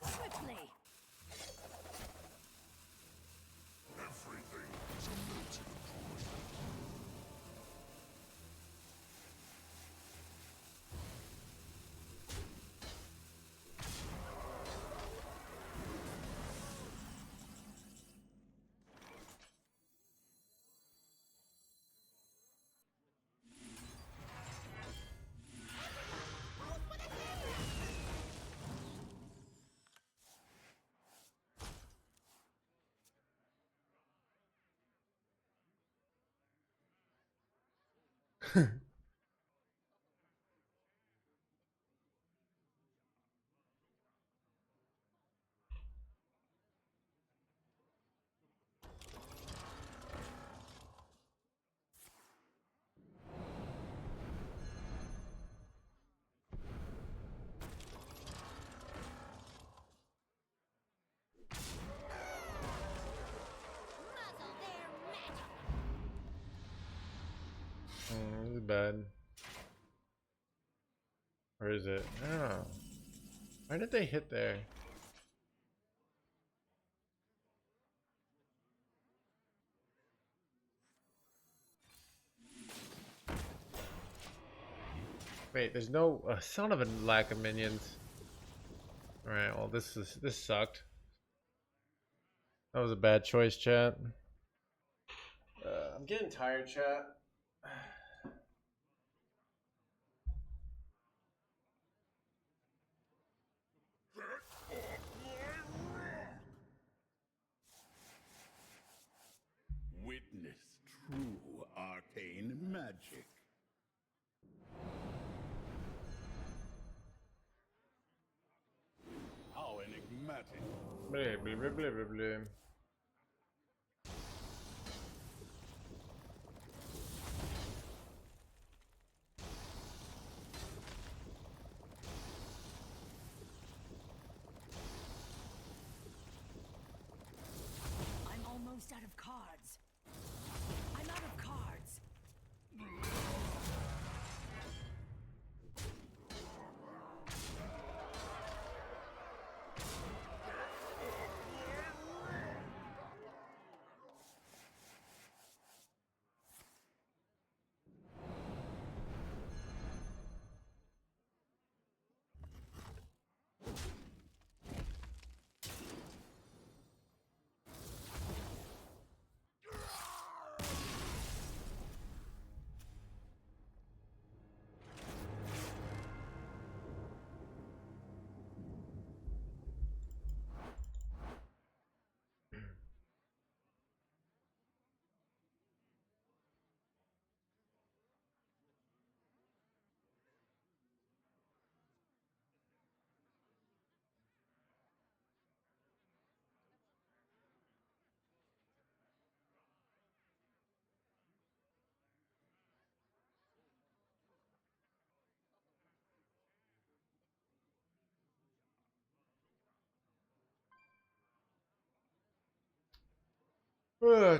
Quickly. Everything is a melting point. Muzzle their magic. This is bad. Or is it? Oh. Why did they hit there? Wait, there's no son of a lack of minions. Alright, well this sucked. That was a bad choice, chat. I'm getting tired, chat. Witness true arcane magic. How enigmatic. Blah, blah, blah, blah, blah, blah. I'm almost out of cards. I'm out of cards.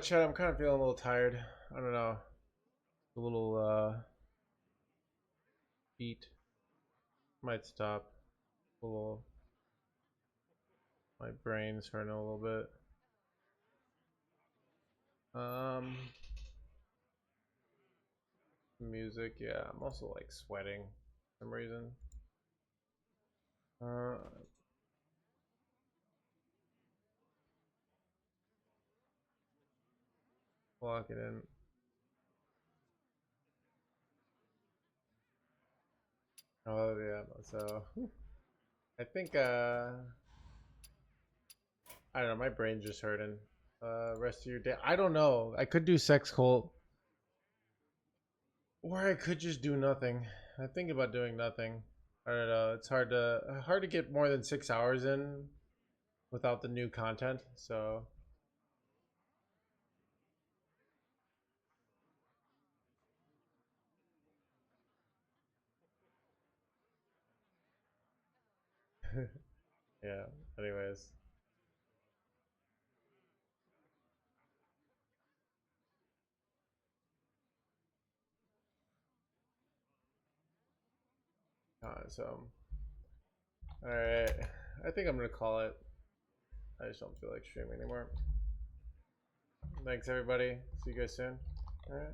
Chat, I'm kind of feeling a little tired. I don't know. A little beat. Might stop. A little. My brain's hurting a little bit. Music, yeah. I'm also like sweating for some reason. Lock it in. Oh yeah, so I think I don't know, my brain's just hurting. Rest of your day. I don't know. I could do sex cult. Or I could just do nothing. I think about doing nothing. I don't know. It's hard to get more than 6 hours in without the new content. So yeah. Anyways. So alright. I think I'm gonna call it. I just don't feel like streaming anymore. Thanks everybody. See you guys soon. Alright.